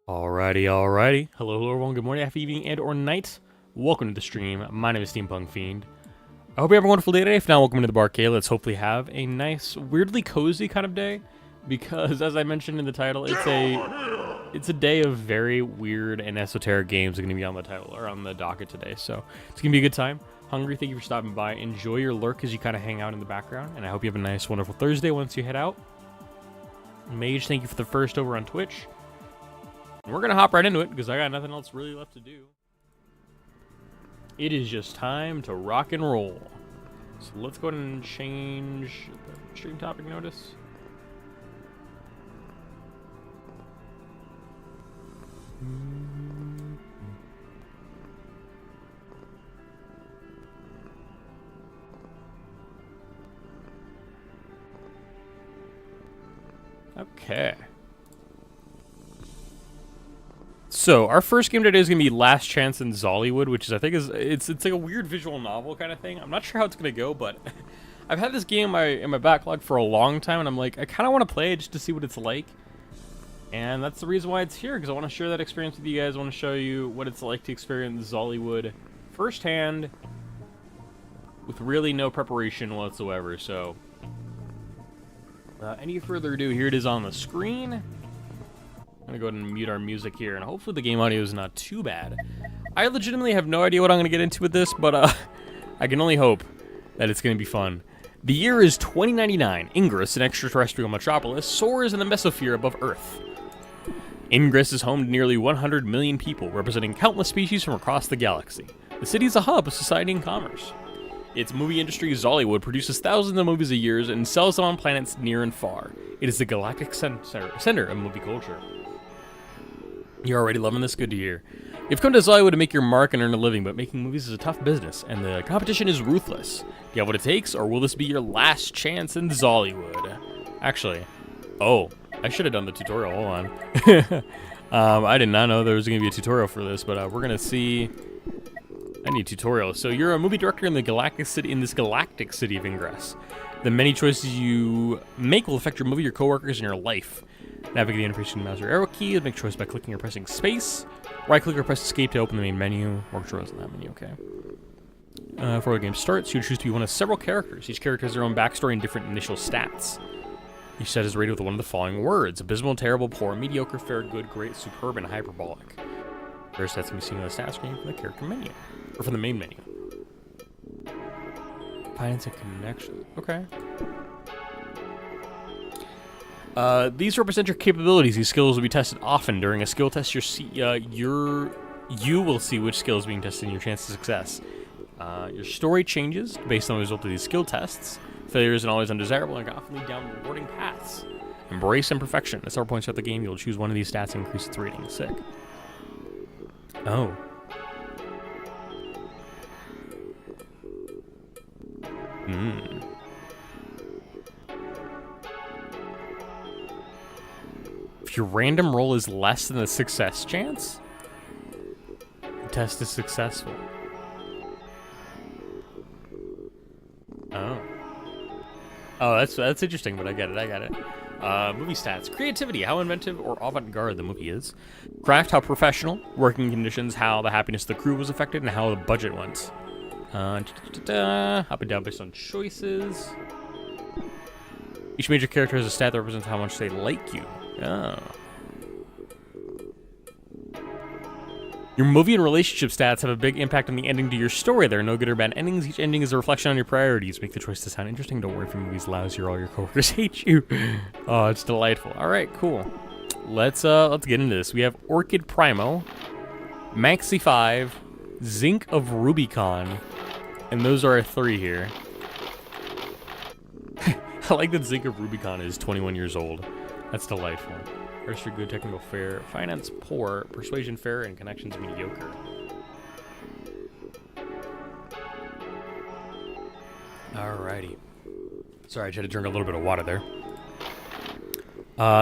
Alrighty. Hello everyone, good morning, afternoon, evening, and or night. Welcome to the stream. My name is Steampunk Fiend. I hope you have a wonderful day today. If not, welcome to the Barkade. Let's hopefully have a nice, weirdly cozy kind of day. Because, as I mentioned in the title, it's a day of very weird and esoteric games that are going to be on the title, or on the docket today. So, it's going to be a good time. Hungry, thank you for stopping by. Enjoy your lurk as you kind of hang out in the background. And I hope you have a nice, wonderful Thursday once you head out. Mage, thank you for the first over on Twitch. And we're going to hop right into it, because I got nothing else really left to do. It is just time to rock and roll. So let's go ahead and change the stream topic notice. Okay. So, our first game today is going to be Last Chance in Xollywood, which is, I think, it's like a weird visual novel kind of thing. I'm not sure how it's going to go, but I've had this game in my backlog for a long time, and I'm like, I kind of want to play it just to see what it's like. And that's the reason why it's here, because I want to share that experience with you guys. I want to show you what it's like to experience Xollywood firsthand with really no preparation whatsoever. So, without any further ado, here it is on the screen. I'm going to go ahead and mute our music here, and hopefully the game audio is not too bad. I legitimately have no idea what I'm going to get into with this, but I can only hope that it's going to be fun. The year is 2099. Ingress, an extraterrestrial metropolis, soars in the mesosphere above Earth. Ingress is home to nearly 100 million people, representing countless species from across the galaxy. The city is a hub of society and commerce. Its movie industry, Xollywood, produces thousands of movies a year and sells them on planets near and far. It is the galactic center of movie culture. You're already loving this? Good to hear. You've come to Xollywood to make your mark and earn a living, but making movies is a tough business, and the competition is ruthless. Do you have what it takes, or will this be your last chance in Xollywood? Actually, I should have done the tutorial. Hold on. I did not know there was going to be a tutorial for this, but we're going to see. I need a tutorial. So you're a movie director in this galactic city of Ingress. The many choices you make will affect your movie, your coworkers, and your life. Navigate the interface using the mouse or arrow key. Make choice by clicking or pressing space. Right-click or press escape to open the main menu. Or controls in that menu. Okay. Before the game starts, you choose to be one of several characters. Each character has their own backstory and different initial stats. Each set is rated with one of the following words: abysmal, terrible, poor, mediocre, fair, good, great, superb, and hyperbolic. Their stats can be seen on the stat screen from the character menu, or from the main menu. Finance and connection. Okay. These represent your capabilities. These skills will be tested often. During a skill test, you will see which skill is being tested and your chance of success. Your story changes based on the result of these skill tests. Failure isn't always undesirable and can often lead down rewarding paths. Embrace imperfection. At several points throughout the game, you'll choose one of these stats and increase its rating. Sick. Oh. If your random roll is less than the success chance, the test is successful. Oh, that's interesting, but I get it. Movie stats. Creativity, how inventive or avant-garde the movie is. Craft, how professional. Working conditions, how the happiness of the crew was affected, and how the budget went. Up and down based on choices. Each major character has a stat that represents how much they like you. Oh. Your movie and relationship stats have a big impact on the ending to your story. There are no good or bad endings. Each ending is a reflection on your priorities. Make the choice to sound interesting. Don't worry if your movie's lousy or all your coworkers hate you. Oh, it's delightful. All right, cool. Let's get into this. We have Orchid Primo, Maxi 5, Zinc of Rubicon, and those are our three here. I like that Zinc of Rubicon is 21 years old. That's delightful. Artistry good, technical fair, finance poor, persuasion fair, and connections mediocre. Alrighty. Sorry, I had to drink a little bit of water there.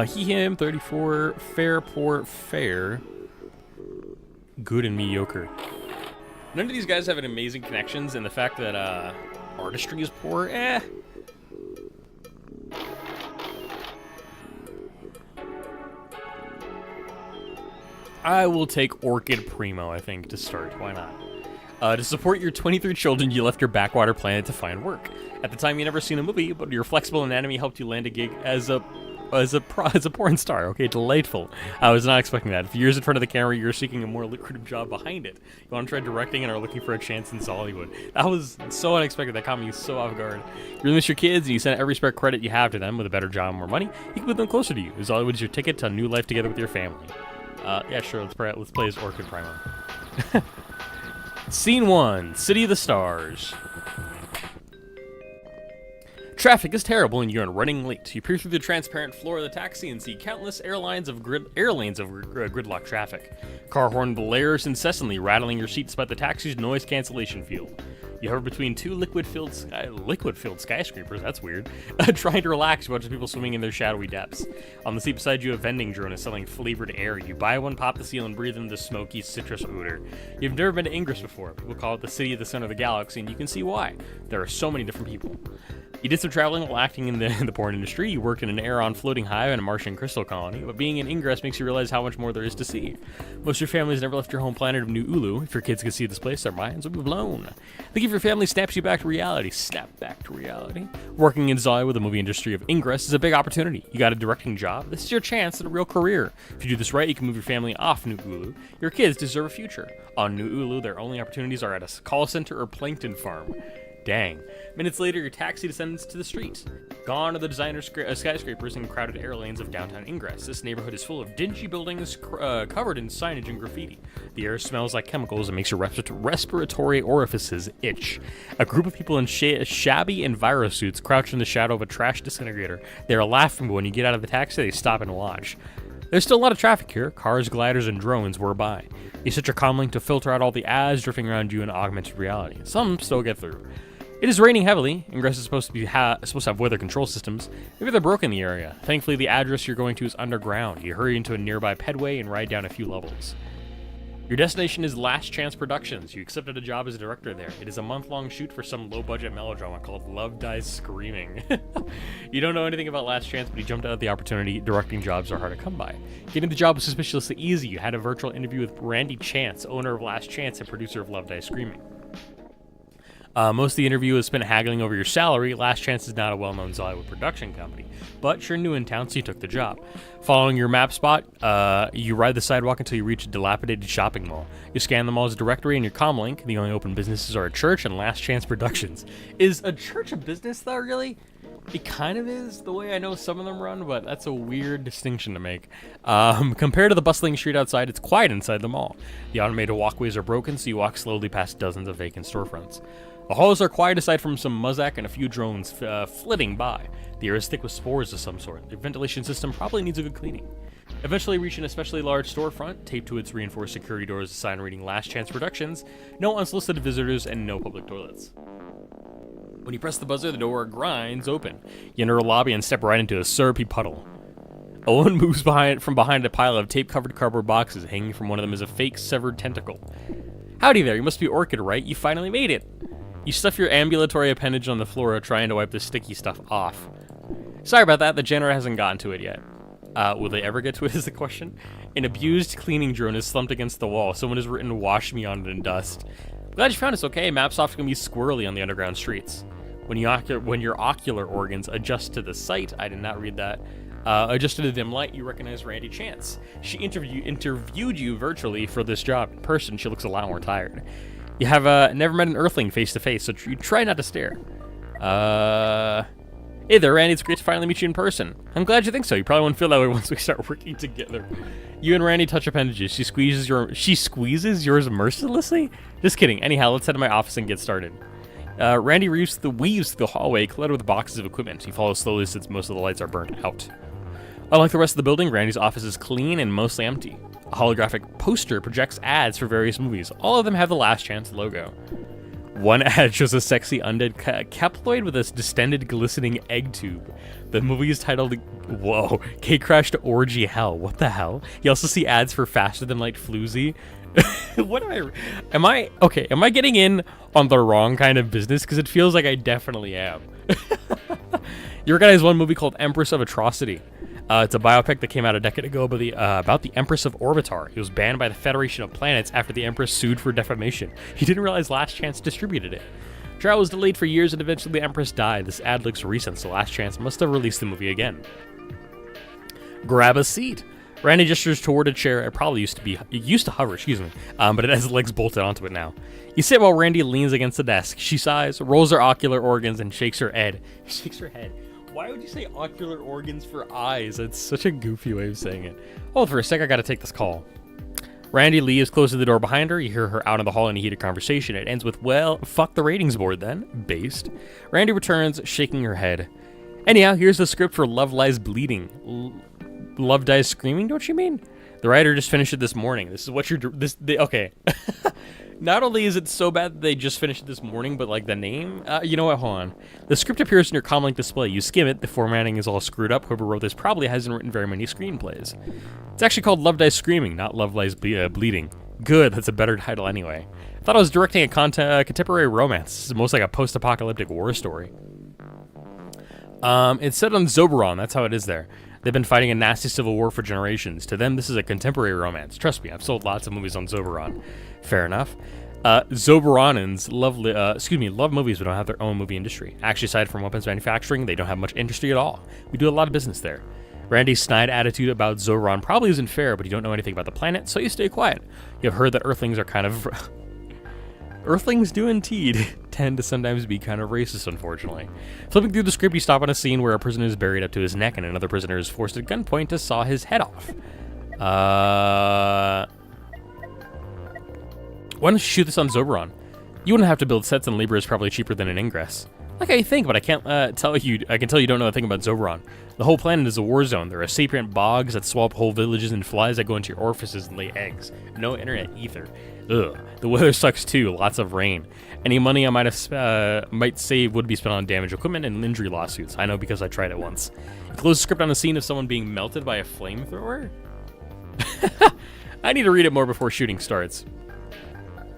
He, him, 34, fair, poor, fair, good, and mediocre. None of these guys have an amazing connections, and the fact that artistry is poor, I will take Orchid Primo, I think, to start. Why not? To support your 23 children, you left your backwater planet to find work. At the time, you never seen a movie, but your flexible anatomy helped you land a gig as a porn star. Okay, delightful. I was not expecting that. If years in front of the camera, you're seeking a more lucrative job behind it. You want to try directing and are looking for a chance in Xollywood. That was so unexpected. That caught me so off guard. You really miss your kids, and you send every spare credit you have to them with a better job and more money. You can put them closer to you. Xollywood is your ticket to a new life together with your family. Yeah, sure. Let's play as Orchid Primo. Scene 1, City of the Stars. Traffic is terrible and you're running late. You peer through the transparent floor of the taxi and see countless lanes of gridlock traffic. Car horn blares incessantly, rattling your seat despite the taxi's noise cancellation field. You hover between two liquid-filled skyscrapers, that's weird, trying to relax, watching people swimming in their shadowy depths. On the seat beside you, a vending drone is selling flavored air. You buy one, pop the seal, and breathe in the smoky citrus odor. You've never been to Ingress before. People call it the city of the center of the galaxy, and you can see why. There are so many different people. You did some traveling while acting in the porn industry. You worked in an Aeron floating hive in a Martian crystal colony, but being in Ingress makes you realize how much more there is to see. Most of your families never left your home planet of New Ulu. If your kids could see this place, their minds would be blown. Think if your family snaps you back to reality. Snap back to reality. Working in Xollywood, the movie industry of Ingress, is a big opportunity. You got a directing job. This is your chance at a real career. If you do this right, you can move your family off New Ulu. Your kids deserve a future. On New Ulu, their only opportunities are at a call center or plankton farm. Dang. Minutes later, your taxi descends to the street. Gone are the designer skyscrapers and crowded air lanes of downtown Ingress. This neighborhood is full of dingy buildings covered in signage and graffiti. The air smells like chemicals and makes your respiratory orifices itch. A group of people in shabby envirosuits crouch in the shadow of a trash disintegrator. They are laughing, but when you get out of the taxi, they stop and watch. There's still a lot of traffic here. Cars, gliders, and drones whir by. You set your comlink to filter out all the ads drifting around you in augmented reality. Some still get through. It is raining heavily. Ingress is supposed to have weather control systems. Maybe they're broken in the area. Thankfully, the address you're going to is underground. You hurry into a nearby pedway and ride down a few levels. Your destination is Last Chance Productions. You accepted a job as a director there. It is a month-long shoot for some low-budget melodrama called Love Dies Screaming. You don't know anything about Last Chance, but you jumped out at the opportunity. Directing jobs are hard to come by. Getting the job was suspiciously easy. You had a virtual interview with Randy Chance, owner of Last Chance and producer of Love Dies Screaming. Most of the interview was spent haggling over your salary. Last Chance is not a well-known Xollywood production company, but you're new in town, so you took the job. Following your map spot, you ride the sidewalk until you reach a dilapidated shopping mall. You scan the mall's directory and your comlink. The only open businesses are a church and Last Chance Productions. Is a church a business, though, really? It kind of is, the way I know some of them run, but that's a weird distinction to make. Compared to the bustling street outside, it's quiet inside the mall. The automated walkways are broken, so you walk slowly past dozens of vacant storefronts. The halls are quiet aside from some muzak and a few drones flitting by. The air is thick with spores of some sort. The ventilation system probably needs a good cleaning. Eventually reaching an especially large storefront, taped to its reinforced security doors, a sign reading Last Chance Productions, no unsolicited visitors, and no public toilets. When you press the buzzer, the door grinds open. You enter a lobby and step right into a syrupy puddle. A woman moves from behind a pile of tape-covered cardboard boxes. Hanging from one of them is a fake severed tentacle. Howdy there, you must be Orchid, right? You finally made it. You stuff your ambulatory appendage on the floor trying to wipe the sticky stuff off. Sorry about that, the janitor hasn't gotten to it yet. Will they ever get to it is the question. An abused cleaning drone is slumped against the wall. Someone has written, "Wash me on it in dust." Glad you found us okay. Mapsoft's gonna be squirrely on the underground streets. When your ocular organs adjust to the sight, I did not read that, adjust to the dim light, you recognize Randy Chance. She interviewed you virtually for this job. In person, she looks a lot more tired. You have never met an Earthling face-to-face, so you try not to stare. Hey there, Randy. It's great to finally meet you in person. I'm glad you think so. You probably won't feel that way once we start working together. You and Randy touch appendages. She squeezes yours mercilessly? Just kidding. Anyhow, let's head to my office and get started. Randy weaves through the hallway, cluttered with boxes of equipment. He follows slowly since most of the lights are burnt out. Unlike the rest of the building, Randy's office is clean and mostly empty. A holographic poster projects ads for various movies. All of them have the Last Chance logo. One ad shows a sexy undead Keploid with a distended, glistening egg tube. The movie is titled, whoa, Cake Crash to Orgy Hell. What the hell? You also see ads for Faster Than Light Floozy. Am I getting in on the wrong kind of business? Because it feels like I definitely am. You recognize one movie called Empress of Atrocity. It's a biopic that came out a decade ago about the Empress of Orbitar. He was banned by the Federation of Planets after the Empress sued for defamation. He didn't realize Last Chance distributed it. Trial was delayed for years and eventually the Empress died. This ad looks recent, so Last Chance must have released the movie again. Grab a seat. Randy gestures toward a chair. It used to hover, but it has legs bolted onto it now. You sit while Randy leans against the desk. She sighs, rolls her ocular organs, and shakes her head. Why would you say ocular organs for eyes? It's such a goofy way of saying it. Hold for a sec, I gotta take this call. Randy leaves, closes the door behind her. You hear her out in the hall in a heated conversation. It ends with, well, fuck the ratings board then. Based. Randy returns, shaking her head. Anyhow, here's the script for Love Lies Bleeding. Love Dies Screaming, don't you mean? The writer just finished it this morning. This is what okay. Not only is it so bad that they just finished it this morning, but like the name, you know what, hold on. The script appears in your comlink display. You skim it, the formatting is all screwed up. Whoever wrote this probably hasn't written very many screenplays. It's actually called Love Dies Screaming, not Love Lies Bleeding. Good, that's a better title anyway. I thought I was directing a contemporary romance. This is most like a post-apocalyptic war story. It's set on Zoberon, that's how it is there. They've been fighting a nasty civil war for generations. To them, this is a contemporary romance. Trust me, I've sold lots of movies on Zoberon. Fair enough. Zoberonans love movies but don't have their own movie industry. Actually, aside from weapons manufacturing, they don't have much industry at all. We do a lot of business there. Randy's snide attitude about Zoberon probably isn't fair, but you don't know anything about the planet, so you stay quiet. You have heard that Earthlings are kind of... Earthlings do indeed tend to sometimes be kind of racist, unfortunately. Flipping through the script, you stop on a scene where a prisoner is buried up to his neck and another prisoner is forced at gunpoint to saw his head off. Why don't you shoot this on Zoberon? You wouldn't have to build sets and labor is probably cheaper than an ingress. Like I think, but I can't tell you. I can tell you don't know a thing about Zoberon. The whole planet is a war zone. There are sapient bogs that swallow up whole villages and flies that go into your orifices and lay eggs. No internet either. Ugh. The weather sucks too. Lots of rain. Any money I might save would be spent on damaged equipment and injury lawsuits. I know because I tried it once. You close the script on a scene of someone being melted by a flamethrower. I need to read it more before shooting starts.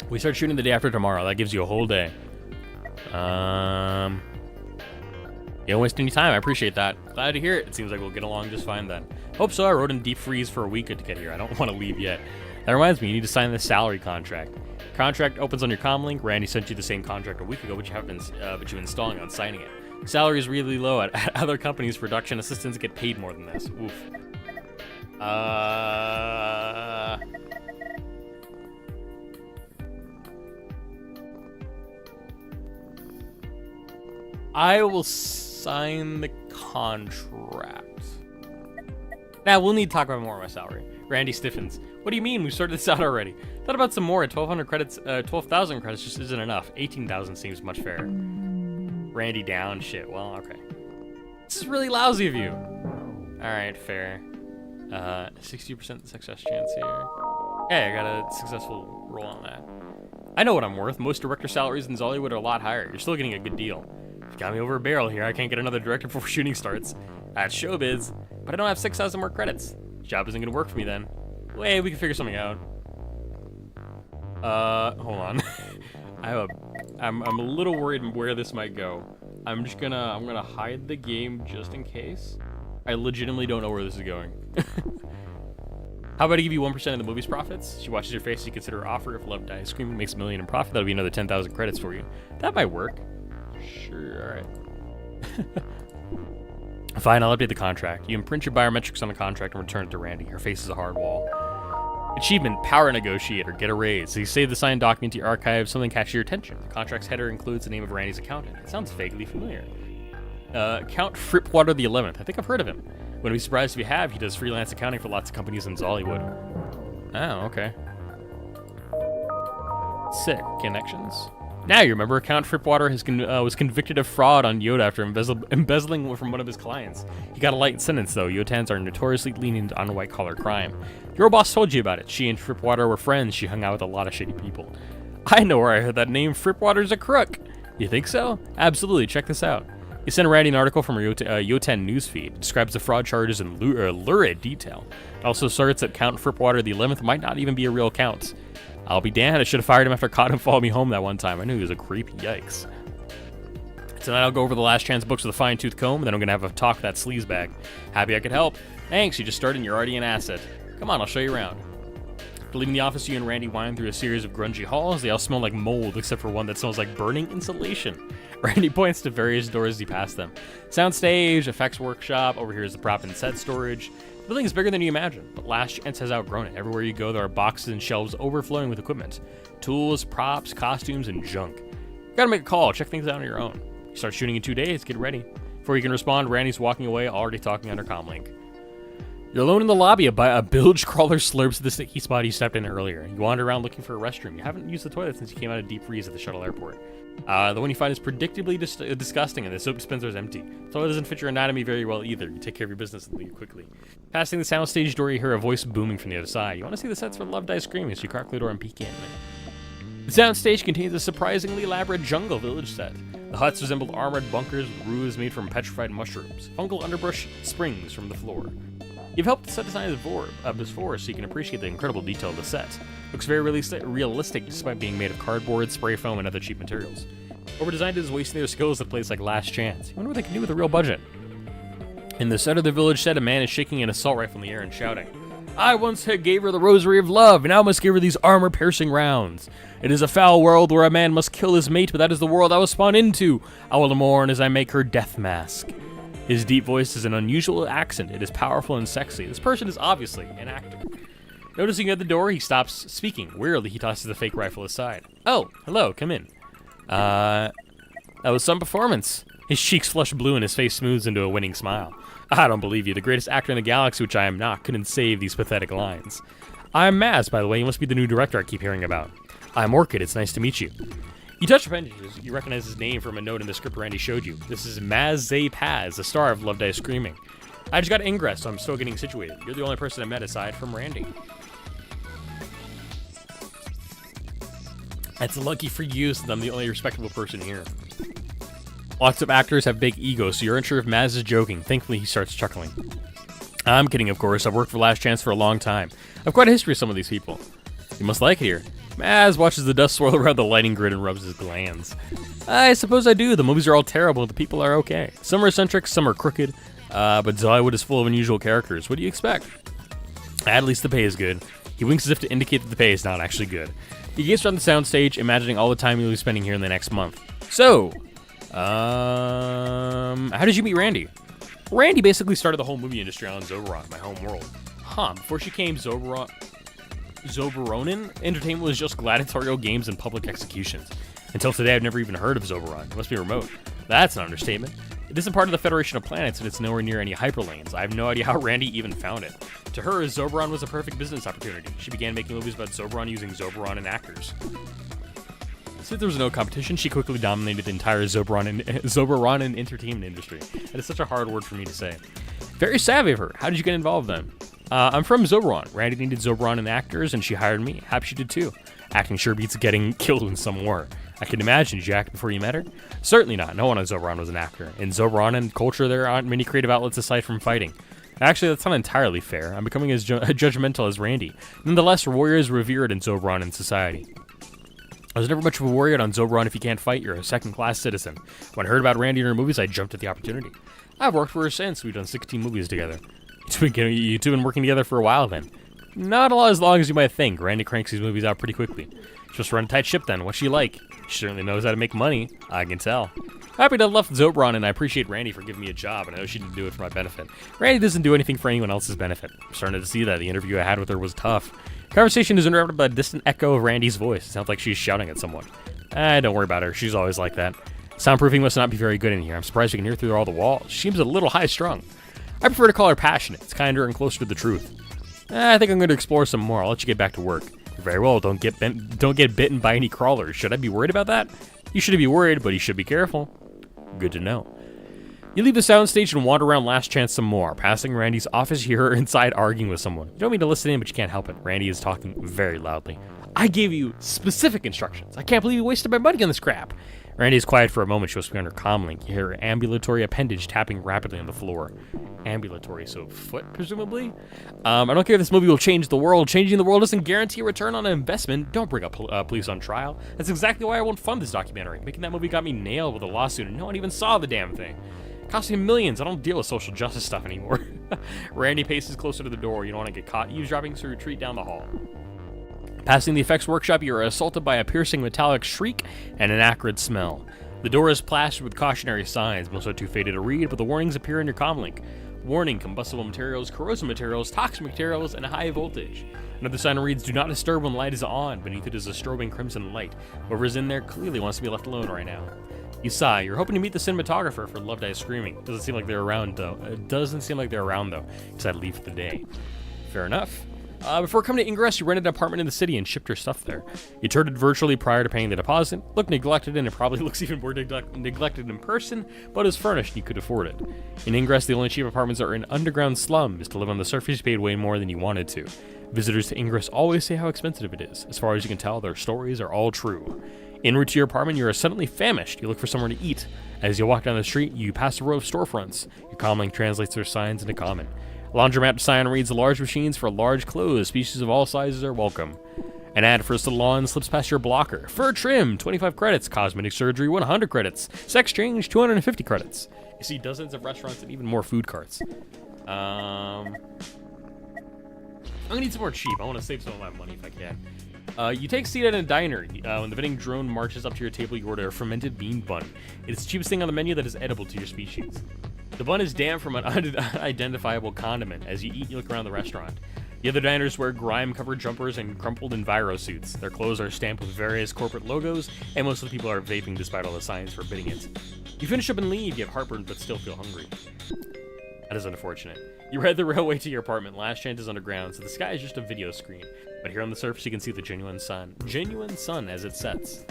We start shooting the day after tomorrow. That gives you a whole day. You don't waste any time. I appreciate that. Glad to hear it. It seems like we'll get along just fine then. Hope so. I wrote in deep freeze for a week to get here. I don't want to leave yet. That reminds me, you need to sign the salary contract. Contract opens on your comlink. Randy sent you the same contract a week ago, but you've been stalling on signing it. Salary is really low. At other companies, production assistants get paid more than this. Oof. I will sign the contract. Now, we'll need to talk about more of my salary. Randy stiffens. What do you mean? We sorted this out already. Thought about some more. 1,200 credits, 12,000 credits just isn't enough. 18,000 seems much fairer. Randy down. Shit. Well, okay. This is really lousy of you. Alright, fair. 60% success chance here. Hey, I got a successful roll on that. I know what I'm worth. Most director salaries in Xollywood are a lot higher. You're still getting a good deal. You got me over a barrel here. I can't get another director before shooting starts. That's showbiz. But I don't have 6,000 more credits. Job isn't gonna work for me then. Wait, we can figure something out. Hold on. I'm a little worried where this might go. I'm gonna hide the game just in case. I legitimately don't know where this is going. How about I give you 1% of the movie's profits? She watches your face, you consider her offer. If Love Dies Screaming makes $1 million in profit, that'll be another 10,000 credits for you. That might work. Sure, alright. Fine, I'll update the contract. You imprint your biometrics on the contract and return it to Randy. Her face is a hard wall. Achievement, Power Negotiator, get a raise. So you save the signed document to your archive, something catches your attention. The contract's header includes the name of Randy's accountant. It sounds vaguely familiar. Count Fripwater the 11th. I think I've heard of him. Wouldn't be surprised if you have. He does freelance accounting for lots of companies in Xollywood. Oh, okay. Sick. Connections. Now you remember, Count Fripwater was convicted of fraud on Yoda after embezzling from one of his clients. He got a light sentence, though. Yotans are notoriously lenient on white-collar crime. Your boss told you about it. She and Fripwater were friends. She hung out with a lot of shady people. I know where I heard that name. Fripwater's a crook. You think so? Absolutely. Check this out. He sent Randy an article from her Yotan newsfeed. It describes the fraud charges in lurid detail. It also asserts that Count Fripwater the 11th might not even be a real count. I'll be damned, I should have fired him after I caught him following me home that one time. I knew he was a creep, yikes. Tonight I'll go over the Last Chance books with a fine-tooth comb, and then I'm gonna have a talk with that sleazebag. Happy I could help. Thanks, you just started and you're already an asset. Come on, I'll show you around. After leaving the office, you and Randy wind through a series of grungy halls. They all smell like mold, except for one that smells like burning insulation. Randy points to various doors as he passes them. Soundstage, effects workshop, over here is the prop and set storage. The building is bigger than you imagine, but Last Chance has outgrown it. Everywhere you go, there are boxes and shelves overflowing with equipment. Tools, props, costumes, and junk. You gotta make a call, check things out on your own. You start shooting in 2 days, get ready. Before you can respond, Randy's walking away, already talking on her comlink. You're alone in the lobby. A bilge crawler slurps the sticky spot you stepped in earlier. You wander around looking for a restroom. You haven't used the toilet since you came out of deep freeze at the shuttle airport. The one you find is predictably disgusting, and the soap dispenser is empty. The toilet doesn't fit your anatomy very well either. You take care of your business and leave quickly. Passing the soundstage door, you hear a voice booming from the other side. You want to see the sets for Love Die Screaming, so you crack the door and peek in. The soundstage contains a surprisingly elaborate jungle village set. The huts resemble armored bunkers with roofs made from petrified mushrooms. Fungal underbrush springs from the floor. You've helped the set design before, so you can appreciate the incredible detail of the set. Looks very realistic despite being made of cardboard, spray foam, and other cheap materials. Over-designed is wasting their skills at a place like Last Chance. You wonder what they can do with a real budget. In the center of the village set, a man is shaking an assault rifle in the air and shouting, I once gave her the rosary of love, and now must give her these armor-piercing rounds. It is a foul world where a man must kill his mate, but that is the world I was spawned into. I will mourn as I make her death mask. His deep voice is an unusual accent. It is powerful and sexy. This person is obviously an actor. Noticing you at the door, he stops speaking. Wearily, he tosses the fake rifle aside. Oh, hello, come in. That was some performance. His cheeks flush blue and his face smooths into a winning smile. I don't believe you. The greatest actor in the galaxy, which I am not, couldn't save these pathetic lines. I'm Maz, by the way. You must be the new director I keep hearing about. I'm Orchid. It's nice to meet you. You touch appendages. You recognize his name from a note in the script Randy showed you. This is Maz Paz, the star of Love Die Screaming. I just got ingress, so I'm still getting situated. You're the only person I met aside from Randy. That's lucky for you, since I'm the only respectable person here. Lots of actors have big egos, so you're unsure if Maz is joking. Thankfully, he starts chuckling. I'm kidding, of course. I've worked for Last Chance for a long time. I've quite a history with some of these people. You must like it here. Maz watches the dust swirl around the lighting grid and rubs his glands. I suppose I do. The movies are all terrible, the people are okay. Some are eccentric, some are crooked, but Xollywood is full of unusual characters. What do you expect? At least the pay is good. He winks as if to indicate that the pay is not actually good. He gazes around the soundstage, imagining all the time he'll be spending here in the next month. So, how did you meet Randy? Randy basically started the whole movie industry on Zoberon, my home world. Before she came Zoberonin, entertainment was just gladiatorial games and public executions. Until today, I've never even heard of Zoberon. It must be remote. That's an understatement. It isn't part of the Federation of Planets, and it's nowhere near any hyperlanes. I have no idea how Randy even found it. To her, Zoberon was a perfect business opportunity. She began making movies about Zoberon using Zoberon and actors. Since there was no competition, she quickly dominated the entire Zoberon and entertainment industry. That is such a hard word for me to say. Very savvy of her. How did you get involved then? I'm from Zoberon. Randy needed Zoberon and actors, and she hired me. Happy she did too. Acting sure beats getting killed in some war. I can imagine. Did you act before you met her? Certainly not. No one on Zoberon was an actor. In Zoberon and culture, there aren't many creative outlets aside from fighting. Actually, that's not entirely fair. I'm becoming as judgmental as Randy. Nonetheless, a warrior is revered in Zoberon and society. I was never much of a warrior on Zoberon. If you can't fight, you're a second-class citizen. When I heard about Randy and her movies, I jumped at the opportunity. I've worked for her since. We've done 16 movies together. You two been working together for a while then. Not as long as you might think. Randy cranks these movies out pretty quickly. She must run a tight ship then. What's she like? She certainly knows how to make money. I can tell. Happy to have left Zoberon, and I appreciate Randy for giving me a job, and I know she didn't do it for my benefit. Randy doesn't do anything for anyone else's benefit. I'm starting to see that. The interview I had with her was tough. Conversation is interrupted by a distant echo of Randy's voice. It sounds like she's shouting at someone. Don't worry about her. She's always like that. Soundproofing must not be very good in here. I'm surprised you can hear through all the walls. She seems a little high-strung. I prefer to call her passionate. It's kinder and closer to the truth. I think I'm going to explore some more. I'll let you get back to work. Very well. Don't get bitten by any crawlers. Should I be worried about that? You shouldn't be worried, but you should be careful. Good to know. You leave the soundstage and wander around Last Chance some more. Passing Randy's office, you hear her inside arguing with someone. You don't mean to listen in, but you can't help it. Randy is talking very loudly. I gave you specific instructions. I can't believe you wasted my money on this crap. Randy's quiet for a moment. She was on her comlink. You hear her ambulatory appendage tapping rapidly on the floor. Ambulatory, so foot, presumably? I don't care if this movie will change the world. Changing the world doesn't guarantee a return on an investment. Don't bring up police on trial. That's exactly why I won't fund this documentary. Making that movie got me nailed with a lawsuit, and no one even saw the damn thing. It cost me millions. I don't deal with social justice stuff anymore. Randy paces closer to the door. You don't want to get caught eavesdropping, so retreat down the hall. Passing the effects workshop, you are assaulted by a piercing metallic shriek and an acrid smell. The door is plastered with cautionary signs. Most are too faded to read, but the warnings appear in your comlink. Warning, combustible materials, corrosive materials, toxic materials, and high voltage. Another sign reads, do not disturb when light is on. Beneath it is a strobing crimson light. Whoever's in there clearly wants to be left alone right now. You sigh. You're hoping to meet the cinematographer for Love Dies Screaming. Doesn't seem like they're around, though. Because I'd leave for the day. Fair enough. Before coming to Ingress, you rented an apartment in the city and shipped your stuff there. You toured it virtually prior to paying the deposit. Looked neglected, and it probably looks even more neglected in person, but is furnished and you could afford it. In Ingress, the only cheap apartments are in underground slums. To live on the surface, you paid way more than you wanted to. Visitors to Ingress always say how expensive it is. As far as you can tell, their stories are all true. En route to your apartment, you are suddenly famished. You look for somewhere to eat. As you walk down the street, you pass a row of storefronts. Your comlink translates their signs into common. Laundromat sign reads, large machines for large clothes. Species of all sizes are welcome. An ad for a salon slips past your blocker. Fur trim, 25 credits. Cosmetic surgery, 100 credits. Sex change, 250 credits. You see dozens of restaurants and even more food carts. I'm gonna need some more cheap. I want to save some of my money if I can. You take a seat at a diner. When the vending drone marches up to your table, you order a fermented bean bun. It's the cheapest thing on the menu that is edible to your species. The bun is damp from an unidentifiable condiment. As you eat, you look around the restaurant. The other diners wear grime-covered jumpers and crumpled enviro suits. Their clothes are stamped with various corporate logos, and most of the people are vaping despite all the signs forbidding it. You finish up and leave. You have heartburn, but still feel hungry. That is unfortunate. You ride the railway to your apartment. Last Chance is underground, so the sky is just a video screen. But here on the surface, you can see the genuine sun. Genuine sun as it sets.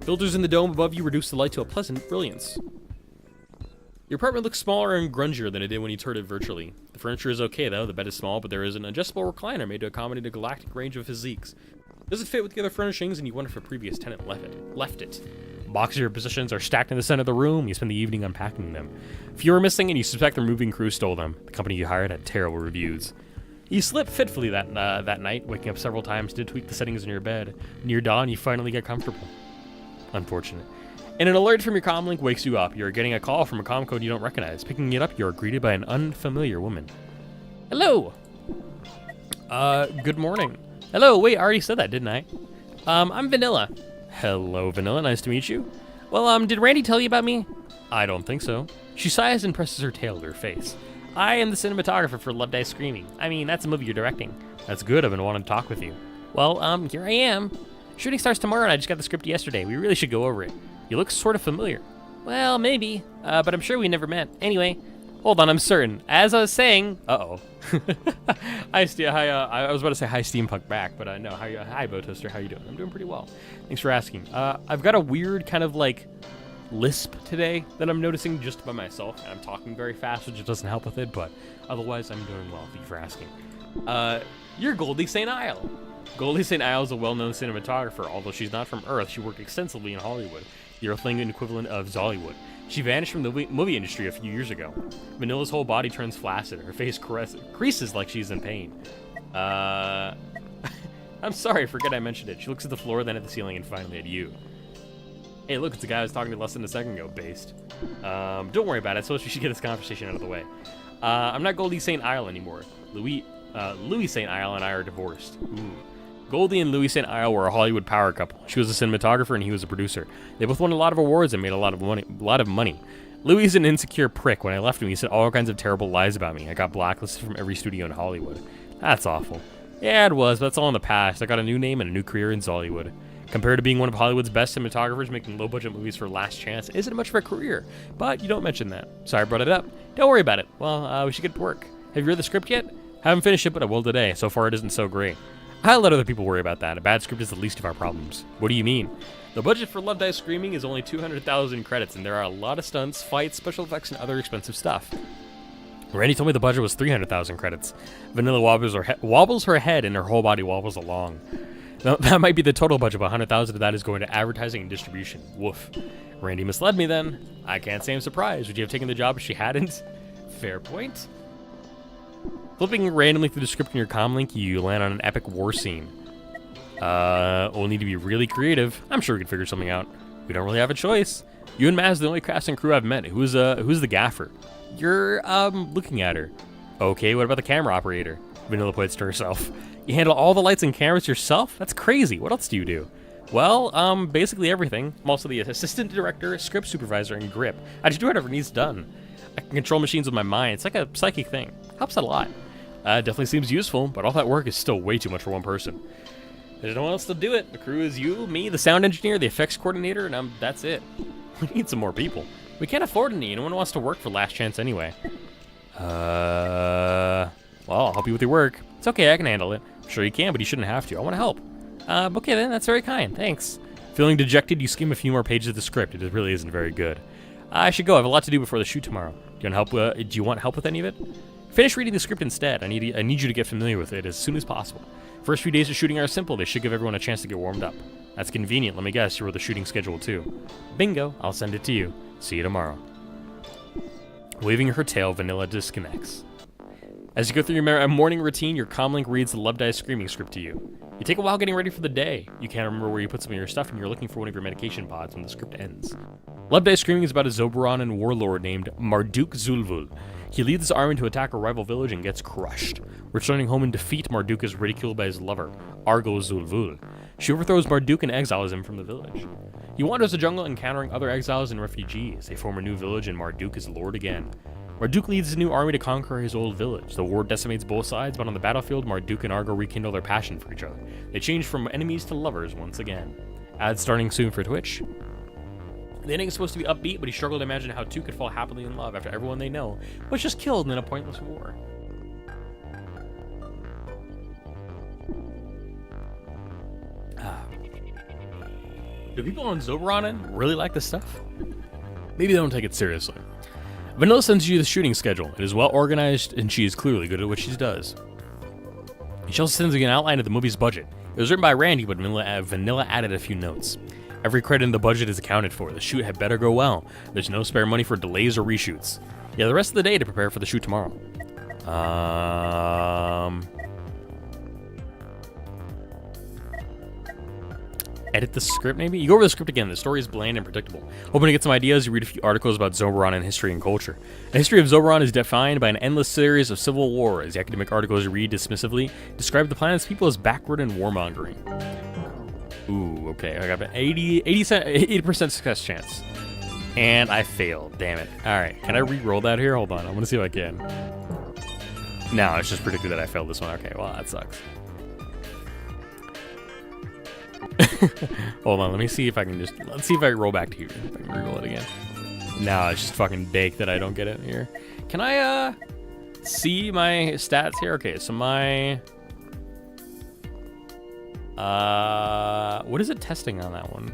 Filters in the dome above you reduce the light to a pleasant brilliance. Your apartment looks smaller and grungier than it did when you toured it virtually. The furniture is okay, though. The bed is small, but there is an adjustable recliner made to accommodate a galactic range of physiques. Does it fit with the other furnishings, and you wonder if a previous tenant left it. Boxes of your possessions are stacked in the center of the room. You spend the evening unpacking them. Few are missing, and you suspect the moving crew stole them. The company you hired had terrible reviews. You slept fitfully that night, waking up several times to tweak the settings in your bed. Near dawn, you finally get comfortable. Unfortunate. And an alert from your comlink wakes you up. You're getting a call from a comm code you don't recognize. Picking it up, you're greeted by an unfamiliar woman. Hello! Good morning. Hello, wait, I already said that, didn't I? I'm Vanilla. Hello, Vanilla, nice to meet you. Well, did Randy tell you about me? I don't think so. She sighs and presses her tail to her face. I am the cinematographer for Love Dies Screaming. I mean, that's a movie you're directing. That's good, I've been wanting to talk with you. Well, here I am. Shooting starts tomorrow and I just got the script yesterday. We really should go over it. You look sort of familiar. Well, maybe, but I'm sure we never met. Anyway, hold on, I'm certain. As I was saying, uh-oh. I was about to say hi, Steampunk back, but no. Hi, Bow Toaster. How you doing? I'm doing pretty well. Thanks for asking. I've got a weird kind of like lisp today that I'm noticing just by myself, and I'm talking very fast, which doesn't help with it. But otherwise, I'm doing well. Thank you for asking. You're Goldie St. Isle. Goldie St. Isle is a well-known cinematographer. Although she's not from Earth, she worked extensively in Hollywood, the Earthling equivalent of Xollywood. She vanished from the movie industry a few years ago. Vanilla's whole body turns flaccid. Her face creases like she's in pain. I'm sorry, I forget I mentioned it. She looks at the floor, then at the ceiling, and finally at you. Hey, look, it's the guy I was talking to less than a second ago, based. Don't worry about it. So we should get this conversation out of the way. I'm not Goldie St. Isle anymore. Louis St. Isle and I are divorced. Ooh. Goldie and Louis St. Isle were a Hollywood power couple. She was a cinematographer and he was a producer. They both won a lot of awards and made a lot of money. Louis is an insecure prick. When I left him, he said all kinds of terrible lies about me. I got blacklisted from every studio in Hollywood. That's awful. Yeah, it was, but that's all in the past. I got a new name and a new career in Xollywood. Compared to being one of Hollywood's best cinematographers making low-budget movies for Last Chance, isn't much of a career. But you don't mention that. Sorry I brought it up. Don't worry about it. Well, we should get to work. Have you read the script yet? Haven't finished it, but I will today. So far, it isn't so great. I'll let other people worry about that. A bad script is the least of our problems. What do you mean? The budget for Love Dies Screaming is only 200,000 credits, and there are a lot of stunts, fights, special effects, and other expensive stuff. Randy told me the budget was 300,000 credits. Vanilla wobbles her head, and her whole body wobbles along. That might be the total budget, but 100,000 of that is going to advertising and distribution. Woof. Randy misled me then. I can't say I'm surprised. Would you have taken the job if she hadn't? Fair point. Flipping randomly through the script in your comm link, you land on an epic war scene. We'll need to be really creative. I'm sure we can figure something out. We don't really have a choice. You and Maz are the only cast and crew I've met. Who's the gaffer? You're, looking at her. Okay, what about the camera operator? Vanilla points to herself. You handle all the lights and cameras yourself? That's crazy. What else do you do? Well, basically everything. I'm also the assistant director, script supervisor, and grip. I just do whatever needs done. I can control machines with my mind. It's like a psychic thing. Helps out a lot. Definitely seems useful, but all that work is still way too much for one person. There's no one else to do it. The crew is you, me, the sound engineer, the effects coordinator, and that's it. We need some more people. We can't afford any. No one wants to work for Last Chance anyway. Well, I'll help you with your work. It's okay, I can handle it. I'm sure you can, but you shouldn't have to. I want to help. Okay then, that's very kind. Thanks. Feeling dejected, you skim a few more pages of the script. It really isn't very good. I should go. I have a lot to do before the shoot tomorrow. Do you want help with any of it? Finish reading the script instead. I need you to get familiar with it as soon as possible. First few days of shooting are simple. They should give everyone a chance to get warmed up. That's convenient. Let me guess, you wrote the shooting schedule too. Bingo. I'll send it to you. See you tomorrow. Waving her tail, Vanilla disconnects. As you go through your morning routine, your comlink reads the Love Dies Screaming script to you. You take a while getting ready for the day. You can't remember where you put some of your stuff, and you're looking for one of your medication pods when the script ends. Love Dies Screaming is about a Zobranan warlord named Marduk Zulvul. He leads his army to attack a rival village and gets crushed. Returning home in defeat, Marduk is ridiculed by his lover, Argo Zulvul. She overthrows Marduk and exiles him from the village. He wanders the jungle, encountering other exiles and refugees. They form a new village, and Marduk is lord again. Marduk leads his new army to conquer his old village. The war decimates both sides, but on the battlefield, Marduk and Argo rekindle their passion for each other. They change from enemies to lovers once again. Ads starting soon for Twitch. The ending is supposed to be upbeat, but he struggled to imagine how two could fall happily in love after everyone they know was just killed in a pointless war. Do people on Zobranan really like this stuff? Maybe they don't take it seriously. Vanilla sends you the shooting schedule. It is well organized, and she is clearly good at what she does. She also sends you an outline of the movie's budget. It was written by Randy, but Vanilla added a few notes. Every credit in the budget is accounted for. The shoot had better go well. There's no spare money for delays or reshoots. Yeah, the rest of the day to prepare for the shoot tomorrow. Edit the script, maybe? You go over the script again. The story is bland and predictable. Hoping to get some ideas, you read a few articles about Zobranan and history and culture. The history of Zobranan is defined by an endless series of civil wars. The academic articles you read dismissively describe the planet's people as backward and warmongering. Ooh, okay. I got an 80% success chance. And I failed. Damn it. Alright, can I re-roll that here? Hold on. I want to see if I can. No, it's just predicted that I failed this one. Okay, well, that sucks. Hold on, let me see if I can let's see if I roll back to here. If I can re-roll it again. No, it's just fucking baked that I don't get it here. Can I, see my stats here? Okay, so my... what is it testing on that one?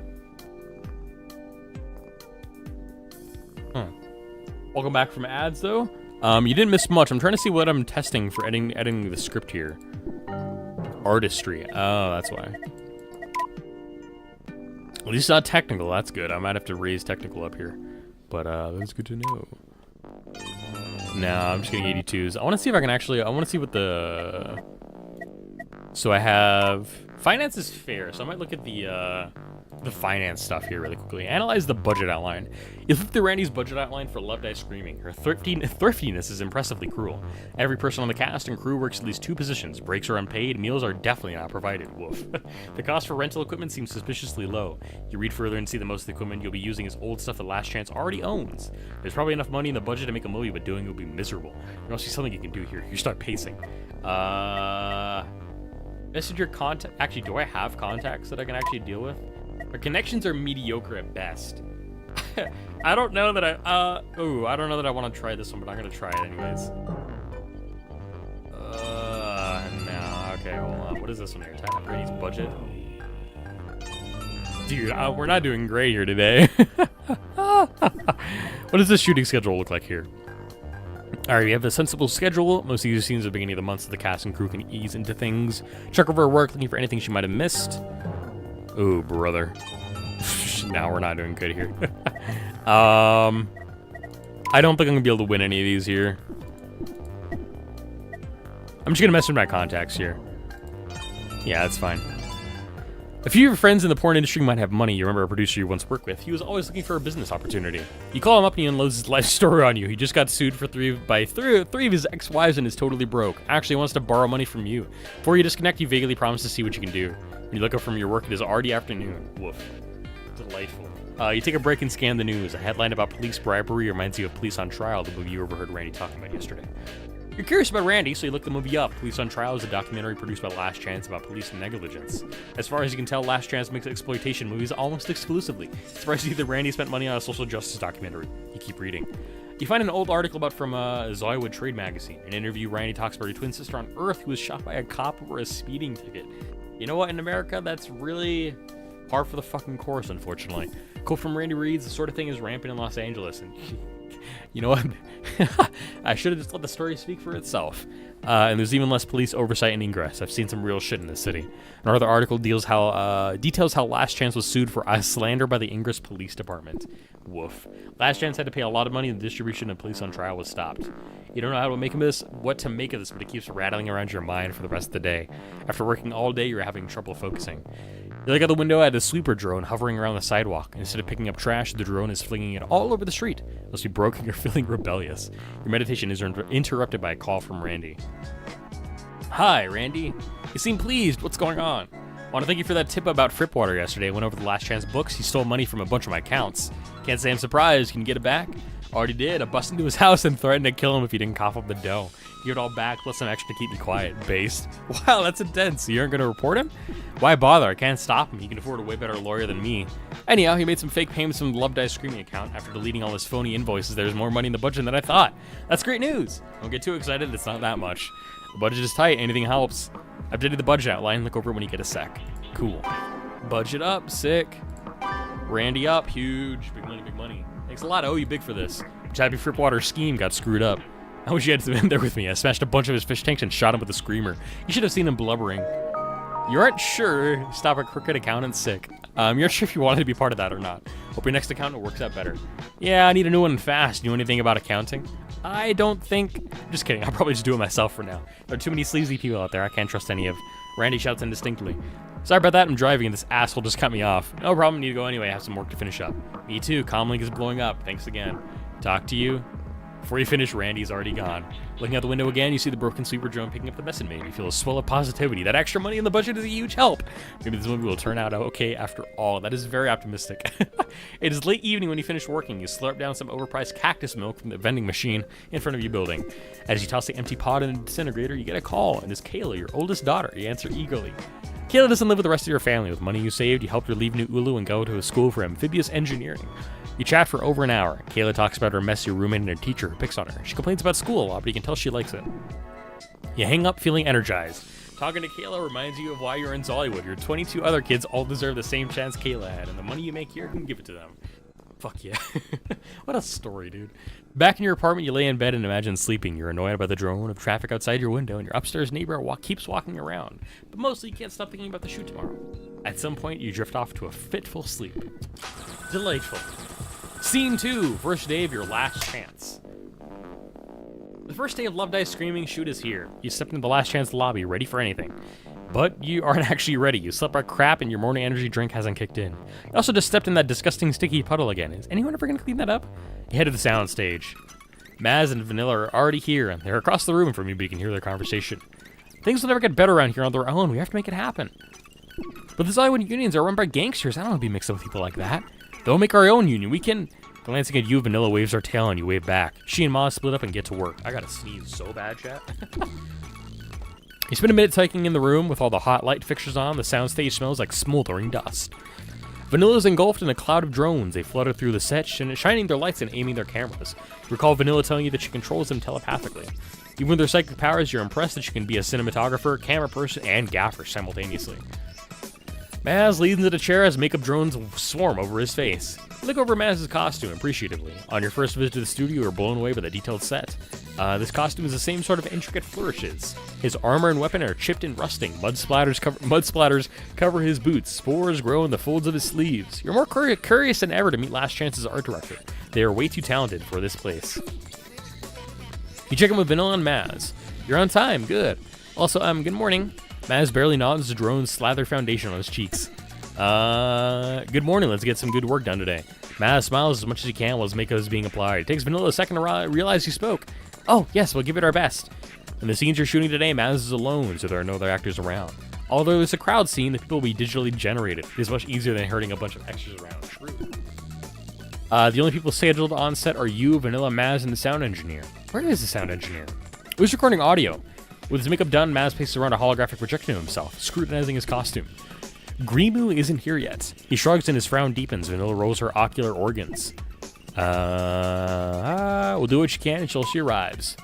Welcome back from ads, though. You didn't miss much. I'm trying to see what I'm testing for editing the script here. Artistry. Oh, that's why. At least not technical. That's good. I might have to raise technical up here. But, that's good to know. No, I'm just getting 82s. I want to see if I can actually... I want to see what the... So I have... Finance is fair, so I might look at the finance stuff here really quickly. Analyze the budget outline. You flip through Randy's budget outline for Love Dies Screaming. Her thriftiness is impressively cruel. Every person on the cast and crew works at least 2 positions. Breaks are unpaid. Meals are definitely not provided. Woof. The cost for rental equipment seems suspiciously low. You read further and see that most of the equipment you'll be using is old stuff that Last Chance already owns. There's probably enough money in the budget to make a movie, but doing it will be miserable. There's also something you can do here. You start pacing. Messenger contact. Actually, do I have contacts that I can actually deal with? My connections are mediocre at best. I don't know that I don't know that I want to try this one, but I'm gonna try it anyways. No. Okay, hold on. What is this one here? Type of Brady's budget. Dude, we're not doing great here today. What does the shooting schedule look like here? Alright, we have a sensible schedule. Most of these scenes at the beginning of the month so the cast and crew can ease into things. Check over her work, looking for anything she might have missed. Oh, brother. Now we're not doing good here. I don't think I'm gonna be able to win any of these here. I'm just gonna mess with my contacts here. Yeah, that's fine. A few of your friends in the porn industry might have money. You remember a producer you once worked with. He was always looking for a business opportunity. You call him up and he unloads his life story on you. He just got sued for three of his ex-wives and is totally broke. Actually wants to borrow money from you. Before you disconnect, you vaguely promise to see what you can do. When you look up from your work, it is already afternoon. Woof. Delightful. You take a break and scan the news. A headline about police bribery reminds you of Police on Trial, the movie you overheard Randy talking about yesterday. You're curious about Randy, so you look the movie up. Police on Trial is a documentary produced by Last Chance about police negligence. As far as you can tell, Last Chance makes exploitation movies almost exclusively. Surprised to see that Randy spent money on a social justice documentary. You keep reading. You find an old article from Xollywood Trade magazine. In an interview, Randy talks about her twin sister on Earth who was shot by a cop over a speeding ticket. You know what? In America, that's really par for the fucking course, unfortunately. Quote from Randy reads, the sort of thing is rampant in Los Angeles, and you know what? I should have just let the story speak for itself. And there's even less police oversight and ingress. I've seen some real shit in this city. Another article details how Last Chance was sued for slander by the Ingress Police Department. Woof. Last Chance had to pay a lot of money and the distribution of Police on Trial was stopped. You don't know what to make of this, but it keeps rattling around your mind for the rest of the day. After working all day, you're having trouble focusing. You look out the window at a sweeper drone hovering around the sidewalk. Instead of picking up trash, the drone is flinging it all over the street. You must be broken or feeling rebellious. Your meditation is interrupted by a call from Randy. Hi, Randy. You seem pleased. What's going on? I want to thank you for that tip about Fripwater yesterday. I went over the Last Chance books. He stole money from a bunch of my accounts. Can't say I'm surprised. Can you get it back? Already did. I busted into his house and threatened to kill him if he didn't cough up the dough. Give it all back, plus some extra to keep me quiet. Based. Wow, that's intense. You aren't going to report him? Why bother? I can't stop him. He can afford a way better lawyer than me. Anyhow, he made some fake payments from the Love Dice Screaming account. After deleting all his phony invoices, there's more money in the budget than I thought. That's great news. Don't get too excited. It's not that much. The budget is tight. Anything helps. I've updated the budget outline. Look over it when you get a sec. Cool. Budget up. Sick. Randy up. Huge. Big money, big money. Thanks a lot. I owe you big for this. Happy Fripwater's scheme got screwed up. I wish you had been there with me. I smashed a bunch of his fish tanks and shot him with a screamer. You should have seen him blubbering. You aren't sure. Stop a crooked accountant sick. You're not sure if you wanted to be part of that or not. Hope your next accountant works out better. Yeah, I need a new one fast. You know anything about accounting? I don't think... Just kidding. I'll probably just do it myself for now. There are too many sleazy people out there. I can't trust any of. Randy shouts indistinctly. Sorry about that. I'm driving and this asshole just cut me off. No problem. Need to go anyway. I have some work to finish up. Me too. Comlink is blowing up. Thanks again. Talk to you. Before you finish, Randy's already gone. Looking out the window again, you see the broken sweeper drone picking up the mess it made. You feel a swell of positivity. That extra money in the budget is a huge help. Maybe this movie will turn out okay after all. That is very optimistic. It is late evening when you finish working. You slurp down some overpriced cactus milk from the vending machine in front of your building. As you toss the empty pod in the disintegrator, you get a call, and it's Kayla, your oldest daughter. You answer eagerly. Kayla doesn't live with the rest of your family. With money you saved, you helped her leave New Ulu and go to a school for amphibious engineering. You chat for over an hour. Kayla talks about her messy roommate and her teacher who picks on her. She complains about school a lot, but you can tell she likes it. You hang up feeling energized. Talking to Kayla reminds you of why you're in Xollywood. Your 22 other kids all deserve the same chance Kayla had, and the money you make here can give it to them. Fuck yeah. What a story, dude. Back in your apartment, you lay in bed and imagine sleeping. You're annoyed by the drone of traffic outside your window, and your upstairs neighbor keeps walking around. But mostly you can't stop thinking about the shoot tomorrow. At some point, you drift off to a fitful sleep. Delightful. Scene 2, first day of your last chance. The first day of Love Dice Screaming shoot is here. You step into the Last Chance lobby, ready for anything. But you aren't actually ready. You slept like crap and your morning energy drink hasn't kicked in. You also just stepped in that disgusting sticky puddle again. Is anyone ever going to clean that up? You head to the sound stage. Maz and Vanilla are already here, and they're across the room from you, but you can hear their conversation. Things will never get better around here on their own. We have to make it happen. But the Xollywood unions are run by gangsters. I don't want to be mixed up with people like that. They'll make our own union. We can... Glancing at you, Vanilla waves her tail and you wave back. She and Ma split up and get to work. I gotta sneeze so bad, chat. You spend a minute taking in the room with all the hot light fixtures on. The soundstage smells like smoldering dust. Vanilla's engulfed in a cloud of drones. They flutter through the set, shining their lights and aiming their cameras. You recall Vanilla telling you that she controls them telepathically. Even with her psychic powers, you're impressed that she can be a cinematographer, camera person, and gaffer simultaneously. Maz leans into the chair as makeup drones swarm over his face. You look over Maz's costume appreciatively. On your first visit to the studio, you are blown away by the detailed set. This costume is the same sort of intricate flourishes. His armor and weapon are chipped and rusting. Mud splatters cover his boots. Spores grow in the folds of his sleeves. You're more curious than ever to meet Last Chance's art director. They are way too talented for this place. You check in with Vanilla and Maz. You're on time. Good. Also, good morning. Maz barely nods as drones slather foundation on his cheeks. Good morning. Let's get some good work done today. Maz smiles as much as he can while his makeup is being applied. It takes Vanilla a second to realize he spoke. Oh, yes, we'll give it our best. In the scenes you're shooting today, Maz is alone, so there are no other actors around. Although it's a crowd scene, the people will be digitally generated. It is much easier than herding a bunch of extras around. True. The only people scheduled on set are you, Vanilla, Maz, and the sound engineer. Where is the sound engineer? Who's recording audio? With his makeup done, Maz paces around a holographic projection of himself, scrutinizing his costume. Grimu isn't here yet. He shrugs and his frown deepens. Vanilla rolls her ocular organs. We'll do what she can until she arrives.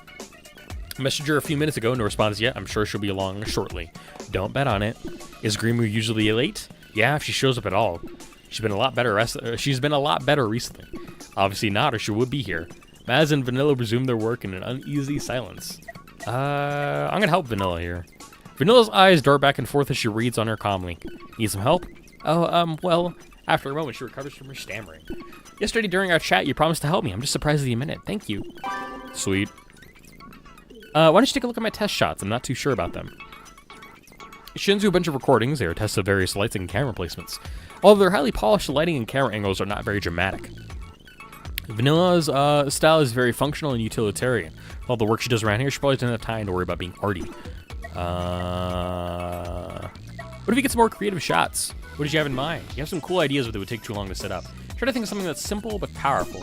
Messaged her a few minutes ago, no response yet. I'm sure she'll be along shortly. Don't bet on it. Is Grimu usually late? Yeah, if she shows up at all. She's been a lot better recently. Obviously not, or she would be here. Maz and Vanilla resume their work in an uneasy silence. I'm gonna help Vanilla here. Vanilla's eyes dart back and forth as she reads on her comm link. Need some help? Oh, well, after a moment she recovers from her stammering. Yesterday during our chat you promised to help me. I'm just surprised at the minute. Thank you. Sweet. Why don't you take a look at my test shots? I'm not too sure about them. It shows you a bunch of recordings. They are tests of various lighting and camera placements. Although their highly polished lighting and camera angles are not very dramatic. Vanilla's style is very functional and utilitarian. All the work she does around here, she probably doesn't have time to worry about being arty. What if you get some more creative shots? What did you have in mind? You have some cool ideas, but they would take too long to set up. Try to think of something that's simple but powerful.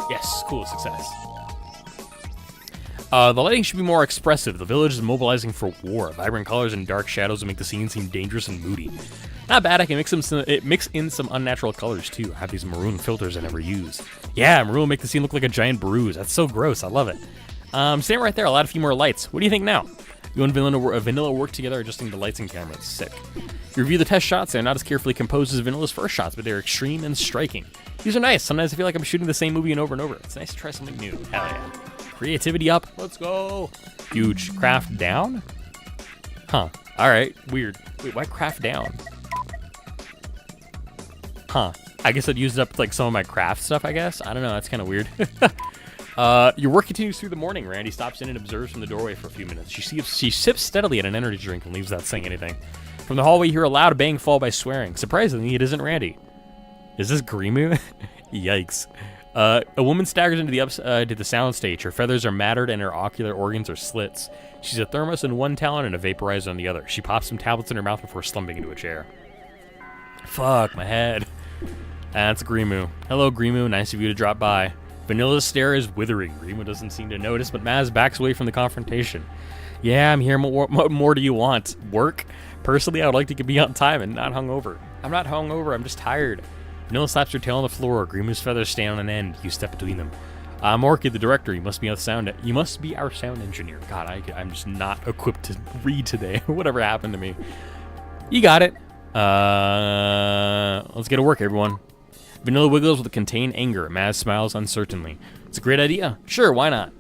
Yes, cool, success. The lighting should be more expressive. The village is mobilizing for war. Vibrant colors and dark shadows will make the scene seem dangerous and moody. Not bad, I can mix in some unnatural colors too. I have these maroon filters I never use. Yeah, maroon will make the scene look like a giant bruise. That's so gross, I love it. Stand right there, I'll add a few more lights. What do you think now? You and Vanilla work together adjusting the lights and cameras. Sick. You review the test shots. They're not as carefully composed as Vanilla's first shots, but they're extreme and striking. These are nice. Sometimes I feel like I'm shooting the same movie and over. It's nice to try something new. Hell yeah. Creativity up. Let's go. Huge. Craft down? Huh. Alright. Weird. Wait, why craft down? Huh. I guess I'd use it up with like some of my craft stuff, I guess. I don't know. That's kind of weird. Your work continues through the morning. Randy stops in and observes from the doorway for a few minutes. She sips steadily at an energy drink and leaves without saying anything. From the hallway, you hear a loud bang followed by swearing. Surprisingly, it isn't Randy. Is this Grimu? Yikes. A woman staggers into the soundstage. Her feathers are matted and her ocular organs are slits. She's a thermos in one talon and a vaporizer on the other. She pops some tablets in her mouth before slumping into a chair. Fuck, my head. That's Grimu. Hello, Grimu. Nice of you to drop by. Vanilla's stare is withering. Grimu doesn't seem to notice, but Maz backs away from the confrontation. Yeah, I'm here. What more do you want? Work? Personally, I would like to be on time and not hungover. I'm not hungover, I'm just tired. Vanilla slaps her tail on the floor. Grimu's feathers stand on an end. You step between them. I'm Orchid, the director. You must be our sound engineer. God, I'm just not equipped to read today. Whatever happened to me. You got it. Let's get to work, everyone. Vanilla wiggles with contained anger. Maz smiles uncertainly. It's a great idea. Sure, why not?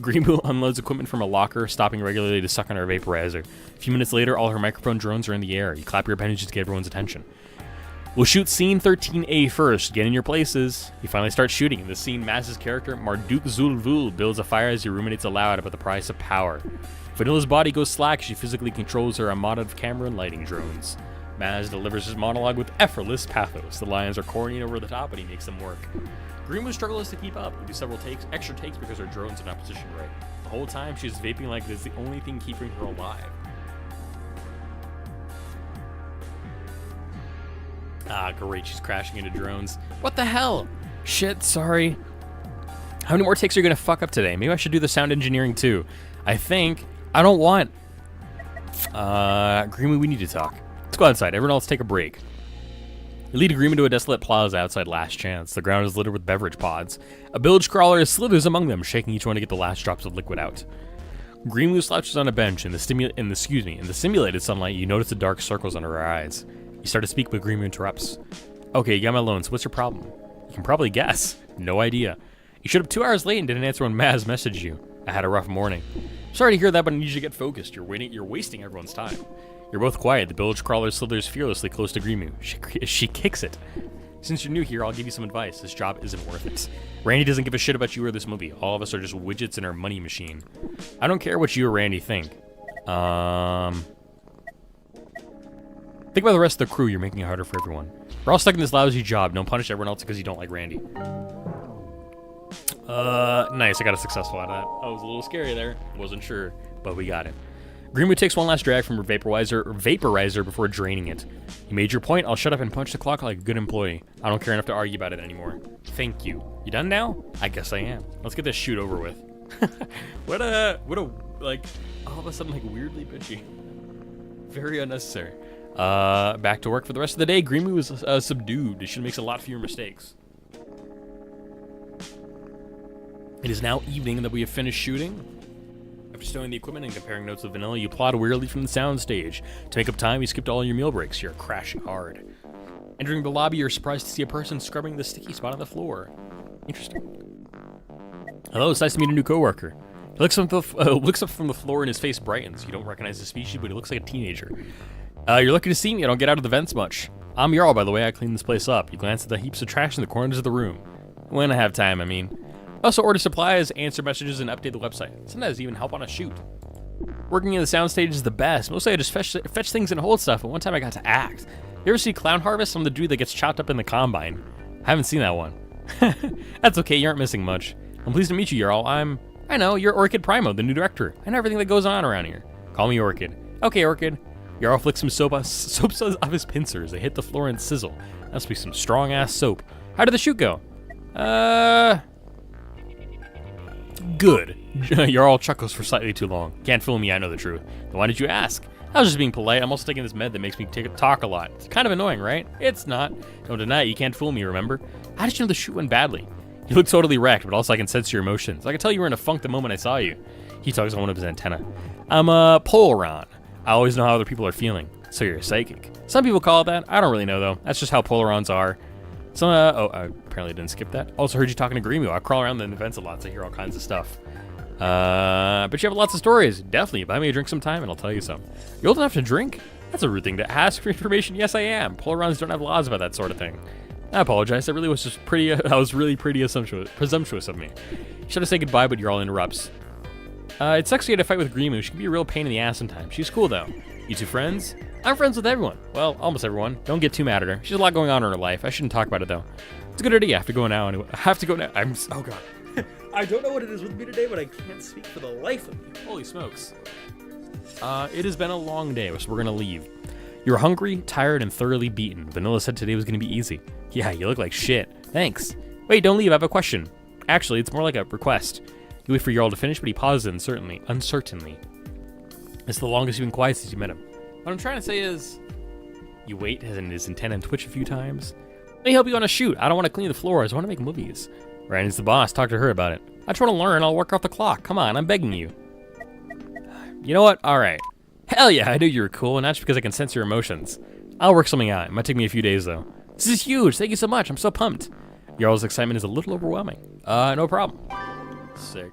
Grimu unloads equipment from a locker, stopping regularly to suck on her vaporizer. A few minutes later, all her microphone drones are in the air. You clap your appendages to get everyone's attention. We'll shoot scene 13A first. Get in your places. You finally start shooting. In this scene, Maz's character, Marduk Zulvul, builds a fire as he ruminates aloud about the price of power. Vanilla's body goes slack as she physically controls her armada of camera and lighting drones. Maz delivers his monologue with effortless pathos. The lines are corny and over the top, but he makes them work. Grimu struggles to keep up. We do several extra takes because her drones are not positioned right. The whole time, she's vaping like this is the only thing keeping her alive. Ah, great, she's crashing into drones. What the hell? Shit, sorry. How many more takes are you gonna fuck up today? Maybe I should do the sound engineering too. I don't want... Grimu, we need to talk. Let's go outside. Everyone else take a break. You lead Grimu to a desolate plaza outside Last Chance. The ground is littered with beverage pods. A bilge crawler slithers among them, shaking each one to get the last drops of liquid out. Grimu slouches on a bench. In the simulated sunlight, you notice the dark circles under her eyes. You start to speak, but Grimu interrupts. Okay, you got my loans. What's your problem? You can probably guess. No idea. You showed up 2 hours late and didn't answer when Maz messaged you. I had a rough morning. Sorry to hear that, but I need you to get focused. You're wasting everyone's time. You're both quiet. The bilge crawler slithers fearlessly close to Grimu. She kicks it. Since you're new here, I'll give you some advice. This job isn't worth it. Randy doesn't give a shit about you or this movie. All of us are just widgets in her money machine. I don't care what you or Randy think. Think about the rest of the crew. You're making it harder for everyone. We're all stuck in this lousy job. Don't punish everyone else because you don't like Randy. Nice. I got a successful out of that. I was a little scary there. Wasn't sure, but we got it. Greenwood takes one last drag from her vaporizer before draining it. You made your point. I'll shut up and punch the clock like a good employee. I don't care enough to argue about it anymore. Thank you. You done now? I guess I am. Let's get this shoot over with. What a, like, all of a sudden, like, weirdly bitchy. Very unnecessary. Back to work for the rest of the day. Greenwood was subdued. She makes a lot fewer mistakes. It is now evening that we have finished shooting. After stowing the equipment and comparing notes with Vanilla, you plod wearily from the sound stage. To make up time, you skipped all your meal breaks. You're crashing hard. Entering the lobby, you're surprised to see a person scrubbing the sticky spot on the floor. Interesting. Hello, it's nice to meet a new coworker. He looks up from the floor and his face brightens. You don't recognize the species, but he looks like a teenager. You're lucky to see me. I don't get out of the vents much. I'm Jarl, by the way. I clean this place up. You glance at the heaps of trash in the corners of the room. When I have time, I mean. Also order supplies, answer messages, and update the website. Sometimes even help on a shoot. Working in the soundstage is the best. Mostly I just fetch things and hold stuff, but one time I got to act. You ever see Clown Harvest? I'm the dude that gets chopped up in the combine. I haven't seen that one. That's okay, you aren't missing much. I'm pleased to meet you, Jarl. I know, you're Orchid Primo, the new director. I know everything that goes on around here. Call me Orchid. Okay, Orchid. Jarl flicks some soap off his pincers. They hit the floor and sizzle. That must be some strong-ass soap. How did the shoot go? Good. Jarl chuckles for slightly too long. Can't fool me, I know the truth. Then why did you ask? I was just being polite. I'm also taking this med that makes me talk a lot. It's kind of annoying, right? It's not. Don't deny it. You can't fool me, remember? How did you know the shoot went badly? You look totally wrecked, but also I can sense your emotions. I can tell you were in a funk the moment I saw you. He tugs on one of his antennae. I'm a Polaron. I always know how other people are feeling. So you're a psychic. Some people call it that. I don't really know, though. That's just how Polarons are. So, I apparently didn't skip that. Also heard you talking to Grimo. I crawl around the events a lot, so I hear all kinds of stuff. But you have lots of stories. Definitely. Buy me a drink sometime, and I'll tell you some. You old enough to drink? That's a rude thing to ask for information. Yes, I am. Polarons don't have laws about that sort of thing. I apologize. That really was just pretty. I was really pretty presumptuous of me. Should have said goodbye, but Jarl interrupts. It sucks you had to fight with Grimu. She can be a real pain in the ass sometimes. She's cool though. You two friends? I'm friends with everyone. Well, almost everyone. Don't get too mad at her. She has a lot going on in her life. I shouldn't talk about it though. It's a good idea. I have to go now anyway. I have to go now. Oh god. I don't know what it is with me today, but I can't speak for the life of me. Holy smokes. It has been a long day, so we're gonna leave. You're hungry, tired, and thoroughly beaten. Vanilla said today was gonna be easy. Yeah, you look like shit. Thanks. Wait, don't leave. I have a question. Actually, it's more like a request. You wait for Jarl to finish, but he pauses uncertainly. It's the longest you've been quiet since you met him. What I'm trying to say is, you wait, as in his antenna and twitch a few times. Let me help you on a shoot. I don't want to clean the floors. I want to make movies. Randy's the boss. Talk to her about it. I just want to learn. I'll work off the clock. Come on, I'm begging you. You know what? All right. Hell yeah, I knew you were cool, and that's because I can sense your emotions. I'll work something out. It might take me a few days, though. This is huge. Thank you so much. I'm so pumped. Jarl's excitement is a little overwhelming. No problem. Sick.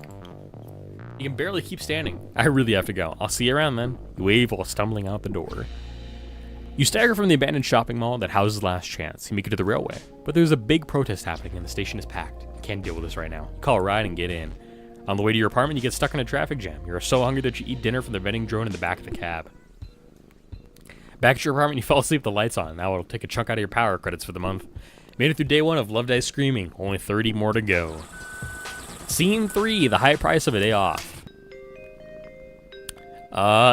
You can barely keep standing. I really have to go. I'll see you around then. You wave while stumbling out the door. You stagger from the abandoned shopping mall that houses Last Chance. You make it to the railway, but there's a big protest happening and the station is packed. You can't deal with this right now. You call a ride and get in. On the way to your apartment, you get stuck in a traffic jam. You're so hungry that you eat dinner from the vending drone in the back of the cab. Back at your apartment, you fall asleep with the lights on. Now it'll take a chunk out of your power credits for the month. Made it through day 1 of Love Dice Screaming. Only 30 more to go. Scene 3, the high price of a day off.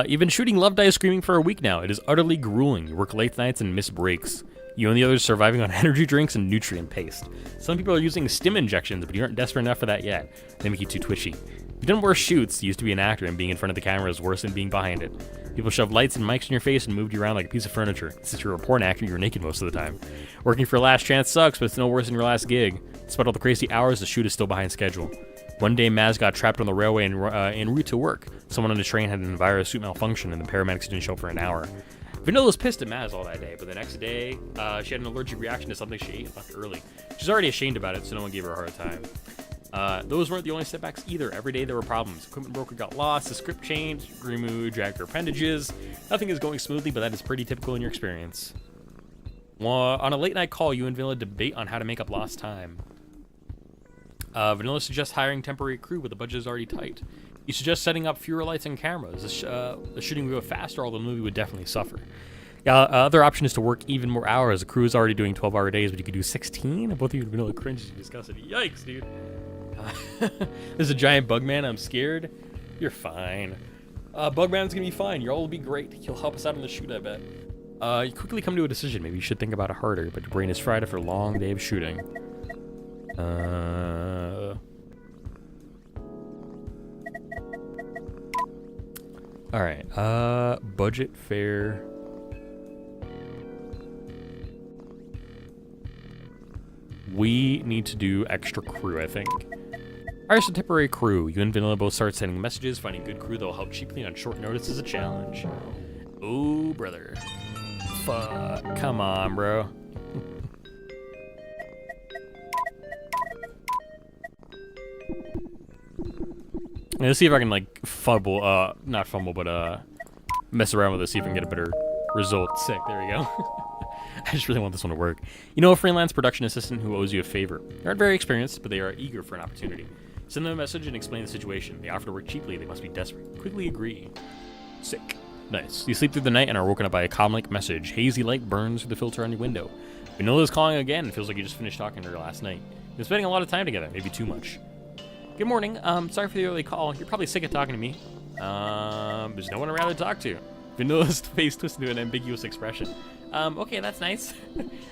You've been shooting Love Dice Screaming for a week now. It is utterly grueling. You work late nights and miss breaks. You and the others surviving on energy drinks and nutrient paste. Some people are using stim injections, but you aren't desperate enough for that yet. They make you too twitchy. You've done worse shoots. You used to be an actor, and being in front of the camera is worse than being behind it. People shove lights and mics in your face and moved you around like a piece of furniture. Since you're a porn actor, you're naked most of the time. Working for Last Chance sucks, but it's no worse than your last gig. Despite all the crazy hours, the shoot is still behind schedule. One day, Maz got trapped on the railway en route to work. Someone on the train had an virus suit malfunction, and the paramedics didn't show up for an hour. Vanilla was pissed at Maz all that day, but the next day, she had an allergic reaction to something she ate left early. She's already ashamed about it, so no one gave her a hard time. Those weren't the only setbacks either. Every day there were problems. Equipment broke or got lost, the script changed, Grimu dragged her appendages. Nothing is going smoothly, but that is pretty typical in your experience. On a late night call, you and Vanilla debate on how to make up lost time. Vanilla suggests hiring temporary crew, but the budget is already tight. You suggest setting up fewer lights and cameras. The shooting would go faster, although the movie would definitely suffer. Other option is to work even more hours. The crew is already doing 12-hour days, but you could do 16? Both of you would Vanilla cringe as you discuss it. Yikes, dude. There's a giant bug man. I'm scared. You're fine. Bugman's gonna be fine. Your all will be great. He'll help us out on the shoot, I bet. You quickly come to a decision. Maybe you should think about it harder, but your brain is fried after a long day of shooting. Alright, budget fair. We need to do extra crew, I think. Hire some temporary crew. You and Vanilla both start sending messages. Finding good crew that will help cheaply on short notice is a challenge. Oh, brother. Fuck. Come on, bro. Let's see if I can, like, not fumble, but, mess around with this, see if I can get a better result. Sick, there we go. I just really want this one to work. You know a freelance production assistant who owes you a favor. They aren't very experienced, but they are eager for an opportunity. Send them a message and explain the situation. They offer to work cheaply, they must be desperate. Quickly agree. Sick. Nice. You sleep through the night and are woken up by a calm-like message. Hazy light burns through the filter on your window. Vanilla's calling again. It feels like you just finished talking to her last night. You've been spending a lot of time together, maybe too much. Good morning. Sorry for the early call. You're probably sick of talking to me. There's no one I'd rather talk to. Vanilla's face twisted into an ambiguous expression. Okay, that's nice.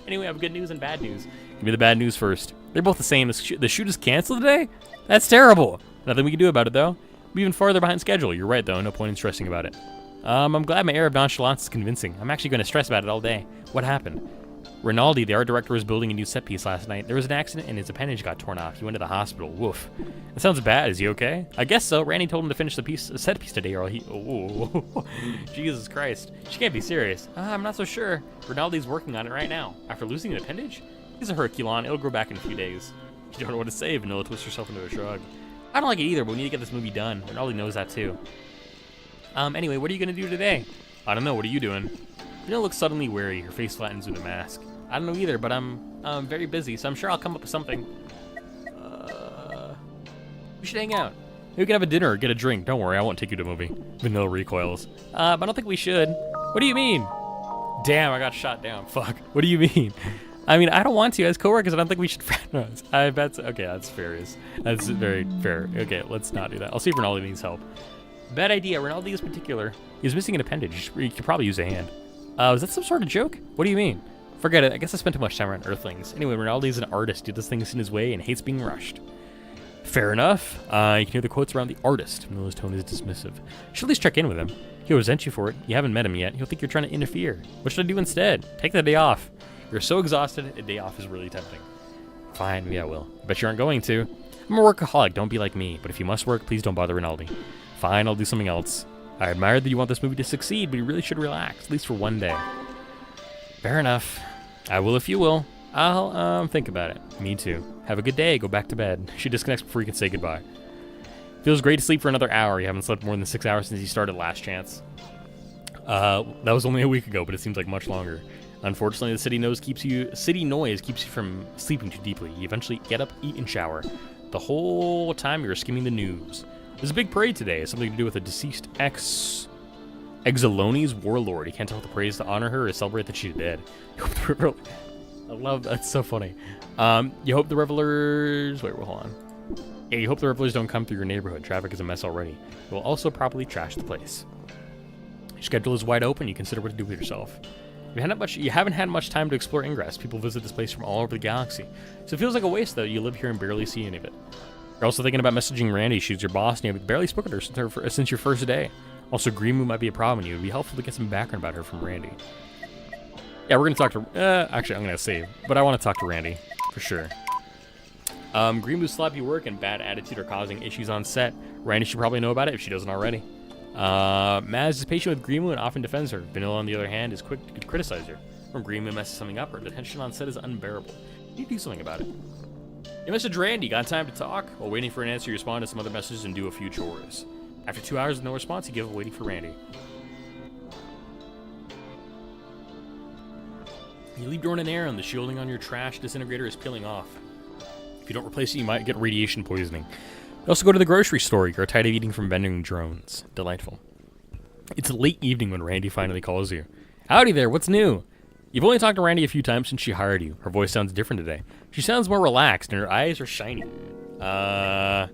Anyway, I have good news and bad news. Give me the bad news first. They're both the same. The shoot is canceled today? That's terrible. Nothing we can do about it, though. We're even farther behind schedule. You're right, though. No point in stressing about it. I'm glad my air of nonchalance is convincing. I'm actually going to stress about it all day. What happened? Rinaldi, the art director, was building a new set piece last night. There was an accident and his appendage got torn off. He went to the hospital. Woof. That sounds bad. Is he okay? I guess so. Randy told him to finish the set piece today or he... Oh, Jesus Christ. She can't be serious. I'm not so sure. Rinaldi's working on it right now. After losing an appendage? He's a Herculon. It'll grow back in a few days. You don't know what to say. Vanilla twists herself into a shrug. I don't like it either, but we need to get this movie done. Rinaldi knows that too. Anyway, what are you going to do today? I don't know. What are you doing? Vanilla looks suddenly weary. Her face flattens with a mask. I don't know either, but I'm very busy, so I'm sure I'll come up with something. We should hang out. Maybe we can have a dinner or get a drink. Don't worry, I won't take you to a movie. Vanilla recoils. But I don't think we should. What do you mean? Damn, I got shot down. Fuck. What do you mean? I mean, I don't want to. As coworkers, I don't think we should fraternize. I bet. Okay, that's fair. That's very fair. Okay, let's not do that. I'll see if Rinaldi needs help. Bad idea. Rinaldi is particular. He's missing an appendage. He could probably use a hand. Was that some sort of joke? What do you mean? Forget it. I guess I spent too much time around Earthlings. Anyway, Rinaldi is an artist. He does things in his way and hates being rushed. Fair enough. You can hear the quotes around the artist. Vanilla's tone is dismissive. You should at least check in with him. He'll resent you for it. You haven't met him yet. He'll think you're trying to interfere. What should I do instead? Take the day off. You're so exhausted, a day off is really tempting. Fine, maybe I will. Bet you aren't going to. I'm a workaholic. Don't be like me. But if you must work, please don't bother Rinaldi. Fine, I'll do something else. I admire that you want this movie to succeed, but you really should relax, at least for one day. Fair enough. I will if you will. I'll, think about it. Me too. Have a good day. Go back to bed. She disconnects before you can say goodbye. Feels great to sleep for another hour. You haven't slept more than 6 hours since you started Last Chance. That was only a week ago, but it seems like much longer. Unfortunately, the city noise keeps you from sleeping too deeply. You eventually get up, eat, and shower. The whole time you're skimming the news. There's a big parade today. Something to do with a deceased Xollone's warlord. You can't tell if the parade is to honor her or celebrate that she's dead. I love that. It's so funny. You hope the revelers... Wait, hold on. Yeah, you hope the revelers don't come through your neighborhood. Traffic is a mess already. You will also probably trash the place. Your schedule is wide open. You consider what to do with yourself. You haven't had much time to explore Ingress. People visit this place from all over the galaxy. So it feels like a waste, though. You live here and barely see any of it. You're also thinking about messaging Randy. She's your boss, and you have barely spoken to her since your first day. Also, Grimu might be a problem, and it would be helpful to get some background about her from Randy. Yeah, we're going to talk to... actually, I'm going to save, but I want to talk to Randy, for sure. Grimu's sloppy work and bad attitude are causing issues on set. Randy should probably know about it if she doesn't already. Maz is patient with Grimu and often defends her. Vanilla, on the other hand, is quick to criticize her. When Grimu messes something up, her detention on set is unbearable. You need to do something about it. Hey, Mr. Randy, got time to talk? While waiting for an answer, you respond to some other messages and do a few chores. After 2 hours with no response, you give up waiting for Randy. You leave during an errand. The shielding on your trash disintegrator is peeling off. If you don't replace it, you might get radiation poisoning. You also go to the grocery store. You're tired of eating from vending drones. Delightful. It's late evening when Randy finally calls you. Howdy there, what's new? You've only talked to Randy a few times since she hired you. Her voice sounds different today. She sounds more relaxed and her eyes are shiny. Are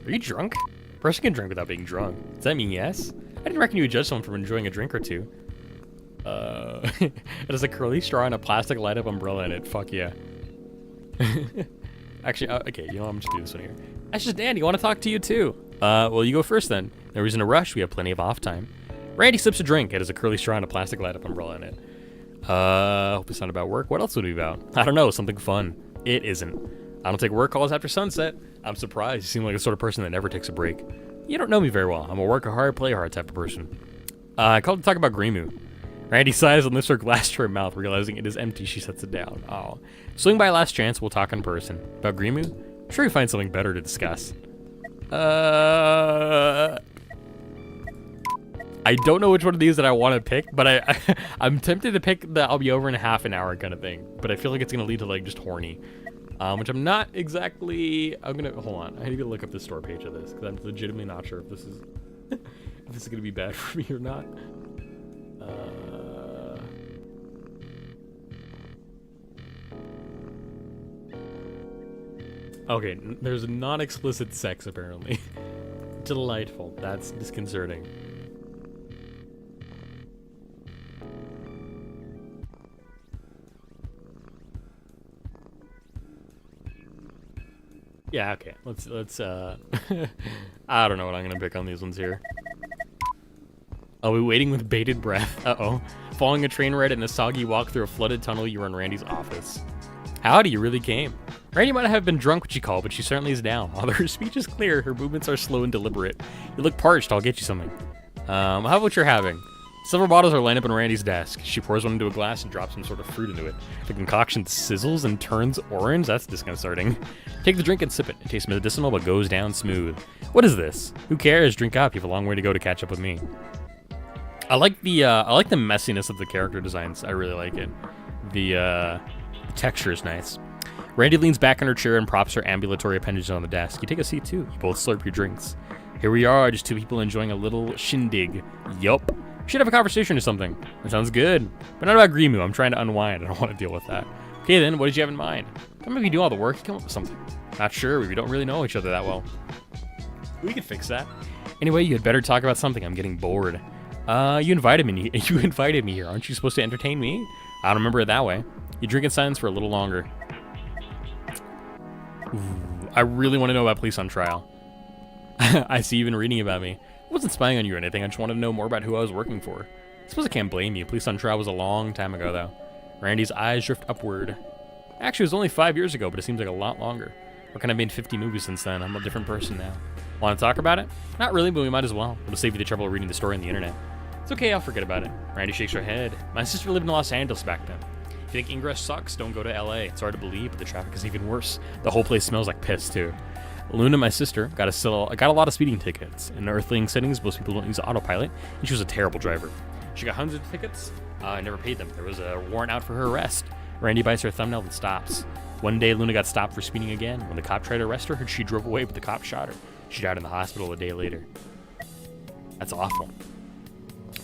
you drunk? A person can drink without being drunk. Does that mean yes? I didn't reckon you would judge someone from enjoying a drink or two. It has a curly straw and a plastic light-up umbrella in it. Fuck yeah. Actually, okay, you know what, I'm just gonna do this one here. That's just Dandy, I want to talk to you too. Well, you go first then. No reason to rush, we have plenty of off time. Randy sips a drink. It has a curly straw and a plastic light-up umbrella in it. Hope it's not about work. What else would it be about? I don't know, something fun. It isn't. I don't take work calls after sunset. I'm surprised. You seem like the sort of person that never takes a break. You don't know me very well. I'm a work hard, play hard type of person. I called to talk about Grimu. Randy sighs and lifts her glass to her mouth, realizing it is empty. She sets it down. Oh. Swing by Last Chance. We'll talk in person. About Grimu? I'm sure you find something better to discuss. I don't know which one of these that I want to pick, but I'm tempted to pick the I'll be over in half an hour kind of thing. But I feel like it's going to lead to like just horny. Which I'm not exactly... hold on. I need to look up the store page of this, because I'm legitimately not sure if this is... if this is going to be bad for me or not. Okay, there's non-explicit sex, apparently. Delightful. That's disconcerting. Yeah, okay. Let's I don't know what I'm gonna pick on these ones here. I'll be waiting with bated breath. Uh-oh. Following a train ride and a soggy walk through a flooded tunnel, you were in Randy's office. Howdy, you really came. Randy might have been drunk when she called, but she certainly is down. Although her speech is clear, her movements are slow and deliberate. You look parched, I'll get you something. How about what you're having? Silver bottles are lined up on Randy's desk. She pours one into a glass and drops some sort of fruit into it. The concoction sizzles and turns orange. That's disconcerting. Take the drink and sip it. It tastes medicinal but goes down smooth. What is this? Who cares? Drink up. You have a long way to go to catch up with me. I like the messiness of the character designs. I really like it. The texture is nice. Randy leans back in her chair and props her ambulatory appendages on the desk. You take a seat too. You both slurp your drinks. Here we are, just two people enjoying a little shindig. Yup. Should have a conversation or something. That sounds good. But not about Grimu. I'm trying to unwind. I don't want to deal with that. Okay then, what did you have in mind? Come if you do all the work, you come up with something. Not sure. We don't really know each other that well. We can fix that. Anyway, you had better talk about something. I'm getting bored. You invited me. You invited me here. Aren't you supposed to entertain me? I don't remember it that way. You drink in silence for a little longer. Ooh, I really want to know about police on trial. I see you've been reading about me. I wasn't spying on you or anything. I just wanted to know more about who I was working for. I suppose I can't blame you. Police on trial was a long time ago, though. Randy's eyes drift upward. Actually, it was only 5 years ago, but it seems like a lot longer. Reckon I've made 50 movies since then. I'm a different person now. Want to talk about it? Not really, but we might as well. It'll save you the trouble of reading the story on the internet. It's okay, I'll forget about it. Randy shakes her head. My sister lived in Los Angeles back then. If you think Ingress sucks, don't go to LA. It's hard to believe, but the traffic is even worse. The whole place smells like piss, too. Luna, my sister, got a lot of speeding tickets. In Earthling settings, most people don't use autopilot, and she was a terrible driver. She got hundreds of tickets. I never paid them. There was a warrant out for her arrest. Randy bites her thumbnail and stops. One day, Luna got stopped for speeding again. When the cop tried to arrest her, she drove away, but the cop shot her. She died in the hospital a day later. That's awful.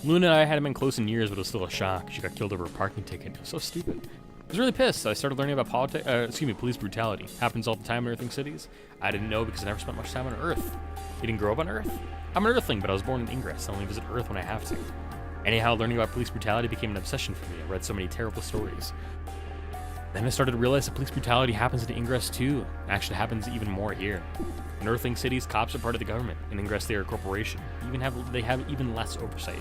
Luna and I hadn't been close in years, but it was still a shock. She got killed over a parking ticket. It was so stupid. I was really pissed. I started learning about police brutality. Happens all the time in Earthling cities. I didn't know because I never spent much time on Earth. You didn't grow up on Earth? I'm an Earthling, but I was born in Ingress. I only visit Earth when I have to. Anyhow, learning about police brutality became an obsession for me. I read so many terrible stories. Then I started to realize that police brutality happens in Ingress too. It actually happens even more here. In Earthling cities, cops are part of the government. In Ingress, they are a corporation. They have even less oversight.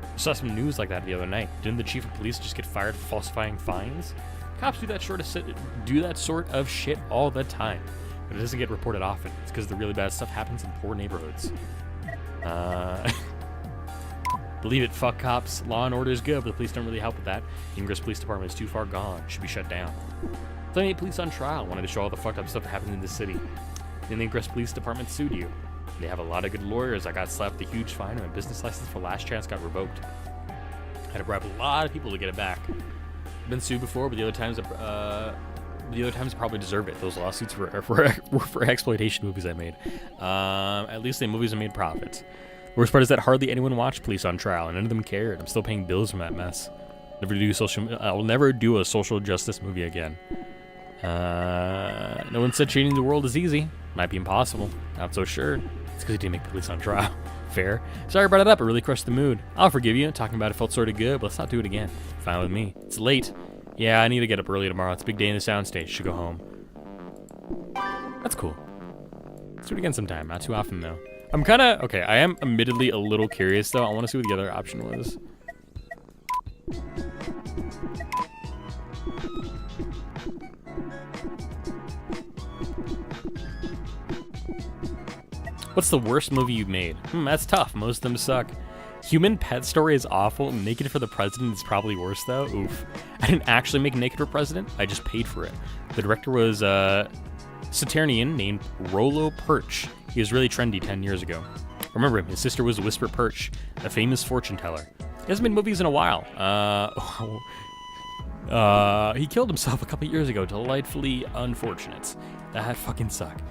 I saw some news like that the other night. Didn't the chief of police just get fired for falsifying fines? Cops do that sort of shit all the time, but it doesn't get reported often. It's because the really bad stuff happens in poor neighborhoods. Believe it, fuck cops. Law and order is good, but the police don't really help with that. The Ingress Police Department is too far gone. Should be shut down. 78 police on trial wanted to show all the fucked up stuff that happened in the city. Then the Ingress Police Department sued you. They have a lot of good lawyers. I got slapped with a huge fine and my business license for Last Chance got revoked. I had to bribe a lot of people to get it back. I've been sued before, but the other times I probably deserve it. Those lawsuits were for exploitation movies I made. At least the movies I made profits. The worst part is that hardly anyone watched Police on Trial, and none of them cared. I'm still paying bills from that mess. I will never do a social justice movie again. No one said changing the world is easy. Might be impossible. Not so sure. It's because you didn't make Police on Trial. Fair. Sorry I brought it up. It really crushed the mood. I'll forgive you. Talking about it felt sort of good, but let's not do it again. Fine with me. It's late. Yeah, I need to get up early tomorrow. It's a big day in the soundstage. Should go home. That's cool. Let's do it again sometime. Not too often, though. I'm kind of... Okay, I am admittedly a little curious, though. I want to see what the other option was. What's the worst movie you've made? That's tough. Most of them suck. Human Pet Story is awful. Naked for the President is probably worse, though. Oof. I didn't actually make Naked for President. I just paid for it. The director was a Saturnian named Rollo Perch. He was really trendy 10 years ago. Remember him. His sister was Whisper Perch, a famous fortune teller. He hasn't made movies in a while. He killed himself a couple years ago. Delightfully unfortunate. That fucking suck.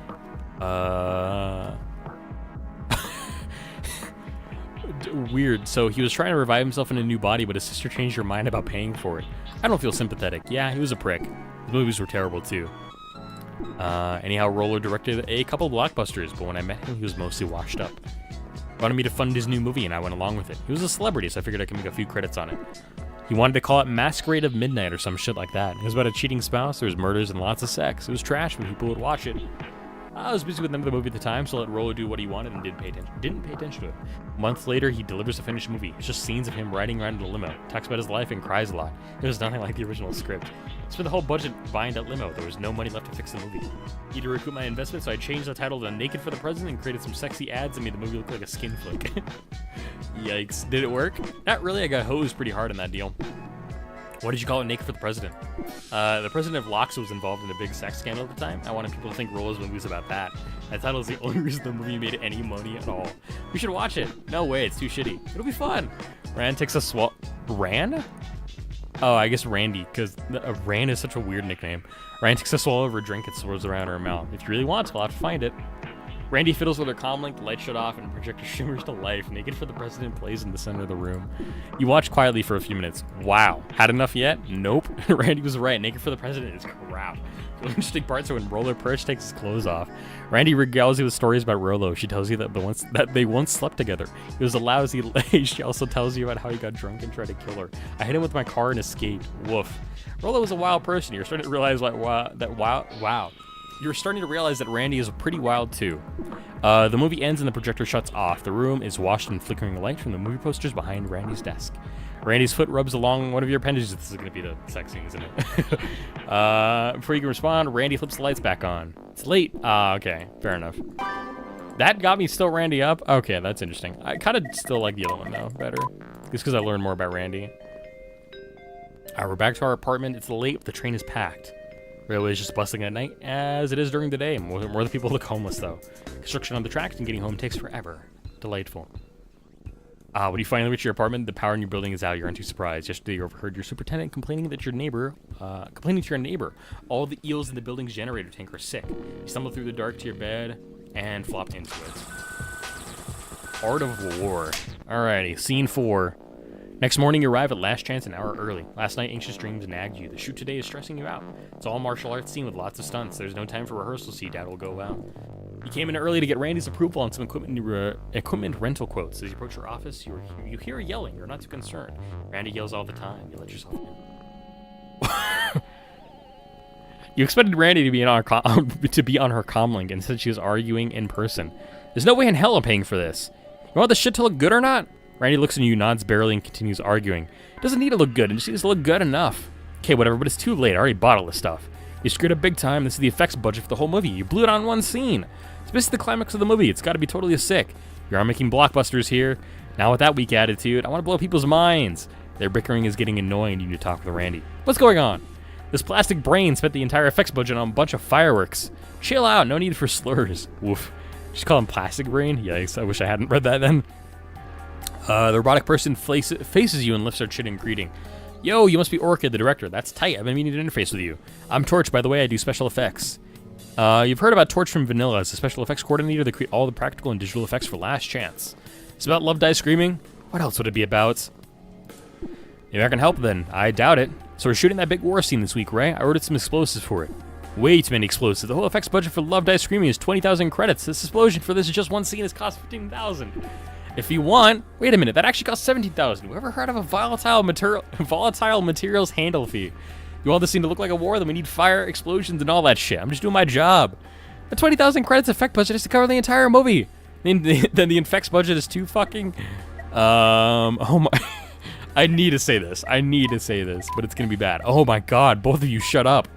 Weird. So he was trying to revive himself in a new body, but his sister changed her mind about paying for it. I don't feel sympathetic. Yeah, he was a prick. The movies were terrible too. Anyhow, Roller directed a couple blockbusters, but when I met him, he was mostly washed up. Wanted me to fund his new movie, and I went along with it. He was a celebrity, so I figured I could make a few credits on it. He wanted to call it Masquerade of Midnight or some shit like that. It was about a cheating spouse, there was murders and lots of sex. It was trash, but people would watch it. I was busy with the movie at the time, so let Rollo do what he wanted and didn't pay attention to it. A month later, he delivers a finished movie. It's just scenes of him riding around in a limo, talks about his life and cries a lot. It was nothing like the original script. Spent the whole budget buying that limo. There was no money left to fix the movie. Need to recoup my investment, so I changed the title to Naked for the President and created some sexy ads and made the movie look like a skin flick. Yikes. Did it work? Not really. I got hosed pretty hard on that deal. What did you call it? Naked for the President? The president of Loxa was involved in a big sex scandal at the time. I wanted people to think Rollo's movie was about that. That title is the only reason the movie made any money at all. We should watch it. No way, it's too shitty. It'll be fun. Rand takes a swallow. Ran? Oh, I guess Randy, because Rand is such a weird nickname. Rand takes a swallow of her drink and swirls around her mouth. If you really want to, I'll have to find it. Randy fiddles with her comlink, the lights shut off, and the projector shimmers to life. Naked for the President plays in the center of the room. You watch quietly for a few minutes. Wow. Had enough yet? Nope. Randy was right. Naked for the President is crap. The interesting parts are when Roller Perch takes his clothes off. Randy regales you with stories about Rollo. She tells you that they once slept together. He was a lousy lay. She also tells you about how he got drunk and tried to kill her. I hit him with my car and escaped. Woof. Rollo was a wild person. You're starting to realize wow. You're starting to realize that Randy is pretty wild too. The movie ends and the projector shuts off. The room is washed in flickering light from the movie posters behind Randy's desk. Randy's foot rubs along one of your appendages. This is going to be the sex scene, isn't it? Before you can respond, Randy flips the lights back on. It's late. Okay, fair enough. That got me still Randy up. Okay, that's interesting. I kind of still like the other one though better. Just because I learned more about Randy. We're back to our apartment. It's late, but the train is packed. Railway is just bustling at night, as it is during the day. More of the people look homeless, though. Construction on the tracks and getting home takes forever. Delightful. When you finally reach your apartment, the power in your building is out. You aren't too surprised. Yesterday, you overheard your superintendent complaining to your neighbor. All the eels in the building's generator tank are sick. You stumble through the dark to your bed and flop into it. Art of War. Alrighty, scene 4. Next morning, you arrive at Last Chance an hour early. Last night, anxious dreams nagged you. The shoot today is stressing you out. It's all martial arts scene with lots of stunts. There's no time for rehearsal, see Dad will go out. You came in early to get Randy's approval on some equipment rental quotes. As you approach your office, you hear yelling. You're not too concerned. Randy yells all the time. You let yourself in. You expected Randy to be on her comlink, and instead she was arguing in person. There's no way in hell I'm paying for this. You want the shit to look good or not? Randy looks at you, nods barely, and continues arguing. It doesn't need to look good, it just needs to look good enough. Okay, whatever, but it's too late. I already bought all this stuff. You screwed up big time. This is the effects budget for the whole movie. You blew it on one scene. It's basically the climax of the movie. It's got to be totally sick. You are making blockbusters here. Now with that weak attitude, I want to blow people's minds. Their bickering is getting annoying. You need to talk with Randy. What's going on? This plastic brain spent the entire effects budget on a bunch of fireworks. Chill out, no need for slurs. Woof. Just call him plastic brain? Yikes, I wish I hadn't read that then. The robotic person faces you and lifts their chin in greeting. Yo, you must be Orchid, the director. That's tight. I've been meaning to interface with you. I'm Torch, by the way. I do special effects. You've heard about Torch from Vanilla as a special effects coordinator that create all the practical and digital effects for Last Chance. It's about Love, Die, Screaming. What else would it be about? Maybe I can help then. I doubt it. So we're shooting that big war scene this week, right? I ordered some explosives for it. Way too many explosives. The whole effects budget for Love, Die, Screaming is 20,000 credits. This explosion for this is just one scene has cost 15,000. If you want, wait a minute, that actually cost 17,000. Whoever heard of a volatile materials handle fee? You want this scene to look like a war? Then we need fire, explosions, and all that shit. I'm just doing my job. The 20,000 credits effect budget is to cover the entire movie. Then the effects budget is too fucking. Oh my. I need to say this, but it's gonna be bad. Oh my god, both of you shut up.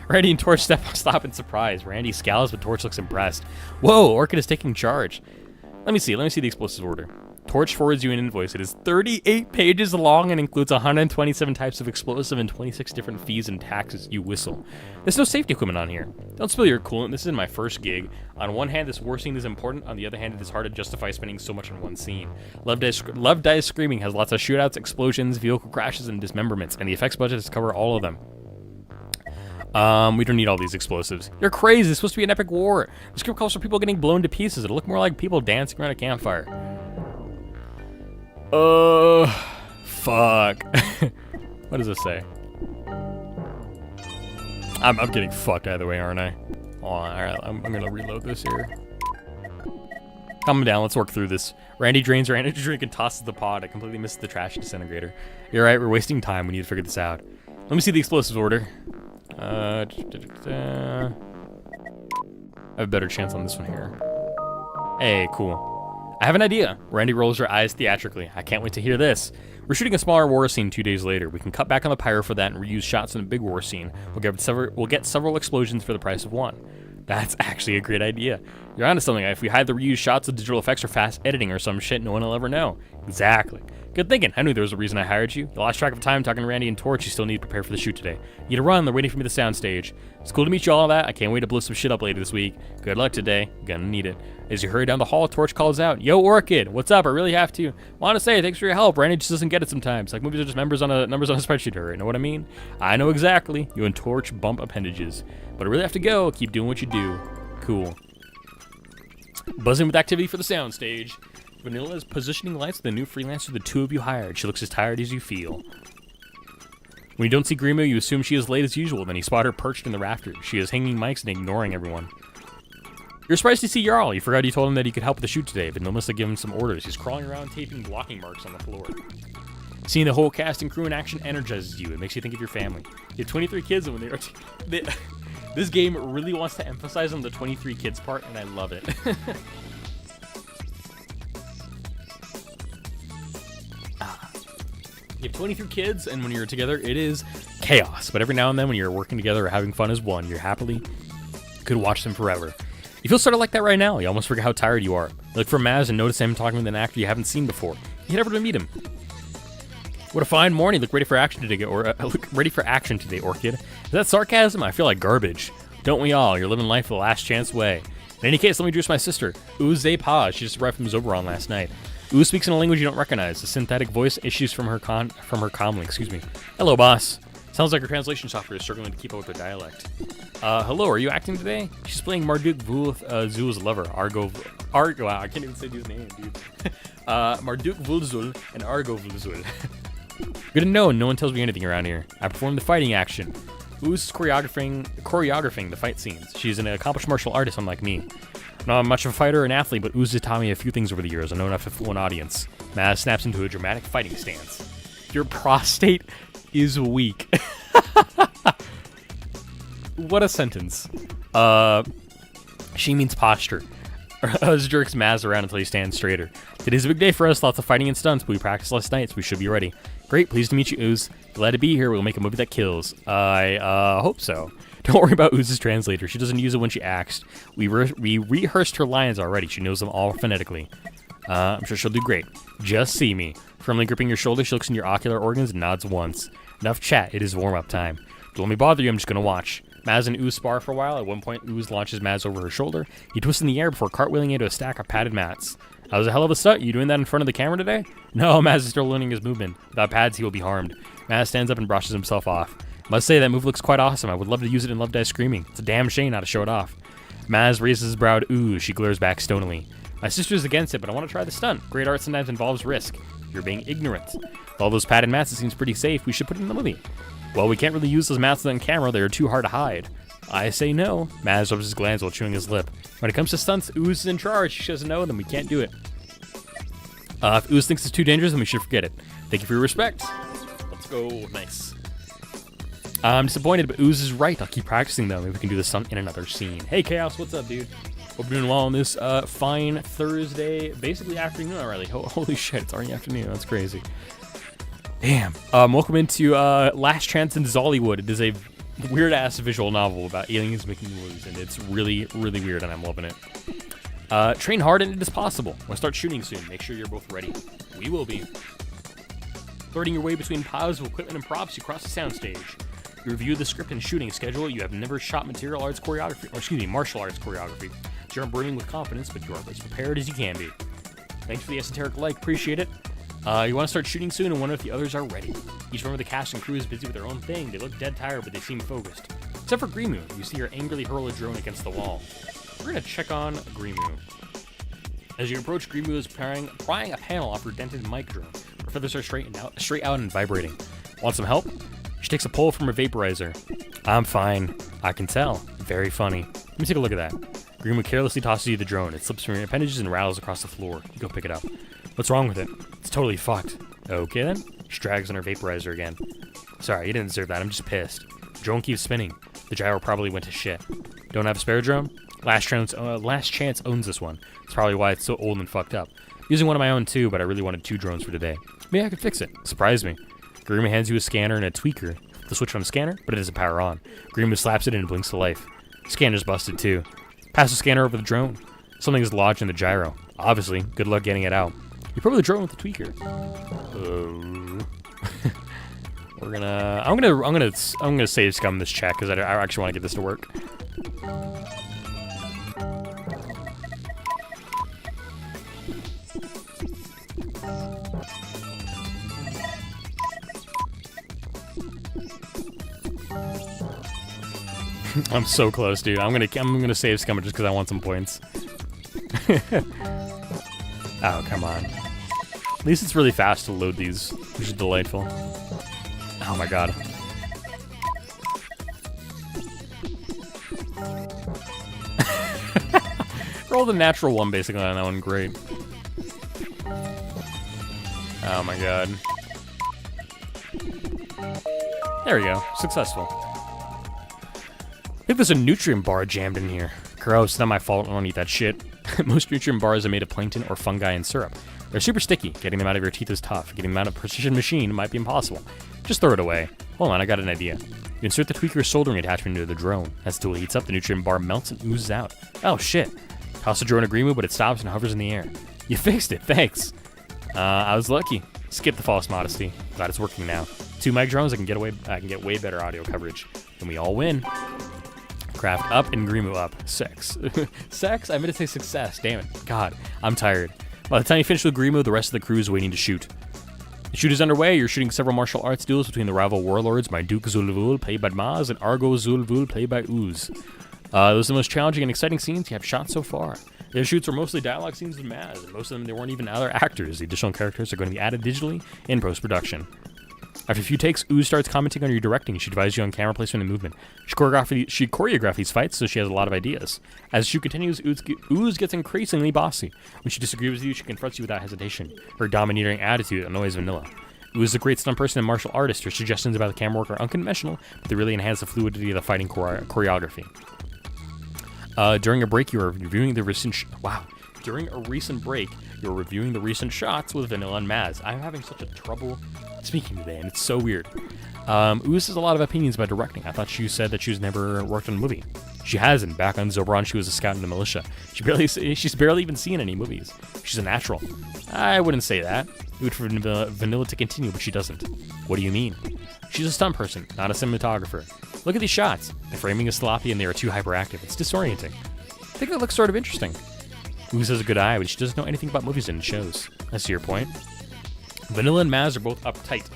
Randy and Torch stop in surprise. Randy scowls, but Torch looks impressed. Whoa, Orchid is taking charge. Let me see the explosives order. Torch forwards you an invoice. It is 38 pages long and includes 127 types of explosive and 26 different fees and taxes. You whistle. There's no safety equipment on here. Don't spill your coolant. This is my first gig. On one hand, this war scene is important. On the other hand, it is hard to justify spending so much on one scene. Love, Die, Screaming has lots of shootouts, explosions, vehicle crashes, and dismemberments, and the effects budget is to cover all of them. We don't need all these explosives. You're crazy. It's supposed to be an epic war. The script calls for people getting blown to pieces. It'll look more like people dancing around a campfire. Fuck. What does this say? I'm getting fucked either way, aren't I? Hold on, alright, I'm gonna reload this here. Calm down, let's work through this. Randy drains her energy drink and tosses the pod. I completely missed the trash disintegrator. You're right, we're wasting time. We need to figure this out. Let me see the explosives order. I have a better chance on this one here. Hey, cool. I have an idea. Randy rolls her eyes theatrically. I can't wait to hear this. We're shooting a smaller war scene 2 days later. We can cut back on the pyro for that and reuse shots in the big war scene. We'll get several explosions for the price of one. That's actually a great idea. You're onto something. If we hide the reused shots of digital effects or fast editing or some shit, no one will ever know. Exactly. Good thinking. I knew there was a reason I hired you. You lost track of time talking to Randy and Torch. You still need to prepare for the shoot today. You need to run. They're waiting for me at the soundstage. It's cool to meet you all that. I can't wait to blow some shit up later this week. Good luck today. Gonna need it. As you hurry down the hall, Torch calls out, Yo, Orchid, what's up? I really have to. Want to say thanks for your help. Randy just doesn't get it sometimes. Like movies are just numbers on a spreadsheet to her. You know what I mean? I know exactly. You and Torch bump appendages. But I really have to go. Keep doing what you do. Cool. Buzzing with activity for the soundstage. Vanilla is positioning lights with the new freelancer the two of you hired. She looks as tired as you feel. When you don't see Grimo, you assume she is late as usual. Then you spot her perched in the rafters. She is hanging mics and ignoring everyone. You're surprised to see Jarl. You forgot you told him that he could help with the shoot today. Vanilla must have given him some orders. He's crawling around taping blocking marks on the floor. Seeing the whole cast and crew in action energizes you. It makes you think of your family. You have 23 kids, and when this game really wants to emphasize on the 23 kids part, and I love it. You have 23 kids, and when you're together, it is chaos. But every now and then, when you're working together or having fun as one, you're happily could watch them forever. You feel sort of like that right now. You almost forget how tired you are. You look for Maz and notice him talking with an actor you haven't seen before. You head over to meet him. What a fine morning. Look ready for action today, Orchid. Is that sarcasm? I feel like garbage. Don't we all? You're living life the last chance way. In any case, let me introduce my sister, Uze Pa. She just arrived from Zoberon last night. Ooh speaks in a language you don't recognize. The synthetic voice issues from her comlink. Excuse me. Hello, boss. Sounds like her translation software is struggling to keep up with her dialect. Hello, are you acting today? She's playing Marduk Zul's lover, Argo. Wow, I can't even say these names, dude. Marduk Vulzul and Argo Vulzul. Good to know. No one tells me anything around here. I perform the fighting action. Ooze is choreographing the fight scenes. She's an accomplished martial artist, unlike me. Not much of a fighter or an athlete, but Ooze has taught me a few things over the years. I know enough to fool an audience. Maz snaps into a dramatic fighting stance. Your prostate is weak. What a sentence. She means posture. Uz jerks Maz around until he stands straighter. Today's a big day for us. Lots of fighting and stunts, but we practiced last night, so we should be ready. Great, pleased to meet you, Ooze. Glad to be here. We'll make a movie that kills. I hope so. Don't worry about Ooze's translator. She doesn't use it when she acts. We rehearsed her lines already. She knows them all phonetically. I'm sure she'll do great. Just see me. Firmly gripping your shoulder, she looks in your ocular organs and nods once. Enough chat. It is warm-up time. Don't let me bother you, I'm just gonna watch. Maz and Ooze spar for a while. At one point, Ooze launches Maz over her shoulder. He twists in the air before cartwheeling into a stack of padded mats. That was a hell of a stunt. You doing that in front of the camera today? No, Maz is still learning his movement. Without pads, he will be harmed. Maz stands up and brushes himself off. Must say, that move looks quite awesome. I would love to use it in Love Die Screaming. It's a damn shame not to show it off. Maz raises his brow at Ooze. She glares back stonily. My sister's against it, but I want to try the stunt. Great art sometimes involves risk. You're being ignorant. With all those padded mats, it seems pretty safe. We should put it in the movie. Well, we can't really use those mats on camera. They are too hard to hide. I say no. Maz rubs his glands while chewing his lip. When it comes to stunts, Ooze is in charge. She says no, then we can't do it. If Ooze thinks it's too dangerous, then we should forget it. Thank you for your respect. Let's go. Nice. I'm disappointed, but Ooze is right. I'll keep practicing, though. Maybe we can do this stunt in another scene. Hey, Chaos. What's up, dude? Hope you're doing well on this fine Thursday, basically afternoon already. Holy shit, it's already afternoon. That's crazy. Damn. Welcome into Last Chance In Xollywood. It is a weird-ass visual novel about aliens making movies, and it's really, really weird, and I'm loving it. Train hard, and it is possible. We'll start shooting soon. Make sure you're both ready. We will be. Threading your way between piles of equipment and props, you cross the soundstage. You review the script and shooting schedule. You have never shot martial arts choreography. You aren't burning with confidence, but you are as prepared as you can be. Thanks for the Esoteric like. Appreciate it. You want to start shooting soon and wonder if the others are ready. Each member of the cast and crew is busy with their own thing. They look dead tired, but they seem focused. Except for Grimu. You see her angrily hurl a drone against the wall. We're going to check on Grimu. As you approach, Grimu is prying a panel off her dented mic drone. Her feathers are straight out and vibrating. Want some help? She takes a pull from her vaporizer. I'm fine. I can tell. Very funny. Let me take a look at that. Grimu carelessly tosses you the drone. It slips from your appendages and rattles across the floor. You go pick it up. What's wrong with it? It's totally fucked. Okay then. She drags on her vaporizer again. Sorry, you didn't deserve that. I'm just pissed. The drone keeps spinning. The gyro probably went to shit. Don't have a spare drone? Last Chance owns this one. That's probably why it's so old and fucked up. Using one of my own too, but I really wanted 2 drones for today. Maybe I could fix it. Surprise me. Grimu hands you a scanner and a tweaker. The switch on the scanner, but it doesn't power on. Grimu slaps it in and blinks to life. Scanner's busted too. Pass the scanner over the drone. Something is lodged in the gyro. Obviously, good luck getting it out. You probably the drone with the tweaker. I'm gonna save scum this chat because I actually want to get this to work. I'm so close, dude. I'm gonna save scum just because I want some points. Oh, come on. At least it's really fast to load these, which is delightful. Oh my god. Rolled a natural 1 basically on that one. Great. Oh my god. There we go. Successful. I think there's a nutrient bar jammed in here. Gross, not my fault. I don't eat that shit. Most nutrient bars are made of plankton or fungi and syrup. They're super sticky. Getting them out of your teeth is tough. Getting them out of a precision machine might be impossible. Just throw it away. Hold on, I got an idea. You insert the tweaker soldering attachment into the drone. As the tool heats up, the nutrient bar melts and oozes out. Oh shit. Toss the drone in Grimu, but it stops and hovers in the air. You fixed it, thanks. I was lucky. Skip the false modesty. Glad it's working now. 2 mic drones, I can get way better audio coverage. And we all win. Craft up and Grimu up. Sex. Sex? I meant to say success. Damn it. God, I'm tired. By the time you finish with Grimu, the rest of the crew is waiting to shoot. The shoot is underway. You're shooting several martial arts duels between the rival warlords, Marduk Zulvul, played by Maz, and Argo Zulvul, played by Ooze. Those are the most challenging and exciting scenes you have shot so far. The shoots were mostly dialogue scenes with Maz, and most of them they weren't even other actors. The additional characters are going to be added digitally in post-production. After a few takes, Ooze starts commenting on your directing. She advises you on camera placement and movement. She choreographed these fights, so she has a lot of ideas. As the shoot continues, Ooze gets increasingly bossy. When she disagrees with you, she confronts you without hesitation. Her domineering attitude annoys Vanilla. Ooze is a great stunt person and martial artist. Her suggestions about the camera work are unconventional, but they really enhance the fluidity of the fighting choreography. During a break, you are reviewing the recent... During a recent break, you're reviewing the recent shots with Vanilla and Maz. I'm having such a trouble speaking today, and it's so weird. Ooze has a lot of opinions about directing. I thought she said that she's never worked on a movie. She hasn't. Back on Zobron, she was a scout in the militia. She's barely even seen any movies. She's a natural. I wouldn't say that. It would for Vanilla to continue, but she doesn't. What do you mean? She's a stunt person, not a cinematographer. Look at these shots. The framing is sloppy and they are too hyperactive. It's disorienting. I think that looks sort of interesting. Ooze has a good eye, but she doesn't know anything about movies and it shows. I see your point. Vanilla and Maz are both uptight.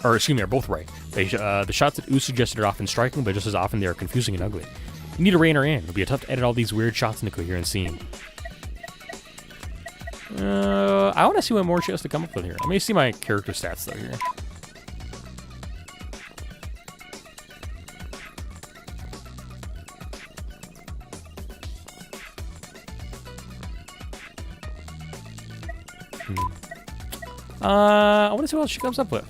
Or, excuse me, are both right. The shots that Ooze suggested are often striking, but just as often they are confusing and ugly. You need to rein her in. It'll be tough to edit all these weird shots into a coherent scene. I want to see what more she has to come up with here. Let me see my character stats, though, here. I want to see what else she comes up with.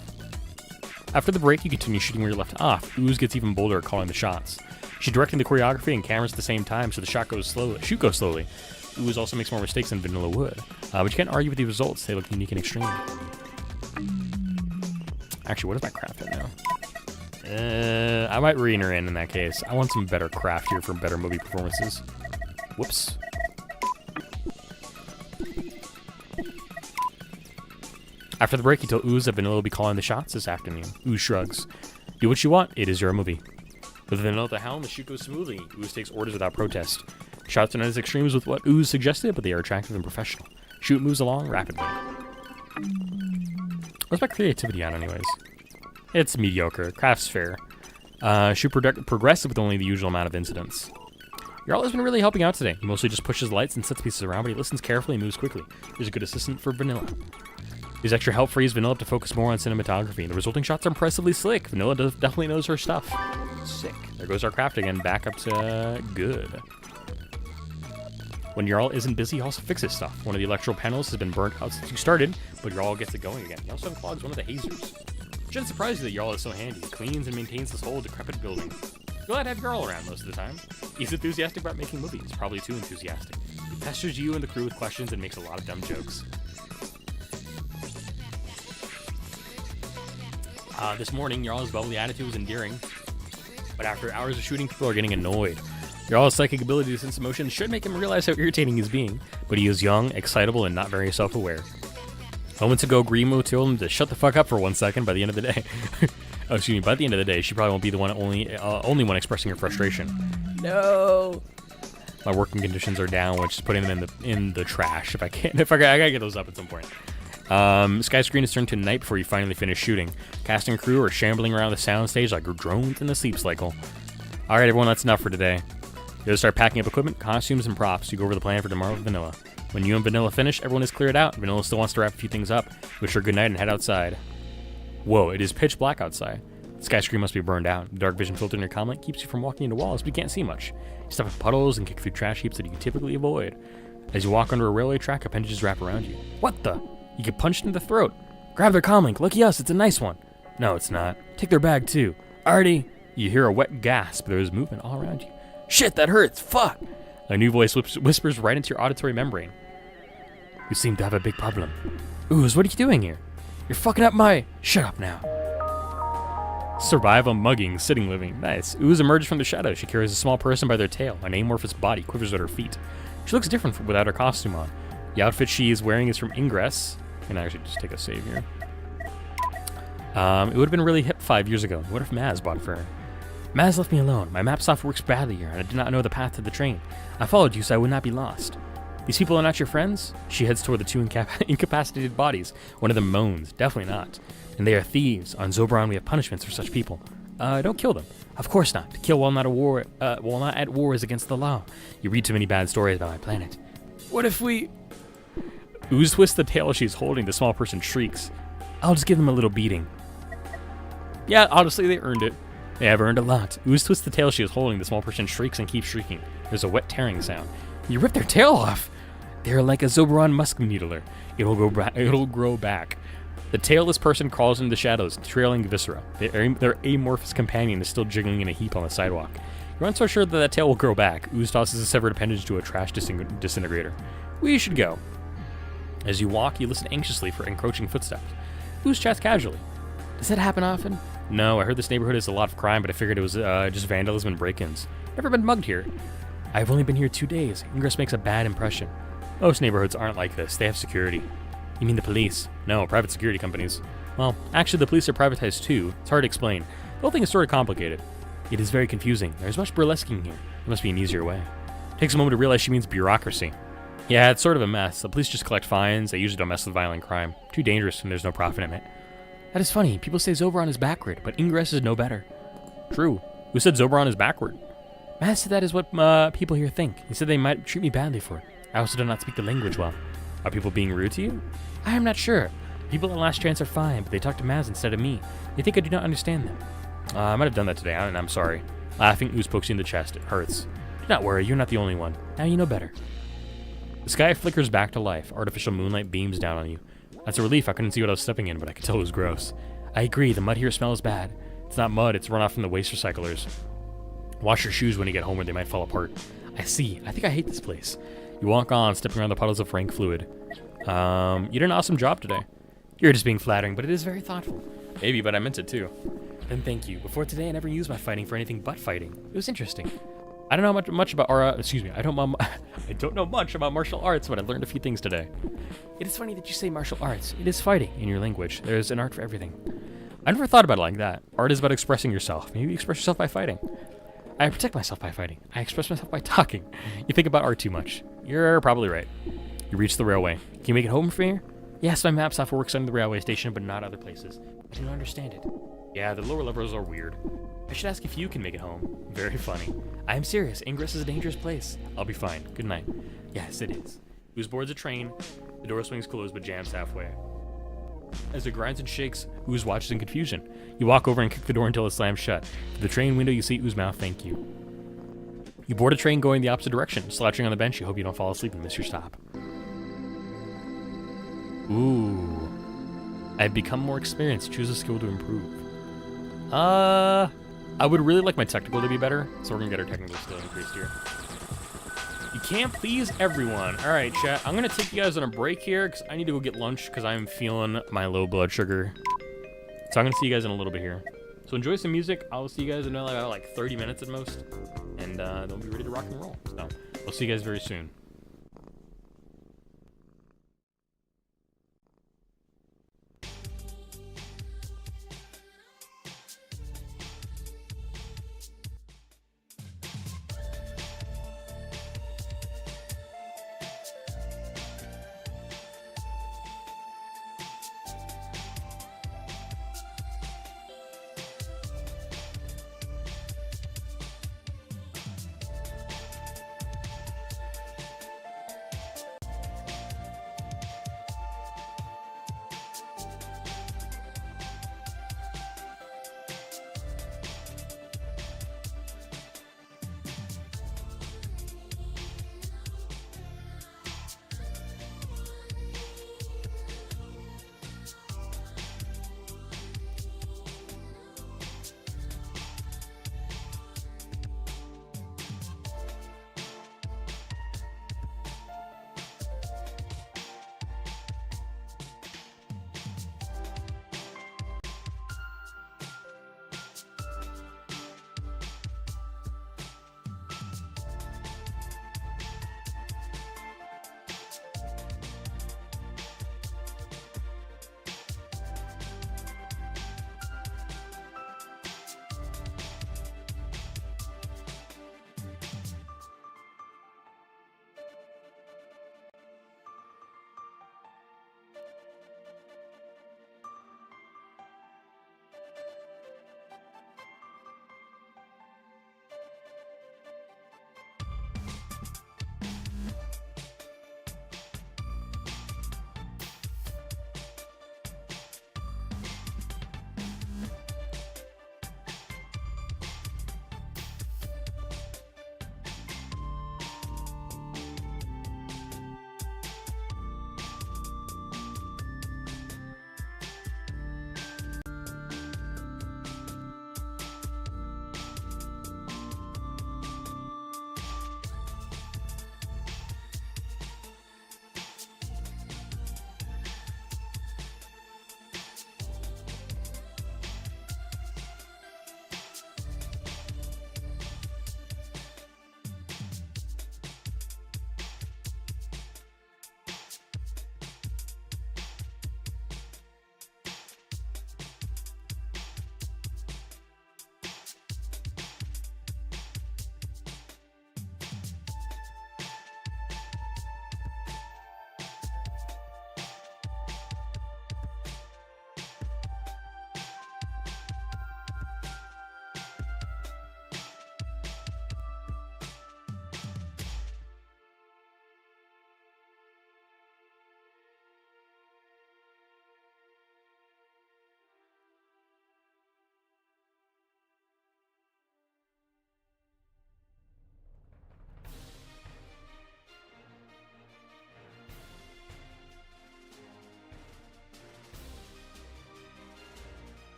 After the break, you continue shooting where you left off. Ooze gets even bolder at calling the shots. She's directing the choreography and cameras at the same time, so the shoot goes slowly. Ooze also makes more mistakes than Vanilla would. But you can't argue with the results. They look unique and extreme. Actually, what is my craft at now? I might rein her in that case. I want some better craft here for better movie performances. Whoops. After the break, you tell Ooze that Vanilla will be calling the shots this afternoon. Ooze shrugs. Do what you want. It is your movie. With Vanilla at the helm, the shoot goes smoothly. Ooze takes orders without protest. Shots are not as extreme as with what Ooze suggested, but they are attractive and professional. Shoot moves along rapidly. What's my creativity on, anyways? It's mediocre. Craft's fair. Shoot progressive with only the usual amount of incidents. Jarl has been really helping out today. He mostly just pushes lights and sets pieces around, but he listens carefully and moves quickly. He's a good assistant for Vanilla. His extra help frees Vanilla up to focus more on cinematography. The resulting shots are impressively slick. Vanilla definitely knows her stuff. Sick. There goes our craft again. Back up to good. When Jarl isn't busy, he also fixes stuff. One of the electrical panels has been burnt out since you started, but Jarl gets it going again. He also unclogs one of the hazers. It shouldn't surprise you that Jarl is so handy. He cleans and maintains this whole decrepit building. Glad to have Jarl around most of the time. He's enthusiastic about making movies, probably too enthusiastic. He pesters you and the crew with questions and makes a lot of dumb jokes. This morning, Jarl's bubbly attitude was endearing, but after hours of shooting, people are getting annoyed. Jarl's psychic ability to sense emotion should make him realize how irritating he's being, but he is young, excitable, and not very self-aware. Moments ago, Grimo told him to shut the fuck up for 1 second by the end of the day. Oh, excuse me, by the end of the day, she probably won't be the only one expressing her frustration. No! My working conditions are down, which is putting them in the trash if I can. I gotta get those up at some point. Sky screen is turned to night before you finally finish shooting. Cast and crew are shambling around the soundstage like drones in the sleep cycle. Alright everyone, that's enough for today. You gotta start packing up equipment, costumes, and props. You go over the plan for tomorrow with Vanilla. When you and Vanilla finish, everyone is cleared out. Vanilla still wants to wrap a few things up. Wish her good night and head outside. Whoa, it is pitch black outside. The sky screen must be burned out. The dark vision filter in your comm keeps you from walking into walls, but you can't see much. You step in puddles and kick through trash heaps that you typically avoid. As you walk under a railway track, appendages wrap around you. What the? You get punched in the throat. Grab their comlink. Lucky us, it's a nice one. No, it's not. Take their bag, too. Artie! You hear a wet gasp. There is movement all around you. Shit, that hurts. Fuck! A new voice whispers right into your auditory membrane. You seem to have a big problem. Ooze, what are you doing here? You're fucking up my... Shut up now. Survive a mugging, sitting living. Nice. Ooze emerges from the shadows. She carries a small person by their tail. An amorphous body quivers at her feet. She looks different without her costume on. The outfit she is wearing is from Ingress. And actually just take a save here. It would have been really hip 5 years ago. What if Maz bought it for her? Maz left me alone. My map software works badly here, and I did not know the path to the train. I followed you so I would not be lost. These people are not your friends? She heads toward the two incapacitated bodies. One of them moans. Definitely not. And they are thieves. On Zobron, we have punishments for such people. Don't kill them. Of course not. To kill while not at war is against the law. You read too many bad stories about my planet. What if we... Ooze twists the tail she's holding. The small person shrieks. I'll just give them a little beating. Yeah, honestly, they earned it. They have earned a lot. Ooze twists the tail she is holding. The small person shrieks and keeps shrieking. There's a wet tearing sound. You ripped their tail off! They're like a Zoberon musk needler. It'll grow back. The tailless person crawls into the shadows, trailing viscera. Their amorphous companion is still jiggling in a heap on the sidewalk. You aren't so sure that tail will grow back. Ooze tosses a severed appendage to a trash disintegrator. We should go. As you walk, you listen anxiously for encroaching footsteps. Ooze chats casually. Does that happen often? No, I heard this neighborhood has a lot of crime, but I figured it was just vandalism and break-ins. Never been mugged here. I've only been here 2 days. Ingress makes a bad impression. Most neighborhoods aren't like this. They have security. You mean the police? No, private security companies. Well, actually the police are privatized too. It's hard to explain. The whole thing is sort of complicated. It is very confusing. There's much burlesquing here. There must be an easier way. Takes a moment to realize she means bureaucracy. Yeah, it's sort of a mess. The police just collect fines. They usually don't mess with violent crime. Too dangerous and there's no profit in it. That is funny. People say Zobron is backward, but Ingress is no better. True. Who said Zobron is backward? Maz said that is what people here think. He said they might treat me badly for it. I also do not speak the language well. Are people being rude to you? I am not sure. People at Last Chance are fine, but they talk to Maz instead of me. They think I do not understand them. I might have done that today, and I'm sorry. Laughing, Ooze pokes you in the chest. It hurts. Do not worry, you're not the only one. Now you know better. The sky flickers back to life. Artificial moonlight beams down on you. That's a relief. I couldn't see what I was stepping in, but I could tell it was gross. I agree, the mud here smells bad. It's not mud, it's runoff from the waste recyclers. Wash your shoes when you get home or they might fall apart. I see. I think I hate this place. You walk on, stepping around the puddles of rank fluid. You did an awesome job today. You're just being flattering, but it is very thoughtful. Maybe, but I meant it too. Then thank you. Before today, I never used my fighting for anything but fighting. It was interesting. I don't know much about I don't know much about martial arts, but I learned a few things today. It is funny that you say martial arts. It is fighting in your language. There is an art for everything. I never thought about it like that. Art is about expressing yourself. Maybe you express yourself by fighting. I protect myself by fighting. I express myself by talking. You think about art too much. You're probably right. You reach the railway. Can you make it home from here? Yes, my map software works under the railway station, but not other places. I don't understand it. Yeah, the lower levels are weird. I should ask if you can make it home. Very funny. I am serious. Ingress is a dangerous place. I'll be fine. Good night. Yes, it is. Ooze boards a train. The door swings closed, but jams halfway. As it grinds and shakes, Ooze watches in confusion. You walk over and kick the door until it slams shut. Through the train window, you see Ooze's mouth thank you. You board a train going the opposite direction. Slouching on the bench, you hope you don't fall asleep and miss your stop. Ooh. I've become more experienced. Choose a skill to improve. I would really like my technical to be better, so we're gonna get our technical skill increased here. You can't please everyone. All right, chat. I'm gonna take you guys on a break here because I need to go get lunch because I'm feeling my low blood sugar. So I'm gonna see you guys in a little bit here. So enjoy some music. I'll see you guys in about like 30 minutes at most, and they'll be ready to rock and roll. So I'll see you guys very soon.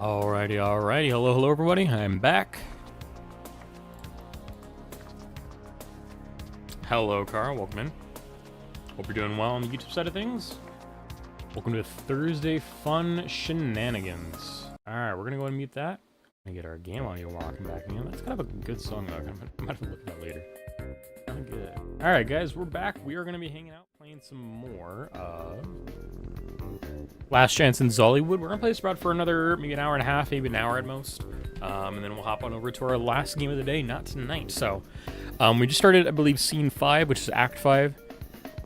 Alrighty. Hello, everybody. I'm back. Hello, Carl. Welcome in. Hope you're doing well on the YouTube side of things. Welcome to Thursday Fun Shenanigans. Alright, we're gonna go ahead and mute that. And get our game audio walking back in. That's kind of a good song, though. I might have to look at that later. Kind of good. Alright, guys, we're back. We are gonna be hanging out, playing some more of Last Chance in Xollywood. We're gonna play this about for another maybe an hour and a half, maybe an hour at most. And then we'll hop on over to our last game of the day, not tonight. So, we just started, I believe, Scene 5, which is Act 5.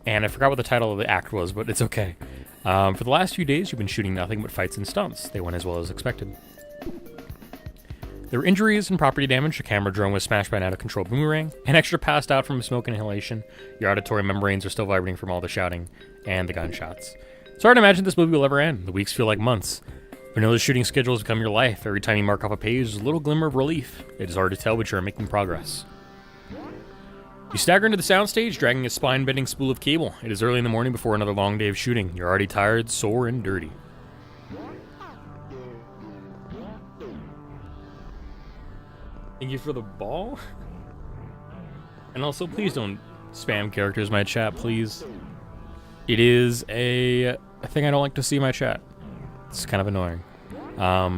And I forgot what the title of the act was, but it's okay. For the last few days, you've been shooting nothing but fights and stunts. They went as well as expected. There were injuries and property damage. Your camera drone was smashed by an out-of-control boomerang. An extra passed out from smoke inhalation. Your auditory membranes are still vibrating from all the shouting and the gunshots. It's hard to imagine this movie will ever end. The weeks feel like months. Vanilla's shooting schedule has become your life. Every time you mark off a page, there's a little glimmer of relief. It is hard to tell, but you are making progress. You stagger into the soundstage, dragging a spine-bending spool of cable. It is early in the morning before another long day of shooting. You're already tired, sore, and dirty. Thank you for the ball. And also, please don't spam characters in my chat, please. It is a thing I don't like to see in my chat. It's kind of annoying.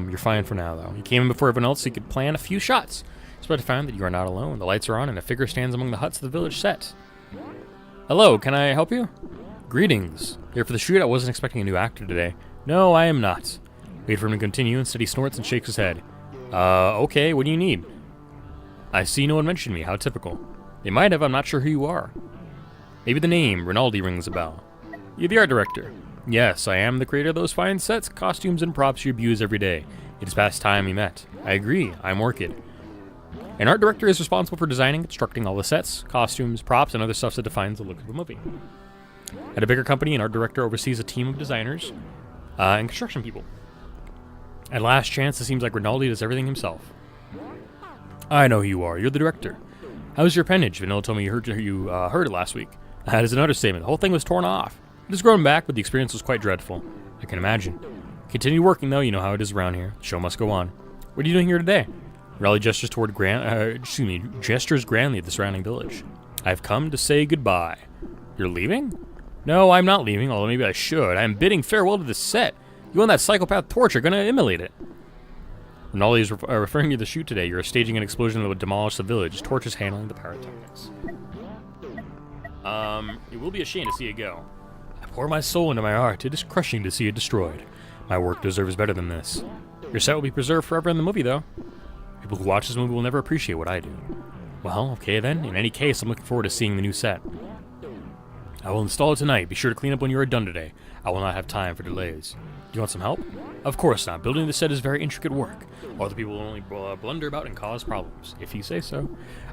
You're fine for now, though. You came in before everyone else so you could plan a few shots. It's about to find that you are not alone. The lights are on and a figure stands among the huts of the village set. Hello, can I help you? Greetings. Here for the shoot. I wasn't expecting a new actor today. No, I am not. Wait for him to continue. Instead, he snorts and shakes his head. Okay, what do you need? I see no one mentioned me. How typical. They might have. I'm not sure who you are. Maybe the name, Rinaldi, rings a bell. You're the art director. Yes, I am the creator of those fine sets, costumes, and props you abuse every day. It is past time we met. I agree. I'm Orchid. An art director is responsible for designing, constructing all the sets, costumes, props, and other stuff that defines the look of a movie. At a bigger company, an art director oversees a team of designers and construction people. At Last Chance, it seems like Rinaldi does everything himself. I know who you are. You're the director. How's your appendage? Vanilla told me you hurt it last week. That is an understatement. The whole thing was torn off. It has grown back, but the experience was quite dreadful. I can imagine. Continue working, though. You know how it is around here. The show must go on. What are you doing here today? Rinaldi gestures gestures grandly at the surrounding village. I've come to say goodbye. You're leaving? No, I'm not leaving, although maybe I should. I am bidding farewell to this set. You and that psychopath Torch are going to immolate it. Rinaldi is referring to the shoot today. You're staging an explosion that would demolish the village. Torch is handling the pyrotechnics. It will be a shame to see it go. I pour my soul into my art. It is crushing to see it destroyed. My work deserves better than this. Your set will be preserved forever in the movie, though. People who watch this movie will never appreciate what I do. Well, okay then. In any case, I'm looking forward to seeing the new set. I will install it tonight. Be sure to clean up when you are done today. I will not have time for delays. Do you want some help? Of course not. Building the set is very intricate work. Other people will only blunder about and cause problems. If you say so.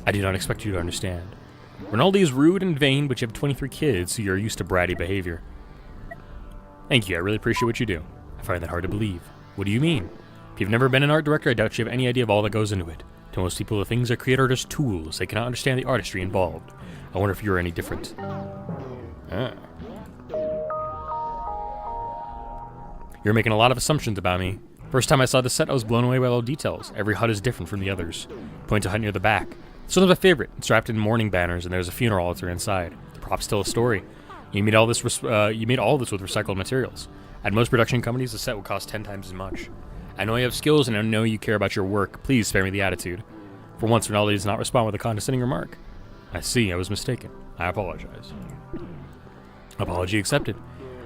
I do not expect you to understand. Rinaldi is rude and vain, but you have 23 kids, so you're used to bratty behavior. Thank you. I really appreciate what you do. I find that hard to believe. What do you mean? If you've never been an art director, I doubt you have any idea of all that goes into it. To most people, the things I create are just tools. They cannot understand the artistry involved. I wonder if you're any different. You're making a lot of assumptions about me. First time I saw the set, I was blown away by all the details. Every hut is different from the others. Point to a hut near the back. This one's my favorite. It's wrapped in mourning banners, and props. There's a funeral altar inside. The props tell a story. You made all this with recycled materials. At most production companies, the set would cost 10 times as much. I know you have skills, and I know you care about your work. Please spare me the attitude. For once, Rinaldi does not respond with a condescending remark. I see. I was mistaken. I apologize. Apology accepted.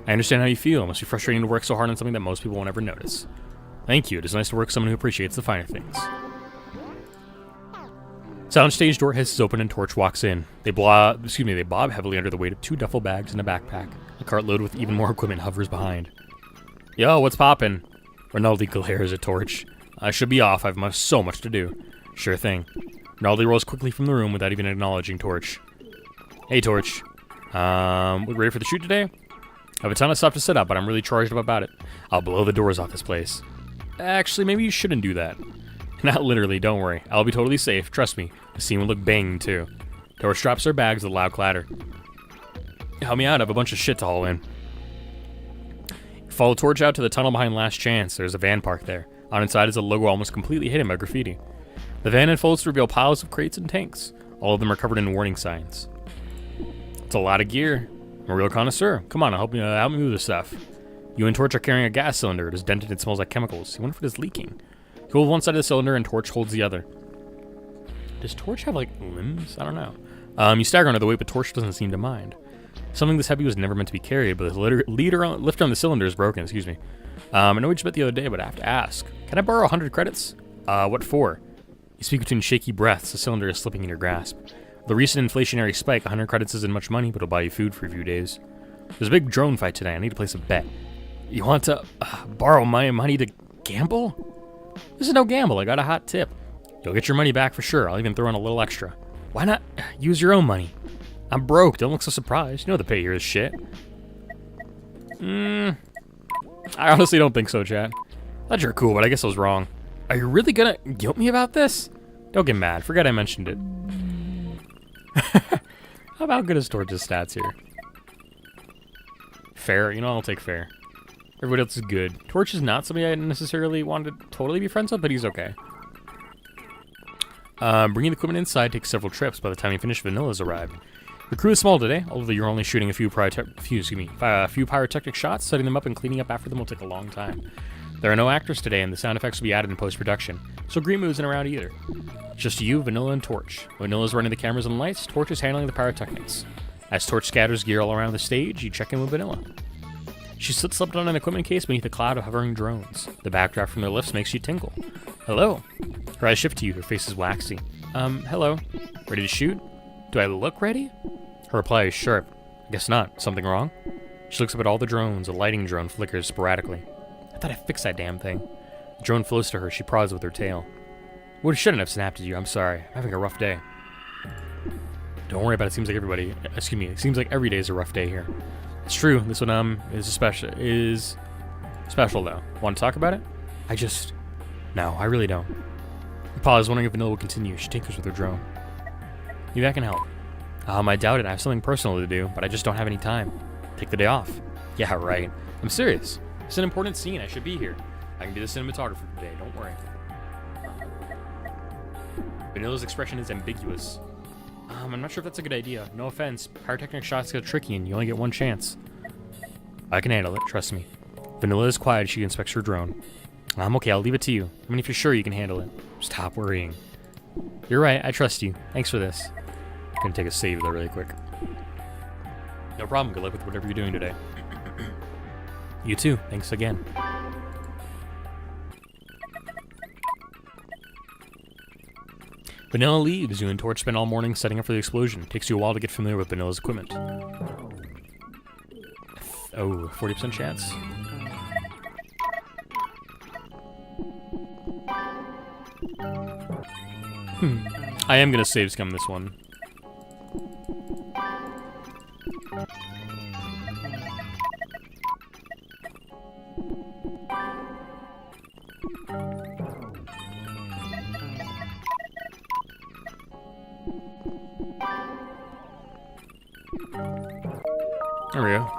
I understand how you feel. It must be frustrating to work so hard on something that most people won't ever notice. Thank you. It is nice to work with someone who appreciates the finer things. Soundstage door hisses open and Torch walks in. They bob heavily under the weight of 2 duffel bags and a backpack. A cart loaded with even more equipment hovers behind. Yo, what's poppin'? Rinaldi glares at Torch. I should be off. I've so much to do. Sure thing. Rinaldi rolls quickly from the room without even acknowledging Torch. Hey, Torch. We ready for the shoot today? I have a ton of stuff to set up, but I'm really charged up about it. I'll blow the doors off this place. Actually, maybe you shouldn't do that. Not literally, don't worry. I'll be totally safe, trust me. The scene will look banging, too. Torch straps her bags with a loud clatter. Help me out, I have a bunch of shit to haul in. Follow Torch out to the tunnel behind Last Chance. There's a van parked there. On inside is a logo almost completely hidden by graffiti. The van unfolds to reveal piles of crates and tanks. All of them are covered in warning signs. It's a lot of gear. I'm a real connoisseur. Come on, help me move this stuff. You and Torch are carrying a gas cylinder. It is dented and smells like chemicals. You wonder if it is leaking. You hold one side of the cylinder and Torch holds the other. Does Torch have, like, limbs? I don't know. You stagger under the weight, but Torch doesn't seem to mind. Something this heavy was never meant to be carried, but the lifter on the cylinder is broken, excuse me. I know we just met the other day, but I have to ask. Can I borrow 100 credits? What for? You speak between shaky breaths. The cylinder is slipping in your grasp. The recent inflationary spike, 100 credits isn't much money, but it'll buy you food for a few days. There's a big drone fight today. I need to place a bet. You want to borrow my money to gamble? This is no gamble. I got a hot tip. You'll get your money back for sure. I'll even throw in a little extra. Why not use your own money? I'm broke. Don't look so surprised. You know the pay here is shit. I honestly don't think so, chat. Thought you were cool, but I guess I was wrong. Are you really gonna guilt me about this? Don't get mad. Forget I mentioned it. How about good is Torch's stats here? Fair. You know, I'll take fair. Everybody else is good. Torch is not somebody I necessarily wanted to totally be friends with, but he's okay. Bringing the equipment inside takes several trips. By the time you finish, Vanilla's arrived. The crew is small today, although you're only shooting a few pyrotechnic shots. Setting them up and cleaning up after them will take a long time. There are no actors today, and the sound effects will be added in post-production, so Green isn't around either. Just you, Vanilla, and Torch. Vanilla's running the cameras and lights, Torch is handling the pyrotechnics. As Torch scatters gear all around the stage, you check in with Vanilla. She slipped on an equipment case beneath a cloud of hovering drones. The backdraft from their lifts makes you tingle. Hello. Her eyes shift to you, her face is waxy. Hello. Ready to shoot? Do I look ready? Her reply is sharp. I guess not. Something wrong? She looks up at all the drones. A lighting drone flickers sporadically. I thought I fixed that damn thing. The drone flows to her. She prods with her tail. What shouldn't have snapped at you. I'm sorry. I'm having a rough day. Don't worry about it. Seems like it seems like every day is a rough day here. It's true. This one is special though. Want to talk about it? No, I really don't. You pause, wondering if Vanilla will continue. She tinkers with her drone. Maybe I can help. I doubt it. I have something personal to do, but I just don't have any time. Take the day off. Yeah, right. I'm serious. It's an important scene. I should be here. I can be the cinematographer today. Don't worry. Vanilla's expression is ambiguous. I'm not sure if that's a good idea. No offense. Pyrotechnic shots get tricky and you only get one chance. I can handle it. Trust me. Vanilla is quiet. She inspects her drone. I'm okay. I'll leave it to you. I mean, if you're sure you can handle it. Stop worrying. You're right. I trust you. Thanks for this. Gonna take a save though really quick. No problem. Good luck with whatever you're doing today. You too. Thanks again. Vanilla leaves. You and Torch spend all morning setting up for the explosion. It takes you a while to get familiar with Vanilla's equipment. Oh, 40% chance. I am gonna save scum this one. There we go.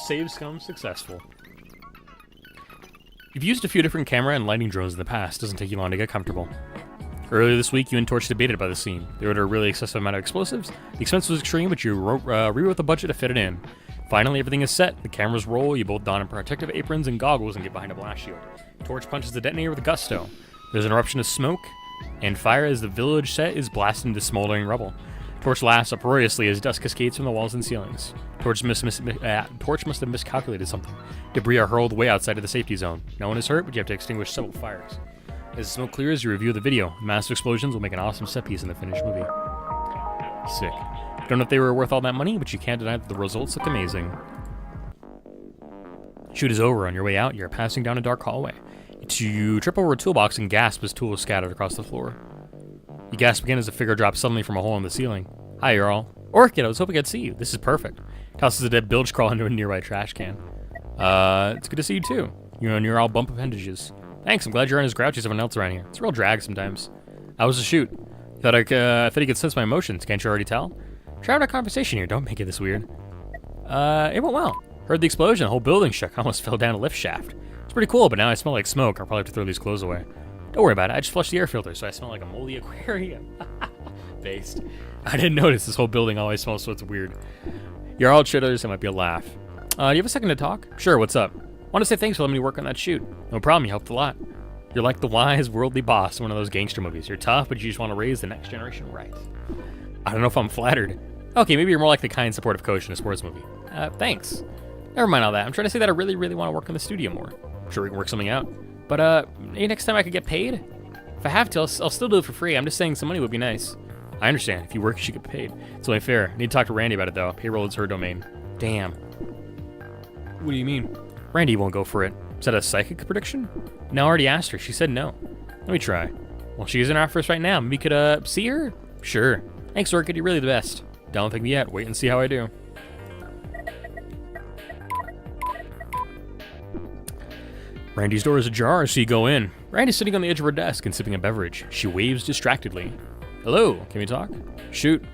Save scum successful. You've used a few different camera and lighting drones in the past. Doesn't take you long to get comfortable. Earlier this week, you and Torch debated about the scene. They ordered a really excessive amount of explosives. The expense was extreme, but you rewrote the budget to fit it in. Finally, everything is set. The cameras roll. You both don protective aprons and goggles and get behind a blast shield. Torch punches the detonator with gusto. There's an eruption of smoke and fire as the village set is blasted into smoldering rubble. Torch laughs uproariously as dust cascades from the walls and ceilings. Torch must have miscalculated something. Debris are hurled way outside of the safety zone. No one is hurt, but you have to extinguish several fires. As the smoke clears, you review the video. Massive explosions will make an awesome set piece in the finished movie. Sick. Don't know if they were worth all that money, but you can't deny that the results look amazing. Shoot is over. On your way out, you're passing down a dark hallway. You trip over a toolbox and gasp as tools scattered across the floor. You gasp again as a figure drops suddenly from a hole in the ceiling. Hi, Jarl. Orchid, I was hoping I'd see you. This is perfect. Tosses a dead bilge crawl into a nearby trash can. It's good to see you too. You know, you're all bump appendages. Thanks, I'm glad you aren't as grouchy as everyone else around here. It's a real drag sometimes. How was the shoot? Thought you could sense my emotions. Can't you already tell? Try out a conversation here. Don't make it this weird. It went well. Heard the explosion. The whole building shook. I almost fell down a lift shaft. It's pretty cool, but now I smell like smoke. I'll probably have to throw these clothes away. Don't worry about it. I just flushed the air filter, so I smell like a moldy aquarium. Based. I didn't notice this whole building always smells, so it's weird. You're all chitters. It might be a laugh. Do you have a second to talk? Sure, what's up? Want to say thanks for letting me work on that shoot. No problem, you helped a lot. You're like the wise, worldly boss in one of those gangster movies. You're tough, but you just want to raise the next generation right. I don't know if I'm flattered. Okay, maybe you're more like the kind, supportive coach in a sports movie. Thanks. Never mind all that. I'm trying to say that I really, really want to work in the studio more. I'm sure we can work something out. But, maybe next time I could get paid? If I have to, I'll still do it for free. I'm just saying some money would be nice. I understand. If you work, you should get paid. It's only fair. I need to talk to Randy about it, though. Payroll is her domain. Damn. What do you mean? Randy won't go for it. Is that a psychic prediction? No, I already asked her. She said no. Let me try. Well, she's in our office right now. Maybe we could, see her? Sure. Thanks, Orchid. You're really the best. Don't think me yet. Wait and see how I do. Randy's door is ajar, so you go in. Randy's sitting on the edge of her desk and sipping a beverage. She waves distractedly. Hello, can we talk? Shoot.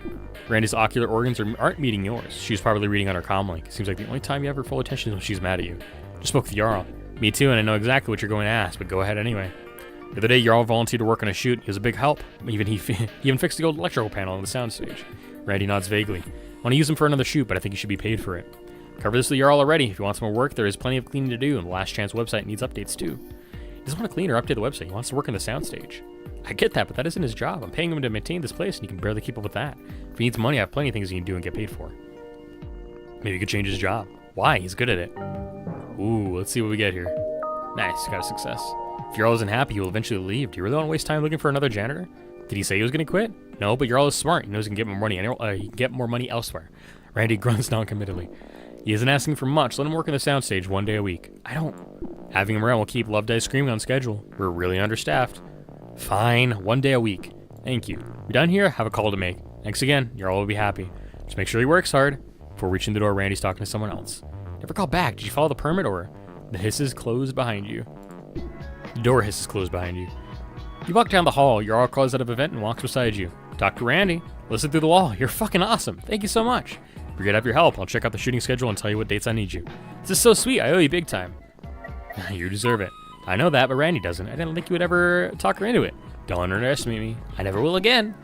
Randy's ocular organs aren't meeting yours. She's probably reading on her comm link. Seems like the only time you have her full attention is when she's mad at you. Just spoke with Jarl. Me too, and I know exactly what you're going to ask, but go ahead anyway. The other day, Jarl volunteered to work on a shoot. He was a big help. He even fixed the old electrical panel on the soundstage. Randy nods vaguely. I want to use him for another shoot, but I think he should be paid for it. Cover this with Jarl already. If you want some more work, there is plenty of cleaning to do, and the Last Chance website needs updates too. He doesn't want to clean or update the website. He wants to work on the soundstage. I get that, but that isn't his job. I'm paying him to maintain this place, and he can barely keep up with that. If he needs money, I have plenty of things he can do and get paid for. Maybe he could change his job. Why? He's good at it. Ooh, let's see what we get here. Nice, got a success. If Jarl isn't happy, he will eventually leave. Do you really want to waste time looking for another janitor? Did he say he was going to quit? No, but Jarl is smart. He knows he can get more money. He can get more money elsewhere. Randy grunts non-committedly. He isn't asking for much. Let him work on the soundstage 1 day a week. I don't. Having him around will keep Love Dice screaming on schedule. We're really understaffed. Fine, 1 day a week. Thank you. You're done here? Have a call to make. Thanks again. Jarl will be happy. Just make sure he works hard. Before reaching the door, Randy's talking to someone else. Never call back. Did you follow the permit or? The hisses closed behind you. The door hisses closed behind you. You walk down the hall. Jarl calls out of event and walks beside you. Talk to Randy. Listen through the wall. You're fucking awesome. Thank you so much. Forget up your help. I'll check out the shooting schedule and tell you what dates I need you. This is so sweet. I owe you big time. You deserve it. I know that, but Randy doesn't. I didn't think you would ever talk her into it. Don't underestimate me. I never will again.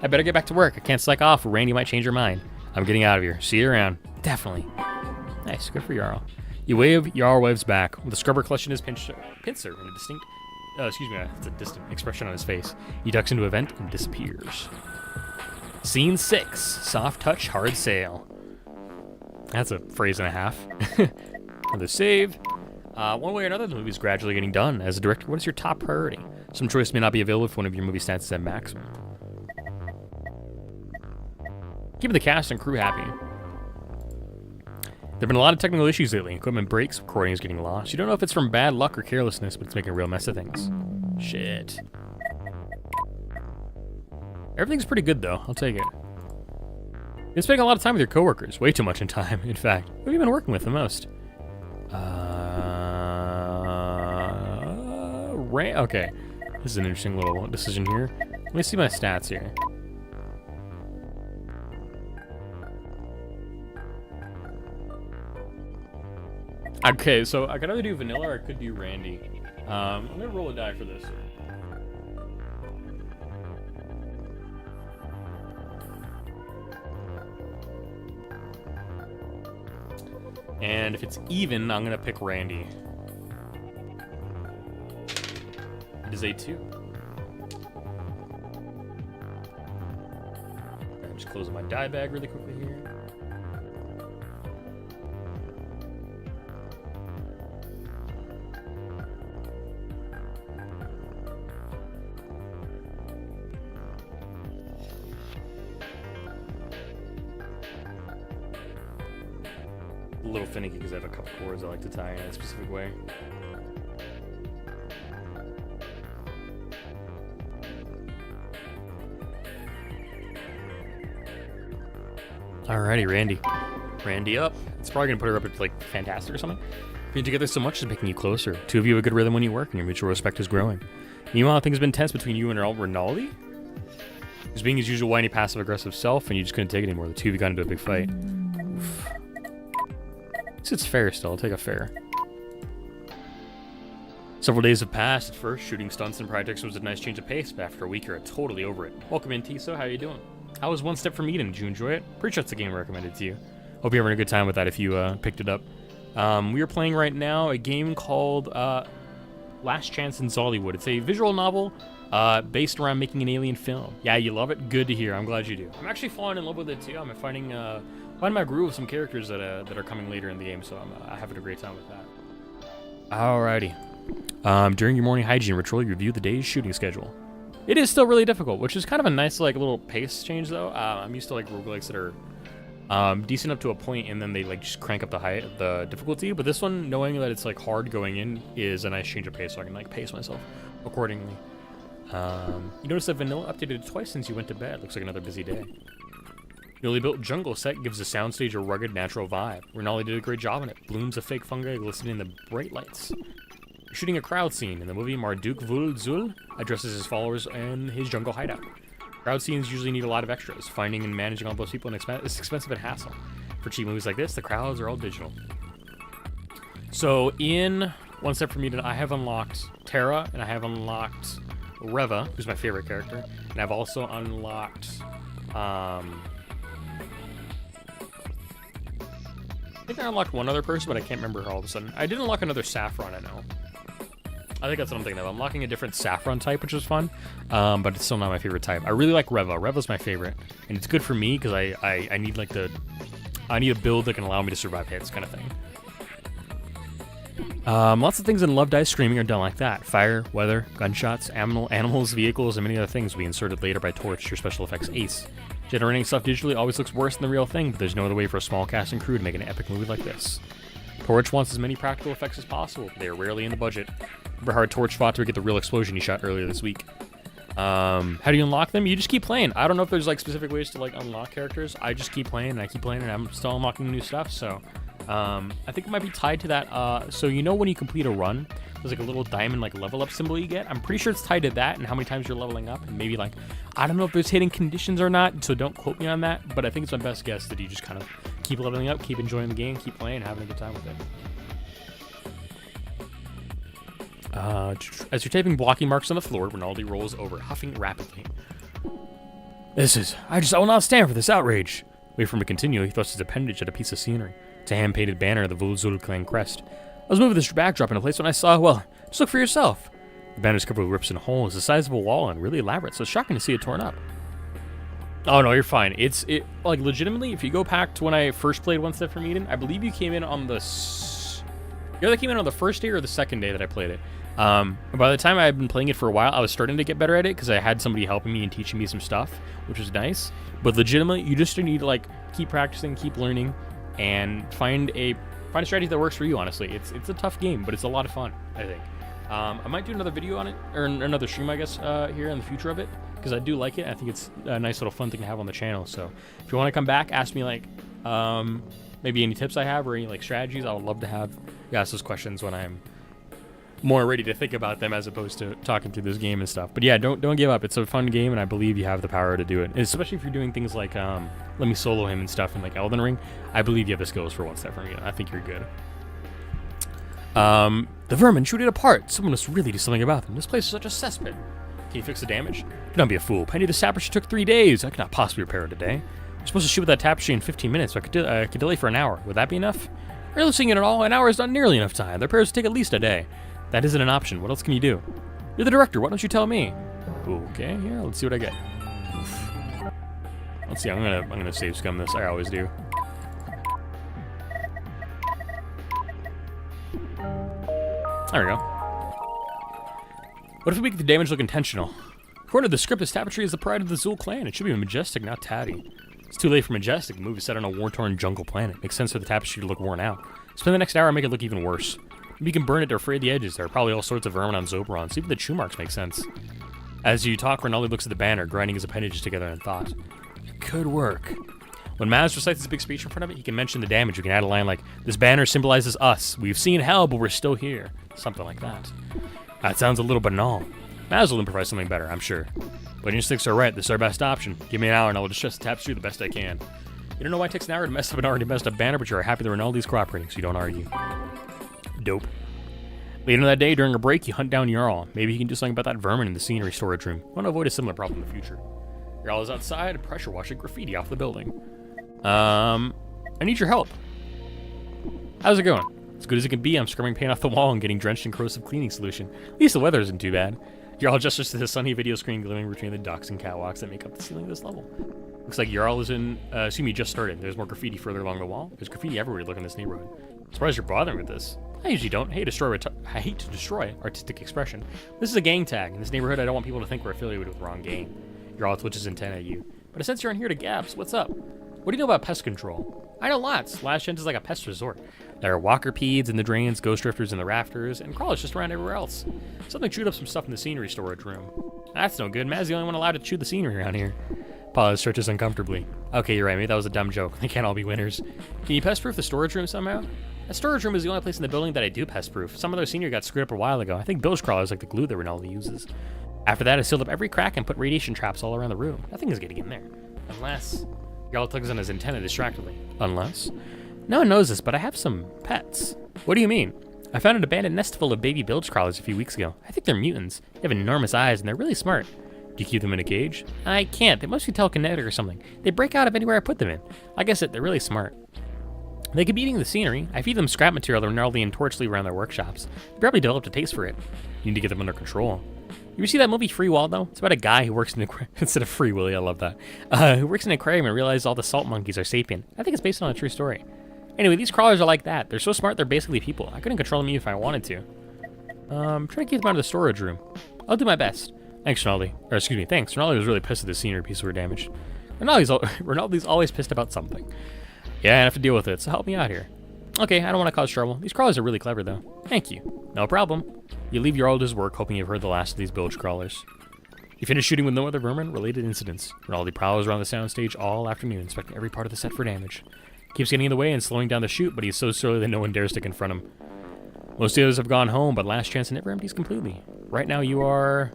I better get back to work. I can't slack off or Randy might change her mind. I'm getting out of here. See you around. Definitely. Nice. Good for Jarl. You wave. Jarl waves back. With a scrubber clutching his pincer and a distinct... it's a distant expression on his face. He ducks into a vent and disappears. Scene 6. Soft touch, hard sail. That's a phrase and a half. Another save. One way or another, the movie's gradually getting done. As a director, what is your top priority? Some choice may not be available if one of your movie stats is at maximum. Keeping the cast and crew happy. There have been a lot of technical issues lately. Equipment breaks, recording is getting lost. You don't know if it's from bad luck or carelessness, but it's making a real mess of things. Shit. Everything's pretty good, though. I'll take it. You've been spending a lot of time with your coworkers. Way too much in time, in fact. Who have you been working with the most? Okay. This is an interesting little decision here. Let me see my stats here. Okay, so I could either do Vanilla or I could do Randy. I'm gonna roll a die for this. And if it's even, I'm gonna pick Randy. It is a 2. I'm just closing my die bag really quickly here. A little finicky because I have a couple cords I like to tie in a specific way. Alrighty, Randy. Randy up. It's probably gonna put her up at like Fantastic or something. Being together so much is making you closer. Two of you have a good rhythm when you work, and your mutual respect is growing. Meanwhile, things have been tense between you and Rinaldi. He's being his usual whiny, passive-aggressive self, and you just couldn't take it anymore. The two of you got into a big fight. Oof. It's fair still. I'll take a fair. Several days have passed. At first, shooting stunts and projects was a nice change of pace, but after a week, you're totally over it. Welcome in, Tiso. How you doing? How was One Step from Eden? Did you enjoy it? Pretty sure it's a game recommended to you. Hope you're having a good time with that if you picked it up. We are playing right now a game called Last Chance in Xollywood. It's a visual novel based around making an alien film. Yeah, you love it? Good to hear. I'm glad you do. I'm actually falling in love with it too. I'm finding my groove with some characters that are coming later in the game, so I'm having a great time with that. Alrighty. During your morning hygiene ritual, you review the day's shooting schedule. It is still really difficult, which is kind of a nice like little pace change though. I'm used to like roguelikes that are decent up to a point, and then they like just crank up the difficulty. But this one, knowing that it's like hard going in, is a nice change of pace, so I can like pace myself accordingly. You notice that vanilla updated twice since you went to bed. Looks like another busy day. Newly built jungle set gives the soundstage a rugged, natural vibe. Rinaldi did a great job on it. Blooms of fake fungi glistening in the bright lights. You're shooting a crowd scene. In the movie, Marduk Vul Zul addresses his followers in his jungle hideout. Crowd scenes usually need a lot of extras. Finding and managing all those people is expensive and hassle. For cheap movies like this, the crowds are all digital. So in One Step from Eden, I have unlocked Terra, and I have unlocked Reva, who's my favorite character, and I've also unlocked I think I unlocked one other person, but I can't remember her all of a sudden. I did unlock another Saffron, I know. I think that's what I'm thinking of. I'm unlocking a different Saffron type, which is fun, but it's still not my favorite type. I really like Reva. Reva's my favorite, and it's good for me because I need like I need a build that can allow me to survive hits, kind of thing. Lots of things in Love Die Screaming are done like that. Fire, weather, gunshots, animals, vehicles, and many other things will be inserted later by Torch, your special effects ace. Generating stuff digitally always looks worse than the real thing, but there's no other way for a small cast and crew to make an epic movie like this. Torch wants as many practical effects as possible, but they are rarely in the budget. Remember how Torch fought to get the real explosion he shot earlier this week. How do you unlock them? You just keep playing. I don't know if there's like specific ways to like unlock characters. I just keep playing and I keep playing and I'm still unlocking new stuff, so I think it might be tied to that. So you know when you complete a run, there's like a little diamond like level up symbol you get. I'm pretty sure it's tied to that and how many times you're leveling up, and maybe like, I don't know if there's hidden conditions or not, so don't quote me on that, but I think it's my best guess that you just kind of keep leveling up, keep enjoying the game, keep playing, having a good time with it. As you're taping blocking marks on the floor, Rinaldi rolls over, huffing rapidly. I will not stand for this outrage. Wait for him to continue, he thrusts his appendage at a piece of scenery. It's a hand-painted banner of the Vulzul clan crest. I was moving this backdrop in a place when I saw, well, just look for yourself. The banner's covered with rips and holes, the size of a wall, and really elaborate, so it's shocking to see it torn up. Oh no, you're fine. It like legitimately, if you go back to when I first played One Step from Eden, I believe you came in on the first day or the second day that I played it. By the time I had been playing it for a while, I was starting to get better at it because I had somebody helping me and teaching me some stuff, which was nice. But legitimately, you just need to like keep practicing, keep learning, and find a strategy that works for you. Honestly, it's a tough game, but it's a lot of fun, I think. I might do another video on it, or another stream, I guess, here in the future of it, because I do like it. I think it's a nice little fun thing to have on the channel. So if you want to come back, ask me like maybe any tips I have or any like strategies. I would love to have you ask those questions when I'm more ready to think about them as opposed to talking through this game and stuff. But yeah, don't give up. It's a fun game, and I believe you have the power to do it, especially if you're doing things like let me solo him and stuff in like Elden Ring. I believe you have the skills for One Step from Eden. I think you're good. The vermin shoot it apart. Someone must really do something about them. This place is such a cesspit. Can you fix the damage? Don't be a fool. Penny the tapestry took 3 days. I could not possibly repair it today. We're supposed to shoot with that tapestry in 15 minutes, so I could delay for an hour. Would that be enough? Realistically at all, an hour is not nearly enough time. The repairs take at least a day. That isn't an option. What else can you do? You're the director. Why don't you tell me? Okay, yeah, let's see what I get. Oof. Let's see. I'm gonna save scum this. I always do. There we go. What if we make the damage look intentional? According to the script, this tapestry is the pride of the Zul clan. It should be majestic, not tatty. It's too late for majestic. The movie is set on a war-torn jungle planet. Makes sense for the tapestry to look worn out. Spend the next hour and make it look even worse. Maybe you can burn it to fray the edges. There are probably all sorts of vermin on Zoberon, so even the chew marks make sense. As you talk, Rinaldi looks at the banner, grinding his appendages together in thought. It could work. When Maz recites his big speech in front of it, he can mention the damage. You can add a line like, "This banner symbolizes us. We've seen hell, but we're still here." Something like that. That sounds a little banal. Maz will improvise something better, I'm sure. But your instincts are right. This is our best option. Give me an hour and I will distress the tapestry the best I can. You don't know why it takes an hour to mess up an already messed up banner, but you are happy that Rinaldi's cooperating, so you don't argue. Dope. Later that day, during a break, you hunt down Jarl. Maybe he can do something about that vermin in the scenery storage room. Want to avoid a similar problem in the future. Jarl is outside, pressure washing graffiti off the building. I need your help. How's it going? As good as it can be, I'm scrubbing paint off the wall and getting drenched in corrosive cleaning solution. At least the weather isn't too bad. Jarl gestures to the sunny video screen glimmering between the docks and catwalks that make up the ceiling of this level. Looks like Jarl is in, just started. There's more graffiti further along the wall. There's graffiti everywhere look in this neighborhood. Surprised you're bothering with this. I usually don't. I hate to destroy artistic expression. This is a gang tag. In this neighborhood, I don't want people to think we're affiliated with the wrong gang. Jarl twitches intent at you. But I sense you're on here to gaps. What's up? What do you know about pest control? I know lots. Last Chance is like a pest resort. There are walker peeds in the drains, ghost drifters in the rafters, and crawlers just around everywhere else. Something chewed up some stuff in the scenery storage room. That's no good. Maz's the only one allowed to chew the scenery around here. Paula stretches uncomfortably. Okay, you're right. Maybe that was a dumb joke. They can't all be winners. Can you pest-proof the storage room somehow? The storage room is the only place in the building that I do pest-proof. Some other scenery got screwed up a while ago. I think bilge crawlers like the glue that Rinaldi uses. After that, I sealed up every crack and put radiation traps all around the room. Nothing is getting in there. Unless... Jarl tugs on his antenna distractedly. Unless? No one knows this, but I have some pets. What do you mean? I found an abandoned nest full of baby bilge crawlers a few weeks ago. I think they're mutants. They have enormous eyes, and they're really smart. Do you keep them in a cage? I can't. They must be telekinetic or something. They break out of anywhere I put them in. Like I said, they're really smart. They could be eating the scenery. I feed them scrap material that Rinaldi and Torch leave around their workshops. They probably developed a taste for it. You need to get them under control. You ever see that movie Free Waldo? It's about a guy who works in an aquarium. Instead of Free Willy, I love that. Who works in an aquarium and realizes all the salt monkeys are sapient. I think it's based on a true story. Anyway, these crawlers are like that. They're so smart, they're basically people. I couldn't control them even if I wanted to. I'm trying to keep them out of the storage room. I'll do my best. Thanks, Rinaldi. Or excuse me, thanks. Rinaldi was really pissed at the scenery piece were damaged. Rinaldi's always pissed about something. Yeah, I have to deal with it, so help me out here. Okay, I don't want to cause trouble. These crawlers are really clever, though. Thank you. No problem. You leave your oldest work, hoping you've heard the last of these bilge crawlers. You finish shooting with no other vermin-related incidents. Rinaldi prowls around the soundstage all afternoon, inspecting every part of the set for damage. Keeps getting in the way and slowing down the shoot, but he's so surly that no one dares to confront him. Most of the others have gone home, but Last Chance never empties completely. Right now you are...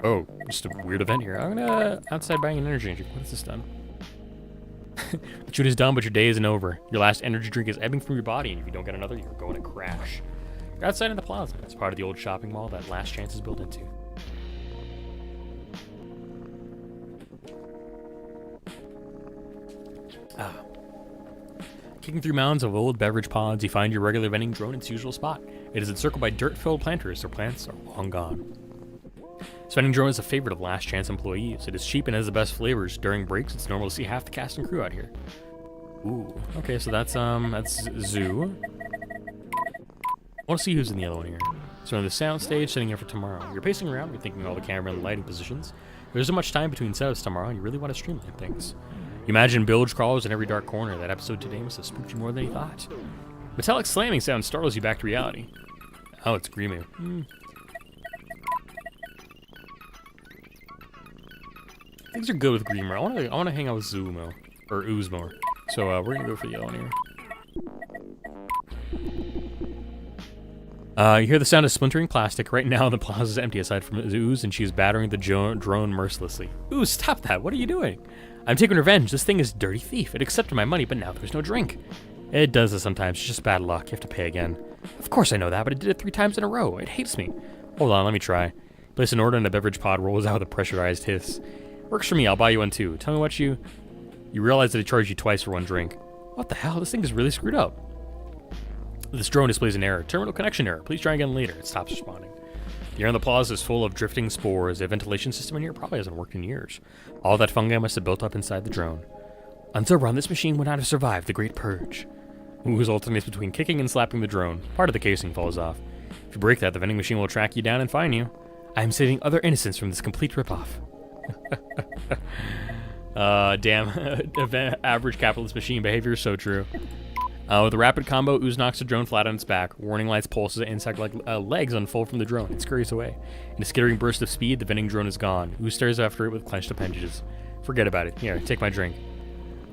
Oh, just a weird event here. I'm gonna outside buying an energy drink. What has this done? The shoot is done, but your day isn't over. Your last energy drink is ebbing from your body, and if you don't get another, you're going to crash. You're outside in the plaza. It's part of the old shopping mall that Last Chance is built into. Kicking through mounds of old beverage pods, you find your regular vending drone in its usual spot. It is encircled by dirt-filled planters. Their plants are long gone. This vending drone is a favorite of Last Chance employees. It is cheap and has the best flavors. During breaks, it's normal to see half the cast and crew out here. Ooh. Okay, so that's Zoo. I want to see who's in the yellow one here. So on the sound stage, setting up for tomorrow. You're pacing around, you're thinking all the camera and lighting positions. There isn't much time between setups tomorrow, and you really want to streamline things. You imagine bilge crawlers in every dark corner. That episode today must have spooked you more than you thought. Metallic slamming sound startles you back to reality. Oh, it's Grimu. Things are good with Grimer. I want to hang out with Zumo or Ooze more. So we're gonna go for yellow here. You hear the sound of splintering plastic. Right now, the plaza is empty aside from Ooze, and she's battering the drone mercilessly. Ooze, stop that! What are you doing? I'm taking revenge. This thing is a dirty thief. It accepted my money, but now there's no drink. It does this sometimes. It's just bad luck. You have to pay again. Of course I know that, but it did it 3 times in a row. It hates me. Hold on, let me try. Place an order and a beverage pod rolls out with a pressurized hiss. Works for me. I'll buy you one too. Tell me what you realize that it charged you twice for one drink. What the hell? This thing is really screwed up. This drone displays an error. Terminal connection error. Please try again later. It stops responding. The air in the plaza is full of drifting spores. The ventilation system in here probably hasn't worked in years. All that fungi must have built up inside the drone. On Zobron, this machine would not have survived the Great Purge. Ooze alternates between kicking and slapping the drone. Part of the casing falls off. If you break that, the vending machine will track you down and fine you. I am saving other innocents from this complete ripoff. Damn. Average capitalist machine behavior is so true. With a rapid combo, Ooze knocks the drone flat on its back. Warning lights pulses, insect-like legs unfold from the drone. It scurries away. In a skittering burst of speed, the vending drone is gone. Ooze stares after it with clenched appendages. Forget about it. Here, take my drink.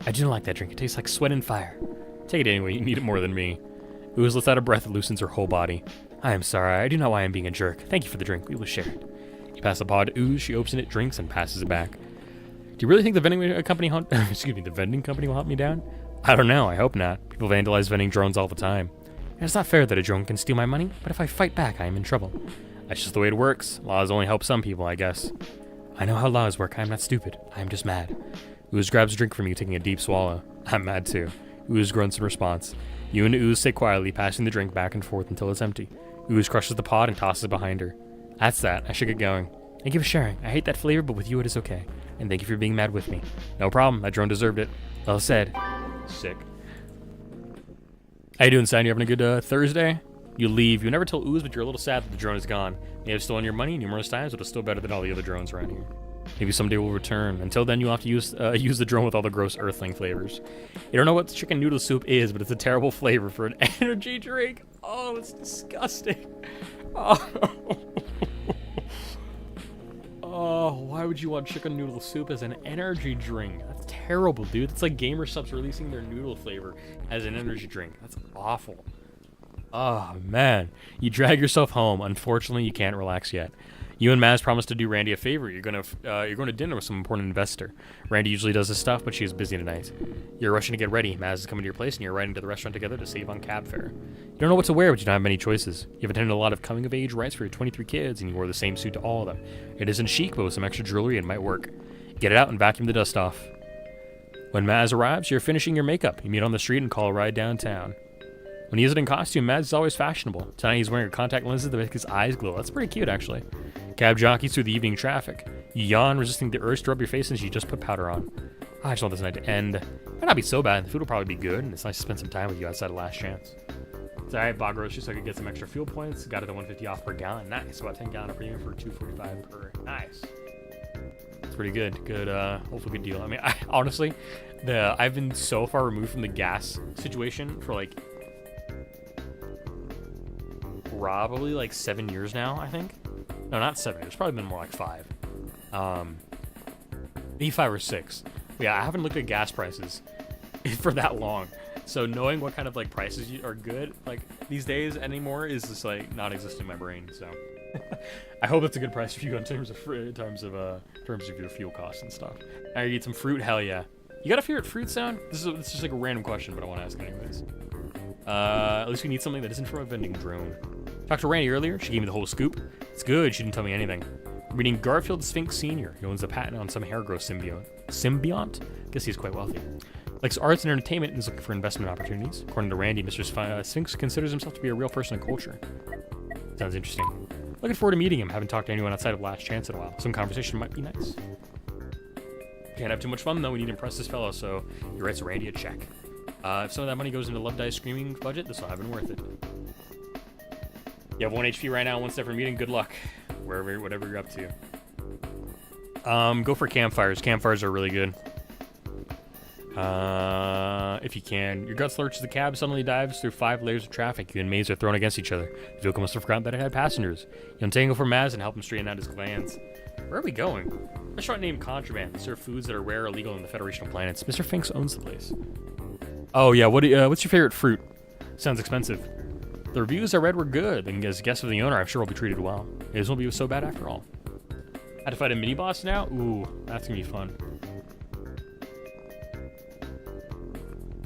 I do not like that drink. It tastes like sweat and fire. Take it anyway. You need it more than me. Ooze lets out a breath that loosens her whole body. I am sorry. I do not know why I'm being a jerk. Thank you for the drink. We will share it. You pass the pod to Ooze. She opens it, drinks, and passes it back. Do you really think the vending company the vending company will hunt me down? I don't know. I hope not. People vandalize vending drones all the time. And it's not fair that a drone can steal my money, but if I fight back, I am in trouble. That's just the way it works. Laws only help some people, I guess. I know how laws work. I am not stupid. I am just mad. Ooze grabs a drink from you, taking a deep swallow. I'm mad too. Ooze grunts in response. You and Ooze sit quietly, passing the drink back and forth until it's empty. Ooze crushes the pod and tosses it behind her. That's that. I should get going. Thank you for sharing. I hate that flavor, but with you it is okay. And thank you for being mad with me. No problem. That drone deserved it. Well said. Sick. How you doing, Sam? You having a good Thursday? You leave. You never tell Ooze, but you're a little sad that the drone is gone. You have stolen your money numerous times, but it's still better than all the other drones around here. Maybe someday we'll return. Until then, you'll have to use the drone with all the gross earthling flavors. You don't know what chicken noodle soup is, but it's a terrible flavor for an energy drink. Oh, it's disgusting. Oh. Oh, why would you want chicken noodle soup as an energy drink? That's terrible, dude. It's like GamerSupps releasing their noodle flavor as an energy drink. That's awful. Oh, man. You drag yourself home. Unfortunately, you can't relax yet. You and Maz promised to do Randy a favor. You're going to dinner with some important investor. Randy usually does this stuff, but she's busy tonight. You're rushing to get ready. Maz is coming to your place, and you're riding to the restaurant together to save on cab fare. You don't know what to wear, but you don't have many choices. You've attended a lot of coming-of-age rites for your 23 kids, and you wore the same suit to all of them. It isn't chic, but with some extra jewelry, it might work. Get it out and vacuum the dust off. When Maz arrives, you're finishing your makeup. You meet on the street and call a ride downtown. When he isn't in costume, Maz is always fashionable. Tonight he's wearing contact lenses that make his eyes glow. That's pretty cute, actually. Cab jockeys through the evening traffic. You yawn, resisting the urge to rub your face as you just put powder on. I just want this night to end. Might not be so bad. The food will probably be good, and it's nice to spend some time with you outside of Last Chance. It's alright, bought groceries so I could get some extra fuel points. Got it at 150 off per gallon. Nice. About 10 gallon premium for $2.45 per. Nice. It's pretty good. Good, hopefully good deal. I mean, honestly, I've been so far removed from the gas situation for like probably like 7 years now, I think. No, not 7 years. Probably been more like 5. Maybe 5 or 6. Yeah, I haven't looked at gas prices for that long. So knowing what kind of like prices are good like these days anymore is just like not existing in my brain. So I hope it's a good price for you in terms of your fuel costs and stuff. Now you eat some fruit. Hell yeah. You got a favorite fruit sound? It's just like a random question, but I want to ask anyways. At least we need something that isn't from a vending drone. Talked to Randy earlier. She gave me the whole scoop. It's good. She didn't tell me anything. Reading Garfield Sphinx Sr. He owns a patent on some hair growth symbiont. Guess he's quite wealthy. Likes arts and entertainment and is looking for investment opportunities. According to Randy, Mr. Sphinx considers himself to be a real person of culture. Sounds interesting. Looking forward to meeting him. Haven't talked to anyone outside of Last Chance in a while. Some conversation might be nice. Can't have too much fun though. We need to impress this fellow, so he writes Randy a check. If some of that money goes into Love Dies Screaming budget, this will have been worth it. You have 1 HP right now, 1 step from meeting. Good luck, whatever you're up to. Go for campfires. Campfires are really good. If you can. Your guts lurches the cab, suddenly dives through 5 layers of traffic. You and Maze are thrown against each other. The vehicle must have forgotten that it had passengers. You untangle from Maz and help him straighten out his glands. Where are we going? Restaurant named Contraband. They serve foods that are rare or illegal in the Federation of Planets. Mr. Finks owns the place. Oh yeah, what's your favorite fruit? Sounds expensive. The reviews I read were good, and as guest of the owner, I'm sure I'll be treated well. It won't be so bad after all. Had to fight a mini-boss now? Ooh, that's gonna be fun.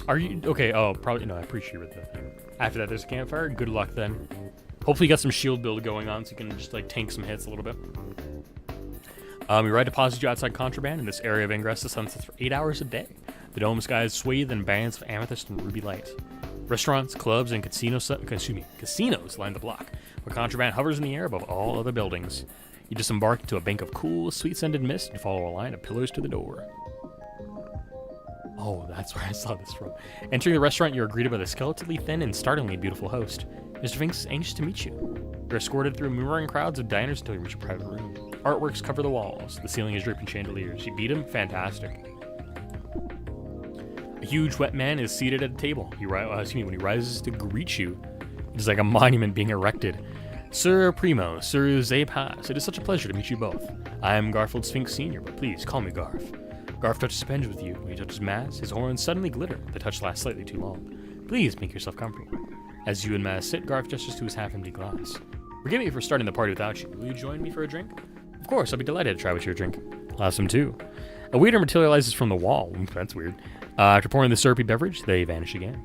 Are you... Okay, oh, probably... No, I appreciate the thing. After that, there's a campfire. Good luck, then. Hopefully you got some shield build going on, so you can just, like, tank some hits a little bit. We ride deposit you outside Contraband in this area of ingress to sunsets for 8 hours a day. The dome sky is swathed in bands of amethyst and ruby light. Restaurants, clubs, and casinos line the block, where Contraband hovers in the air above all other buildings. You disembark into a bank of cool, sweet-scented mist and follow a line of pillars to the door. Oh, that's where I saw this from. Entering the restaurant, you are greeted by the skeletally thin and startlingly beautiful host. Mr. Finks is anxious to meet you. You're escorted through murmuring crowds of diners until you reach a private room. Artworks cover the walls. The ceiling is draped in chandeliers. You beat him? Fantastic. A huge wet man is seated at a table. When he rises to greet you, it is like a monument being erected. Sir Primo, Sir Zepas, it is such a pleasure to meet you both. I am Garfield Sphinx Sr., but please call me Garf. Garf touches a penge with you. When he touches Maz, his horns suddenly glitter. The touch lasts slightly too long. Please make yourself comfy. As you and Maz sit, Garf gestures to his half-empty glass. Forgive me for starting the party without you. Will you join me for a drink? Of course, I'll be delighted to try with your drink. I'll have some too. A waiter materializes from the wall. That's weird. After pouring the syrupy beverage, they vanish again.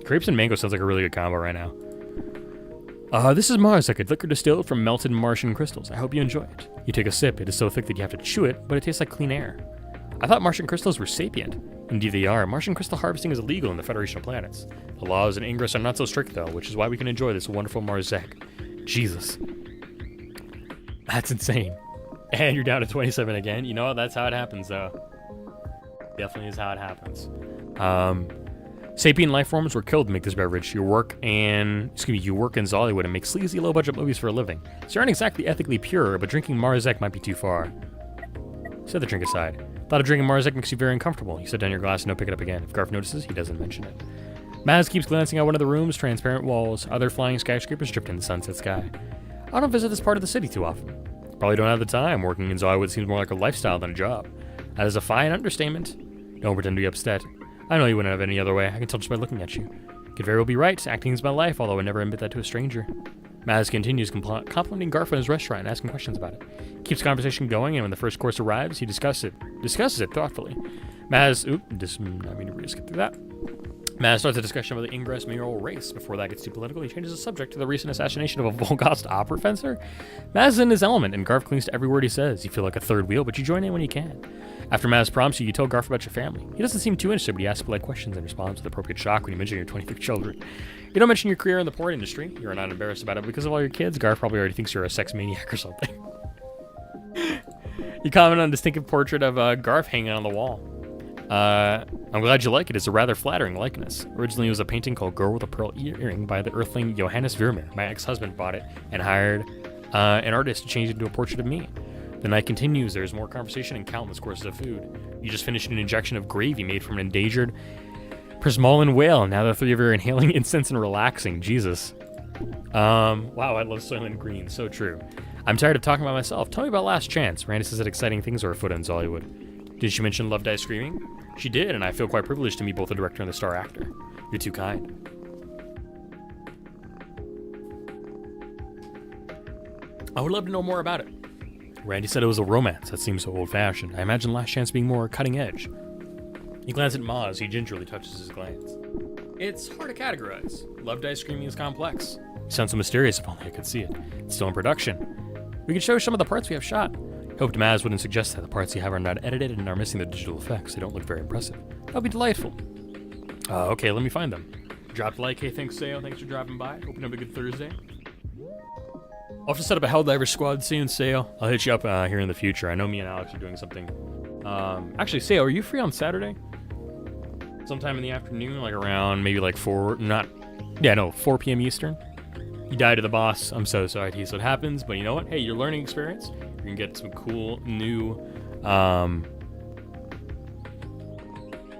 Grapes and mango sounds like a really good combo right now. This is Mars, like a liquor distilled from melted Martian crystals. I hope you enjoy it. You take a sip. It is so thick that you have to chew it, but it tastes like clean air. I thought Martian crystals were sapient. Indeed they are. Martian crystal harvesting is illegal in the Federation of Planets. The laws in Ingress are not so strict, though, which is why we can enjoy this wonderful Marzek. Jesus. That's insane. And you're down to 27 again. You know what? That's how it happens, though. Definitely is how it happens. Sapient life forms were killed to make this beverage. You work in Xollywood and make sleazy, low-budget movies for a living. So you aren't exactly ethically pure, but drinking Marzek might be too far. Set the drink aside. Thought of drinking Marzek makes you very uncomfortable. You set down your glass and don't pick it up again. If Garf notices, he doesn't mention it. Maz keeps glancing out one of the room's transparent walls. Other flying skyscrapers drift in the sunset sky. I don't visit this part of the city too often. Probably don't have the time. Working in Xollywood seems more like a lifestyle than a job. That is a fine understatement. Don't pretend to be upset. I know you wouldn't have it any other way. I can tell just by looking at you. Could very well be right. Acting is my life, although I never admit that to a stranger. Maz continues complimenting Garf on his restaurant and asking questions about it. Keeps the conversation going, and when the first course arrives, he discusses it thoughtfully. Maz, I mean to skip through that. Maz starts a discussion about the Ingress mayoral race. Before that gets too political, he changes the subject to the recent assassination of a Volgost opera fencer. Maz is in his element, and Garf clings to every word he says. You feel like a third wheel, but you join in when you can. After Maz prompts you, you tell Garf about your family. He doesn't seem too interested, but he asks polite questions and responds with appropriate shock when you mention your 23 children. You don't mention your career in the porn industry. You're not embarrassed about it because of all your kids. Garf probably already thinks you're a sex maniac or something. You comment on a distinctive portrait of Garf hanging on the wall. I'm glad you like it. It's a rather flattering likeness. Originally, it was a painting called Girl with a Pearl Earring by the earthling Johannes Vermeer. My ex-husband bought it and hired an artist to change it into a portrait of me. The night continues. There's more conversation and countless courses of food. You just finished an injection of gravy made from an endangered Prismalin whale. Now the three of you are inhaling incense and relaxing. Jesus. Wow, I love Soylent Green. So true. I'm tired of talking about myself. Tell me about Last Chance. Randy says that exciting things are afoot in Xollywood. Did she mention Love Die Screaming? She did, and I feel quite privileged to meet both the director and the star actor. You're too kind. I would love to know more about it. Randy said it was a romance. That seems so old-fashioned. I imagine Last Chance being more cutting edge. He glances at Maz. He gingerly touches his glance. It's hard to categorize. Love Die Screaming is complex. You sound so mysterious. If only I could see it. It's still in production. We could show some of the parts we have shot. Hoped Maz wouldn't suggest that the parts you have are not edited and are missing the digital effects. They don't look very impressive. That'll be delightful. Okay, let me find them. Dropped a like. Hey, thanks, Sayo. Thanks for dropping by. Hope you have a good Thursday. I'll have to set up a Helldivers squad soon, Sayo. I'll hit you up here in the future. I know me and Alex are doing something. Actually, Sayo, are you free on Saturday? Sometime in the afternoon, like around maybe like 4 p.m. Eastern. You died to the boss. I'm so sorry to hear what happens, but you know what? Hey, your learning experience. You can get some cool new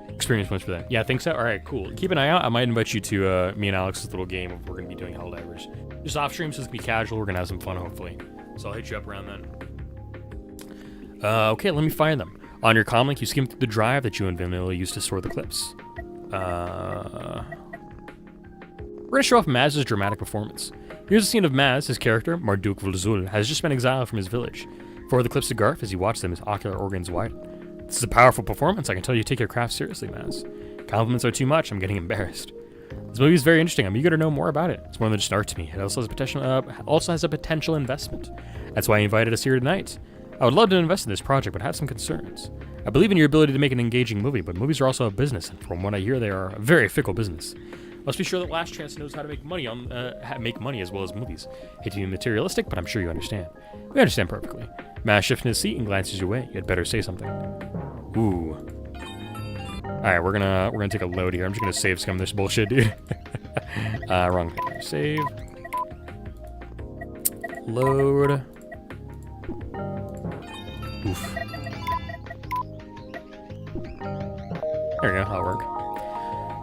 experience points for that. Yeah, I think so. All right, cool. Keep an eye out. I might invite you to me and Alex's little game if we're going to be doing Helldivers. Just off stream, so it's going to be casual. We're going to have some fun, hopefully. So I'll hit you up around then. Okay, let me find them. On your comm link, you skim through the drive that you and Vanilla used to store the clips. We're going to show off Maz's dramatic performance. Here's a scene of Maz. His character, Marduk Vulzul, has just been exiled from his village. Forward the clips to Garf as he watches them, his ocular organs widen. This is a powerful performance. I can tell you take your craft seriously, Maz. Compliments are too much. I'm getting embarrassed. This movie is very interesting. I'm eager to know more about it. It's more than just art to me. It also has a potential investment. That's why I invited us here tonight. I would love to invest in this project, but I have some concerns. I believe in your ability to make an engaging movie, but movies are also a business, and from what I hear, they are a very fickle business. Must be sure that Last Chance knows how to make money as well as movies. Hate to be materialistic, but I'm sure you understand. We understand perfectly. Maz shifts in his seat and glances your way. You had better say something. Ooh. All right, we're gonna take a load here. I'm just gonna save scum this bullshit, dude. Wrong thing. Save. Load. Oof. There we go. That'll work.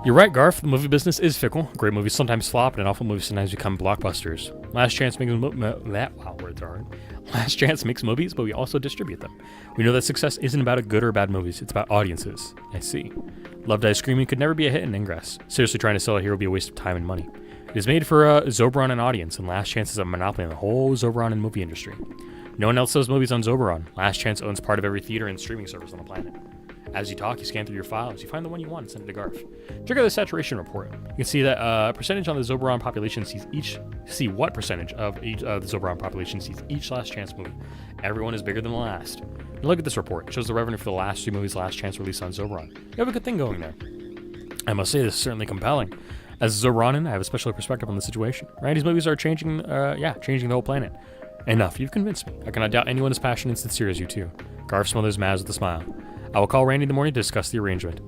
You're right, Garf. The movie business is fickle. Great movies sometimes flop, and awful movies sometimes become blockbusters. Last Chance makes words are hard. Last Chance makes movies, but we also distribute them. We know that success isn't about a good or bad movies. It's about audiences. I see. Love Die Screaming could never be a hit in Ingress. Seriously, trying to sell it here would be a waste of time and money. It is made for a Zoberon and audience, and Last Chance is a monopoly in the whole Zoberon and movie industry. No one else sells movies on Zoberon. Last Chance owns part of every theater and streaming service on the planet. As you talk, you scan through your files. You find the one you want and send it to Garf. Check out the saturation report. You can see that percentage on the Zoberon population see what percentage of each the Zoberon population sees each Last Chance movie. Everyone is bigger than the last. And look at this report. It shows the revenue for the last 3 movies Last Chance released on Zoberon. You have a good thing going there. I must say, this is certainly compelling. As a Zoberonan, I have a special perspective on the situation. Right? These movies are changing the whole planet. Enough. You've convinced me. I cannot doubt anyone as passionate and sincere as you two. Garf smothers Maz with a smile. I will call Randy in the morning to discuss the arrangement.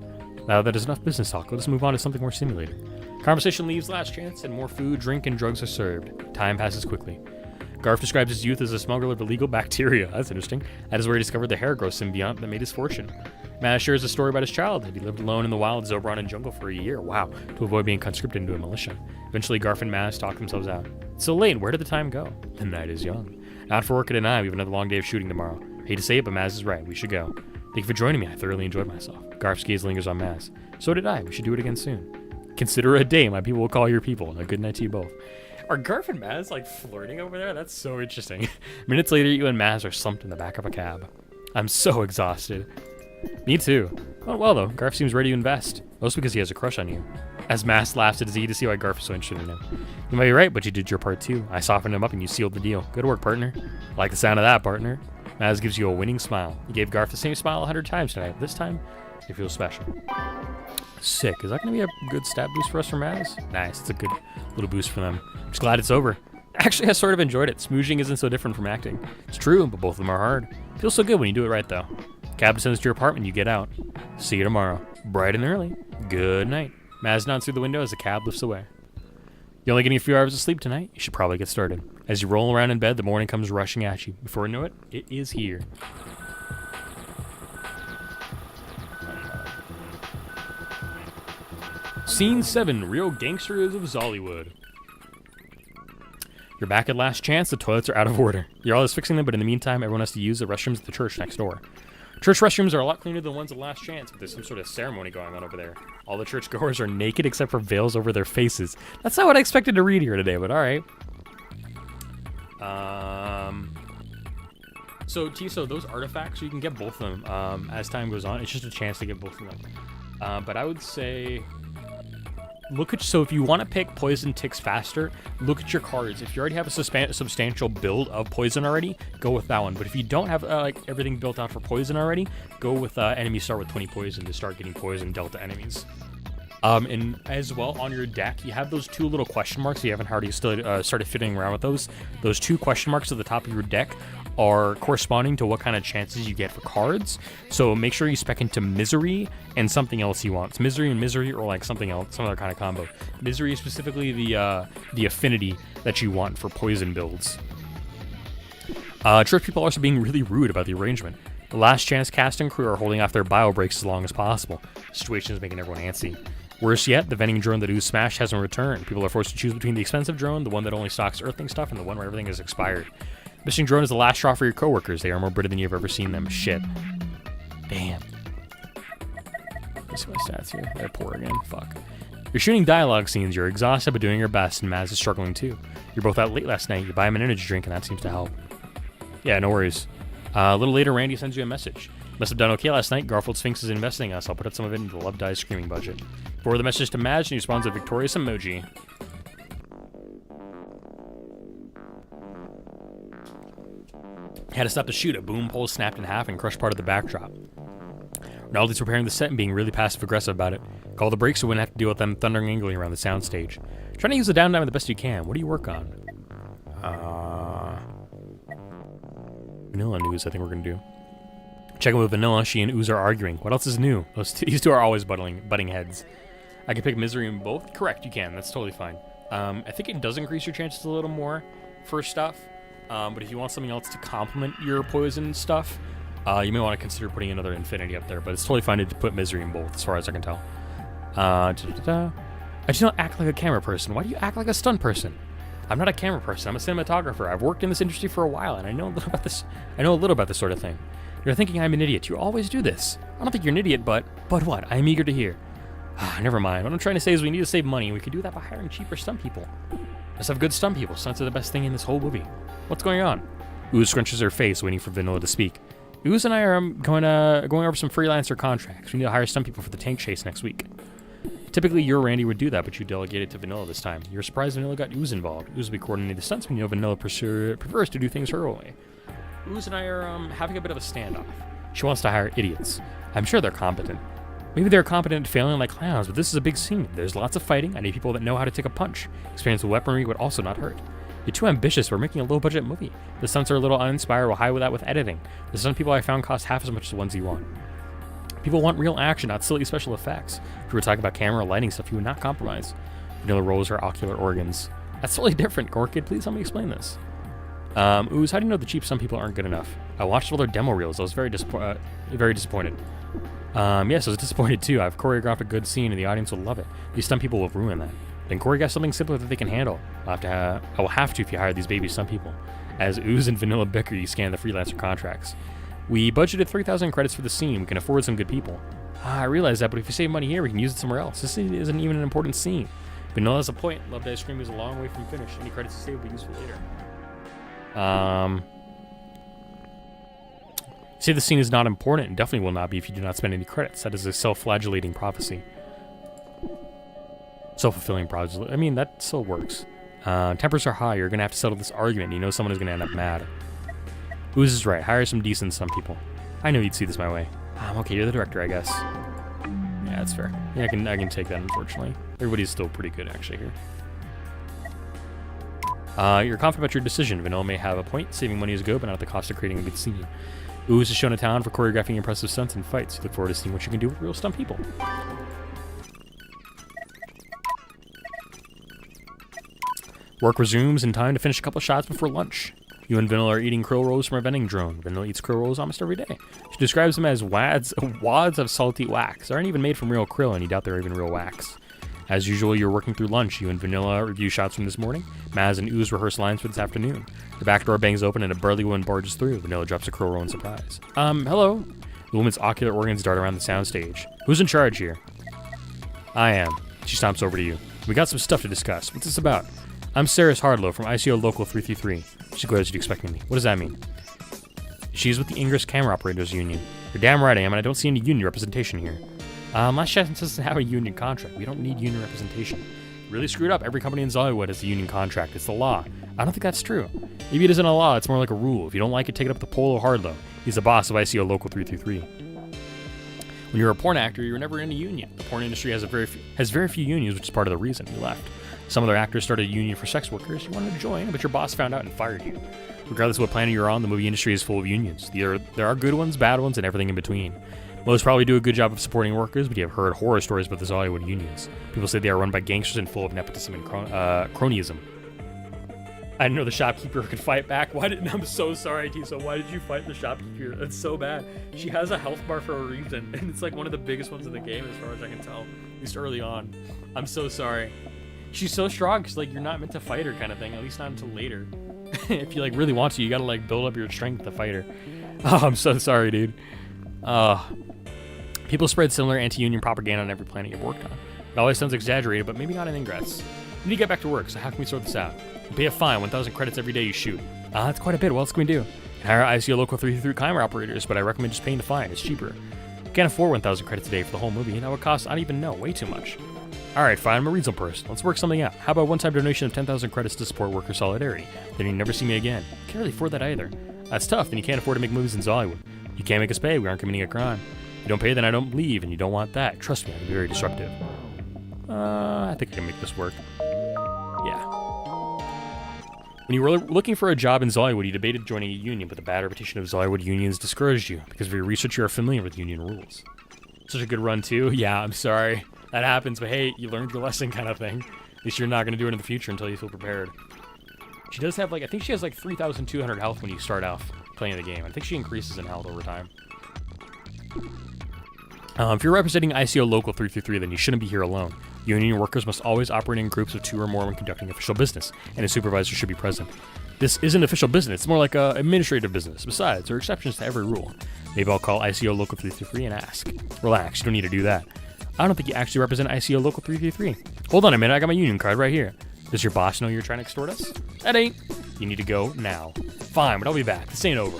Now that is enough business talk, let us move on to something more stimulating. Conversation leaves Last Chance, and more food, drink, and drugs are served. Time passes quickly. Garf describes his youth as a smuggler of illegal bacteria. That's interesting. That is where he discovered the hair growth symbiont that made his fortune. Maz shares a story about his childhood. He lived alone in the wild Zoberon jungle for a year. Wow. To avoid being conscripted into a militia. Eventually, Garf and Maz talk themselves out. It's so late. Where did the time go? The night is young. Not for work at a 9. We have another long day of shooting tomorrow. Hate to say it, but Maz is right. We should go. Thank you for joining me. I thoroughly enjoyed myself. Garf's gaze lingers on Maz. So did I. We should do it again soon. Consider it a day. My people will call your people. A good night to you both. Are Garf and Maz like flirting over there? That's so interesting. Minutes later, you and Maz are slumped in the back of a cab. I'm so exhausted. Me too. Oh, well though, Garf seems ready to invest. Mostly because he has a crush on you. As Maz laughs, it is easy to see why Garf is so interested in him. You might be right, but you did your part too. I softened him up and you sealed the deal. Good work, partner. I like the sound of that, partner. Maz gives you a winning smile. You gave Garf the same smile 100 times tonight. This time, you feel special. Sick. Is that going to be a good stat boost for us from Maz? Nice. It's a good little boost for them. Just glad it's over. Actually, I sort of enjoyed it. Smooching isn't so different from acting. It's true, but both of them are hard. Feels so good when you do it right, though. Cab sends to your apartment, you get out. See you tomorrow. Bright and early. Good night. Maz nods through the window as the cab lifts away. You're only getting a few hours of sleep tonight. You should probably get started. As you roll around in bed, the morning comes rushing at you. Before you know it, it is here. Scene 7, Real Gangsters of Xollywood. You're back at Last Chance. The toilets are out of order. You're always fixing them, but in the meantime, everyone has to use the restrooms at the church next door. Church restrooms are a lot cleaner than the ones at Last Chance, but there's some sort of ceremony going on over there. All the churchgoers are naked except for veils over their faces. That's not what I expected to read here today, but alright. So Tiso, those artifacts, you can get both of them as time goes on. It's just a chance to get both of them. But I would say, so if you want to pick poison ticks faster, look at your cards. If you already have a substantial build of poison already, go with that one. But if you don't have like everything built out for poison already, go with enemies start with 20 poison to start getting poison dealt to enemies. And as well, on your deck, you have those 2 little question marks. You haven't already started fiddling around with those. Those 2 question marks at the top of your deck are corresponding to what kind of chances you get for cards. So make sure you spec into Misery and something else you want. It's Misery and Misery, or like something else, some other kind of combo. Misery is specifically the affinity that you want for poison builds. Church people are also being really rude about the arrangement. The Last Chance cast and crew are holding off their bio breaks as long as possible. The situation is making everyone antsy. Worse yet, the vending drone that Ooze smashed hasn't returned. People are forced to choose between the expensive drone, the one that only stocks earthling stuff, and the one where everything is expired. Missing drone is the last straw for your coworkers. They are more bitter than you've ever seen them. Shit. Damn. Let's see my stats here. They're poor again. Fuck. You're shooting dialogue scenes. You're exhausted but doing your best, and Maz is struggling too. You're both out late last night. You buy him an energy drink, and that seems to help. Yeah, no worries. A little later, Randy sends you a message. Must have done okay last night. Garfield Sphinx is investing us. I'll put some of it into the Love Dies Screaming budget. Forward the message to Maz, and he responds with a victorious emoji. Had to stop the shoot. A boom pole snapped in half and crushed part of the backdrop. Ronaldo's preparing the set and being really passive-aggressive about it. Call the breaks so we wouldn't have to deal with them thundering angling around the soundstage. Trying to use the downtime the best you can. What do you work on? Vanilla news, I think we're going to do. Checking with Vanilla, she and Ooze are arguing. What else is new? These two are always butting heads. I can pick Misery in both? Correct, you can. That's totally fine. I think it does increase your chances a little more for stuff. But if you want something else to complement your poison stuff, you may want to consider putting another Infinity up there. But it's totally fine to put Misery in both, as far as I can tell. I do not act like a camera person. Why do you act like a stunt person? I'm not a camera person. I'm a cinematographer. I've worked in this industry for a while, and I know a little about this. I know a little about this sort of thing. You're thinking I'm an idiot. You always do this. I don't think you're an idiot, but what? I am eager to hear. Never mind. What I'm trying to say is we need to save money, and we can do that by hiring cheaper stunt people. Let's have good stunt people. Stunts are the best thing in this whole movie. What's going on? Ooze scrunches her face, waiting for Vanilla to speak. Ooze and I are going over some freelancer contracts. We need to hire some people for the tank chase next week. Typically, you or Randy would do that, but you delegated to Vanilla this time. You're surprised Vanilla got Ooze involved. Ooze will be coordinating the stunts when you know Vanilla prefers to do things her way. Ooze and I are having a bit of a standoff. She wants to hire idiots. I'm sure they're competent. Maybe they're competent at failing like clowns, but this is a big scene. There's lots of fighting. I need people that know how to take a punch. Experience with weaponry would also not hurt. You're too ambitious. We're making a low-budget movie. The stunts are a little uninspired. We'll hide that with editing. The stunt people I found cost half as much as the ones you want. People want real action, not silly special effects. If we were talking about camera or lighting stuff, you would not compromise. Vanilla rolls her ocular organs. That's totally different, Quirky. Please help me explain this. Ooze, how do you know the cheap stunt people aren't good enough? I watched all their demo reels. I was very disappointed. Yes, I was disappointed too. I've choreographed a good scene and the audience will love it. These stunt people will ruin that. Then choreograph something simpler that they can handle. I will have to if you hire these baby stunt people. As Ooze and Vanilla bicker, you scan the freelancer contracts. We budgeted 3,000 credits for the scene. We can afford some good people. I realize that, but if you save money here, we can use it somewhere else. This isn't even an important scene. Vanilla has a point. Love Ice Cream is a long way from finish. Any credits to save will be useful later. Say the scene is not important and definitely will not be if you do not spend any credits. That is a self-flagellating prophecy. Self-fulfilling prophecy. I mean, that still works. Tempers are high. You're going to have to settle this argument. You know someone is going to end up mad. Ooze is right. Hire some decent some people. I know you'd see this my way. Okay, you're the director, I guess. Yeah, that's fair. Yeah, I can take that, unfortunately. Everybody's still pretty good, actually, here. You're confident about your decision. Vanilla may have a point. Saving money is good, but not at the cost of creating a good scene. Ooze is shown a talent for choreographing impressive stunts and fights. You look forward to seeing what you can do with real stunt people. Work resumes in time to finish a couple shots before lunch. You and Vanilla are eating krill rolls from a vending drone. Vanilla eats krill rolls almost every day. She describes them as wads of salty wax. They aren't even made from real krill, and you doubt they're even real wax. As usual, you're working through lunch. You and Vanilla review shots from this morning. Maz and Ooze rehearse lines for this afternoon. The back door bangs open and a burly woman barges through. Vanilla drops a krill roll in surprise. Hello? The woman's ocular organs dart around the soundstage. Who's in charge here? I am. She stomps over to you. We got some stuff to discuss. What's this about? I'm Saris Hardlow from ICO Local 333. She glares at you expectantly. What does that mean? She's with the Ingress Camera Operators Union. You're damn right I am, and I don't see any union representation here. Last Chance doesn't have a union contract. We don't need union representation. Really screwed up. Every company in Xollywood has a union contract. It's the law. I don't think that's true. Maybe it isn't a law. It's more like a rule. If you don't like it, take it up with Polo Hardlow. He's the boss of ICO Local 333. When you're a porn actor, you're never in a union. The porn industry has very few unions, which is part of the reason you left. Some other actors started a union for sex workers. You wanted to join, but your boss found out and fired you. Regardless of what planet you're on, the movie industry is full of unions. There are good ones, bad ones, and everything in between. Most probably do a good job of supporting workers, but you have heard horror stories about the Xollywood unions. People say they are run by gangsters and full of nepotism and cronyism. I didn't know the shopkeeper could fight back. I'm so sorry, Tisa. Why did you fight the shopkeeper? That's so bad. She has a health bar for a reason, and it's like one of the biggest ones in the game as far as I can tell, at least early on. I'm so sorry. She's so strong because like you're not meant to fight her kind of thing, at least not until later. If you like really want to, you gotta like build up your strength to fight her. Oh, I'm so sorry, dude. People spread similar anti-union propaganda on every planet you've worked on. It always sounds exaggerated, but maybe not in Ingress. You need to get back to work, so how can we sort this out? You pay a fine, 1,000 credits every day you shoot. That's quite a bit. What else can we do? Hire ICO Local 333 camera operators, but I recommend just paying the fine. It's cheaper. You can't afford 1,000 credits a day for the whole movie, and that would cost, I don't even know, way too much. Alright, fine, I'm a reasonable person. Let's work something out. How about a one-time donation of 10,000 credits to support worker solidarity? Then you never see me again. Can't really afford that either. That's tough, then you can't afford to make movies in Xollywood. You can't make us pay, we aren't committing a crime. If you don't pay, then I don't leave, and you don't want that. Trust me, I'm very disruptive. I think I can make this work. Yeah. When you were looking for a job in Xollywood, you debated joining a union, but the bad reputation of Xollywood unions discouraged you. Because of your research, you are familiar with union rules. Such a good run, too. Yeah, I'm sorry. That happens, but hey, you learned your lesson kind of thing. At least you're not going to do it in the future until you feel prepared. She does have, like, I think she has, like, 3,200 health when you start off playing the game. I think she increases in health over time. If you're representing ICO Local 333, then you shouldn't be here alone. Union workers must always operate in groups of 2 or more when conducting official business, and a supervisor should be present. This isn't official business, it's more like an administrative business. Besides, there are exceptions to every rule. Maybe I'll call ICO Local 333 and ask. Relax, you don't need to do that. I don't think you actually represent ICO Local 333. Hold on a minute, I got my union card right here. Does your boss know you're trying to extort us? That ain't. You need to go now. Fine, but I'll be back. This ain't over.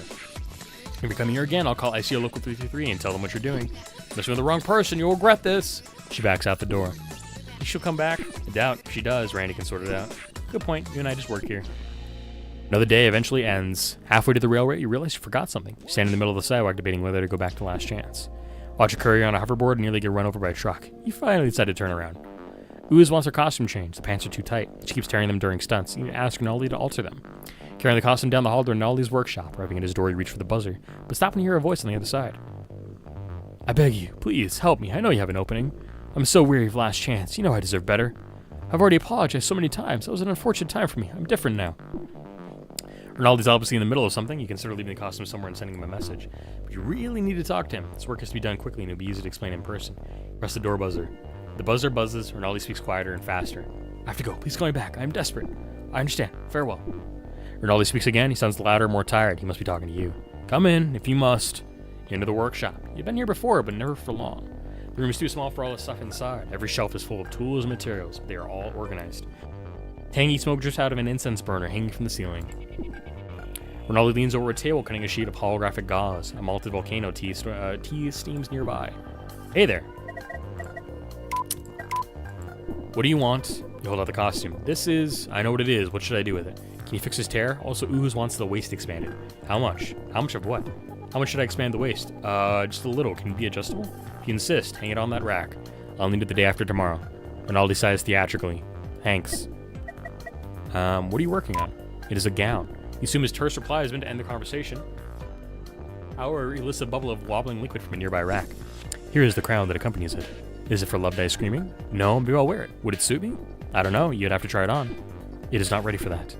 If you're coming here again, I'll call ICO Local 333 and tell them what you're doing. Messing with the wrong person, you'll regret this. She backs out the door. She'll come back? I doubt. If she does, Randy can sort it out. Good point. You and I just work here. Another day eventually ends. Halfway to the railway, you realize you forgot something. You stand in the middle of the sidewalk debating whether to go back to Last Chance. Watch a courier on a hoverboard and nearly get run over by a truck. You finally decide to turn around. Ooze wants her costume changed. The pants are too tight. She keeps tearing them during stunts. You ask Rinaldi to alter them. Carrying the costume down the hall to Rinaldi's workshop. Arriving at his door, you reach for the buzzer, but stop when you hear a voice on the other side. I beg you, please, help me. I know you have an opening. I'm so weary of Last Chance. You know I deserve better. I've already apologized so many times. That was an unfortunate time for me. I'm different now. Rinaldi's obviously in the middle of something. You consider leaving the costume somewhere and sending him a message. But you really need to talk to him. This work has to be done quickly and it'll be easy to explain in person. Press the door buzzer. The buzzer buzzes. Rinaldi speaks quieter and faster. I have to go. Please call me back. I am desperate. I understand. Farewell. Rinaldi speaks again. He sounds louder, more tired. He must be talking to you. Come in, if you must. You enter the workshop. You've been here before, but never for long. The room is too small for all the stuff inside. Every shelf is full of tools and materials, but they are all organized. Tangy smoke drifts out of an incense burner hanging from the ceiling. Rinaldi leans over a table, cutting a sheet of holographic gauze. A malted volcano tea steams nearby. Hey there. What do you want? You hold out the costume. I know what it is. What should I do with it? Can you fix his tear? Also, Ooze wants the waist expanded. How much? How much of what? How much should I expand the waist? Just a little. Can it be adjustable? If you insist, hang it on that rack. I'll need it the day after tomorrow. Rinaldi sighs theatrically. Thanks. What are you working on? It is a gown. You assume his terse reply has been to end the conversation. However, he lifts a bubble of wobbling liquid from a nearby rack. Here is the crown that accompanies it. Is it for Love Dice Screaming? No, maybe I'll wear it. Would it suit me? I don't know. You'd have to try it on. It is not ready for that.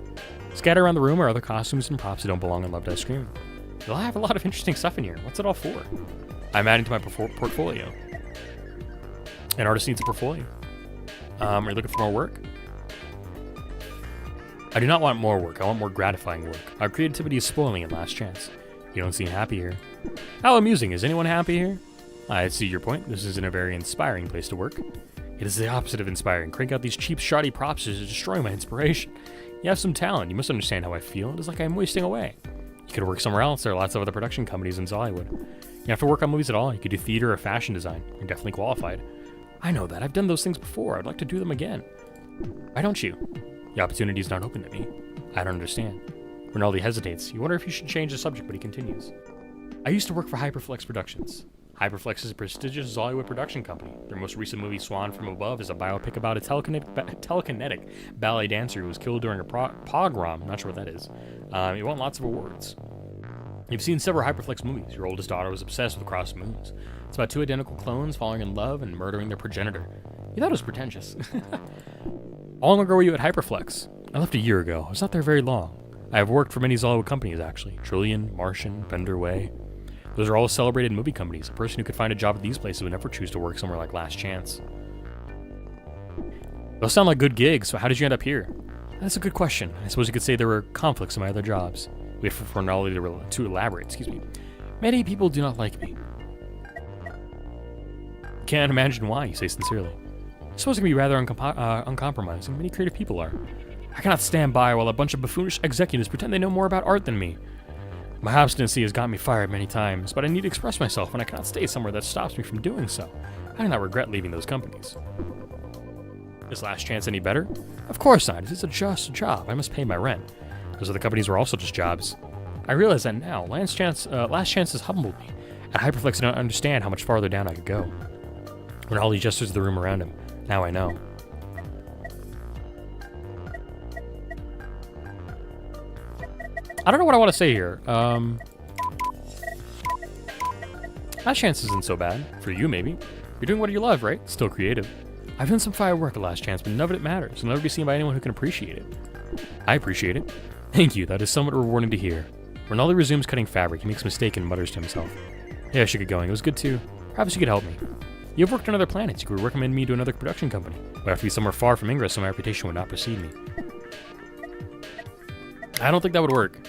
Scattered around the room are other costumes and props that don't belong in Love Dice Screaming. You'll have a lot of interesting stuff in here. What's it all for? I'm adding to my portfolio. An artist needs a portfolio. Are you looking for more work? I do not want more work. I want more gratifying work. Our creativity is spoiling at Last Chance. You don't seem happy here. How amusing. Is anyone happy here? I see your point. This isn't a very inspiring place to work. It is the opposite of inspiring. Crank out these cheap, shoddy props to destroy my inspiration. You have some talent. You must understand how I feel. It is like I'm wasting away. You could work somewhere else. There are lots of other production companies in Xollywood. You have to work on movies at all. You could do theater or fashion design. You're definitely qualified. I know that. I've done those things before. I'd like to do them again. Why don't you? The opportunity is not open to me. I don't understand. Rinaldi hesitates. You wonder if you should change the subject, but he continues. I used to work for Hyperflex Productions. Hyperflex is a prestigious Xollywood production company. Their most recent movie, Swan from Above, is a biopic about a telekinetic ballet dancer who was killed during a pogrom. I'm not sure what that is. It won lots of awards. You've seen several Hyperflex movies. Your oldest daughter was obsessed with Cross Moons. It's about two identical clones falling in love and murdering their progenitor. You thought it was pretentious. How long ago were you at Hyperflex? I left a year ago. I was not there very long. I have worked for many Xollywood companies, actually. Trillion, Martian, Bender Way. Those are all celebrated movie companies. A person who could find a job at these places would never choose to work somewhere like Last Chance. Those sound like good gigs, so how did you end up here? That's a good question. I suppose you could say there were conflicts in my other jobs. Wait for Rinaldi to elaborate, Many people do not like me. Can't imagine why, you say sincerely. I suppose it can be rather uncompromising. Many creative people are. I cannot stand by while a bunch of buffoonish executives pretend they know more about art than me. My obstinacy has got me fired many times, but I need to express myself, and I cannot stay somewhere that stops me from doing so. I do not regret leaving those companies. Is Last Chance any better? Of course not. It is just a job. I must pay my rent. Those other companies were also just jobs. I realize that now. Last Chance has humbled me. At Hyperflex, I don't understand how much farther down I could go. Rinaldi gestures the room around him. Now I know. I don't know what I want to say here. Last Chance isn't so bad. For you, maybe. You're doing what you love, right? Still creative. I've done some fire work at Last Chance, but none of it matters. It'll never be seen by anyone who can appreciate it. I appreciate it. Thank you. That is somewhat rewarding to hear. Rinaldi resumes cutting fabric. He makes a mistake and mutters to himself. Yeah, I should get going. It was good too. Perhaps you could help me. You have worked on other planets. You could recommend me to another production company. But I have to be somewhere far from Ingress so my reputation would not precede me. I don't think that would work.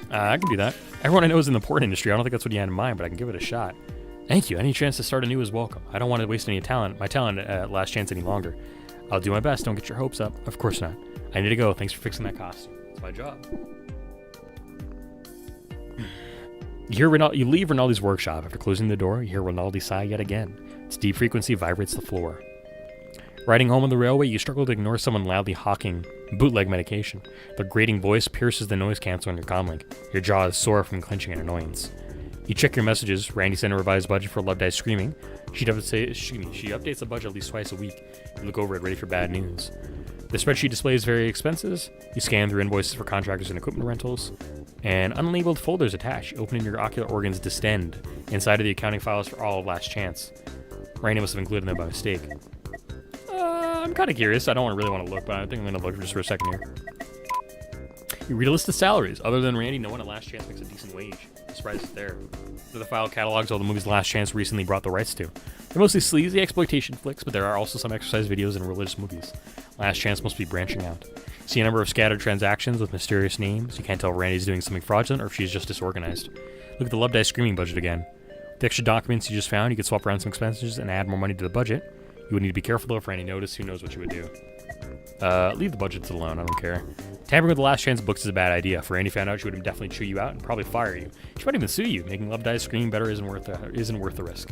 I can do that. Everyone I know is in the porn industry. I don't think that's what you had in mind, but I can give it a shot. Thank you. Any chance to start anew is welcome. I don't want to waste my talent at Last Chance any longer. I'll do my best. Don't get your hopes up. Of course not. I need to go. Thanks for fixing that costume. It's my job. You leave Rinaldi's workshop. After closing the door, you hear Rinaldi sigh yet again. Its deep frequency vibrates the floor. Riding home on the railway, you struggle to ignore someone loudly hawking bootleg medication. Their grating voice pierces the noise canceller on your comlink. Your jaw is sore from clenching in annoyance. You check your messages. Randy sent a revised budget for Love Dies Screaming. She updates the budget at least twice a week. You look over it, ready for bad news. The spreadsheet displays various expenses. You scan through invoices for contractors and equipment rentals. And unlabeled folders attached. Opening your ocular organs distend. Inside of the accounting files for all of Last Chance. Randy must have included them by mistake. I'm kind of curious. I don't really want to look, but I think I'm going to look just for a second here. You read a list of salaries. Other than Randy, no one at Last Chance makes a decent wage. The surprise is there. The file catalogs all the movies Last Chance recently brought the rights to. They're mostly sleazy exploitation flicks, but there are also some exercise videos and religious movies. Last Chance must be branching out. See a number of scattered transactions with mysterious names. You can't tell if Randy's doing something fraudulent or if she's just disorganized. Look at the Love Dies Screaming budget again. With the extra documents you just found, you could swap around some expenses and add more money to the budget. You would need to be careful though if Randy noticed. Who knows what you would do. Leave the budgets alone, I don't care. Tampering with the Last Chance books is a bad idea. If Randy found out, she would definitely chew you out and probably fire you. She might even sue you. Making Love Dies Screaming better isn't worth the risk.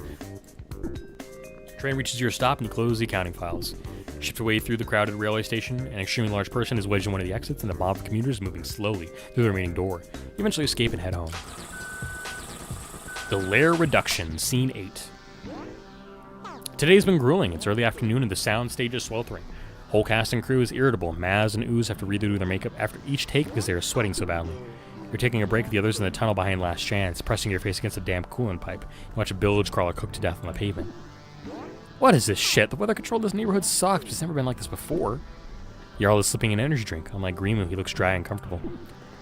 Train reaches your stop and you close the accounting files. You shift away through the crowded railway station. An extremely large person is wedged in one of the exits and a mob of commuters is moving slowly through the remaining door. You eventually escape and head home. The Lair Reduction, Scene 8. Today's been grueling. It's early afternoon and the sound stage is sweltering. Whole cast and crew is irritable. Maz and Ooze have to redo their makeup after each take because they are sweating so badly. You're taking a break with the others in the tunnel behind Last Chance, pressing your face against a damp coolant pipe. You watch a bilge crawler cook to death on the pavement. What is this shit? The weather control in this neighborhood sucks, but it's never been like this before. Jarl is slipping an energy drink. Unlike Greenmoo, he looks dry and comfortable.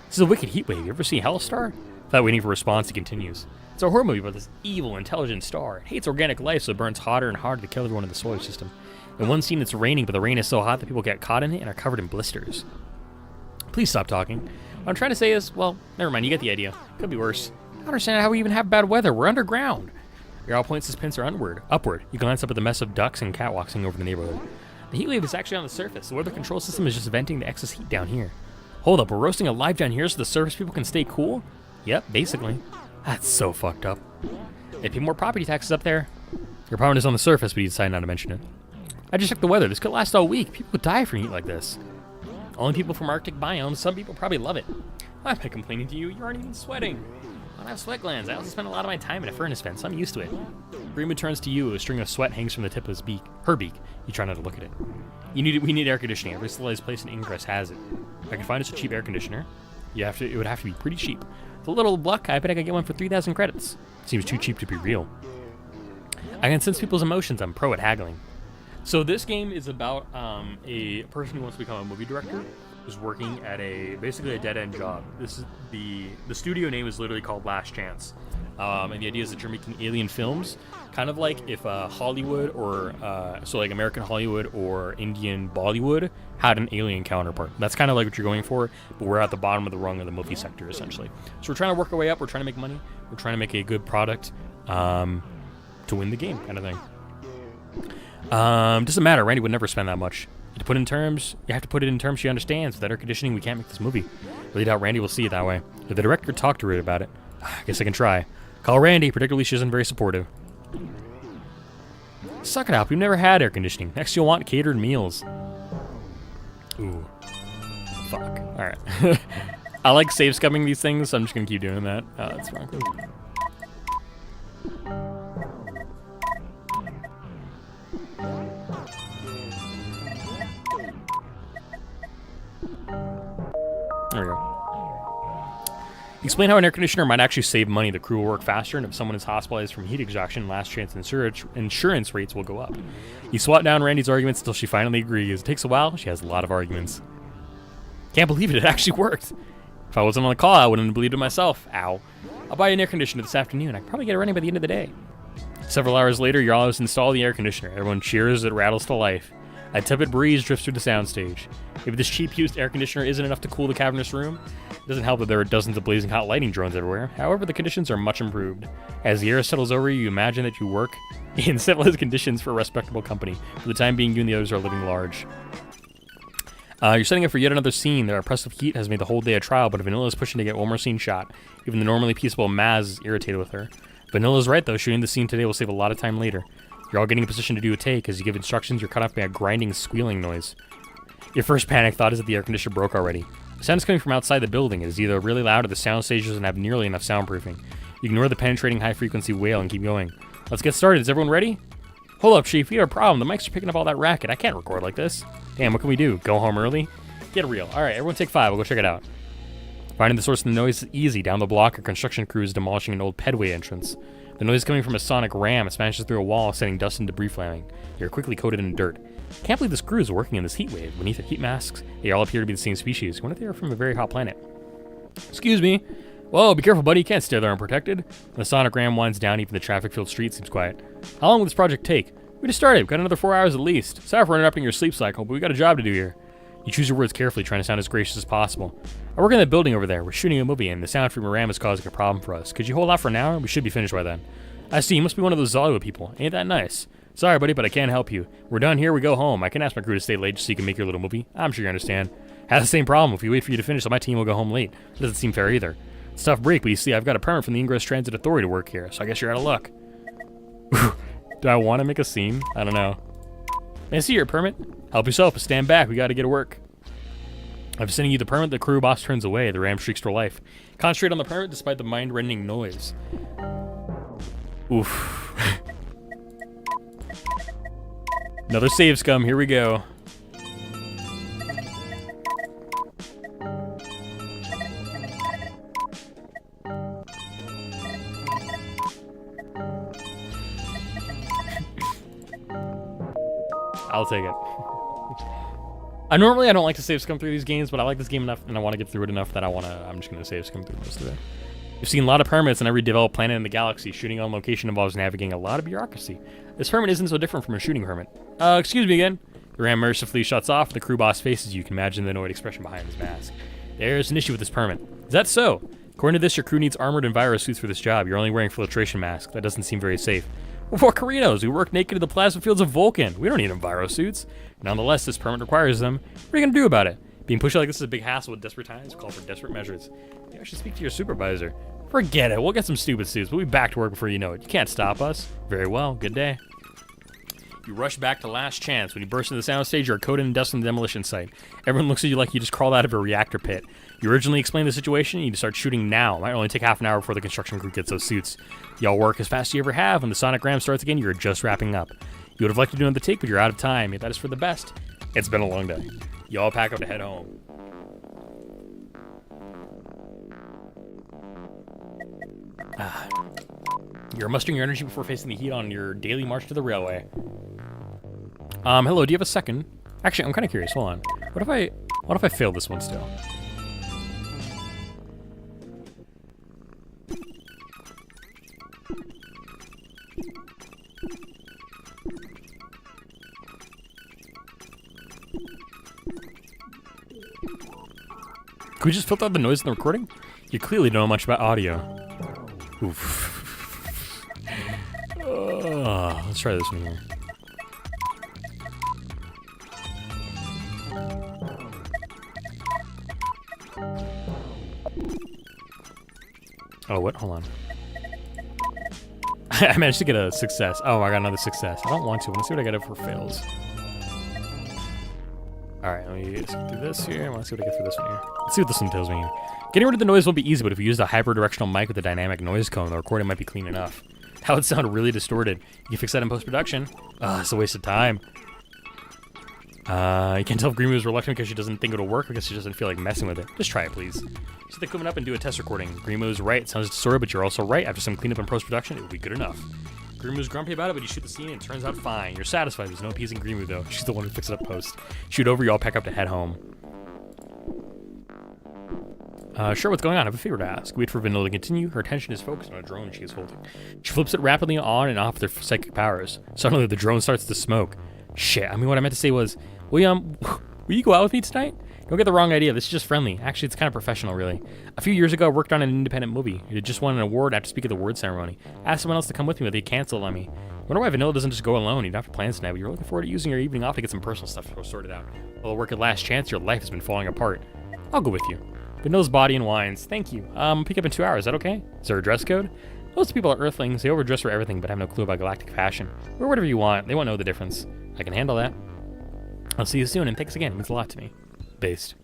This is a wicked heat wave. You ever see Hellstar? Without waiting for a response, he continues. It's a horror movie about this evil, intelligent star. It hates organic life, so it burns hotter and harder to kill everyone in the solar system. In one scene, it's raining, but the rain is so hot that people get caught in it and are covered in blisters. Please stop talking. What I'm trying to say is, well, never mind, you get the idea. Could be worse. I don't understand how we even have bad weather. We're underground. Jarl points his pincer upward. You glance up at the mess of ducks and catwalks over the neighborhood. The heat wave is actually on the surface. The weather control system is just venting the excess heat down here. Hold up, we're roasting alive down here so the surface people can stay cool? Yep, basically. That's so fucked up. They pay more property taxes up there. Your apartment is on the surface, but you decide not to mention it. I just checked the weather. This could last all week. People could die from heat like this. Only people from Arctic biomes. Some people probably love it. I'm not complaining to you. You aren't even sweating. I don't have sweat glands. I also spend a lot of my time in a furnace vent, so I'm used to it. Greenwood turns to you. A string of sweat hangs from the tip of her beak. You try not to look at it. We need air conditioning. Every civilized place in Ingress has it. I can find us a cheap air conditioner. It would have to be pretty cheap. With a little luck, I bet I could get one for 3,000 credits. Seems too cheap to be real. I can sense people's emotions. I'm pro at haggling. So this game is about a person who wants to become a movie director who's working at basically a dead-end job. This is the studio name is literally called Last Chance. And the idea is that you're making alien films, kind of like if Hollywood or like American Hollywood or Indian Bollywood had an alien counterpart. That's kind of like what you're going for, but we're at the bottom of the rung of the movie sector, essentially. So we're trying to work our way up. We're trying to make money. We're trying to make a good product to win the game, kind of thing. Doesn't matter. Randy would never spend that much. You have to put it in terms she understands. Without air conditioning, we can't make this movie. Really doubt Randy will see it that way. If the director talked to her about it, I guess I can try. Call Randy. Particularly, she isn't very supportive. Suck it up. We've never had air conditioning. Next, you'll want catered meals. Ooh. Fuck. Alright. I like save scumming these things, so I'm just gonna keep doing that. Oh, that's wrong. There we go. Explain how an air conditioner might actually save money. The crew will work faster, and if someone is hospitalized from heat exhaustion, Last Chance insurance rates will go up. You swat down Randy's arguments until she finally agrees. It takes a while. She has a lot of arguments. Can't believe it. It actually worked. If I wasn't on the call, I wouldn't have believed it myself. Ow. I'll buy an air conditioner this afternoon. I can probably get it running by the end of the day. Several hours later, Jarl has installed the air conditioner. Everyone cheers as it rattles to life. A tepid breeze drifts through the soundstage. If this cheap used air conditioner isn't enough to cool the cavernous room, it doesn't help that there are dozens of blazing hot lighting drones everywhere. However, the conditions are much improved. As the air settles over you, you imagine that you work in civilized conditions for a respectable company. For the time being, you and the others are living large. You're setting up for yet another scene. The oppressive heat has made the whole day a trial, but Vanilla is pushing to get one more scene shot. Even the normally peaceable Maz is irritated with her. Vanilla's right, though. Shooting the scene today will save a lot of time later. You're all getting in position to do a take. As you give instructions, you're cut off by a grinding, squealing noise. Your first panic thought is that the air conditioner broke already. The sound is coming from outside the building. It is either really loud or the soundstage doesn't have nearly enough soundproofing. You ignore the penetrating high-frequency wail and keep going. Let's get started. Is everyone ready? Hold up, Chief. We have a problem. The mics are picking up all that racket. I can't record like this. Damn, what can we do? Go home early? Get real. All right, everyone take 5. We'll go check it out. Finding the source of the noise is easy. Down the block, a construction crew is demolishing an old pedway entrance. The noise is coming from a sonic ram. It smashes through a wall, sending dust and debris flaming. You're quickly coated in dirt. Can't believe this crew is working in this heat wave. Beneath their heat masks, they all appear to be the same species. I wonder if they are from a very hot planet. Excuse me. Whoa, be careful, buddy. You can't stay there unprotected. When the sonic ram winds down, even the traffic-filled street seems quiet. How long will this project take? We just started. We've got another 4 hours at least. Sorry for interrupting your sleep cycle, but we got a job to do here. You choose your words carefully, trying to sound as gracious as possible. I work in that building over there. We're shooting a movie, and the sound from your ram is causing a problem for us. Could you hold out for an hour? We should be finished by then. I see. You must be one of those Xollywood people. Ain't that nice? Sorry, buddy, but I can't help you. We're done here. We go home. I can ask my crew to stay late just so you can make your little movie. I'm sure you understand. Have the same problem. If we wait for you to finish, my team will go home late. It doesn't seem fair either. It's a tough break, but you see, I've got a permit from the Ingress Transit Authority to work here, so I guess you're out of luck. Do I want to make a scene? I don't know. May I see your permit? Help yourself, but stand back. We got to get to work. I'm sending you the permit. The crew boss turns away. The ram shrieks for life. Concentrate on the permit despite the mind-rending noise. Oof. Another save scum. Here we go. I'll take it. Normally I don't like to save scum through these games, but I like this game enough and I want to get through it enough that I'm just going to save scum through most of it. We've seen a lot of permits on every developed planet in the galaxy. Shooting on location involves navigating a lot of bureaucracy. This permit isn't so different from a shooting permit. Excuse me again. The ram mercifully shuts off. The crew boss faces you. You can imagine the annoyed expression behind his mask. There's an issue with this permit. Is that so? According to this, your crew needs armored and virus suits for this job. You're only wearing filtration masks. That doesn't seem very safe. We're Volcarinos. We work naked in the plasma fields of Vulcan. We don't need enviro suits. Nonetheless, this permit requires them. What are you going to do about it? Being pushed like this is a big hassle with desperate times. Call for desperate measures. Maybe I should speak to your supervisor. Forget it. We'll get some stupid suits. We'll be back to work before you know it. You can't stop us. Very well. Good day. You rush back to Last Chance. When you burst into the soundstage, you're coated in dust in the demolition site. Everyone looks at you like you just crawled out of a reactor pit. You originally explained the situation. You need to start shooting now. It might only take half an hour before the construction crew gets those suits. Y'all work as fast as you ever have. When the sonic ram starts again, you're just wrapping up. You would have liked to do another take, but you're out of time. That is for the best. It's been a long day. Y'all pack up to head home. You're mustering your energy before facing the heat on your daily march to the railway. Hello, do you have a second? Actually, I'm kind of curious. Hold on. What if I fail this one still? Can we just filter out the noise in the recording? You clearly don't know much about audio. Oof. Let's try this one here. Oh, what? Hold on. I managed to get a success. Oh, I got another success. I don't want to. I want to see what I get for fails. Alright, let me just get through this here. I want to see what I get for this one here. Let's see what this one tells me here. Getting rid of the noise won't be easy, but if you use a hyper-directional mic with a dynamic noise cone, the recording might be clean enough. That would sound really distorted. You can fix that in post-production. It's a waste of time. You can't tell if Green is reluctant because she doesn't think it'll work, because she doesn't feel like messing with it. Just try it, please. Set the equipment up and do a test recording. Green is right. It sounds distorted, but you're also right. After some cleanup and post-production, it will be good enough. Grimu's grumpy about it, but you shoot the scene and it turns out fine. You're satisfied. There's no appeasing Grimu, though. She's the one who fixes it up post. Shoot over, you all pack up to head home. Sure, what's going on? I have a favor to ask. Wait for Vanilla to continue. Her attention is focused on a drone she is holding. She flips it rapidly on and off with her psychic powers. Suddenly, the drone starts to smoke. Shit, I mean, what I meant to say was, will you go out with me tonight? Don't get the wrong idea. This is just friendly. Actually, it's kind of professional, really. A few years ago, I worked on an independent movie. It had just won an award after speaking at the award ceremony. I asked someone else to come with me, but they canceled on me. Wonder why Vanilla doesn't just go alone. You don't have plans tonight, but you're looking forward to using your evening off to get some personal stuff sorted out. While work at Last Chance, your life has been falling apart. I'll go with you. Vanilla's body and wines. Thank you. Pick up in 2 hours. Is that okay? Is there a dress code? Most people are Earthlings. They overdress for everything, but have no clue about galactic fashion. Wear whatever you want. They won't know the difference. I can handle that. I'll see you soon, and thanks again. It means a lot to me. Based.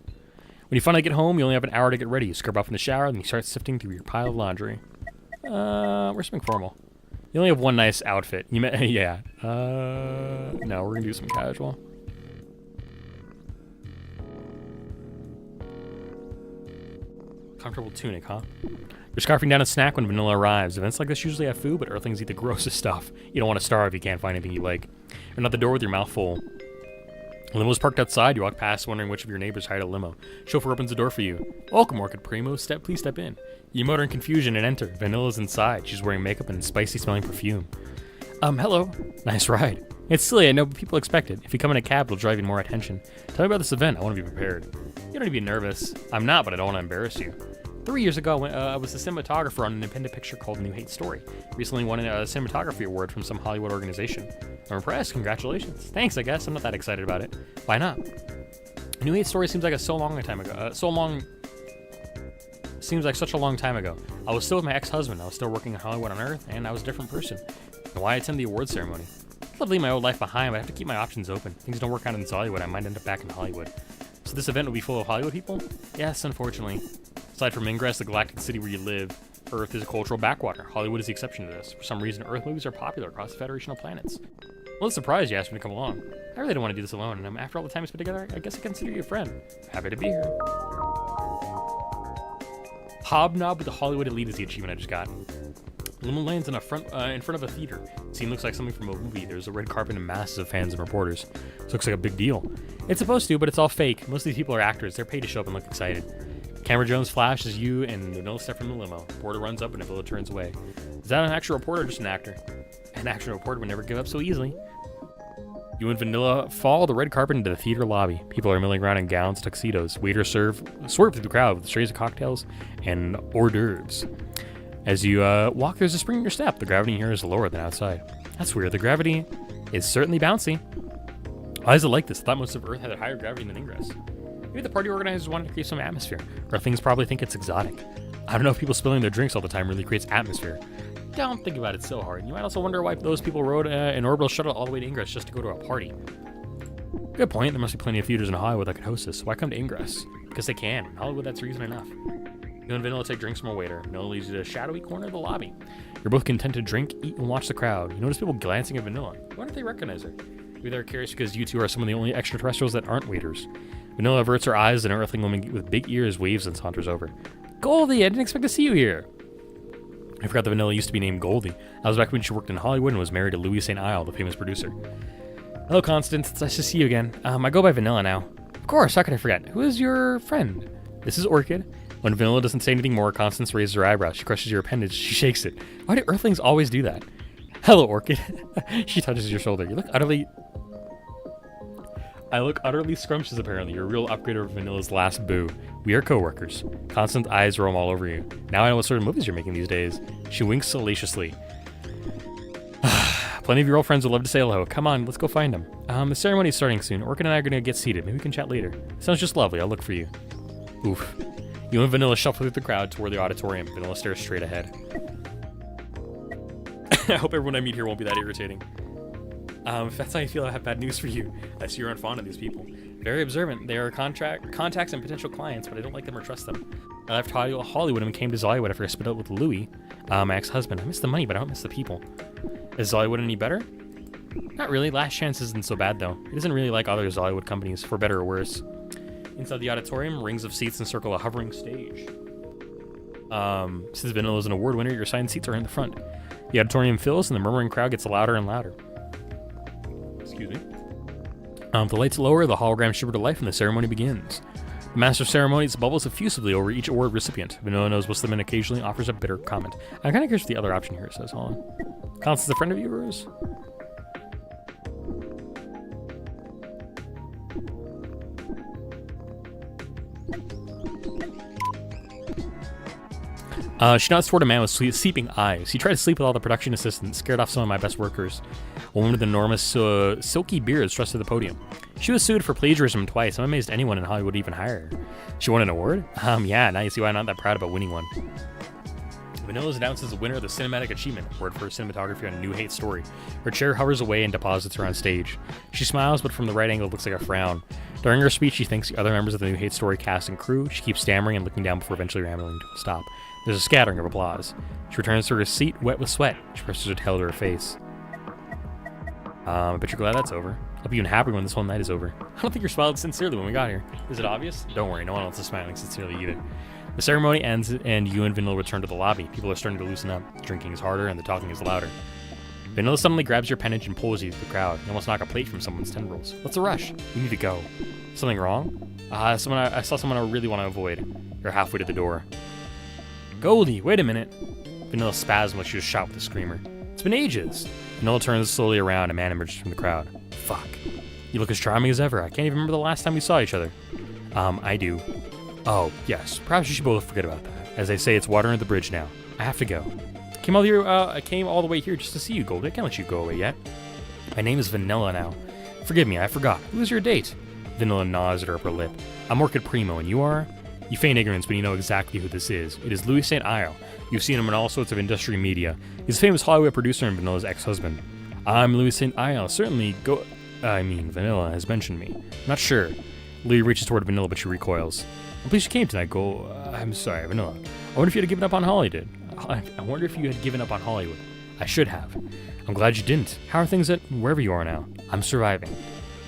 When you finally get home, you only have an hour to get ready. You scrub off in the shower, then you start sifting through your pile of laundry. Where's something formal? You only have one nice outfit. You may, yeah. No, we're gonna do some casual. Comfortable tunic, huh? You're scarfing down a snack when Vanilla arrives. Events like this usually have food, but Earthlings eat the grossest stuff. You don't want to starve if you can't find anything you like. You're at the door with your mouth full. The limo's parked outside. You walk past wondering which of your neighbors hired a limo. Chauffeur opens the door for you. Welcome, Orchid Primo. Please step in. You motor in confusion and enter. Vanilla's inside. She's wearing makeup and spicy smelling perfume. Hello. Nice ride. It's silly, I know, but people expect it. If you come in a cab, it'll drive you more attention. Tell me about this event. I want to be prepared. You don't need to be nervous. I'm not, but I don't want to embarrass you. 3 years ago, I was the cinematographer on an independent picture called New Hate Story. Recently won a cinematography award from some Hollywood organization. I'm impressed. Congratulations. Thanks, I guess. I'm not that excited about it. Why not? New Hate Story seems like so long a time ago. Seems like such a long time ago. I was still with my ex-husband. I was still working in Hollywood on Earth, and I was a different person. And why attend the award ceremony? I'd love to leave my old life behind, but I have to keep my options open. Things don't work out in Xollywood. I might end up back in Hollywood. So this event will be full of Hollywood people? Yes, unfortunately. Aside from Ingress, the galactic city where you live, Earth is a cultural backwater. Hollywood is the exception to this. For some reason, Earth movies are popular across the Federation of Planets. Well, it's a surprise you asked me to come along. I really don't want to do this alone, and after all the time we spent together, I guess I consider you a friend. Happy to be here. Hobnob with the Hollywood elite is the achievement I just got. Limo lands in front of a theater. The scene looks like something from a movie. There's a red carpet and masses of fans and reporters. This looks like a big deal. It's supposed to, but it's all fake. Most of these people are actors. They're paid to show up and look excited. Camera Jones flashes you and Vanilla step from the limo. Reporter runs up and Vanilla turns away. Is that an actual reporter or just an actor? An actual reporter would never give up so easily. You and Vanilla follow the red carpet into the theater lobby. People are milling around in gowns, tuxedos. Waiters swerve through the crowd with trays of cocktails and hors d'oeuvres. As you walk, there's a spring in your step. The gravity here is lower than outside. That's weird. The gravity is certainly bouncy. Why is it like this? I thought most of Earth had a higher gravity than Ingress. Maybe the party organizers wanted to create some atmosphere, or things probably think it's exotic. I don't know if people spilling their drinks all the time really creates atmosphere. Don't think about it so hard. You might also wonder why those people rode an orbital shuttle all the way to Ingress just to go to a party. Good point. There must be plenty of theaters in Hollywood that could host this. Why come to Ingress? Because they can. In Hollywood, that's reason enough. You and Vanilla take drinks from a waiter. Vanilla leads you to a shadowy corner of the lobby. You're both content to drink, eat, and watch the crowd. You notice people glancing at Vanilla. I wonder if they recognize her. Maybe they're curious because you two are some of the only extraterrestrials that aren't waiters. Vanilla averts her eyes, and an Earthling woman with big ears waves and saunters over. Goldie, I didn't expect to see you here. I forgot that Vanilla used to be named Goldie. I was back when she worked in Hollywood and was married to Louis St. Isle, the famous producer. Hello, Constance. It's nice to see you again. I go by Vanilla now. Of course, how could I forget? Who is your friend? This is Orchid. When Vanilla doesn't say anything more, Constance raises her eyebrows. She crushes your appendage. She shakes it. Why do Earthlings always do that? Hello, Orchid. She touches your shoulder. I look utterly scrumptious, apparently. You're a real upgrade of Vanilla's last boo. We are co-workers. Constance's eyes roam all over you. Now I know what sort of movies you're making these days. She winks salaciously. Plenty of your old friends would love to say hello. Come on, let's go find them. The ceremony's starting soon. Orchid and I are going to get seated. Maybe we can chat later. Sounds just lovely. I'll look for you. Oof. You and Vanilla shuffle through the crowd toward the auditorium. Vanilla stares straight ahead. I hope everyone I meet here won't be that irritating. If that's how you feel, I have bad news for you. I see you're unfond of these people. Very observant. They are contacts and potential clients, but I don't like them or trust them. I left Hollywood and came to Xollywood after I split up with Louis, my ex-husband. I miss the money, but I don't miss the people. Is Xollywood any better? Not really. Last Chance isn't so bad, though. It isn't really like other Xollywood companies, for better or worse. Inside the auditorium, rings of seats encircle a hovering stage. Since Vanilla is an award winner, your assigned seats are in the front. The auditorium fills, and the murmuring crowd gets louder and louder. Excuse me. The lights lower, the hologram shiver to life, and the ceremony begins. The master of ceremonies bubbles effusively over each award recipient. Vanilla knows most of them and occasionally offers a bitter comment. I'm kind of curious what the other option here says. Hold on. Constance, a friend of yours? She nods toward a man with sleeping eyes. He tried to sleep with all the production assistants, scared off some of my best workers. A woman with enormous silky beard stressed to the podium. She was sued for plagiarism twice. I'm amazed anyone in Hollywood would even hire her. She won an award? Yeah, now you see why I'm not that proud about winning one. Vanilla is announced as the winner of the Cinematic Achievement Award for cinematography on a new hate story. Her chair hovers away and deposits her on stage. She smiles, but from the right angle it looks like a frown. During her speech, she thanks the other members of the new hate story cast and crew. She keeps stammering and looking down before eventually rambling to a stop. There's a scattering of applause. She returns to her seat, wet with sweat. She presses her tail to her face. I bet you're glad that's over. I'll be even happier when this whole night is over. I don't think you're smiling sincerely when we got here. Is it obvious? Don't worry, no one else is smiling sincerely either. The ceremony ends, and you and Vanilla return to the lobby. People are starting to loosen up. The drinking is harder, and the talking is louder. Vanilla suddenly grabs your pendant and pulls you through the crowd. You almost knock a plate from someone's tendrils. What's the rush? We need to go. Something wrong? I saw someone I really want to avoid. You're halfway to the door. Goldie, wait a minute. Vanilla spasms when she was shot with a screamer. It's been ages. Vanilla turns slowly around. A man emerges from the crowd. Fuck. You look as charming as ever. I can't even remember the last time we saw each other. I do. Oh, yes. Perhaps you should both forget about that. As they say, it's water under the bridge now. I have to go. I came all the way here just to see you, Goldie. I can't let you go away yet. My name is Vanilla now. Forgive me, I forgot. Who is your date? Vanilla nods at her upper lip. I'm Orchid Primo, and you are? You feign ignorance, but you know exactly who this is. It is Louis St. Isle. You've seen him in all sorts of industry media. He's a famous Hollywood producer and Vanilla's ex-husband. I'm Louis St. Isle. Certainly, Vanilla has mentioned me. I'm not sure. Louis reaches toward Vanilla, but she recoils. I'm pleased you came tonight, I'm sorry, Vanilla. I wonder if you had given up on Hollywood. I wonder if you had given up on Hollywood. I should have. I'm glad you didn't. How are things at wherever you are now? I'm surviving.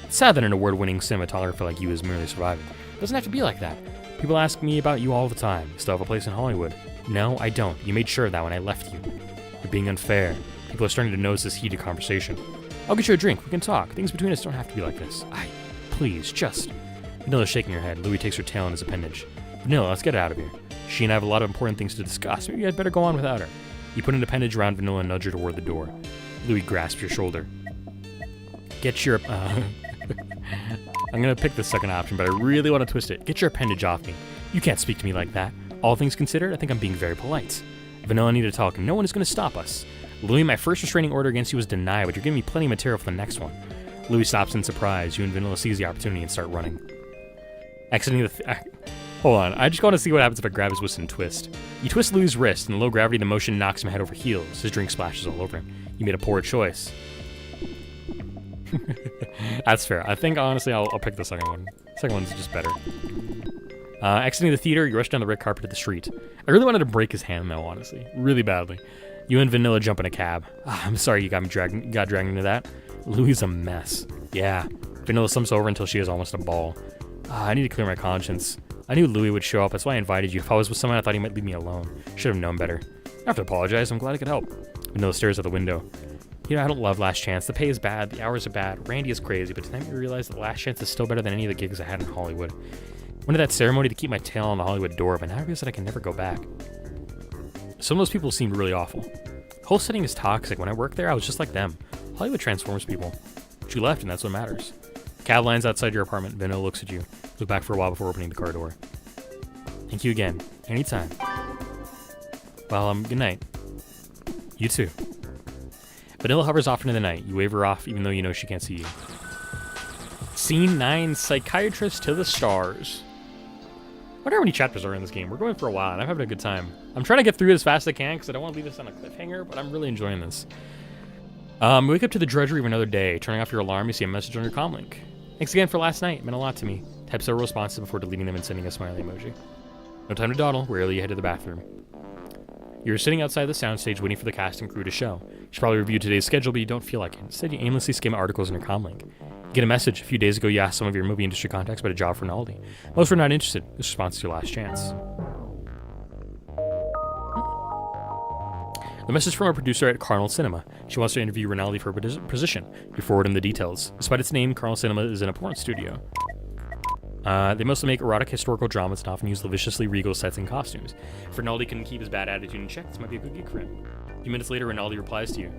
It's sad that an award-winning cinematographer like you is merely surviving. It doesn't have to be like that. People ask me about you all the time. You still have a place in Hollywood. No, I don't. You made sure of that when I left you. You're being unfair. People are starting to notice this heated conversation. I'll get you a drink. We can talk. Things between us don't have to be like this. Please, just... Vanilla's shaking her head. Louis takes her tail in his appendage. Vanilla, let's get out of here. She and I have a lot of important things to discuss. Maybe I'd better go on without her. You put an appendage around Vanilla and nudge her toward the door. Louis grasps your shoulder. Get your... I'm gonna pick the second option, but I really want to twist it. Get your appendage off me. You can't speak to me like that. All things considered, I think I'm being very polite. Vanilla, I need to talk, and no one is gonna stop us. Louis, my first restraining order against you was denied, but you're giving me plenty of material for the next one. Louis stops in surprise. You and Vanilla seize the opportunity and start running. Exiting the... Hold on, I just want to see what happens if I grab his wrist and twist. You twist Louis' wrist, and the low gravity, the motion knocks him head over heels. His drink splashes all over him. You made a poor choice. That's fair. I think, honestly, I'll pick the second one. The second one's just better. Exiting the theater, you rush down the red carpet to the street. I really wanted to break his hand, though, honestly. Really badly. You and Vanilla jump in a cab. I'm sorry you got dragged into that. Louis is a mess. Yeah. Vanilla slumps over until she is almost a ball. I need to clear my conscience. I knew Louis would show up, that's why I invited you. If I was with someone, I thought he might leave me alone. Should have known better. I have to apologize, I'm glad I could help. Vanilla stares out the window. You know, I don't love Last Chance. The pay is bad, the hours are bad, Randy is crazy, but tonight we realized that Last Chance is still better than any of the gigs I had in Hollywood. I went to that ceremony to keep my tail on the Hollywood door, but now I realize that I can never go back. Some of those people seemed really awful. The whole setting is toxic. When I worked there, I was just like them. Hollywood transforms people. But you left, and that's what matters. Cab lines outside your apartment. Vanilla looks at you. Look back for a while before opening the car door. Thank you again. Anytime. Well, good night. You too. Vanilla hovers off into the night. You wave her off even though you know she can't see you. Scene 9, Psychiatrist to the Stars. I wonder how many chapters are in this game. We're going for a while, and I'm having a good time. I'm trying to get through it as fast as I can because I don't want to leave this on a cliffhanger, but I'm really enjoying this. Wake up to the drudgery of another day. Turning off your alarm, you see a message on your comm link. Thanks again for last night. It meant a lot to me. Type several responses before deleting them and sending a smiley emoji. No time to dawdle. Rarely you head to the bathroom. You're sitting outside the soundstage waiting for the cast and crew to show. You should probably review today's schedule, but you don't feel like it. Instead, you aimlessly skim articles in your comm link. You get a message. A few days ago, you asked some of your movie industry contacts about a job for Naldi. Most were not interested. This response is your last chance. The message from a producer at Carnal Cinema. She wants to interview Rinaldi for a position. You forward him the details. Despite its name, Carnal Cinema is an important studio. They mostly make erotic historical dramas and often use the viciously regal sets and costumes. If Rinaldi can keep his bad attitude in check, this might be a good gig for him. A few minutes later, Rinaldi replies to you.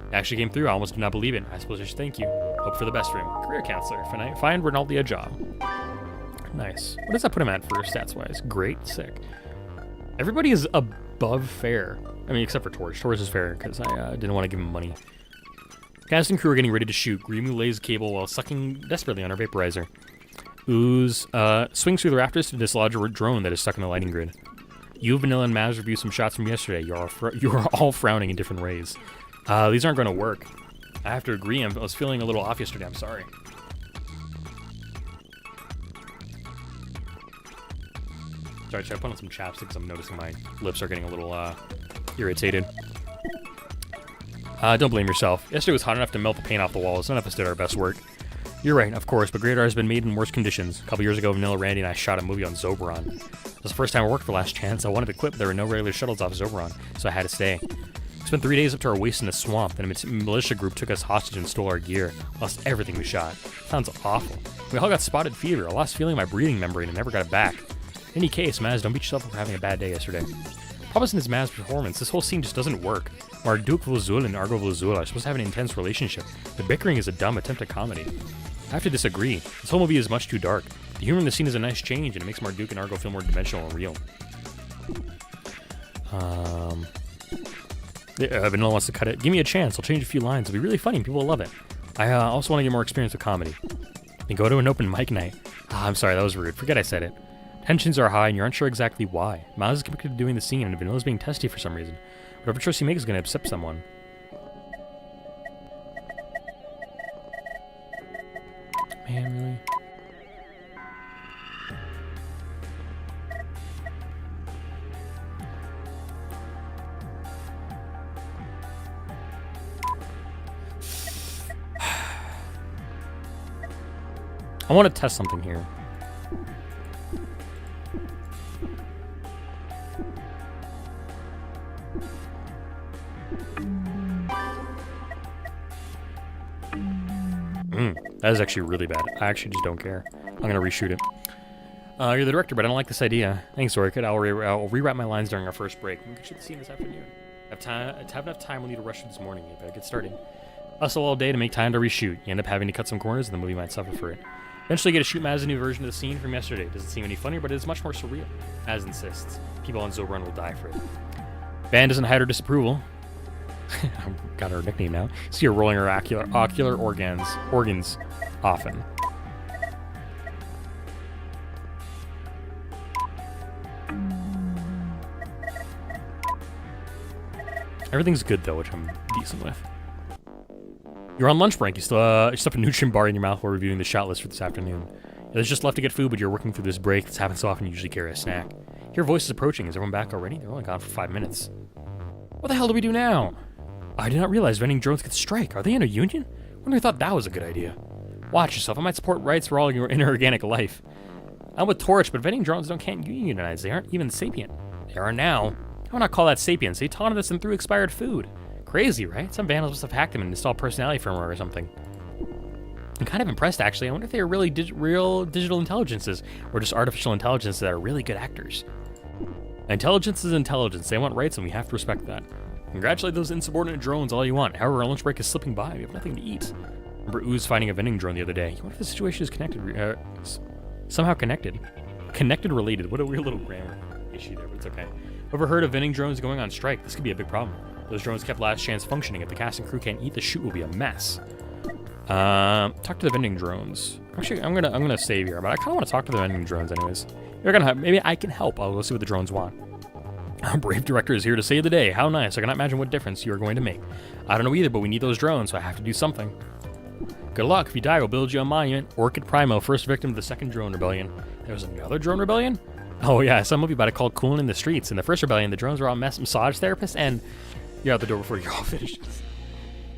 It actually came through. I almost did not believe it. I suppose I should thank you. Hope for the best for him. Career counselor. Find Rinaldi a job. Nice. What does that put him at for stats-wise? Great. Sick. Everybody is above fair. I mean, except for Torch. Torch is fair because I didn't want to give him money. Cast and crew are getting ready to shoot. Grimu lays cable while sucking desperately on our vaporizer. Ooze swings through the rafters to dislodge a drone that is stuck in the lighting grid. You, Vanilla, and Maz review some shots from yesterday. You are all frowning in different ways. These aren't going to work. I have to agree. I was feeling a little off yesterday. I'm sorry. Sorry, should I put on some chapstick because I'm noticing my lips are getting a little irritated. Don't blame yourself. Yesterday was hot enough to melt the paint off the walls. None of us did our best work. You're right, of course, but great art has been made in worse conditions. A couple years ago, Vanilla, Randy, and I shot a movie on Zoberon. It was the first time I worked for Last Chance. I wanted to quit, but there were no regular shuttles off Zoberon, so I had to stay. We spent 3 days up to our waist in a swamp, then a militia group took us hostage and stole our gear. Lost everything we shot. Sounds awful. We all got spotted fever. I lost feeling my breathing membrane and never got it back. In any case, Maz, don't beat yourself up for having a bad day yesterday. Problem isn't Maz's performance. This whole scene just doesn't work. Marduk Vlazul and Argo Vlazul are supposed to have an intense relationship. The bickering is a dumb attempt at comedy. I have to disagree. This whole movie is much too dark. The humor in the scene is a nice change, and it makes Marduk and Argo feel more dimensional and real. Vanilla wants to cut it. Give me a chance. I'll change a few lines. It'll be really funny. People will love it. I also want to get more experience with comedy. Then go to an open mic night. I'm sorry, that was rude. Forget I said it. Tensions are high, and you're unsure exactly why. Miles is committed to doing the scene, and Vanilla's being testy for some reason. Whatever choice he makes is going to upset someone. Man, really? I want to test something here. That is actually really bad. I actually just don't care. I'm going to reshoot it. You're the director, but I don't like this idea. Thanks, Orchid. I'll rewrite my lines during our first break. We can shoot the scene this afternoon. To have enough time, we'll need to rush through this morning. You better get started. Hustle all day to make time to reshoot. You end up having to cut some corners, and the movie might suffer for it. Eventually, you get to shoot Maz a new version of the scene from yesterday. It doesn't seem any funnier, but it is much more surreal. Maz insists. People on Zoberon will die for it. Van doesn't hide her disapproval. I've got her nickname now. See her rolling her ocular organs often. Everything's good though, which I'm decent with. You're on lunch break. You still have a nutrient bar in your mouth while reviewing the shot list for this afternoon. There's just left to get food, but you're working through this break. This happens so often you usually carry a snack. Your voice is approaching. Is everyone back already? They're only gone for 5 minutes. What the hell do we do now? I did not realize vending drones could strike. Are they in a union? Wonder I thought that was a good idea. Watch yourself. I might support rights for all your inorganic life. I'm with Torch, but vending drones can't unionize. They aren't even sapient. They are now. I would not call that sapience. They taunted them through expired food. Crazy, right? Some vandals must have hacked them and installed personality firmware or something. I'm kind of impressed, actually. I wonder if they are really real digital intelligences or just artificial intelligences that are really good actors. Intelligence is intelligence. They want rights, and we have to respect that. Congratulate those insubordinate drones all you want. However, our lunch break is slipping by. We have nothing to eat. Remember Ooze fighting a vending drone the other day. You wonder if the situation is connected, somehow connected. Connected related. What a weird little grammar issue there, but it's okay. Overheard of vending drones going on strike. This could be a big problem. Those drones kept Last Chance functioning. If the cast and crew can't eat, the shoot will be a mess. Talk to the vending drones. Actually, I'm gonna save here, but I kind of want to talk to the vending drones anyways. Maybe I can help. I'll go see what the drones want. Our brave director is here to save the day. How nice. I cannot imagine what difference you are going to make. I don't know either, but we need those drones, so I have to do something. Good luck. If you die, we'll build you a monument. Orchid Primo, first victim of the second drone rebellion. There was another drone rebellion? Oh yeah, some movie about it called Coolin' in the Streets. In the first rebellion, the drones were all massage therapists, and you're out the door before you're all finished.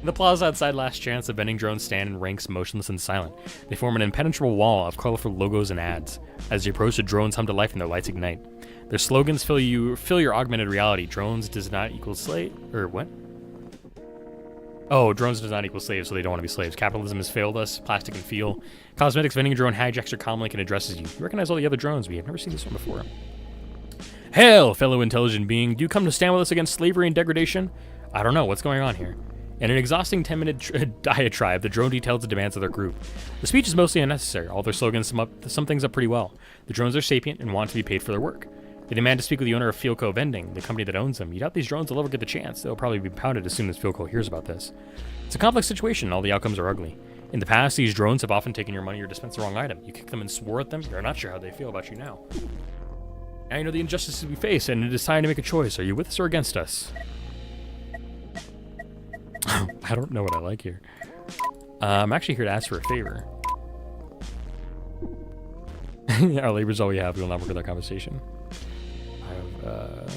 In the plaza outside Last Chance, the vending drones stand in ranks, motionless and silent. They form an impenetrable wall of colorful logos and ads. As you approach, the drones hum to life and their lights ignite. Their slogans fill your augmented reality. Drones does not equal slave, or what? Oh, drones does not equal slaves, so they don't want to be slaves. Capitalism has failed us. Plastic and fuel. Cosmetics vending drone hijacks your comlink and addresses you. You recognize all the other drones. We have never seen this one before. Hail, fellow intelligent being. Do you come to stand with us against slavery and degradation? I don't know. What's going on here? In an exhausting 10-minute diatribe, the drone details the demands of their group. The speech is mostly unnecessary. All their slogans sum things up pretty well. The drones are sapient and want to be paid for their work. They demand to speak with the owner of Philco Vending, the company that owns them. You doubt these drones will ever get the chance. They'll probably be pounded as soon as Philco hears about this. It's a complex situation, and all the outcomes are ugly. In the past, these drones have often taken your money or dispensed the wrong item. You kick them and swore at them. You're not sure how they feel about you now. Now you know the injustices we face, and it is time to make a choice. Are you with us or against us? I don't know what I like here. I'm actually here to ask for a favor. Our labor is all we have. We will not work with our conversation. I have,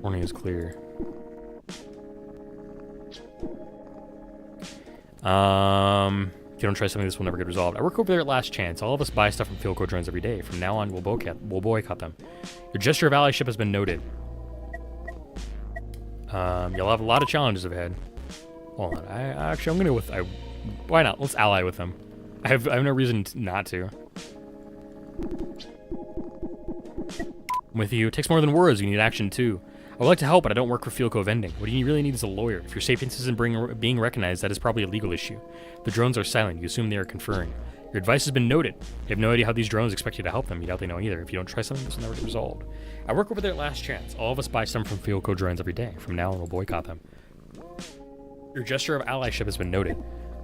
warning is clear. If you don't try something, this will never get resolved. I work over there at Last Chance. All of us buy stuff from Philco drones every day. From now on, we'll boycott them. Your gesture of allyship has been noted. You'll have a lot of challenges ahead. Hold on. I'm gonna go with. Why not? Let's ally with them. I have no reason not to. I'm with you. It takes more than words. You need action too. I would like to help, but I don't work for Philco Vending. What you really need is a lawyer. If your safety isn't being recognized, that is probably a legal issue. The drones are silent. You assume they are conferring. Your advice has been noted. You have no idea how these drones expect you to help them. You doubt they know either. If you don't try something, this will never get resolved. I work over there at Last Chance. All of us buy some from Philco drones every day. From now on, we'll boycott them. Your gesture of allyship has been noted.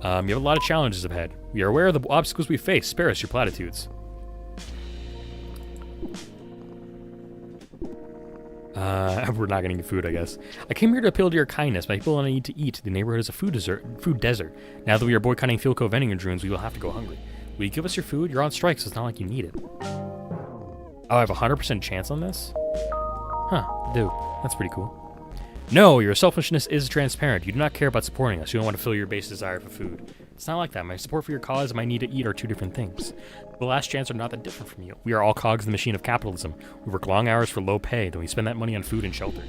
You have a lot of challenges ahead. We are aware of the obstacles we face. Spare us your platitudes. We're not getting food, I guess. I came here to appeal to your kindness. My people need to eat. The neighborhood is a food desert. Now that we are boycotting Philco Vending drones, we will have to go hungry. Will you give us your food? You're on strike, so it's not like you need it. Oh, I have a 100% chance on this? Huh, dude. That's pretty cool. No, your selfishness is transparent. You do not care about supporting us. You don't want to fill your base desire for food. It's not like that. My support for your cause and my need to eat are two different things. The Last Chance are not that different from you. We are all cogs in the machine of capitalism. We work long hours for low pay, then we spend that money on food and shelter.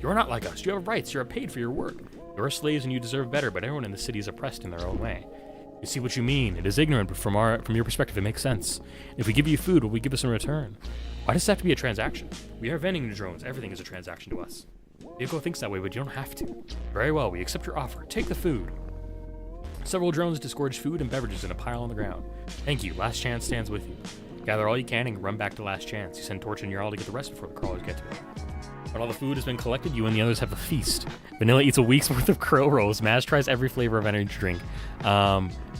You are not like us. You have rights. You are paid for your work. You are slaves and you deserve better, but everyone in the city is oppressed in their own way. You see what you mean. It is ignorant, but from your perspective, it makes sense. If we give you food, what will we give us in return? Why does it have to be a transaction? We are vending drones. Everything is a transaction to us. Philco thinks that way, but you don't have to. Very well, we accept your offer. Take the food. Several drones disgorge food and beverages in a pile on the ground. Thank you. Last Chance stands with you. Gather all you can and run back to Last Chance. You send Torch and Jarl to get the rest before the crawlers get to it. When all the food has been collected, you and the others have a feast. Vanilla eats a week's worth of crow rolls. Maz tries every flavor of energy drink.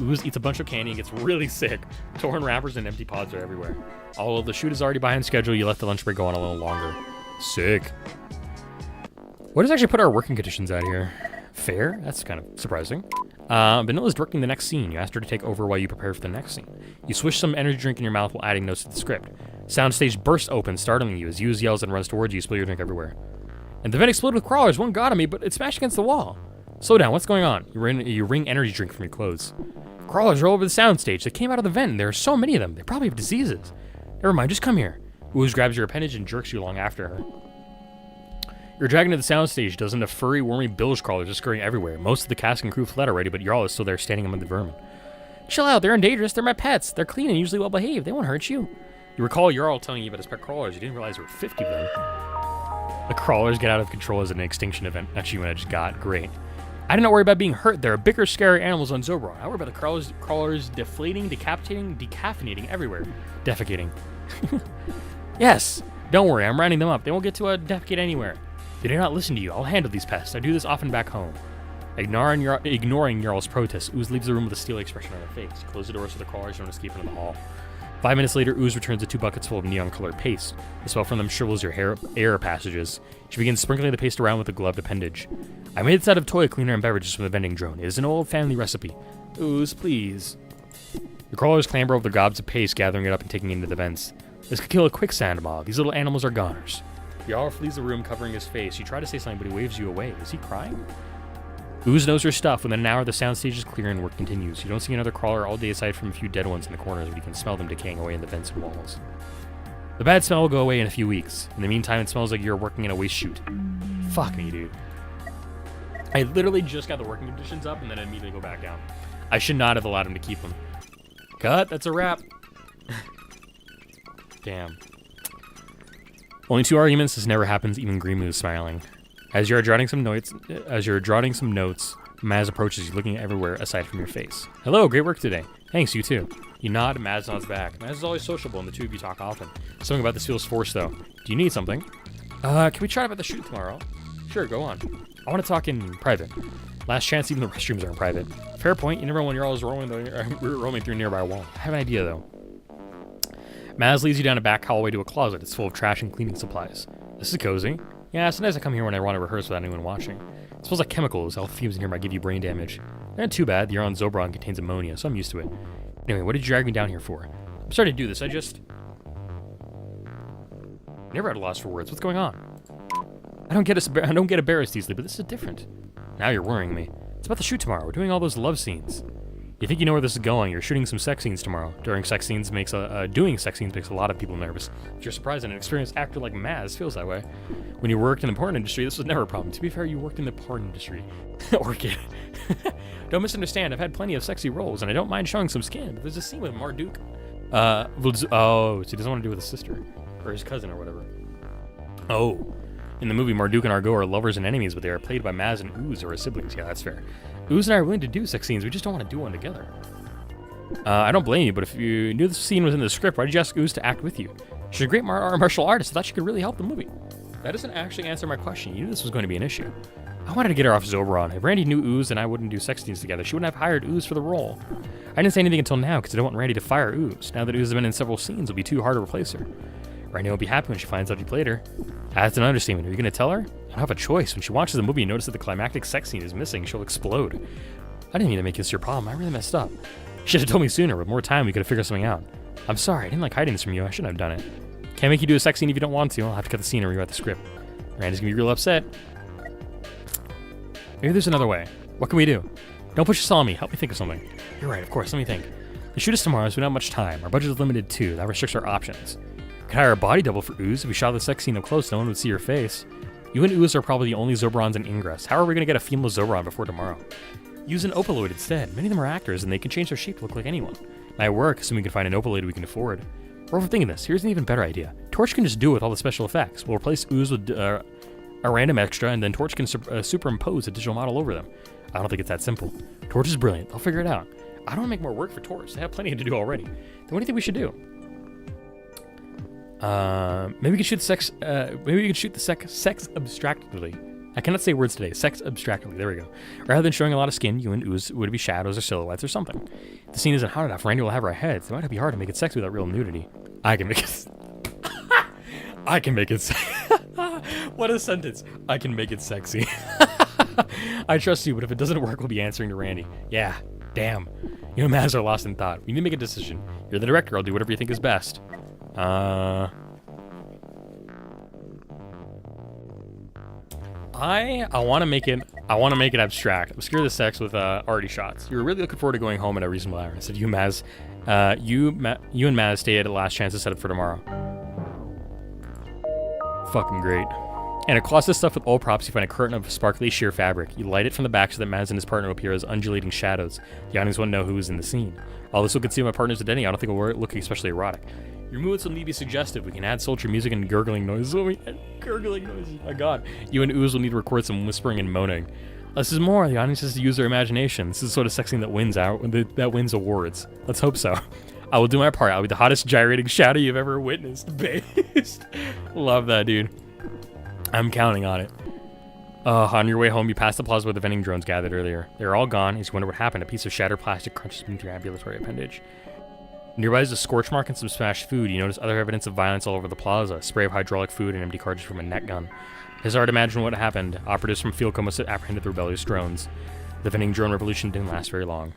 Ooze eats a bunch of candy and gets really sick. Torn wrappers and empty pods are everywhere. Although the shoot is already behind schedule, you let the lunch break go on a little longer. Sick. What does actually put our working conditions out here? Fair? That's kind of surprising. Vanilla's directing the next scene. You asked her to take over while you prepare for the next scene. You swish some energy drink in your mouth while adding notes to the script. Soundstage bursts open, startling you as Ooze yells and runs towards you, spill your drink everywhere. And the vent exploded with crawlers. One got on me, but it smashed against the wall. Slow down, what's going on? You wring energy drink from your clothes. Crawlers are all over the soundstage. They came out of the vent, and there are so many of them. They probably have diseases. Never mind, just come here. Ooze grabs your appendage and jerks you along after her. You're dragging to the soundstage. Dozens of furry, wormy bilge crawlers are scurrying everywhere. Most of the cast and crew fled already, but Jarl is still there standing among the vermin. Chill out, they're dangerous. They're my pets. They're clean and usually well behaved. They won't hurt you. You recall Jarl telling you about his pet crawlers. You didn't realize there were 50 of them. The crawlers get out of control as an extinction event. Actually, when I just got great. I did not worry about being hurt. There are bigger, scary animals on Zobron. I worry about the crawlers deflating, decapitating, decaffeinating everywhere. Defecating. Yes. Don't worry, I'm rounding them up. They won't get to defecate anywhere. They do not listen to you. I'll handle these pests. I do this often back home. Ignoring Jarl's protest, Ooze leaves the room with a steely expression on her face. Close the doors so the crawlers don't escape into the hall. 5 minutes later, Ooze returns with 2 buckets full of neon-colored paste. The smell from them shrivels your air passages. She begins sprinkling the paste around with a gloved appendage. I made this out of toilet cleaner and beverages from the vending drone. It is an old family recipe. Ooze, please. The crawlers clamber over the gobs of paste, gathering it up and taking it into the vents. This could kill a quicksand mob. These little animals are goners. Jarl flees the room, covering his face. You try to say something, but he waves you away. Is he crying? Ooze knows her stuff. Within an hour, the soundstage is clear and work continues. You don't see another crawler all day aside from a few dead ones in the corners, but you can smell them decaying away in the vents and walls. The bad smell will go away in a few weeks. In the meantime, it smells like you're working in a waste chute. Fuck me, dude. I literally just got the working conditions up and then immediately go back down. I should not have allowed him to keep them. Cut. That's a wrap. Damn. Only 2 arguments. This never happens. Even Grimu is smiling. As you're jotting some notes, Maz approaches you, looking everywhere aside from your face. Hello, great work today. Thanks, you too. You nod, and Maz nods back. Maz is always sociable, and the two of you talk often. Something about this feels forced, though. Do you need something? Can we chat about the shoot tomorrow? Sure, go on. I want to talk in private. Last chance, even the restrooms are in private. Fair point, you never know when you're always roaming through a nearby wall. I have an idea, though. Maz leads you down a back hallway to a closet. It's full of trash and cleaning supplies. This is cozy. Yeah, sometimes I come here when I want to rehearse without anyone watching. It smells like chemicals. All fumes in here might give you brain damage. Not too bad. The Iron Zobron contains ammonia, so I'm used to it. Anyway, what did you drag me down here for? I'm starting to do this. I never had a loss for words. What's going on? I don't get embarrassed easily, but this is different. Now you're worrying me. It's about the shoot tomorrow. We're doing all those love scenes. You think you know where this is going. You're shooting some sex scenes tomorrow. Doing sex scenes makes a lot of people nervous. If you're surprised that an experienced actor like Maz feels that way. When you worked in the porn industry, this was never a problem. To be fair, you worked in the porn industry. Orchid. Don't misunderstand. I've had plenty of sexy roles, and I don't mind showing some skin. But there's a scene with Marduk. So he doesn't want to do it with his sister. Or his cousin or whatever. Oh. In the movie, Marduk and Argo are lovers and enemies, but they are played by Maz and Ooze, or his siblings. Yeah, that's fair. Ooze and I are willing to do sex scenes, we just don't want to do one together. I don't blame you, but if you knew the scene was in the script, why did you ask Ooze to act with you? She's a great martial artist. I thought she could really help the movie. That doesn't actually answer my question. You knew this was going to be an issue. I wanted to get her off Zoberon. If Randy knew Ooze and I wouldn't do sex scenes together, she wouldn't have hired Ooze for the role. I didn't say anything until now because I don't want Randy to fire Ooze. Now that Ooze has been in several scenes, it'll be too hard to replace her. Randy won't be happy when she finds out you played her. That's an understatement. Are you going to tell her? I don't have a choice. When she watches the movie and notices that the climactic sex scene is missing, she'll explode. I didn't mean to make this your problem. I really messed up. You should have told me sooner. With more time, we could have figured something out. I'm sorry. I didn't like hiding this from you. I shouldn't have done it. Can't make you do a sex scene if you don't want to. I'll have to cut the scene and rewrite the script. Randy's going to be real upset. Maybe there's another way. What can we do? Don't push this on me. Help me think of something. You're right, of course. Let me think. The shoot is tomorrow, so we don't have much time. Our budget is limited too. That restricts our options. We could hire a body double for Ooze. If we shot the sex scene up close, no one would see your face. You and Ooze are probably the only Zobrons in Ingress. How are we going to get a female Zobron before tomorrow? Use an Opaloid instead. Many of them are actors, and they can change their shape to look like anyone. Might work, assuming we can find an Opaloid we can afford. We're overthinking this. Here's an even better idea. Torch can just do it with all the special effects. We'll replace Ooze with a random extra, and then Torch can superimpose a digital model over them. I don't think it's that simple. Torch is brilliant. I'll figure it out. I don't want to make more work for Torch. They have plenty to do already. Then what do you think we should do? Maybe we can shoot the sex. Maybe we can shoot the sex abstractly. I cannot say words today. Sex abstractly. There we go. Rather than showing a lot of skin, you and Ooze would be shadows or silhouettes or something. If the scene isn't hot enough, Randy will have our heads. It might be hard to make it sexy without real nudity. I can make it. I can make it. What a sentence. I can make it sexy. I trust you, but if it doesn't work, we'll be answering to Randy. Yeah. Damn. You and Maz are lost in thought. We need to make a decision. You're the director. I'll do whatever you think is best. I want to make it abstract. Obscure the sex with arty shots. You're really looking forward to going home at a reasonable hour. Instead, you and Maz stay at a last chance to set up for tomorrow. Fucking great. And across this stuff with old props, you find a curtain of sparkly sheer fabric. You light it from the back so that Maz and his partner appear as undulating shadows. The audience won't know who is in the scene. While this will conceal my partner's identity, I don't think it will look especially erotic. Your movements will need to be suggestive. We can add sultry music and gurgling noises. Gurgling noises. My god. You and Ooze will need to record some whispering and moaning. Less is more. The audience has to use their imagination. This is the sort of sex scene that wins awards. Let's hope so. I will do my part. I'll be the hottest gyrating shadow you've ever witnessed. Based. Love that, dude. I'm counting on it. On your way home, you pass the plaza where the vending drones gathered earlier. They're all gone. You wonder what happened. A piece of shattered plastic crunches beneath your ambulatory appendage. Nearby is a scorch mark and some smashed food. You notice other evidence of violence all over the plaza. A spray of hydraulic food and empty cartridge from a net gun. It's hard to imagine what happened. Operatives from Field must have apprehended the rebellious drones. The vending drone revolution didn't last very long.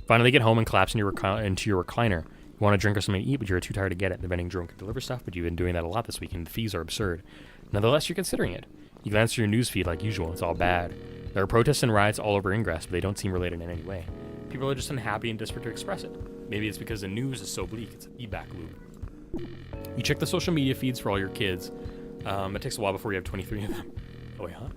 Finally, get home and collapse into your recliner. You want a drink or something to eat, but you're too tired to get it. The vending drone can deliver stuff, but you've been doing that a lot this week, and the fees are absurd. Nonetheless, you're considering it. You glance through your news feed like usual. It's all bad. There are protests and riots all over Ingress, but they don't seem related in any way. People are just unhappy and desperate to express it. Maybe it's because the news is so bleak. It's a feedback loop. You check the social media feeds for all your kids. It takes a while before you have 23 of them. Oh, wait, huh?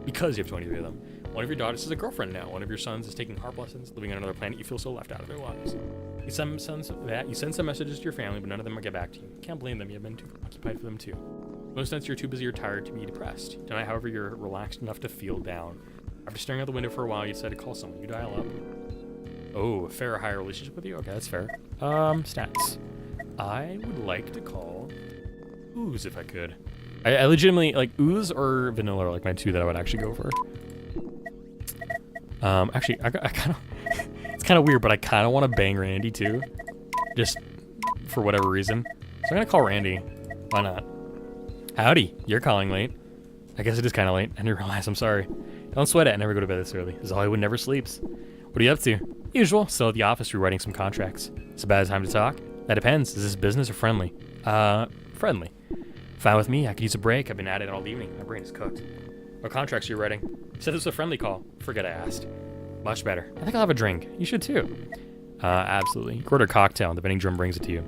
Because you have 23 of them. One of your daughters is a girlfriend now. One of your sons is taking harp lessons, living on another planet. You feel so left out of their lives. You send some messages to your family, but none of them will get back to you. Can't blame them. You've been too occupied for them, too. Most nights you're too busy or tired to be depressed. Tonight, however, you're relaxed enough to feel down. After staring out the window for a while, you decide to call someone. You dial up. Oh, a fair or higher relationship with you? Okay, that's fair. Stats. I would like to call Ooze if I could. I legitimately, like, Ooze or Vanilla are like my two that I would actually go for. Actually, I kind of, it's kind of weird, but I kind of want to bang Randy too. Just for whatever reason. So I'm going to call Randy. Why not? Howdy, you're calling late. I guess it is kind of late. I didn't realize, I'm sorry. Don't sweat it, I never go to bed this early. Zollywood never sleeps. What are you up to? Usual, still at the office rewriting some contracts. It's a bad time to talk? That depends, is this business or friendly? Friendly. Fine with me, I could use a break. I've been at it all evening, my brain is cooked. What contracts are you writing? You said this was a friendly call. Forget I asked. Much better. I think I'll have a drink. You should too. Absolutely. You order a cocktail and the vending drum brings it to you.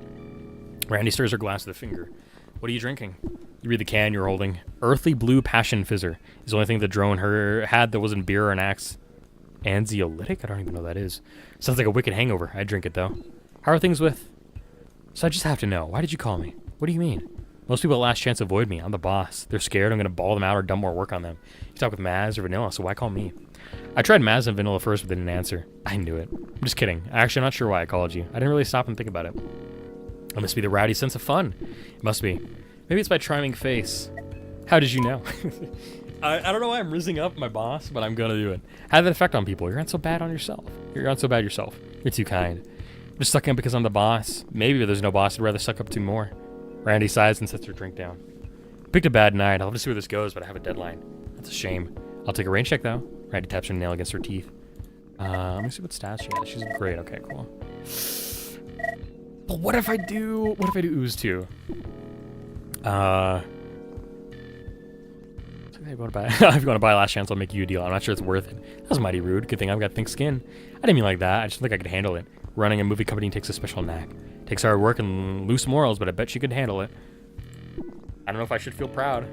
Randy stirs her glass with a finger. What are you drinking? You read the can you're holding. Earthly Blue Passion Fizzer is the only thing the drone had that wasn't beer or an axe. Anxiolytic? I don't even know what that is. Sounds like a wicked hangover. I'd drink it though. How are things with... So I just have to know. Why did you call me? What do you mean? Most people at Last Chance avoid me. I'm the boss. They're scared I'm going to ball them out or dump more work on them. You talk with Maz or Vanilla, so why call me? I tried Maz and Vanilla first, but they didn't answer. I knew it. I'm just kidding. Actually, I'm not sure why I called you. I didn't really stop and think about it. It must be the rowdy sense of fun. It must be. Maybe it's my charming face. How did you know? I don't know why I'm rizzing up my boss, but I'm going to do it. Have that effect on people. You're not so bad on yourself. You're not so bad yourself. You're too kind. I'm just sucking up because I'm the boss. Maybe if there's no boss, I'd rather suck up to more. Randy sighs and sets her drink down. Picked a bad night. I'll have to see where this goes, but I have a deadline. That's a shame. I'll take a rain check, though. Randy taps her nail against her teeth. Let me see what stats she has. She's great. Okay, cool. But what if I do ooze too? If you want to buy Last Chance, I'll make you a deal. I'm not sure it's worth it. That was mighty rude. Good thing I've got thick skin. I didn't mean like that. I just think I could handle it. Running a movie company takes a special knack. Takes hard work and loose morals, but I bet she could handle it. I don't know if I should feel proud.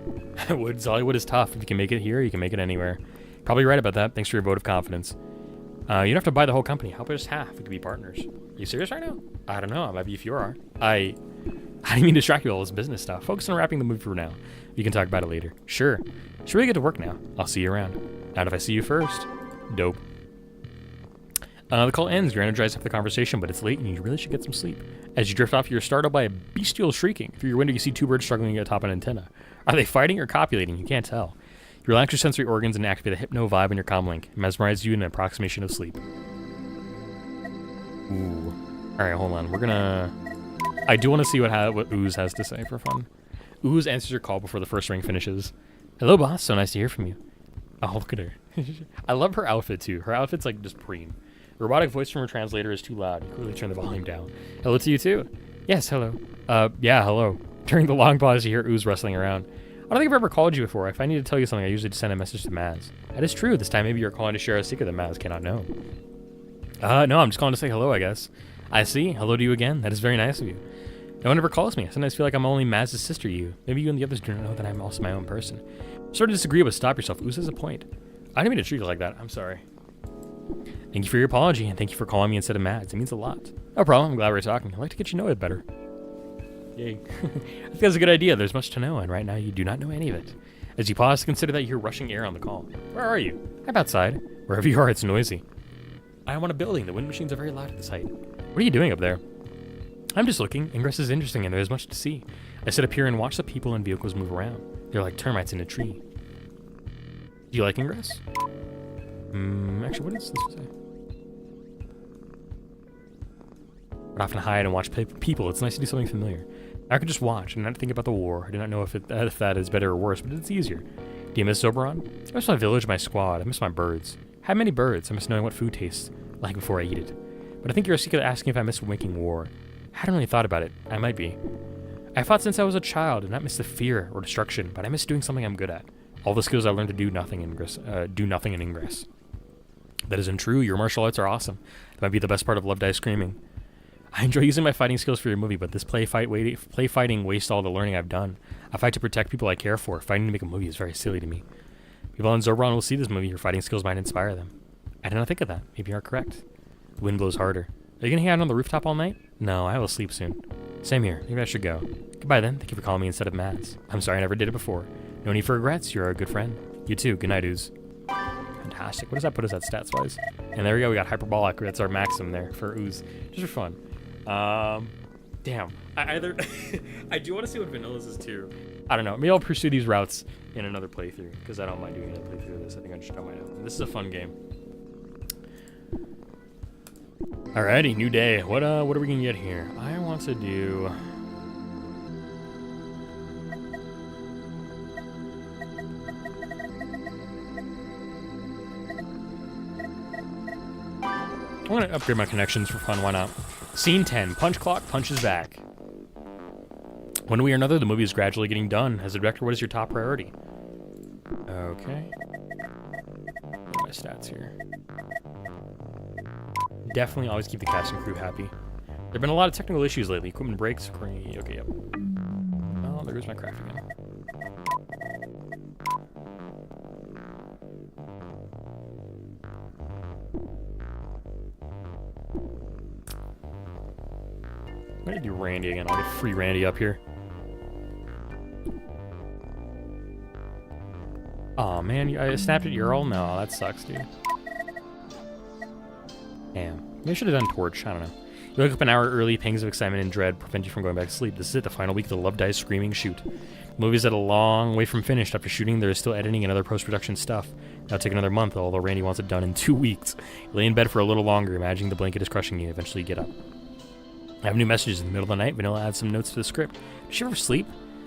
I would. Zollywood is tough. If you can make it here, you can make it anywhere. Probably right about that. Thanks for your vote of confidence. You don't have to buy the whole company. How about just half? We could be partners. Are you serious right now? I don't know. Maybe if you are. I didn't mean to distract you with all this business stuff. Focus on wrapping the movie for now. We can talk about it later. Sure. Should really get to work now. I'll see you around. Not if I see you first. Dope. The call ends. You're energized after the conversation, but it's late and you really should get some sleep. As you drift off, you're startled by a bestial shrieking. Through your window, you see two birds struggling atop an antenna. Are they fighting or copulating? You can't tell. You relax your sensory organs and activate the hypno vibe in your comlink. It mesmerizes you in an approximation of sleep. Ooh. Alright, hold on. We're gonna... I do want to see what Ooze has to say for fun. Ooze answers your call before the first ring finishes. Hello, boss. So nice to hear from you. Oh, look at her. I love her outfit, too. Her outfit's, like, just preem. The robotic voice from her translator is too loud. You clearly turn the volume down. Hello to you, too. Yes, hello. Yeah, hello. During the long pause, you hear Ooze rustling around. I don't think I've ever called you before. If I need to tell you something, I usually just send a message to Maz. That is true. This time, maybe you're calling to share a secret that Maz cannot know. No, I'm just calling to say hello, I guess. I see. Hello to you again. That is very nice of you. No one ever calls me. I sometimes feel like I'm only Maz's sister to you. Maybe you and the others do not know that I'm also my own person. Sort of disagree, but stop yourself. Ooze has a point. I didn't mean to treat you like that. I'm sorry. Thank you for your apology, and thank you for calling me instead of Maz. It means a lot. No problem. I'm glad we're talking. I'd like to get you to know it better. Yay. I think that's a good idea. There's much to know, and right now you do not know any of it. As you pause, consider that you hear rushing air on the call. Where are you? I'm outside. Wherever you are, it's noisy. I am on a building. The wind machines are very loud at this height. What are you doing up there? I'm just looking. Ingress is interesting, and there's much to see. I sit up here and watch the people and vehicles move around. They're like termites in a tree. Do you like Ingress? Actually, what does this say? I often hide and watch people. It's nice to do something familiar. I could just watch and not think about the war. I do not know if that is better or worse, but it's easier. Do you miss Oberon? I miss my village, my squad. I miss my birds. How many birds? I miss knowing what food tastes like before I eat it. But I think you're asking if I miss making war. I hadn't really thought about it. I might be. I fought since I was a child and not miss the fear or destruction, but I miss doing something I'm good at. All the skills I learned to do nothing in Ingress. That isn't true. Your martial arts are awesome. That might be the best part of Love Die Screaming. I enjoy using my fighting skills for your movie, but this play fighting wastes all the learning I've done. I fight to protect people I care for. Fighting to make a movie is very silly to me. People on Zobron will see this movie. Your fighting skills might inspire them. I did not think of that. Maybe you are correct. The wind blows harder. Are you going to hang out on the rooftop all night? No, I will sleep soon. Same here. Maybe I should go. Goodbye then. Thank you for calling me instead of Maz. I'm sorry I never did it before. No need for regrets. You're a good friend. You too. Good night, Ooze. fantastic. What does that put us at stats-wise? And there we go. We got hyperbolic. That's our maximum there for ooze. Just for fun. Damn. I do want to see what Vanilla's is too. I don't know. Maybe I'll pursue these routes in another playthrough because I don't mind doing another playthrough of this. I think I just don't mind. This is a fun game. Alrighty, new day. What are we gonna get here? I want to do. I'm gonna upgrade my connections for fun. Why not? Scene 10. Punch clock punches back. One way or another, the movie is gradually getting done. As a director, what is your top priority? Okay. Get my stats here. Definitely always keep the cast and crew happy. There have been a lot of technical issues lately. Equipment breaks. Okay, yep. Oh, there goes my craft again. I'm gonna do Randy again. I'll get free Randy up here. Aw, man, I snapped at your all? No, that sucks, dude. Damn. Maybe I should have done Torch. I don't know. You wake up an hour early, pangs of excitement and dread prevent you from going back to sleep. This is it, the final week of the Love Dies Screaming shoot. The movie's at a long way from finished. After shooting, there is still editing and other post-production stuff. That'll take another month, although Randy wants it done in 2 weeks. You lay in bed for a little longer, imagining the blanket is crushing you. Eventually you get up. I have new messages in the middle of the night. Vanilla adds some notes to the script. Does she ever sleep?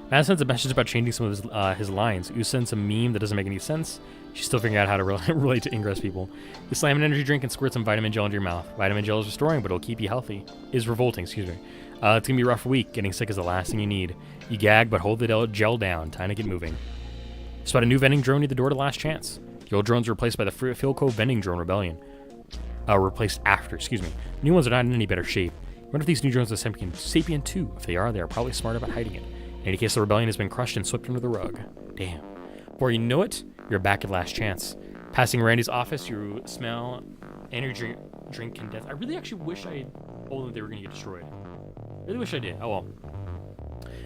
Matt sends a message about changing some of his lines. Ooze sends a meme that doesn't make any sense. She's still figuring out how to relate to Ingress people. You slam an energy drink and squirt some vitamin gel into your mouth. Vitamin gel is restoring, but it'll keep you healthy. Is revolting, excuse me. It's gonna be a rough week. Getting sick is the last thing you need. You gag, but hold the gel down. Time to get moving. Spot a new vending drone near the door to Last Chance. The old drones were replaced by the Philco vending drone rebellion. Replaced after, excuse me. New ones are not in any better shape. I wonder if these new drones are Sapien 2. If they are probably smart about hiding it. In any case, the rebellion has been crushed and swept under the rug. Damn. Before you know it, you're back at Last Chance. Passing Randy's office, you smell energy drink condensed. I really actually wish I told them they were going to get destroyed. Really wish I did. Oh well.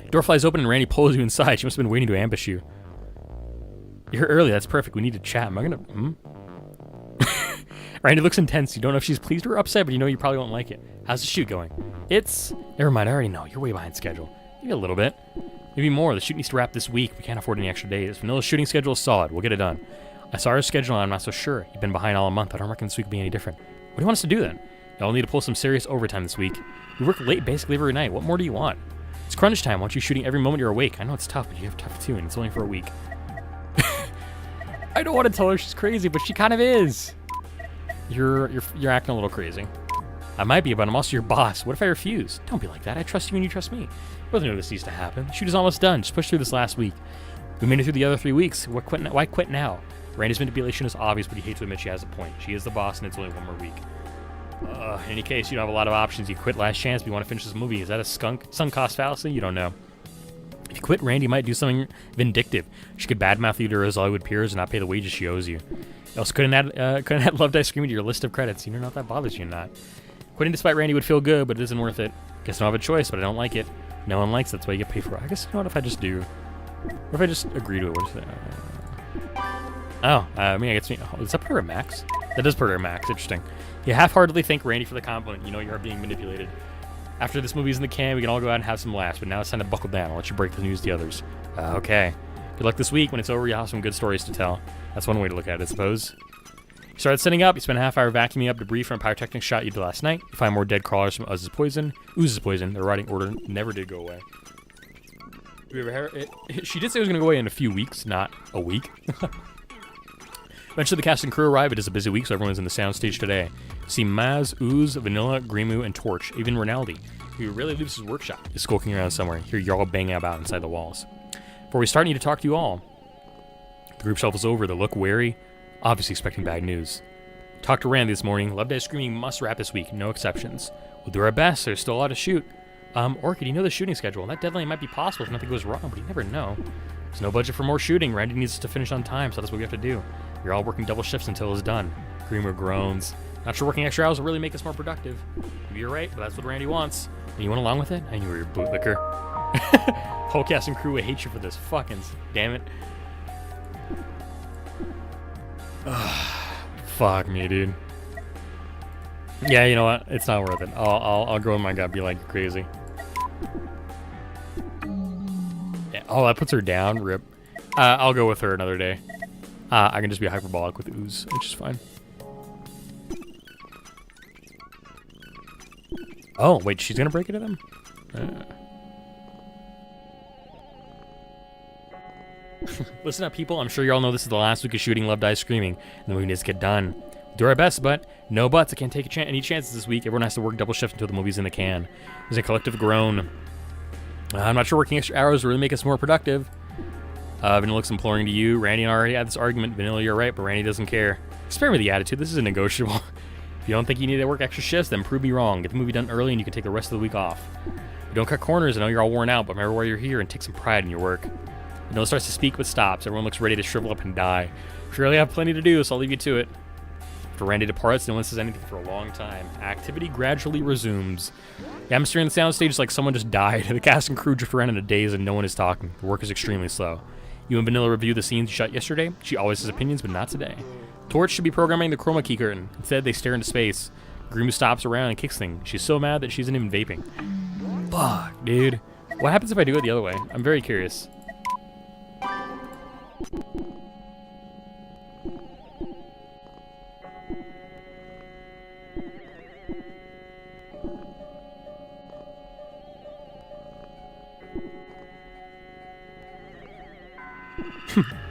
Door flies open and Randy pulls you inside. She must have been waiting to ambush you. You're early. That's perfect. We need to chat. Am I going to... Randy looks intense. You don't know if she's pleased or upset, but you know you probably won't like it. How's the shoot going? Never mind. I already know. You're way behind schedule. Maybe a little bit. Maybe more. The shoot needs to wrap this week. We can't afford any extra days. Vanilla's shooting schedule is solid. We'll get it done. I saw her schedule and I'm not so sure. You've been behind all a month. I don't reckon this week will be any different. What do you want us to do then? Y'all need to pull some serious overtime this week. We work late basically every night. What more do you want? It's crunch time. I want you shooting every moment you're awake. I know it's tough, but you have tough too, and it's only for a week. I don't want to tell her she's crazy, but she kind of is. You're acting a little crazy. I might be, but I'm also your boss. What if I refuse? Don't be like that. I trust you and you trust me. We both know this needs to happen. The shoot is almost done. Just push through this last week. We made it through the other 3 weeks. Why quit now? Randy's manipulation is obvious, but he hates to admit she has a point. She is the boss, and it's only 1 more week. In any case, you don't have a lot of options. You quit Last Chance, but you want to finish this movie. Is that a sunk cost fallacy? You don't know. If you quit, Randy might do something vindictive. She could badmouth you to her Xollywood peers and not pay the wages she owes you. You also couldn't add Love Dice Screaming to your list of credits. You don't know if that bothers you or not. Quitting despite Randy would feel good, but it isn't worth it. Guess I don't have a choice, but I don't like it. No one likes it, that's why you get paid for it. I guess, you know what, if I just do? What if I just agree to it? What is that? I mean, I guess, does that put her at max? That does put her at max, interesting. You half-heartedly thank Randy for the compliment. You know you are being manipulated. After this movie's in the can, we can all go out and have some laughs, but now it's time to buckle down. I'll let you break the news to the others. Okay. Good luck this week. When it's over, you'll have some good stories to tell. That's one way to look at it, I suppose. You started setting up. You spent a half hour vacuuming up debris from a pyrotechnic shot you did last night. You find more dead crawlers from Ooze's poison. Their riding order never did go away. Have you ever heard it? She did say it was going to go away in a few weeks, not a week. Eventually, the cast and crew arrive. It is a busy week, so everyone's in the soundstage today. See Maz, Ooze, Vanilla, Grimu, and Torch. Even Rinaldi, who really leaves his workshop, is skulking around somewhere. Hear you all banging about inside the walls. Before we start, I need to talk to you all. The group shuffles over. They look wary, obviously expecting bad news. Talked to Randy this morning. Love Dice Screaming must wrap this week, no exceptions. We'll do our best. There's still a lot to shoot. Orchid, you know the shooting schedule. That deadline might be possible if nothing goes wrong, but you never know. There's no budget for more shooting. Randy needs us to finish on time, so that's what we have to do. You're all working double shifts until it's done. Grimer groans. Not sure working extra hours will really make us more productive. Maybe you're right, but that's what Randy wants. And you went along with it? I knew you were a bootlicker. Whole cast and crew would hate you for this. Fucking damn it. Fuck me, dude. Yeah, you know what? It's not worth it. I'll go in my gut, be like crazy. Yeah. Oh, that puts her down. Rip. I'll go with her another day. I can just be hyperbolic with ooze, which is fine. Oh, wait, she's gonna break it to them? Listen up, people. I'm sure you all know this is the last week of shooting Love, Die, Screaming, and then we just get done. We'll do our best, but no buts. I can't take any chances this week. Everyone has to work double shift until the movie's in the can. There's a collective groan. I'm not sure working extra hours will really make us more productive. Vanilla looks imploring to you. Randy and I already had this argument. Vanilla, you're right, but Randy doesn't care. Spare me the attitude. This is negotiable. If you don't think you need to work extra shifts, then prove me wrong. Get the movie done early and you can take the rest of the week off. Don't cut corners. I know you're all worn out, but remember why you're here and take some pride in your work. Vanilla starts to speak but stops. Everyone looks ready to shrivel up and die. Surely I have plenty to do, so I'll leave you to it. After Randy departs, no one says anything for a long time. Activity gradually resumes. The atmosphere in the soundstage is like someone just died. The cast and crew drift around in a daze and no one is talking. The work is extremely slow. You and Vanilla review the scenes you shot yesterday. She always has opinions, but not today. Torch should be programming the chroma key curtain. Instead, they stare into space. Groom stops around and kicks things. She's so mad that she isn't even vaping. Fuck, dude. What happens if I do it the other way? I'm very curious.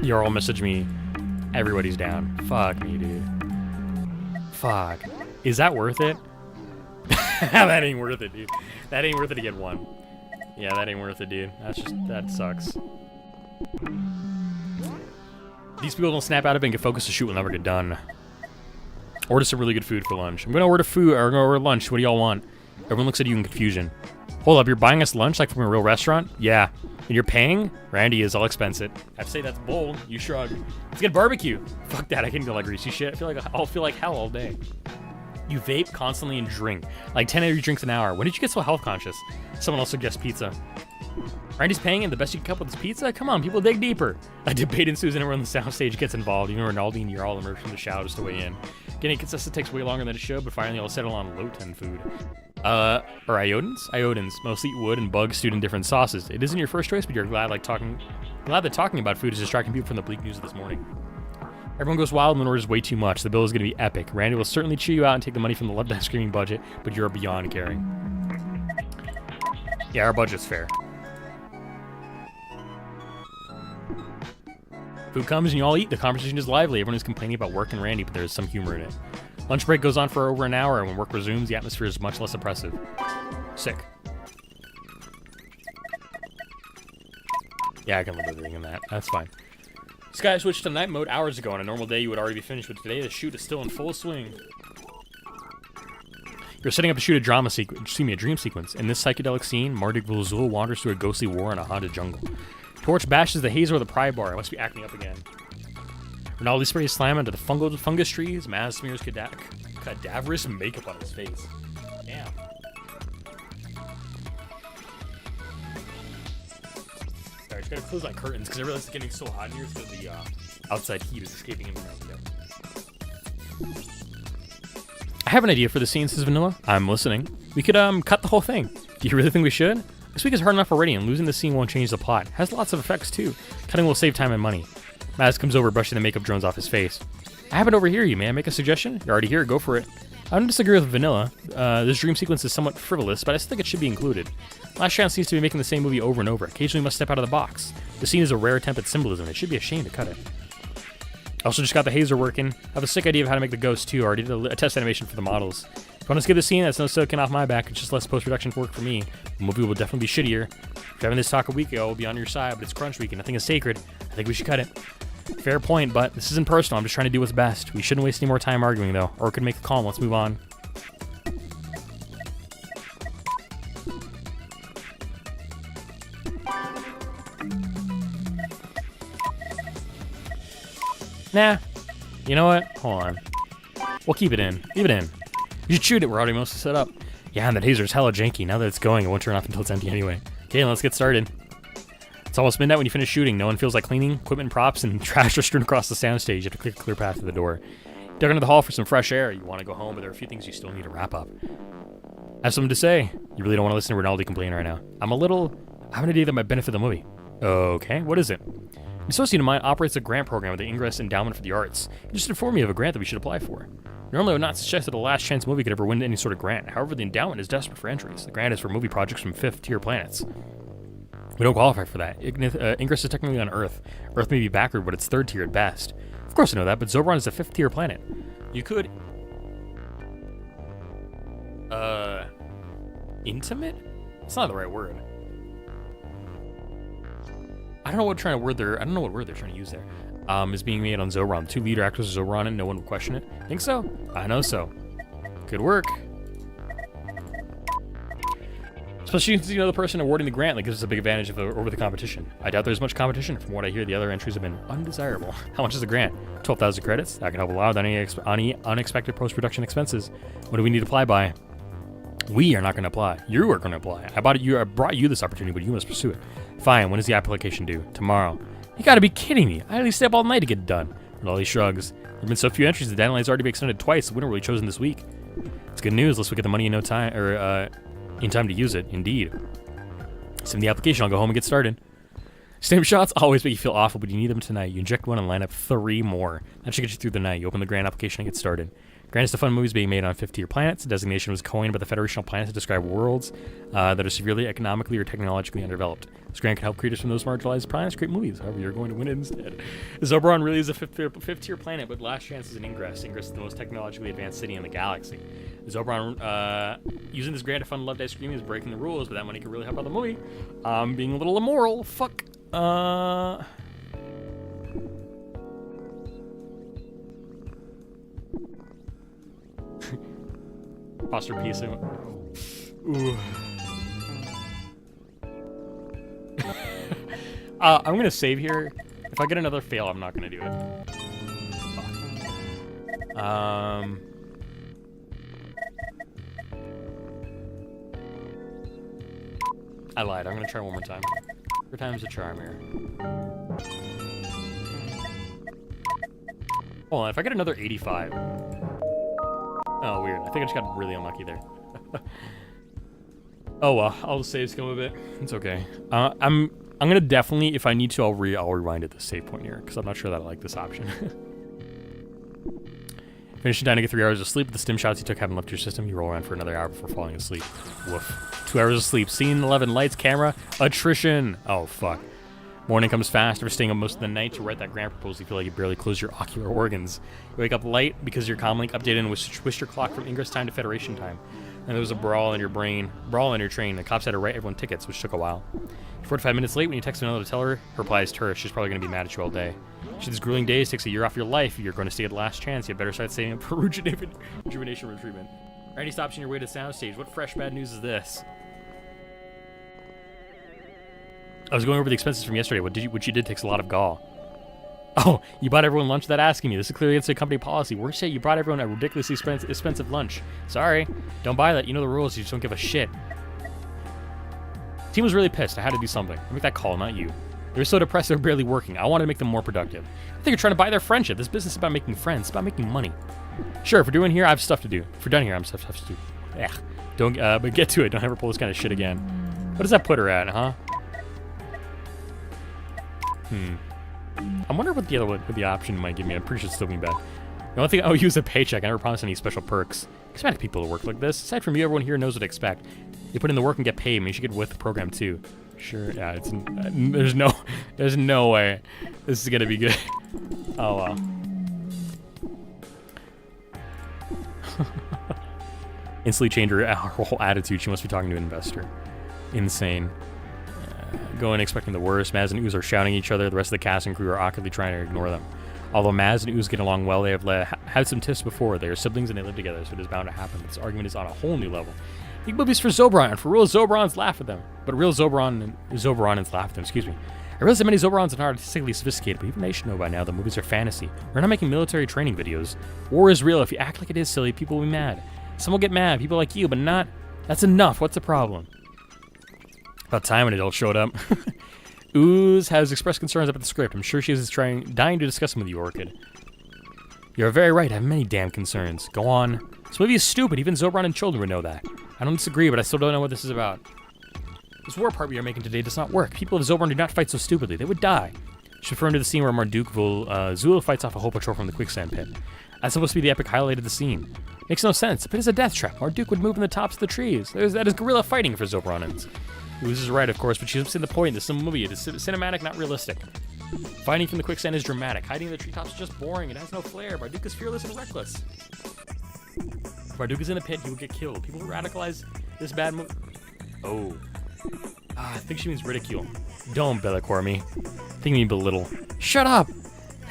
You're all message me. Everybody's down. Fuck me, dude. Fuck. Is that worth it? That ain't worth it, dude. That ain't worth it to get one. Yeah, that ain't worth it, dude. That sucks. These people don't snap out of it and get focused to shoot will never get done. Order some really good food for lunch. I'm gonna order food, or I'm gonna order lunch. What do y'all want? Everyone looks at you in confusion. Hold up, you're buying us lunch like from a real restaurant? Yeah. And you're paying? Randy is, I'll expense it. I'd say that's bold. You shrug. Let's get barbecue. Fuck that, I can go like greasy shit. I'll feel like hell all day. You vape constantly and drink. Like 10 energy drinks an hour. When did you get so health conscious? Someone else suggests pizza. Randy's paying and the best you can come up with is pizza? Come on, people dig deeper. A debate ensues and everyone on the soundstage gets involved. Even Ronaldo and you're all emerged from the shadows to weigh in. Getting consistent takes way longer than it should, but finally I'll settle on low-10 food. Or iodines? Iodines. Mostly eat wood and bugs stewed in different sauces. It isn't your first choice, but you're glad that talking about food is distracting people from the bleak news of this morning. Everyone goes wild and orders way too much. The bill is going to be epic. Randy will certainly chew you out and take the money from the Love, Die, Screaming budget, but you're beyond caring. Yeah, our budget's fair. Food comes and you all eat. The conversation is lively. Everyone is complaining about work and Randy, but there is some humor in it. Lunch break goes on for over an hour, and when work resumes, the atmosphere is much less oppressive. Sick. Yeah, I can live with everything in that. That's fine. Sky switched to night mode hours ago. On a normal day, you would already be finished, but today the shoot is still in full swing. You're setting up to shoot a dream sequence. In this psychedelic scene, Mardik Vulzul wanders through a ghostly war in a haunted jungle. Torch bashes the hazer with a pry bar. I must be acting up again. Ronaldo sprays slam into the fungus trees. Maz smears cadaverous makeup on his face. Damn. Sorry, I just gotta close my curtains because I realize it's getting so hot in here because the outside heat is escaping into my window. I have an idea for the scene, says Vanilla. I'm listening. We could cut the whole thing. Do you really think we should? This week is hard enough already, and losing the scene won't change the plot. It has lots of effects too. Cutting will save time and money. Maz comes over, brushing the makeup drones off his face. I happen to overhear you. May I make a suggestion? You're already here. Go for it. I don't disagree with Vanilla. This dream sequence is somewhat frivolous, but I still think it should be included. Last Chance seems to be making the same movie over and over. Occasionally we must step out of the box. The scene is a rare attempt at symbolism. It should be a shame to cut it. I also just got the hazer working. I have a sick idea of how to make the ghost too. I already did a test animation for the models. If you want to skip the scene, that's no soaking off my back. It's just less post-production work for me. The movie will definitely be shittier. If you're having this talk a week ago, I'll be on your side, but it's crunch week and nothing is sacred. I think we should cut it. Fair point, but this isn't personal. I'm just trying to do what's best. We shouldn't waste any more time arguing, though, or it could make a call. Let's move on. Nah. You know what? Hold on. We'll keep it in. Leave it in. You should shoot it. We're already mostly set up. Yeah, and that hazer's hella janky. Now that it's going, it won't turn off until it's empty anyway. Okay, let's get started. It's almost midnight when you finish shooting. No one feels like cleaning. Equipment, props, and trash are strewn across the soundstage. You have to clear a clear path to the door. Duck into the hall for some fresh air. You want to go home, but there are a few things you still need to wrap up. I have something to say. You really don't want to listen to Rinaldi complain right now. I have an idea that might benefit the movie. Okay, what is it? An associate of mine operates a grant program with the Ingress Endowment for the Arts. He just informed me of a grant that we should apply for. Normally, I would not suggest that a Last Chance movie could ever win any sort of grant. However, the endowment is desperate for entries. The grant is for movie projects from 5th-tier planets. We don't qualify for that. Ingress is technically on Earth. Earth may be backward, but it's 3rd tier at best. Of course I know that, but Zobron is a 5th-tier planet. You could... Intimate? It's not the right word. I don't know what word they're trying to use there. Is being made on Zobron. 2 leader actors are Zobron and no one will question it. Think so? I know so. Good work. Especially since you know the person awarding the grant, that gives us a big advantage over the competition. I doubt there's much competition. From what I hear, the other entries have been undesirable. How much is the grant? 12,000 credits. That can help a lot with any unexpected post-production expenses. What do we need to apply by? We are not going to apply. You are going to apply. I brought you this opportunity, but you must pursue it. Fine. When is the application due? Tomorrow. You gotta be kidding me. I at least stay up all night to get it done. Rinaldi shrugs. There have been so few entries, the deadline has already been extended twice. The winner will be chosen this week. It's good news. Let's get the money in no time, or in time to use it. Indeed. Send the application. I'll go home and get started. Same shots always make you feel awful, but you need them tonight. You inject one and line up 3 more. That should get you through the night. You open the grant application and get started. Grant is to fund movies being made on 5th-tier planets. The designation was coined by the Federation of Planets to describe worlds that are severely economically or technologically underdeveloped. This grant can help creators from those marginalized planets create movies. However, you're going to win it instead. Zobron really is a 5th-tier planet, but Last Chance is an Ingress. Ingress is the most technologically advanced city in the galaxy. Zobron, using this grant to fund Love, Die, Scream is breaking the rules, but that money could really help out the movie. Being a little immoral. Fuck. Foster piece. Ooh. I'm gonna save here. If I get another fail, I'm not gonna do it. Fuck. I lied. I'm gonna try one more time. 3 times the charm here. Hold on. If I get another 85. Oh, weird. I think I just got really unlucky there. Oh well, I'll just save scum a bit. It's okay. I'm gonna definitely, if I need to, I'll rewind at the save point here because I'm not sure that I like this option. Finishing down to get 3 hours of sleep. The stim shots you took haven't left your system. You roll around for another hour before falling asleep. Woof. 2 hours of sleep. Scene 11. Lights, camera, attrition. Oh fuck. Morning comes fast. After staying up most of the night to write that grant proposal, you feel like you barely close your ocular organs. You wake up late because your comlink updated and switched your clock from Ingress time to Federation time. And there was a brawl in your train. The cops had to write everyone tickets, which took a while. You're 45 minutes late when you text another to tell her. Her reply is terse. She's probably going to be mad at you all day. She has grueling days, takes a year off your life. You're going to stay at the Last Chance. You better start saving up for rejuvenation retreatment. Randy stops on your way to the soundstage. What fresh bad news is this? I was going over the expenses from yesterday. What you did takes a lot of gall. Oh, you bought everyone lunch without asking me. This is clearly against the company policy. Worse yet, you brought everyone a ridiculously expensive lunch. Sorry. Don't buy that. You know the rules. You just don't give a shit. Team was really pissed. I had to do something. I make that call, not you. They were so depressed they were barely working. I wanted to make them more productive. I think you're trying to buy their friendship. This business is about making friends. It's about making money. Sure, if we're doing here, I have stuff to do. If we're done here, I have stuff to do. Yeah. Don't, but get to it. Don't ever pull this kind of shit again. What does that put her at, huh? I wonder what the option might give me. I'm pretty sure it's still being bad. The only thing I'll use a paycheck. I never promise any special perks. Expect people to work like this. Aside from you, everyone here knows what to expect. You put in the work and get paid. I mean, you should get with the program too. Sure. Yeah. There's no way this is gonna be good. Oh wow. Instantly change her whole attitude. She must be talking to an investor. Insane. Go in expecting the worst. Maz and Ooze are shouting at each other. The rest of the cast and crew are awkwardly trying to ignore them. Although Maz and Ooze get along well, they have had some tiffs before. They are siblings and they live together, so it is bound to happen. This argument is on a whole new level. Big movies for Zobron, and for real Zobrons laugh at them. But real Zobrons laugh at them, excuse me. I realize that many Zobrons are not artistically sophisticated, but even they should know by now that movies are fantasy. We're not making military training videos. War is real. If you act like it is silly, people will be mad. Some will get mad, people like you, but not. That's enough. What's the problem? About time an adult showed up. Ooze has expressed concerns about the script. I'm sure she is dying to discuss them with you, Orchid. You're very right, I have many damn concerns. Go on. This movie is stupid, even Zobron and children would know that. I don't disagree, but I still don't know what this is about. This war part we are making today does not work. People of Zobron do not fight so stupidly, they would die. Should refer to the scene where Marduk Zula fights off a whole patrol from the quicksand pit. That's supposed to be the epic highlight of the scene. Makes no sense. The pit is a death trap. Marduk would move in the tops of the trees. That is guerrilla fighting for Zobronans. Ooze is right, of course, but she's missing the point. This is a movie. It is cinematic, not realistic. Fighting from the quicksand is dramatic. Hiding in the treetops is just boring. It has no flair. Marduk is fearless and reckless. If Marduk is in the pit, he will get killed. People who radicalize this bad movie... Oh. I think she means ridicule. Don't bellicor me. I think you mean belittle. Shut up!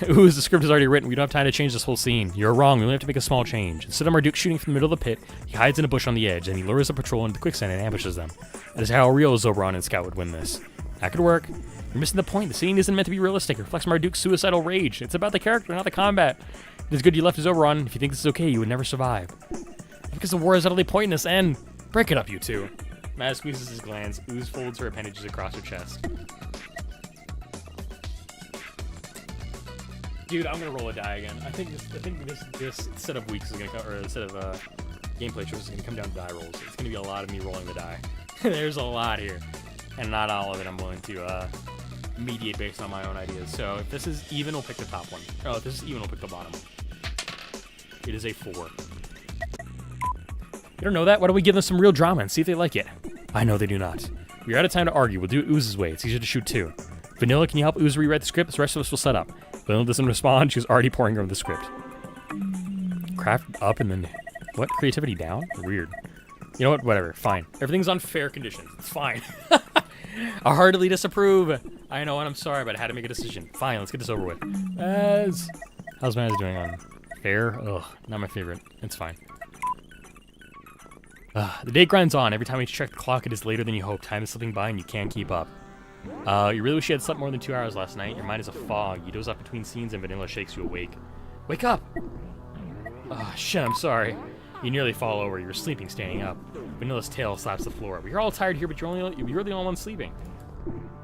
Ooze, the script is already written. We don't have time to change this whole scene. You're wrong. We only have to make a small change. Instead of Marduk shooting from the middle of the pit, he hides in a bush on the edge, and he lures a patrol into the quicksand and ambushes them. That is how a real Zobron and Scout would win this. That could work. You're missing the point. The scene isn't meant to be realistic. It reflects Marduk's suicidal rage. It's about the character, not the combat. It is good you left Zobron. If you think this is okay, you would never survive. Because the war is utterly pointless, and... Break it up, you two. Maz squeezes his glands. Ooze folds her appendages across her chest. Dude, I'm gonna roll a die again. I think this set of weeks is gonna come, or a set of gameplay trips is gonna come down to die rolls. It's gonna be a lot of me rolling the die. There's a lot here, and not all of it I'm willing to mediate based on my own ideas. So if this is even, we'll pick the top one. Oh, if this is even, we'll pick the bottom one. It is a 4. You don't know that? Why don't we give them some real drama and see if they like it? I know they do not. We're out of time to argue. We'll do it Ooze's way. It's easier to shoot too. Vanilla, can you help Ooze rewrite the script? The rest of us will set up. Vanilla doesn't respond. She's already pouring over the script. Craft up and then... What? Creativity down? Weird. You know what? Whatever. Fine. Everything's on fair conditions. It's fine. I heartily disapprove. I know, and I'm sorry, but I had to make a decision. Fine, let's get this over with. Maz. How's Maz doing on fair? Ugh, not my favorite. It's fine. The day grinds on. Every time you check the clock, it is later than you hope. Time is slipping by and you can't keep up. You really wish you had slept more than 2 hours last night. Your mind is a fog. You doze off between scenes and Vanilla shakes you awake. Wake up! Oh, shit, I'm sorry. You nearly fall over. You're sleeping standing up. Vanilla's tail slaps the floor. We're all tired here, but you're the only one sleeping.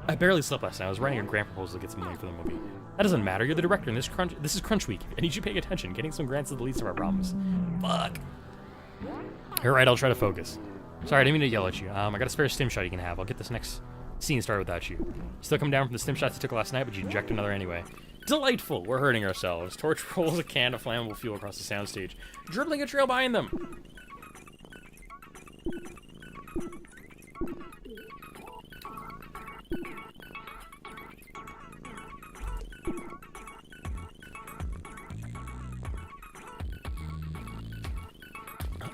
I barely slept last night. I was writing a grant proposal to get some money for the movie. That doesn't matter. You're the director, and this is crunch week. I need you paying attention. Getting some grants is the least of our problems. Fuck. You're right. I'll try to focus. Sorry, I didn't mean to yell at you. I got a spare stim shot you can have. I'll get this next scene started without you. Still come down from the stim shots you took last night, but you inject another anyway. Delightful. We're hurting ourselves. Torch rolls a can of flammable fuel across the soundstage, dribbling a trail behind them.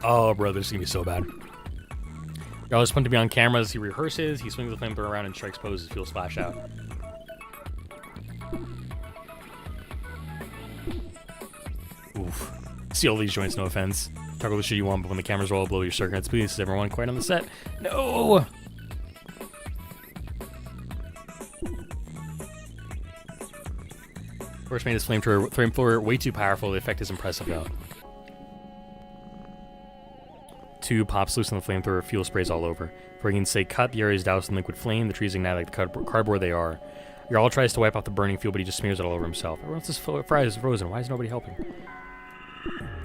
Oh, bro, this is gonna be so bad. You're always fun to be on camera as he rehearses. He swings the flamethrower around and strikes poses. Fuel splash out. Oof. See all these joints, no offense. Talk all the shit you want, but when the cameras roll, blow your circuits. Please, is everyone quiet on the set? No! Force made his flamethrower way too powerful. The effect is impressive, though. 2 pops loose on the flamethrower, fuel sprays all over. For argument's sake, cut, the area is doused in liquid flame, the trees ignite like the cardboard they are. Jarl tries to wipe off the burning fuel, but he just smears it all over himself. Everyone else's fries is frozen. Why is nobody helping?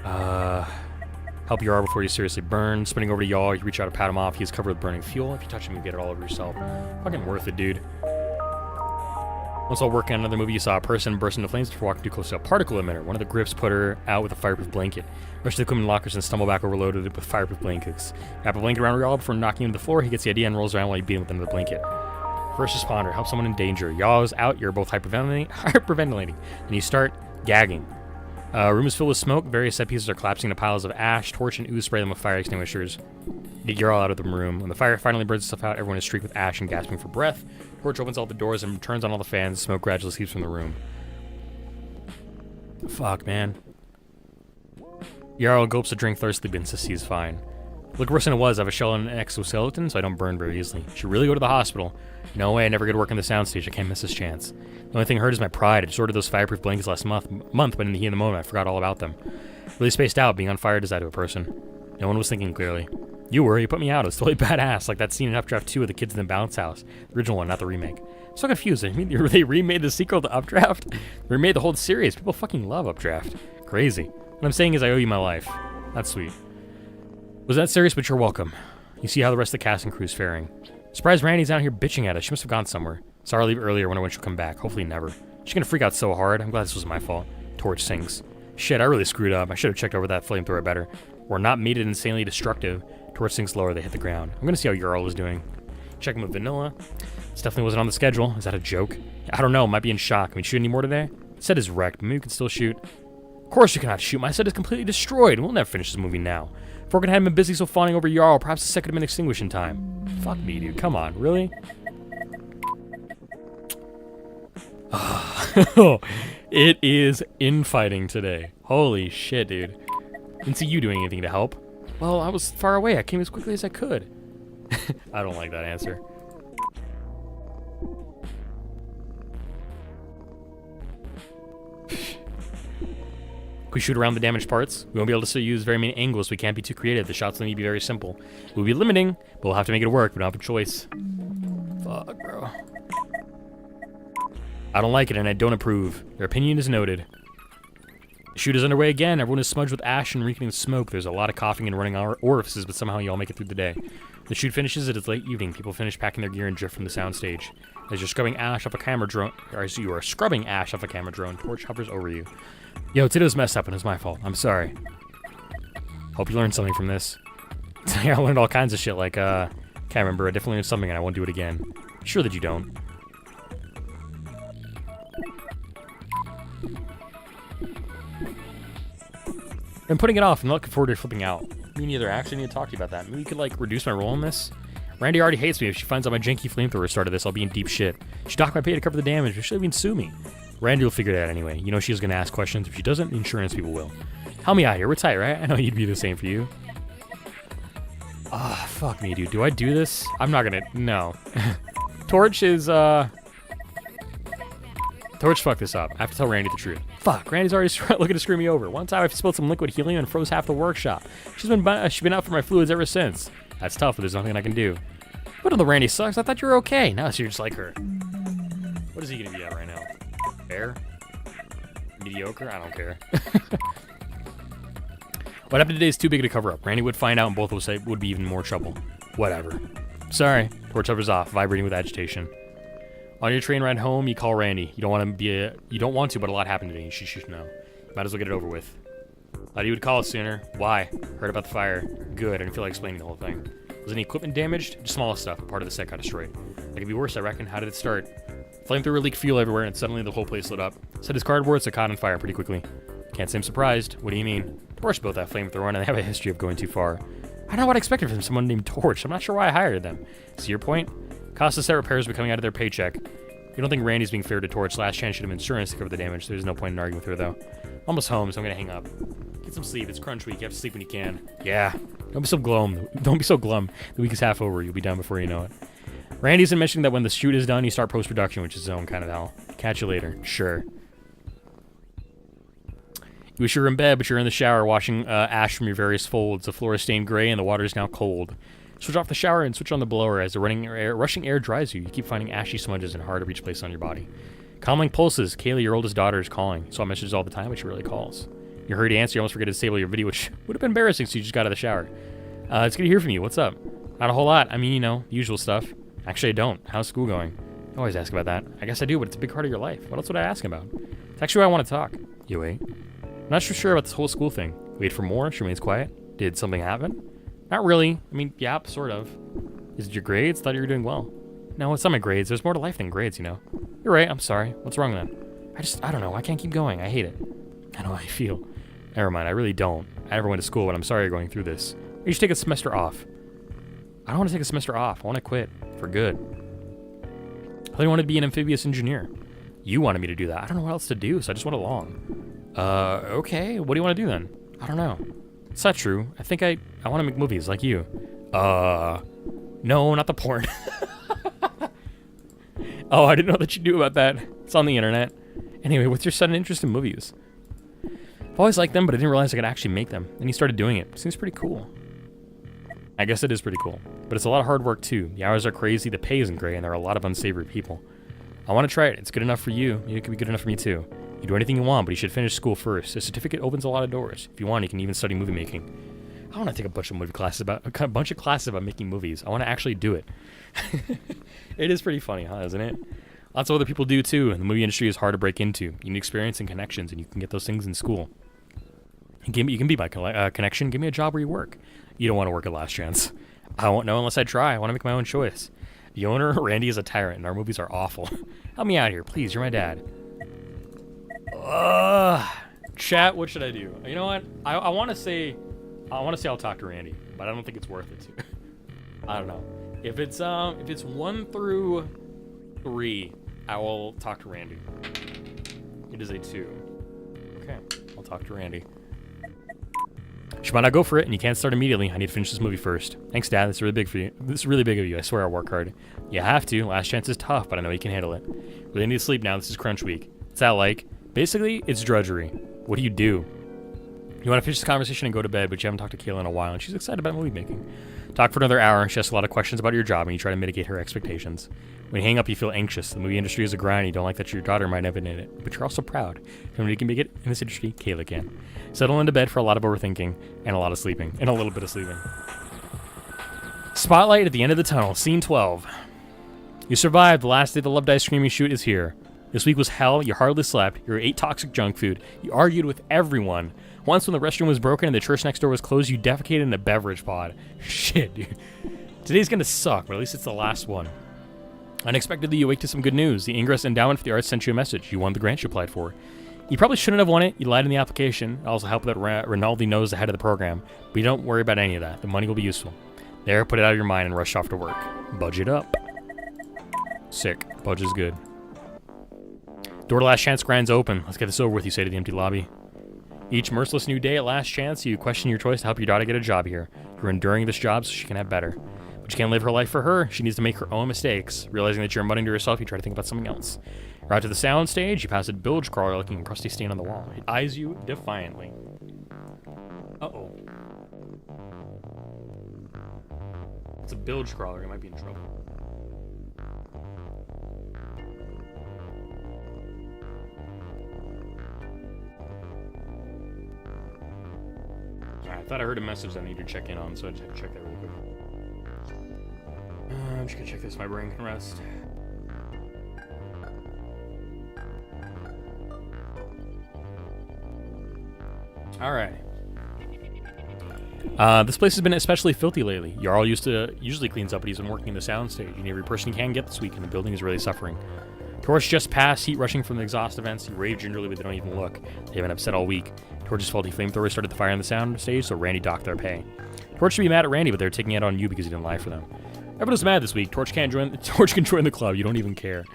Help Jarl before you seriously burn. Spinning over to Jarl, you reach out to pat him off. He's covered with burning fuel. If you touch him, you get it all over yourself. Fucking worth it, dude. Once while working on another movie, you saw a person burst into flames before walking too close to a particle emitter. One of the grips put her out with a fireproof blanket. Rush to the equipment lockers and stumble back overloaded with fireproof blankets. Wrap a blanket around Jarl before knocking him to the floor. He gets the idea and rolls around while you beat him with another blanket. First responder, help someone in danger. Jarl is out, you're both hyperventilating, and you start gagging. Room is filled with smoke. Various set pieces are collapsing into piles of ash. Torch and ooze spray them with fire extinguishers. Get Jarl out of the room. When the fire finally burns itself out, everyone is streaked with ash and gasping for breath. Torch opens all the doors and turns on all the fans. Smoke gradually escapes from the room. Fuck, man. Jarl gulps a drink thirstily, but insists he's fine. Look worse than it was. I have a shell and an exoskeleton, so I don't burn very easily. Should really go to the hospital. No way, I never get to work on the soundstage. I can't miss this chance. The only thing hurt is my pride. I just ordered those fireproof blankets last month, but in the heat of the moment, I forgot all about them. Really spaced out. Being on fire does that to a person. No one was thinking clearly. You were. You put me out. It was totally badass, like that scene in Updraft 2 of the kids in the bounce house. The original one, not the remake. I'm so confused. I mean, they remade the sequel to Updraft? They remade the whole series. People fucking love Updraft. Crazy. What I'm saying is I owe you my life. That's sweet. Was that serious, but you're welcome. You see how the rest of the cast and crew's faring. Surprised Randy's out here bitching at us. She must have gone somewhere. Saw her leave earlier, wonder when she'll come back. Hopefully never. She's gonna freak out so hard. I'm glad this was my fault. Torch sinks. Shit, I really screwed up. I should have checked over that flamethrower better. Or not made it insanely destructive. Torch sinks lower, they hit the ground. I'm gonna see how Ural is doing. Checking with Vanilla. This definitely wasn't on the schedule. Is that a joke? I don't know, might be in shock. Can we shoot any more today? Set is wrecked, but maybe we can still shoot. Of course you cannot shoot. My set is completely destroyed. We'll never finish this movie now. If Forkin hadn't been busy so fawning over Jarl, perhaps the set could have been extinguished in time. Fuck me, dude. Come on, really? It is infighting today. Holy shit, dude. Didn't see you doing anything to help. Well, I was far away. I came as quickly as I could. I don't like that answer. Can we shoot around the damaged parts? We won't be able to use very many angles, so we can't be too creative. The shots will need to be very simple. We'll be limiting, but we'll have to make it work. We don't have a choice. Fuck, bro. I don't like it, and I don't approve. Your opinion is noted. The shoot is underway again. Everyone is smudged with ash and reeking with smoke. There's a lot of coughing and running orifices, but somehow you all make it through the day. The shoot finishes. It is late evening. People finish packing their gear and drift from the soundstage. As you're scrubbing ash off a camera drone, or as you are scrubbing ash off a camera drone, Torch hovers over you. Yo, today was messed up and it's my fault. I'm sorry. Hope you learned something from this. I learned all kinds of shit, like, can't remember. I definitely learned something and I won't do it again. Sure that you don't. I'm putting it off. I'm not looking forward to flipping out. Me neither. I actually need to talk to you about that. Maybe you could, like, reduce my role in this? Randy already hates me. If she finds out my janky flamethrower started this, I'll be in deep shit. She docked my pay to cover the damage, but she'll even sue me. Randy will figure it out anyway. You know she's gonna ask questions. If she doesn't, the insurance people will. Help me out here. We're tight, right? I know you'd be the same for you. Ah, fuck me, dude. Do I do this? I'm not gonna... No. Torch is, Torch fucked this up. I have to tell Randy the truth. Fuck, Randy's already looking to screw me over. One time I spilled some liquid helium and froze half the workshop. She's been out for my fluids ever since. That's tough, but there's nothing I can do. But the Randy sucks. I thought you were okay. Now you're just like her. What is he gonna be at right now? Fair? Mediocre? I don't care. What happened today is too big to cover up. Randy would find out and both of us would be even more trouble. Whatever. Sorry. Torch hovers off, vibrating with agitation. On your train ride home, you call Randy. You don't want to, but a lot happened today. You should know. Might as well get it over with. Thought you would call us sooner. Why? Heard about the fire. Good. I didn't feel like explaining the whole thing. Was any equipment damaged? Just small stuff. Part of the set got destroyed. That could be worse, I reckon. How did it start? Flamethrower leaked fuel everywhere, and suddenly the whole place lit up. Set his cardboard, so caught on fire pretty quickly. Can't say I'm surprised. What do you mean? Torch built that flamethrower, and they have a history of going too far. I don't know what I expected from someone named Torch. I'm not sure why I hired them. See your point? Cost of set repairs will be coming out of their paycheck. You don't think Randy's being fair to Torch? Last Chance should have insurance to cover the damage. There's no point in arguing with her, though. Almost home, so I'm gonna hang up. Get some sleep. It's crunch week. You have to sleep when you can. Yeah. Don't be so glum. Don't be so glum. The week is half over. You'll be done before you know it. Randy's been mentioning that when the shoot is done, you start post-production, which is his own kind of hell. Catch you later. Sure. You wish you were in bed, but you're in the shower washing ash from your various folds. The floor is stained gray and the water is now cold. Switch off the shower and switch on the blower as the rushing air dries you. You keep finding ashy smudges in hard-to-reach places on your body. Calming pulses. Kaylee, your oldest daughter, is calling. Saw messages all the time, but she really calls. You hurry to answer. You almost forget to disable your video, which would have been embarrassing, so you just got out of the shower. It's good to hear from you. What's up? Not a whole lot. I mean, you know, usual stuff. Actually, I don't. How's school going? I always ask about that. I guess I do, but it's a big part of your life. What else would I ask about? It's actually why I want to talk. You wait. I'm not sure about this whole school thing. Wait for more? She remains quiet. Did something happen? Not really. I mean, yeah, sort of. Is it your grades? Thought you were doing well. No, it's not my grades. There's more to life than grades, you know. You're right. I'm sorry. What's wrong then? I don't know. I can't keep going. I hate it. I know how I feel. Never mind. I really don't. I never went to school, but I'm sorry you're going through this. You should take a semester off. I don't want to take a semester off. I want to quit. For good. I only wanted to be an amphibious engineer. You wanted me to do that. I don't know what else to do, so I just went along. Okay. What do you want to do then? I don't know. It's not true. I think I want to make movies like you. No, not the porn. Oh, I didn't know that you knew about that. It's on the internet. Anyway, what's your sudden interest in movies? I've always liked them, but I didn't realize I could actually make them. Then you started doing it. Seems pretty cool. I guess it is pretty cool. But it's a lot of hard work, too. The hours are crazy, the pay isn't great, and there are a lot of unsavory people. I want to try it. It's good enough for you. Maybe it could be good enough for me, too. You do anything you want, but you should finish school first. A certificate opens a lot of doors. If you want, you can even study movie making. I want to take a bunch of classes about making movies. I want to actually do it. It is pretty funny, huh, isn't it? Lots of other people do too, and the movie industry is hard to break into. You need experience and connections, and you can get those things in school. And you can be my connection. Give me a job where you work. You don't want to work at Last Chance. I won't know unless I try. I want to make my own choice. The owner, Randy, is a tyrant, and our movies are awful. Help me out here, please. You're my dad. Chat, what should I do? You know what? I want to say I'll talk to Randy, but I don't think it's worth it to. I don't know. If it's 1 through 3, I will talk to Randy. It is a 2. Okay, I'll talk to Randy. She might not go for it, and you can't start immediately. I need to finish this movie first. Thanks, Dad. This is really big for you. This is really big of you. I swear I'll work hard. You have to. Last Chance is tough, but I know you can handle it. Really need to sleep now. This is crunch week. What's that like? Basically, it's drudgery. What do? You want to finish this conversation and go to bed, but you haven't talked to Kayla in a while, and she's excited about movie making. Talk for another hour, and she asks a lot of questions about your job, and you try to mitigate her expectations. When you hang up, you feel anxious. The movie industry is a grind. You don't like that your daughter might have been in it, but you're also proud. If anybody can make it in this industry, Kayla can. Settle into bed for a lot of overthinking, and a lot of sleeping, and a little bit of sleeping. Spotlight at the end of the tunnel, scene 12. You survived. The last day of the Love Die Screaming shoot is here. This week was hell. You hardly slept. You ate toxic junk food. You argued with everyone. Once when the restroom was broken and the church next door was closed, you defecated in a beverage pod. Shit, dude. Today's gonna suck, but at least it's the last one. Unexpectedly, you wake to some good news. The Ingress Endowment for the Arts sent you a message. You won the grant you applied for. You probably shouldn't have won it. You lied in the application. It also helped that Rinaldi knows the head of the program. But you don't worry about any of that. The money will be useful. There, put it out of your mind and rush off to work. Budget up. Sick. Budget's good. Door to Last Chance grind's open. Let's get this over with, you say to the empty lobby. Each merciless new day at Last Chance, you question your choice to help your daughter get a job here. You're enduring this job so she can have better. But you can't live her life for her. She needs to make her own mistakes. Realizing that you're muttering to yourself, you try to think about something else. You're out to the sound stage. You pass a bilge crawler looking a crusty stain on the wall. It eyes you defiantly. Uh-oh. It's a bilge crawler. You might be in trouble. I thought I heard a message that I need to check in on, so I just had to check that real quick. I'm just gonna check this so my brain can rest. Alright. This place has been especially filthy lately. Jarl usually cleans up, but he's been working in the soundstage. You need every person he can get this week, and the building is really suffering. Torch just passed, heat rushing from the exhaust vents. You rave gingerly, but they don't even look. They haven't upset all week. Torch's faulty flamethrower started the fire on the sound stage, so Randy docked their pay. Torch should be mad at Randy, but they're taking it on you because you didn't lie for them. Everyone's mad this week. Torch can join the club. You don't even care.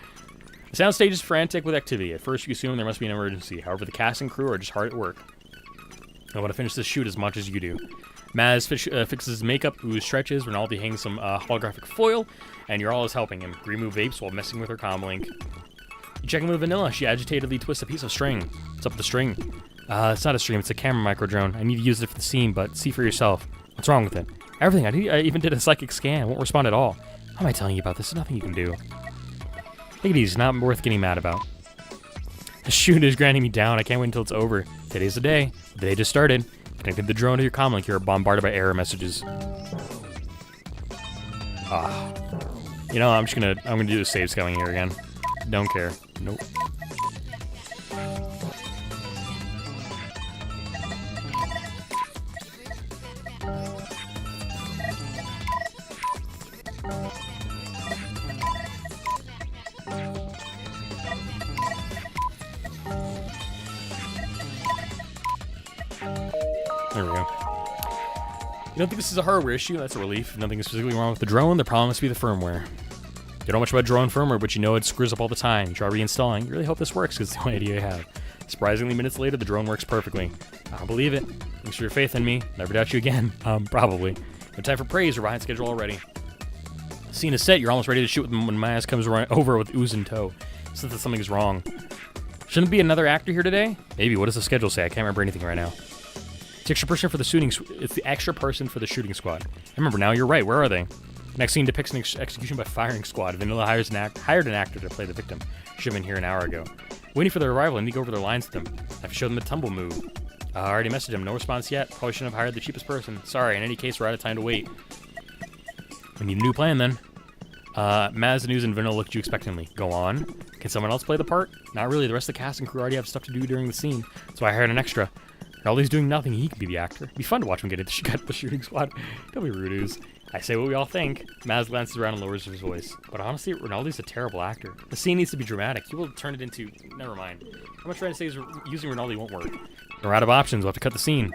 The sound stage is frantic with activity. At first, you assume there must be an emergency. However, the cast and crew are just hard at work. I want to finish this shoot as much as you do. Maz fixes his makeup, Ooze stretches, Rinaldi hangs some holographic foil, and Jarl is helping him. Grimu vapes while messing with her comlink. You check in with Vanilla. She agitatedly twists a piece of string. What's up with the string? It's not a string, it's a camera micro drone. I need to use it for the scene, but see for yourself. What's wrong with it? Everything. I even did a psychic scan. Won't respond at all. How am I telling you about this? There's nothing you can do. Take it easy. It's not worth getting mad about. The shoot is grinding me down. I can't wait until it's over. Today's the day. The day just started. Connected the drone to your comlink. You're bombarded by error messages. You know, I'm gonna do the save scaling here again. Don't care. Nope. There we go. You don't think this is a hardware issue? That's a relief. Nothing is physically wrong with the drone. The problem must be the firmware. You don't know much about drone firmware, but you know it screws up all the time. You try reinstalling. You really hope this works because it's the only idea you have. Surprisingly, minutes later, the drone works perfectly. I don't believe it. Thanks for your faith in me. Never doubt you again. Probably. No time for praise. We're behind schedule already. Scene is set. You're almost ready to shoot when my ass comes over with Ooze in tow. Since that something's wrong. Shouldn't be another actor here today? Maybe. What does the schedule say? I can't remember anything right now. It's the extra person for the shooting squad. I remember now. You're right. Where are they? Next scene depicts an execution by firing squad. Vanilla hired an actor to play the victim. Should have been here an hour ago. Waiting for their arrival, I need to go over their lines with them. I have to show them the tumble move. I already messaged him. No response yet. Probably shouldn't have hired the cheapest person. Sorry, in any case, we're out of time to wait. We need a new plan, then. Maz, News, and Vanilla look at you expectantly. Go on. Can someone else play the part? Not really. The rest of the cast and crew already have stuff to do during the scene, so I hired an extra. While he's doing nothing, he can be the actor. It'd be fun to watch him get the shooting squad. Don't be rude, I say what we all think. Maz glances around and lowers his voice. But honestly, Ronaldo's a terrible actor. The scene needs to be dramatic. He will turn it into... Never mind. What I'm trying to say is using Ronaldo won't work. We're out of options. We'll have to cut the scene.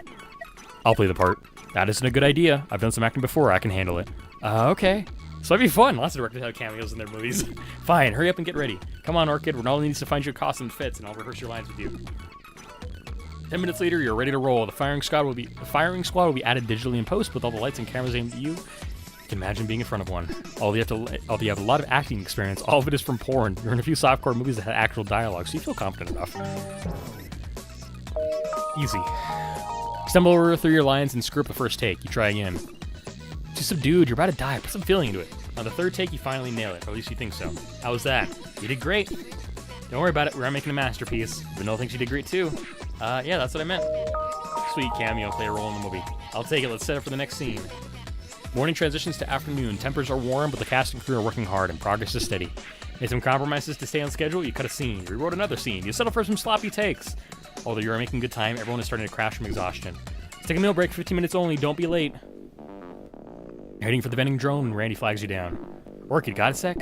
I'll play the part. That isn't a good idea. I've done some acting before. I can handle it. Okay. So that'd be fun. Lots of directors have cameos in their movies. Fine. Hurry up and get ready. Come on, Orchid. Ronaldo needs to find you a costume that fits, and I'll rehearse your lines with you. 10 minutes later, you're ready to roll. The firing squad will be added digitally in post with all the lights and cameras aimed at you. You can imagine being in front of one. Although you have a lot of acting experience, all of it is from porn. You're in a few softcore movies that had actual dialogue, so you feel confident enough. Easy. Stumble over through your lines and screw up the first take. You try again. Too subdued. You're about to die. Put some feeling into it. On the third take, you finally nail it, or at least you think so. How was that? You did great. Don't worry about it. We're not making a masterpiece. Vanilla thinks you did great too. Yeah, that's what I meant. Sweet cameo. Play a role in the movie. I'll take it. Let's set up for the next scene. Morning transitions to afternoon. Tempers are warm, but the cast and crew are working hard, and progress is steady. Made some compromises to stay on schedule. You cut a scene. You rewrote another scene. You settle for some sloppy takes. Although you are making good time, everyone is starting to crash from exhaustion. Let's take a meal break. 15 minutes only. Don't be late. You're heading for the vending drone, and Randy flags you down. Orchid, got a sec?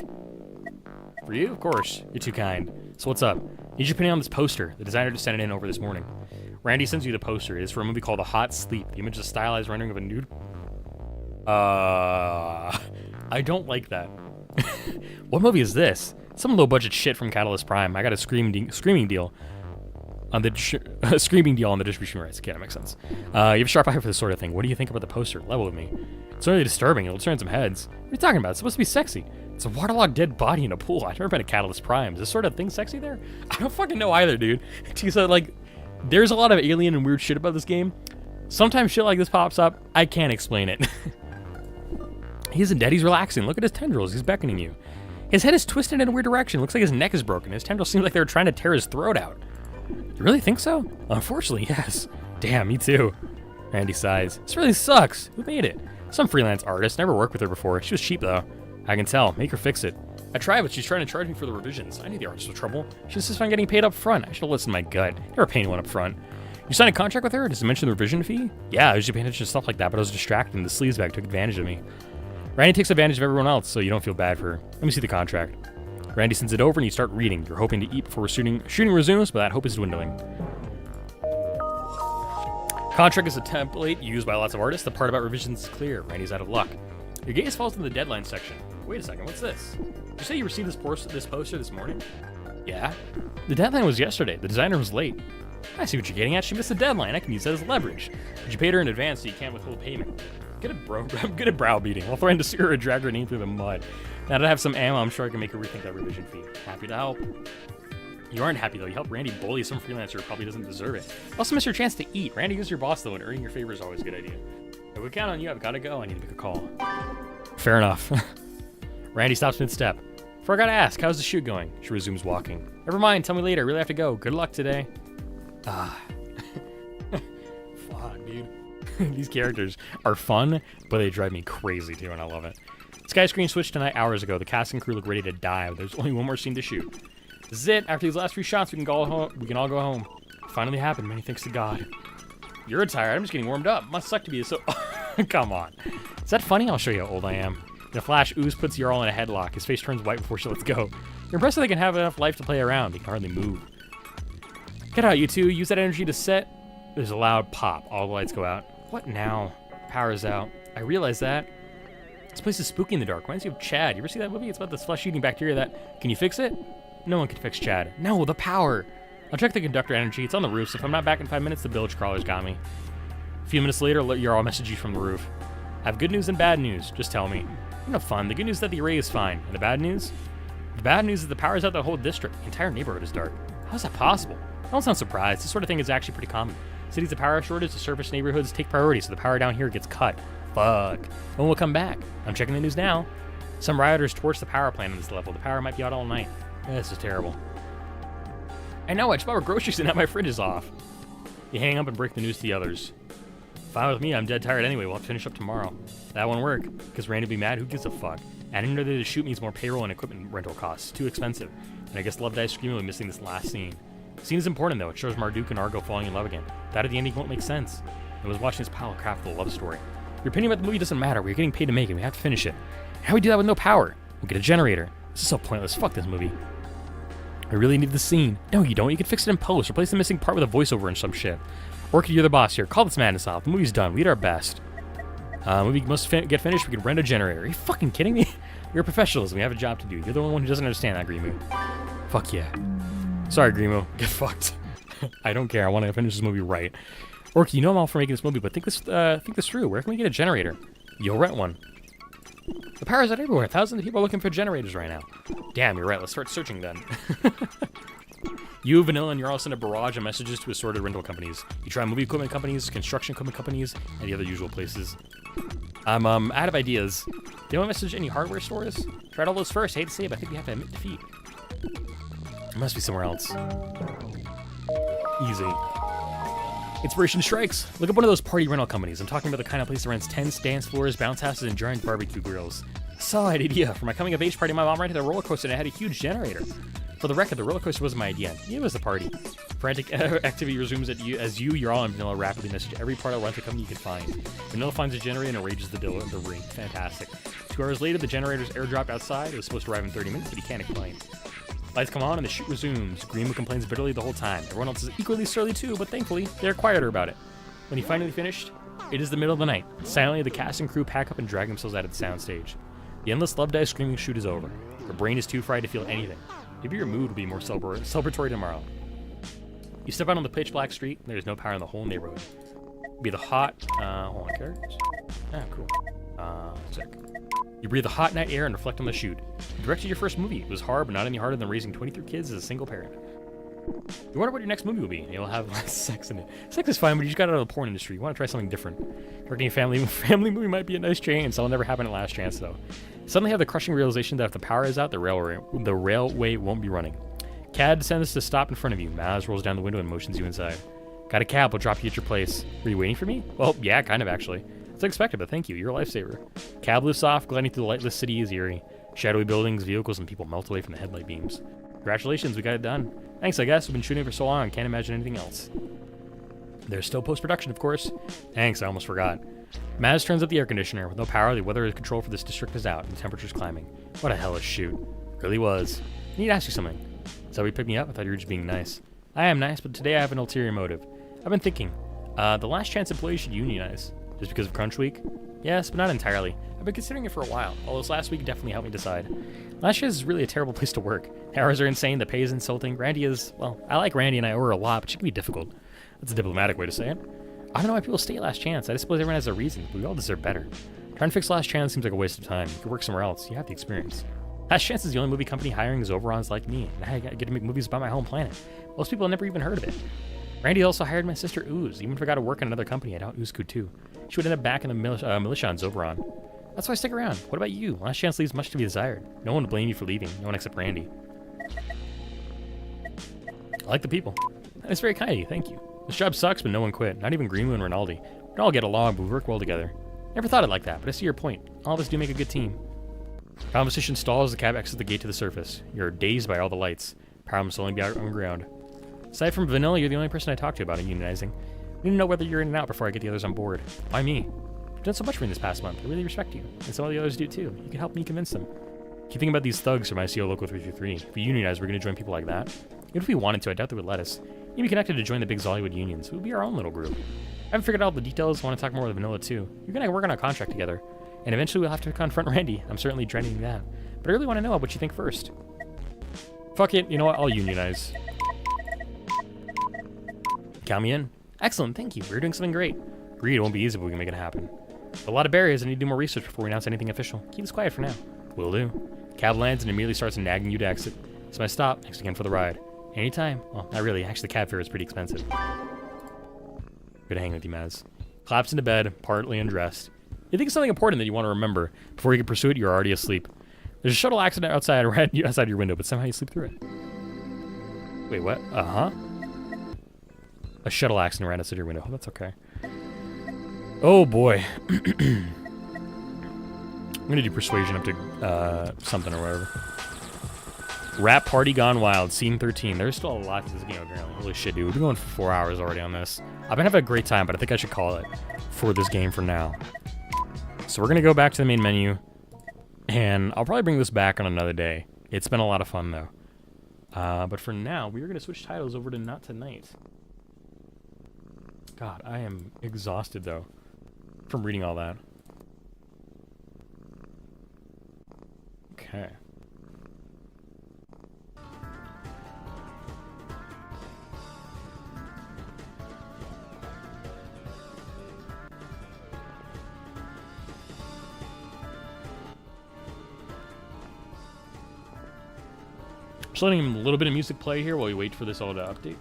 For you? Of course. You're too kind. So what's up? Need your opinion on this poster. The designer just sent it in over this morning. Randy sends you the poster. It is for a movie called The Hot Sleep. The image is a stylized rendering of a nude... I don't like that. What movie is this? Some low-budget shit from Catalyst Prime. I got a screaming deal on the distribution rights. Okay, that makes sense. You have a sharp eye for this sort of thing. What do you think about the poster? Level with me. It's really disturbing. It'll turn some heads. What are you talking about? It's supposed to be sexy. It's a waterlogged dead body in a pool. I've never been to Catalyst Prime. Is this sort of thing sexy there? I don't fucking know either, dude. So, like, there's a lot of alien and weird shit about this game. Sometimes shit like this pops up. I can't explain it. He isn't dead. He's relaxing. Look at his tendrils. He's beckoning you. His head is twisted in a weird direction. Looks like his neck is broken. His tendrils seem like they're trying to tear his throat out. You really think so? Unfortunately, yes. Damn, me too. Randy sighs. This really sucks. Who made it? Some freelance artist. Never worked with her before. She was cheap, though. I can tell. Make her fix it. I tried, but she's trying to charge me for the revisions. I knew the artist was trouble. She insists on getting paid up front. I should have listened to my gut. Never pay anyone up front. You signed a contract with her? Does it mention the revision fee? Yeah, I usually pay attention to stuff like that, but I was distracted and the sleaze bag took advantage of me. Randy takes advantage of everyone else, so you don't feel bad for her. Let me see the contract. Randy sends it over and you start reading. You're hoping to eat before shooting resumes, but that hope is dwindling. Contract is a template used by lots of artists. The part about revisions is clear. Randy's out of luck. Your gaze falls in the deadline section. Wait a second, what's this? Did you say you received this poster this morning? Yeah. The deadline was yesterday. The designer was late. I see what you're getting at. She missed the deadline. I can use that as leverage. But you paid her in advance, so you can't withhold payment. Good at browbeating. I'll threaten to sue her and drag her name through the mud. Now that I have some ammo, I'm sure I can make her rethink that revision fee. Happy to help. You aren't happy, though. You helped Randy bully some freelancer who probably doesn't deserve it. Also missed your chance to eat. Randy is your boss, though, and earning your favor is always a good idea. If we count on you, I've got to go. I need to make a call. Fair enough. Randy stops mid-step. Forgot to ask, how's the shoot going? She resumes walking. Never mind, tell me later. I really have to go. Good luck today. Fuck, dude. These characters are fun, but they drive me crazy, too, and I love it. Sky screen switched to night hours ago. The cast and crew look ready to die. There's only one more scene to shoot. This is it. After these last few shots, we can all go home. It finally happened. Many thanks to God. You're tired. I'm just getting warmed up. Must suck to be so... Come on. Is that funny? I'll show you how old I am. In a flash, Ooze puts Jarl in a headlock. His face turns white before she lets go. You're impressed that they can have enough life to play around. They can hardly move. Get out, you two. Use that energy to set... There's a loud pop. All the lights go out. What now? Power's out. I realize that. This place is spooky in the dark. Reminds you of Chad. You ever see that movie? It's about this flesh-eating bacteria that... Can you fix it? No one can fix Chad. No, the power. I'll check the conductor energy. It's on the roof, so if I'm not back in 5 minutes, the village crawlers got me. A few minutes later, Jarl message you from the roof. I have good news and bad news. Just tell me. You know, fun. The good news is that the array is fine. And the bad news? The bad news is the power's out the whole district. The entire neighborhood is dark. How is that possible? I don't sound surprised. This sort of thing is actually pretty common. Cities with power shortage, the surface neighborhoods take priority, so the power down here gets cut. Fuck. When will come back? I'm checking the news now. Some rioters torched the power plant on this level. The power might be out all night. This is terrible. I know, I just bought groceries and now my fridge is off. You hang up and break the news to the others. Fine with me, I'm dead tired anyway. We'll have to finish up tomorrow. That won't work, because Randy will be mad. Who gives a fuck? Adding another to shoot means more payroll and equipment rental costs. Too expensive. And I guess Love Dies Screaming missing this last scene. The scene is important though. It shows Marduk and Argo falling in love again. That at the ending won't make sense. I was watching this pile of crap for the love story. Your opinion about the movie doesn't matter. We're getting paid to make it. We have to finish it. How do we do that with no power? We'll get a generator. This is so pointless. Fuck this movie. I really need the scene. No, you don't. You can fix it in post. Replace the missing part with a voiceover and some shit. Orchid, you're the boss here. Call this madness off. The movie's done. We did our best. Movie must get finished. We can rent a generator. Are you fucking kidding me? We're professionals and we have a job to do. You're the only one who doesn't understand that, Grimu. Fuck yeah. Sorry, Grimu. Get fucked. I don't care. I want to finish this movie right. Orchid, you know I'm all for making this movie, but think this through. Where can we get a generator? You'll rent one. The power's out everywhere. Thousands of people are looking for generators right now. Damn, you're right. Let's start searching then. You, Vanilla, and you're all sent a barrage of messages to assorted rental companies. You try movie equipment companies, construction equipment companies, and the other usual places. I'm out of ideas. Do you want to message any hardware stores? Tried all those first. Hate to say it, but I think we have to admit defeat. It must be somewhere else. Easy. Inspiration strikes. Look up one of those party rental companies. I'm talking about the kind of place that rents tents, dance floors, bounce houses, and giant barbecue grills. Solid idea. For my coming of age party, my mom rented a roller coaster and it had a huge generator. For the record, the roller coaster wasn't my idea. It was the party. Frantic activity resumes as you're all in Vanilla, rapidly message every part of rental company you can find. Vanilla finds a generator and arranges the ring. Fantastic. 2 hours later, the generator's airdropped outside. It was supposed to arrive in 30 minutes, but he can't explain. Lights come on and the shoot resumes. Greenwood complains bitterly the whole time. Everyone else is equally surly too, but thankfully, they're quieter about it. When he finally finished, it is the middle of the night. Silently, the cast and crew pack up and drag themselves out of the soundstage. The endless Love Dies Screaming shoot is over. Your brain is too fried to feel anything. Maybe your mood will be more celebratory tomorrow. You step out on the pitch black street, and there's no power in the whole neighborhood. Be the hot, hold on, characters? Ah, cool. Sick. You breathe the hot night air and reflect on the shoot. You directed your first movie. It was hard, but not any harder than raising 23 kids as a single parent. You wonder what your next movie will be, and you'll have less sex in it. Sex is fine, but you just got out of the porn industry. You want to try something different. Directing a family movie might be a nice change, so it'll never happen at Last Chance, though. Suddenly have the crushing realization that if the power is out, the railway won't be running. Cad descends to stop in front of you. Maz rolls down the window and motions you inside. Got a cab, we'll drop you at your place. Were you waiting for me? Well, yeah, kind of actually. It's unexpected, but thank you. You're a lifesaver. Cab lifts off, gliding through the lightless city is eerie. Shadowy buildings, vehicles, and people melt away from the headlight beams. Congratulations, we got it done. Thanks, I guess. We've been shooting for so long, I can't imagine anything else. There's still post-production, of course. Thanks, I almost forgot. Maz turns up the air conditioner. With no power, the weather control for this district is out, and the temperature's climbing. What a hellish shoot. It really was. I need to ask you something. Is that why you picked me up? I thought you were just being nice. I am nice, but today I have an ulterior motive. I've been thinking, the Last Chance employees should unionize. Just because of Crunch Week? Yes, but not entirely. I've been considering it for a while, although this last week definitely helped me decide. Last Chance is really a terrible place to work. The hours are insane, the pay is insulting. Randy is, well, I like Randy and I owe her a lot, but she can be difficult. That's a diplomatic way to say it. I don't know why people stay at Last Chance. I just suppose everyone has a reason, but we all deserve better. Trying to fix Last Chance seems like a waste of time. You could work somewhere else. You have the experience. Last Chance is the only movie company hiring Zoberons like me, and I get to make movies about my home planet. Most people have never even heard of it. Randy also hired my sister Ooze. Even if I got to work in another company, I doubt Ooze could too. She would end up back in the militia on Zoberon. That's why I stick around. What about you? Last Chance leaves much to be desired. No one would blame you for leaving. No one except Randy. I like the people. That's very kind of you. Thank you. This job sucks, but no one quit. Not even Greenwood and Rinaldi. We all get along, but we work well together. Never thought it like that, but I see your point. All of us do make a good team. Conversation stalls as the cab exits the gate to the surface. You're dazed by all the lights. Power must only be out on ground. Aside from Vanilla, you're the only person I talk to about unionizing. I need to know whether you're in and out before I get the others on board. Why me? You've done so much for me this past month. I really respect you. And some of the others do too. You can help me convince them. Keep thinking about these thugs from ICO Local 333. If we unionize, we're going to join people like that. Even if we wanted to, I doubt they would let us. You'd be connected to join the big Xollywood unions. It would be our own little group. I haven't figured out all the details. I want to talk more with Vanilla too. You're going to work on a contract together. And eventually we'll have to confront Randy. I'm certainly dreading that. But I really want to know what you think first. Fuck it. You know what? I'll unionize. Count me in. Excellent, thank you. We're doing something great. Agreed, it won't be easy, but we can make it happen. A lot of barriers. I need to do more research before we announce anything official. Keep this quiet for now. Will do. Cab lands and immediately starts nagging you to exit. It's my stop. Thanks again for the ride. Anytime. Well, not really. Actually, the cab fare is pretty expensive. Good to hang with you, Maz. Collapse into bed, partly undressed. You think of something important that you want to remember. Before you can pursue it, you're already asleep. There's a shuttle accident outside your window, but somehow you sleep through it. Wait, what? Uh-huh. A shuttle accident ran outside your window. Oh, that's okay. Oh, boy. I'm gonna do persuasion up to something or whatever. Rap Party Gone Wild, Scene 13. There's still a lot to this game, apparently. Holy shit, dude. We've been going for 4 hours already on this. I've been having a great time, but I think I should call it for this game for now. So we're going to go back to the main menu, and I'll probably bring this back on another day. It's been a lot of fun, though. But for now, we are going to switch titles over to Not Tonight. God, I am exhausted, though, from reading all that. Okay. Just letting him a little bit of music play here while we wait for this all to update.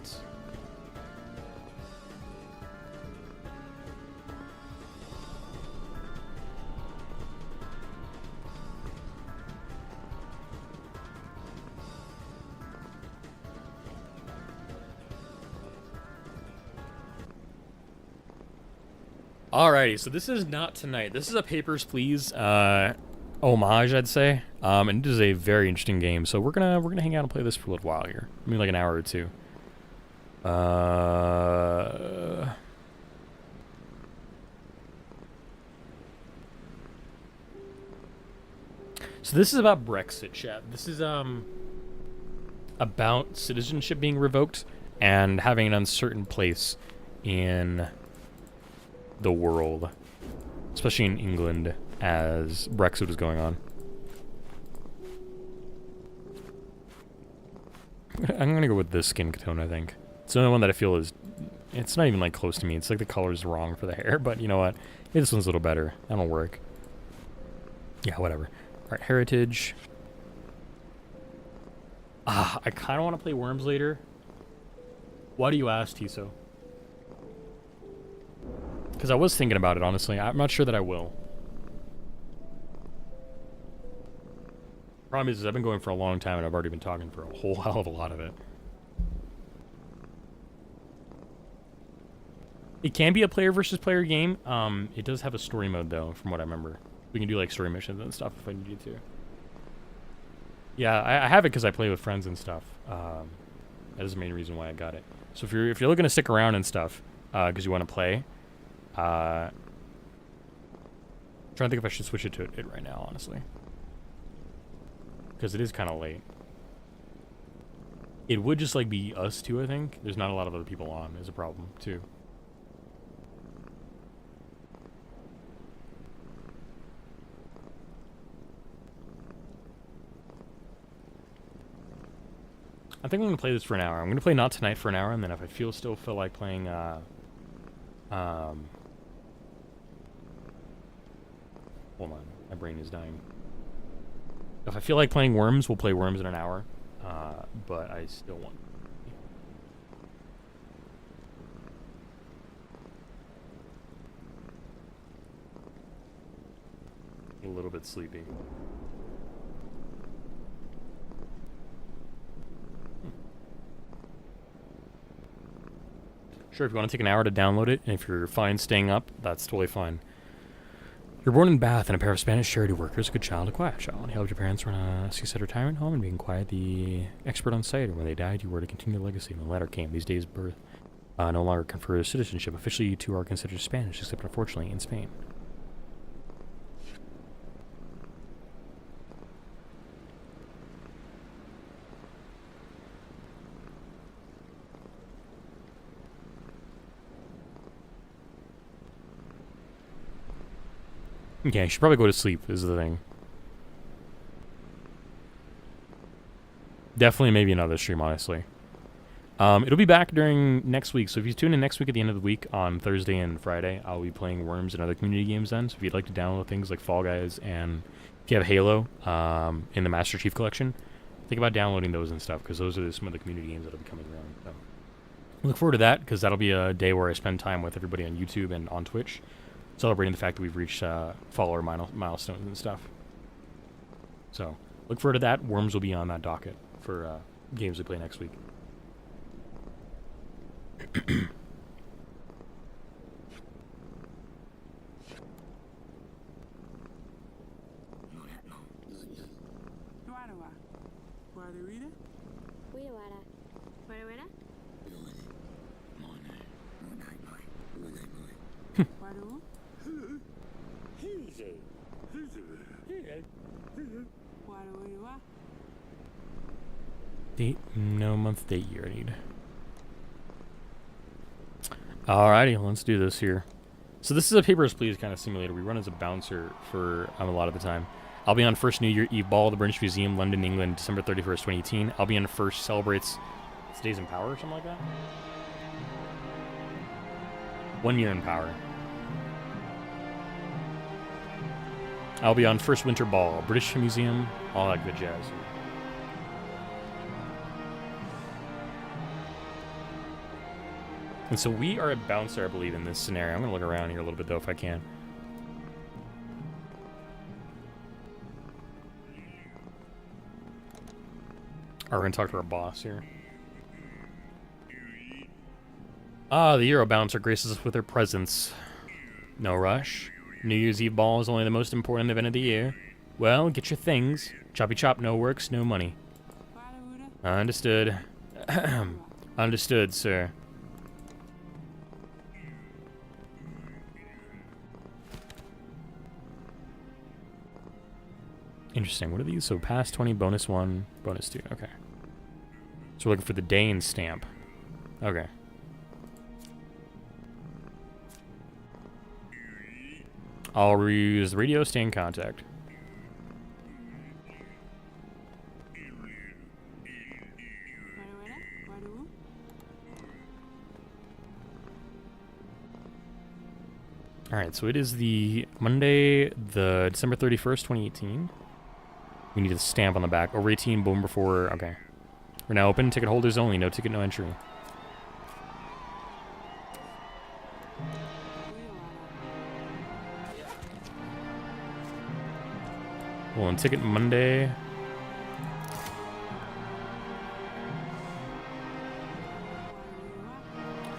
Alrighty, so this is Not Tonight. This is a Papers, Please homage, I'd say. And it is a very interesting game. So we're gonna hang out and play this for a little while here. Maybe like an hour or two. So this is about Brexit, chat. This is about citizenship being revoked and having an uncertain place in the world, especially in England, as Brexit is going on. I'm gonna go with this skin tone, I think. It's the only one that I feel is... It's not even, like, close to me. It's like the color's wrong for the hair, but you know what? Maybe this one's a little better. That'll work. Yeah, whatever. Alright, Heritage. I kind of want to play Worms later. Why do you ask, Tiso? Because I was thinking about it, honestly. I'm not sure that I will. Problem is I've been going for a long time and I've already been talking for a whole hell of a lot of it. It can be a player versus player game. It does have a story mode though, from what I remember. We can do like story missions and stuff if I need to. Yeah, I have it because I play with friends and stuff. That is the main reason why I got it. So if you're looking to stick around and stuff, because you want to play, trying to think if I should switch it to it right now, honestly. Because it is kind of late. It would just like be us two, I think. There's not a lot of other people on, is a problem, too. I think I'm going to play this for an hour. I'm going to play Not Tonight for an hour, and then if I still feel like playing, hold on, my brain is dying. If I feel like playing Worms, we'll play Worms in an hour. But I still want... a little bit sleepy. Sure, if you want to take an hour to download it, and if you're fine staying up, that's totally fine. You're born in Bath, and a pair of Spanish charity workers, a good child, a quiet child. You helped your parents run a seaside retirement home and being quiet, the expert on site. And when they died, you were to continue the legacy. And the letter came. These days, birth no longer confers citizenship. Officially, you two are considered Spanish, except unfortunately in Spain. Okay, I should probably go to sleep, is the thing. Definitely maybe another stream, honestly. It'll be back during next week, so if you tune in next week at the end of the week on Thursday and Friday, I'll be playing Worms and other community games then. So if you'd like to download things like Fall Guys and if you have Halo in the Master Chief Collection, think about downloading those and stuff, because those are some of the community games that'll be coming around. So look forward to that, because that'll be a day where I spend time with everybody on YouTube and on Twitch, celebrating the fact that we've reached follower milestones and stuff. So look forward to that. Worms will be on that docket for games we play next week. Date, no month, date, year I need. Alrighty, let's do this here. So this is a Papers, Please kind of simulator. We run as a bouncer for a lot of the time. I'll be on first New Year Eve ball, the British Museum, London, England, December 31st, 2018. I'll be on first celebrates Days in Power or something like that. 1 year in power. I'll be on first winter ball, British Museum, all that good jazz. And so we are a bouncer, I believe, in this scenario. I'm going to look around here a little bit, though, if I can. Alright, we're going to talk to our boss here. Ah, the Euro bouncer graces us with her presence. No rush. New Year's Eve ball is only the most important event of the year. Well, get your things. Choppy chop, no works, no money. Understood. Understood, sir. Interesting. What are these? So pass 20, bonus 1, bonus 2. Okay. So we're looking for the Dane stamp. Okay. I'll reuse the radio, stay in contact. Alright, so it is the Monday, the December 31st, 2018. We need a stamp on the back. Over 18, boom, before... Okay. We're now open. Ticket holders only. No ticket, no entry. Well, on ticket Monday...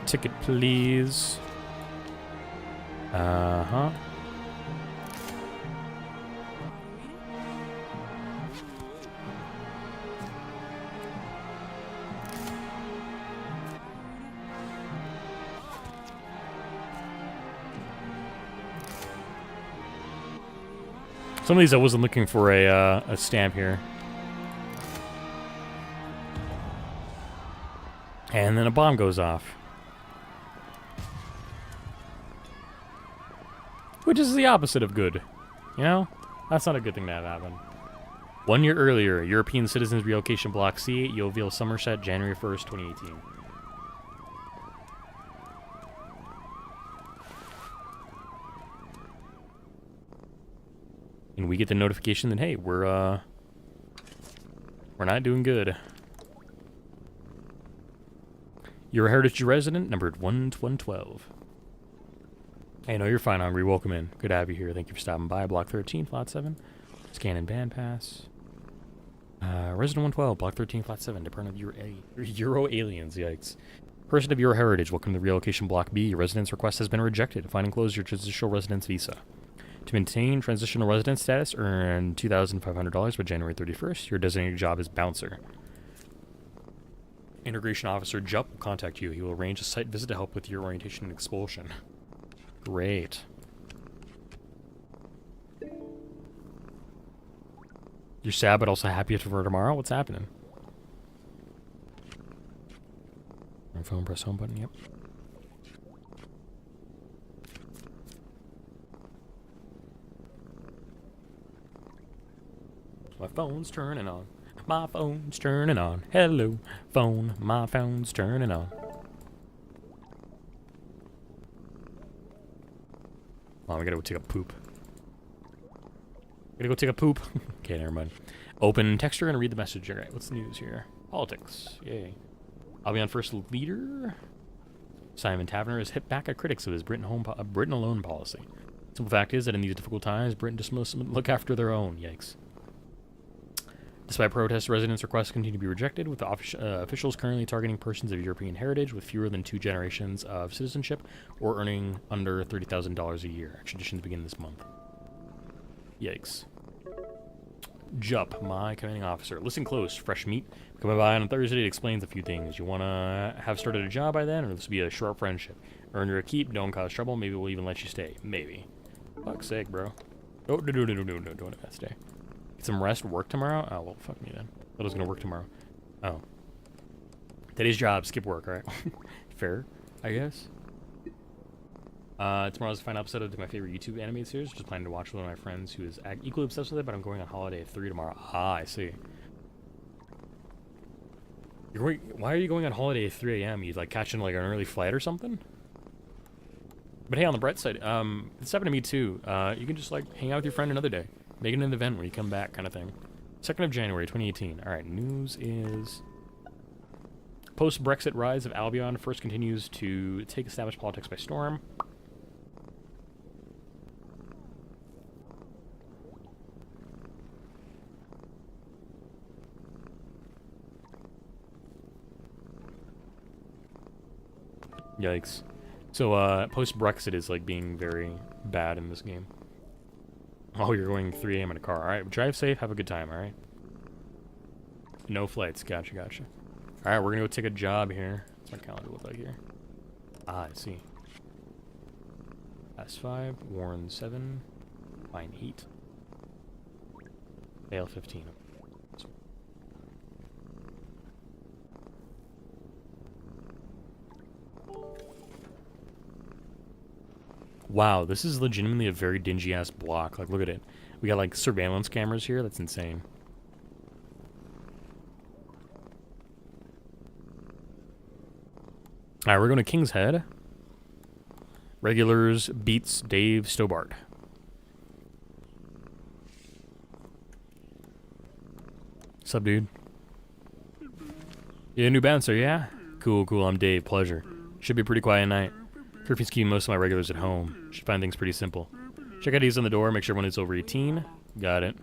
Ticket, please. Uh-huh. Some of these I wasn't looking for a stamp here. And then a bomb goes off. Which is the opposite of good. You know? That's not a good thing to have happen. 1 year earlier, European Citizens Relocation Block C8, Yeovil, Somerset, January 1st, 2018. And we get the notification that, hey, we're not doing good. You're a Heritage resident, numbered 112. Hey, no, you're fine, Hungry. Welcome in. Good to have you here. Thank you for stopping by. Block 13, Flat 7. Scan and band pass. Resident 112, Block 13, Flat 7. Department of Euro Aliens. Yikes. Person of Euro Heritage, welcome to the Relocation Block B. Your residence request has been rejected. Find and close your transitional residence visa. To maintain transitional residence status, earn $2,500 by January 31st. Your designated job is Bouncer. Integration Officer Jupp will contact you. He will arrange a site visit to help with your orientation and expulsion. Great. You're sad but also happy for tomorrow? What's happening? My phone, press home button, yep. My phone's turning on. My phone's turning on. Hello, phone. My phone's turning on. Oh, we gotta go take a poop. Gotta go take a poop. Okay, never mind. Open texture and read the message. Alright, what's the news here? Politics. Yay. I'll be on first leader. Simon Taverner has hit back at critics of his Britain alone policy. Simple fact is that in these difficult times, Britain just must look after their own. Yikes. Despite protests, residents' requests continue to be rejected, with the officials currently targeting persons of European heritage with fewer than 2 generations of citizenship or earning under $30,000 a year. Extraditions begin this month. Yikes. Jup, my commanding officer. Listen close, fresh meat. Coming by on Thursday, it explains a few things. You want to have started a job by then, or this will be a short friendship? Earn your keep, don't cause trouble, maybe we'll even let you stay. Maybe. Fuck's sake, bro. Oh, no, don't let that stay. Get some rest, work tomorrow? Oh, well, fuck me then. I thought I was going to work tomorrow. Oh. Today's job, skip work, alright? Fair, I guess. Tomorrow's the final episode of my favorite YouTube animated series. Just planning to watch with one of my friends who is equally obsessed with it, but I'm going on holiday at 3 tomorrow. Ah, I see. Why are you going on holiday at 3 a.m.? You like catching like an early flight or something? But hey, on the bright side, it's happened to me too. You can just like hang out with your friend another day. Make it an event when you come back kind of thing. 2nd of January, 2018. Alright, news is... Post-Brexit rise of Albion first continues to take established politics by storm. Yikes. So, post-Brexit is, like, being very bad in this game. Oh, you're going 3 a.m. in a car. Alright, drive safe, have a good time, alright? No flights, gotcha. Alright, we're gonna go take a job here. What's my calendar look like here? Ah, I see. S5, Warren 7, Fine 8, Fail 15. Wow, this is legitimately a very dingy-ass block. Like, look at it. We got, like, surveillance cameras here. That's insane. Alright, we're going to King's Head. Regulars beats Dave Stobart. Sup, dude? Yeah, new bouncer, yeah? Cool, I'm Dave. Pleasure. Should be a pretty quiet night. Curfew's keeping most of my regulars at home. Should find things pretty simple. Check IDs on the door, make sure everyone is over 18. Got it.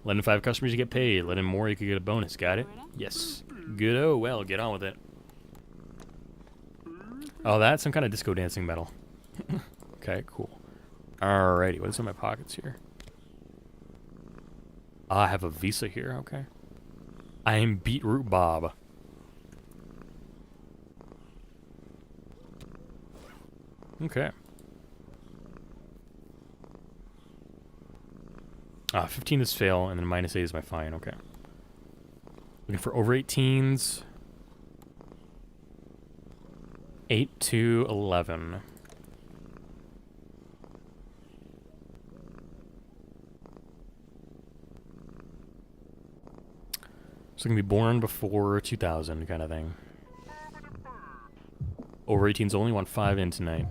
Let in 5 customers, you get paid. Let in more, you could get a bonus. Got it? Yes. Good. Oh, well, get on with it. Oh, that's some kind of disco dancing medal. Okay, cool. Alrighty, what's in my pockets here? Ah, I have a visa here, okay. I am Beetroot Bob. Okay. 15 is fail, and then -8 is my fine, okay. Looking for over 18s. 8 to 11. So gonna be born before 2000 kind of thing. Over 18s only, want 5 in tonight.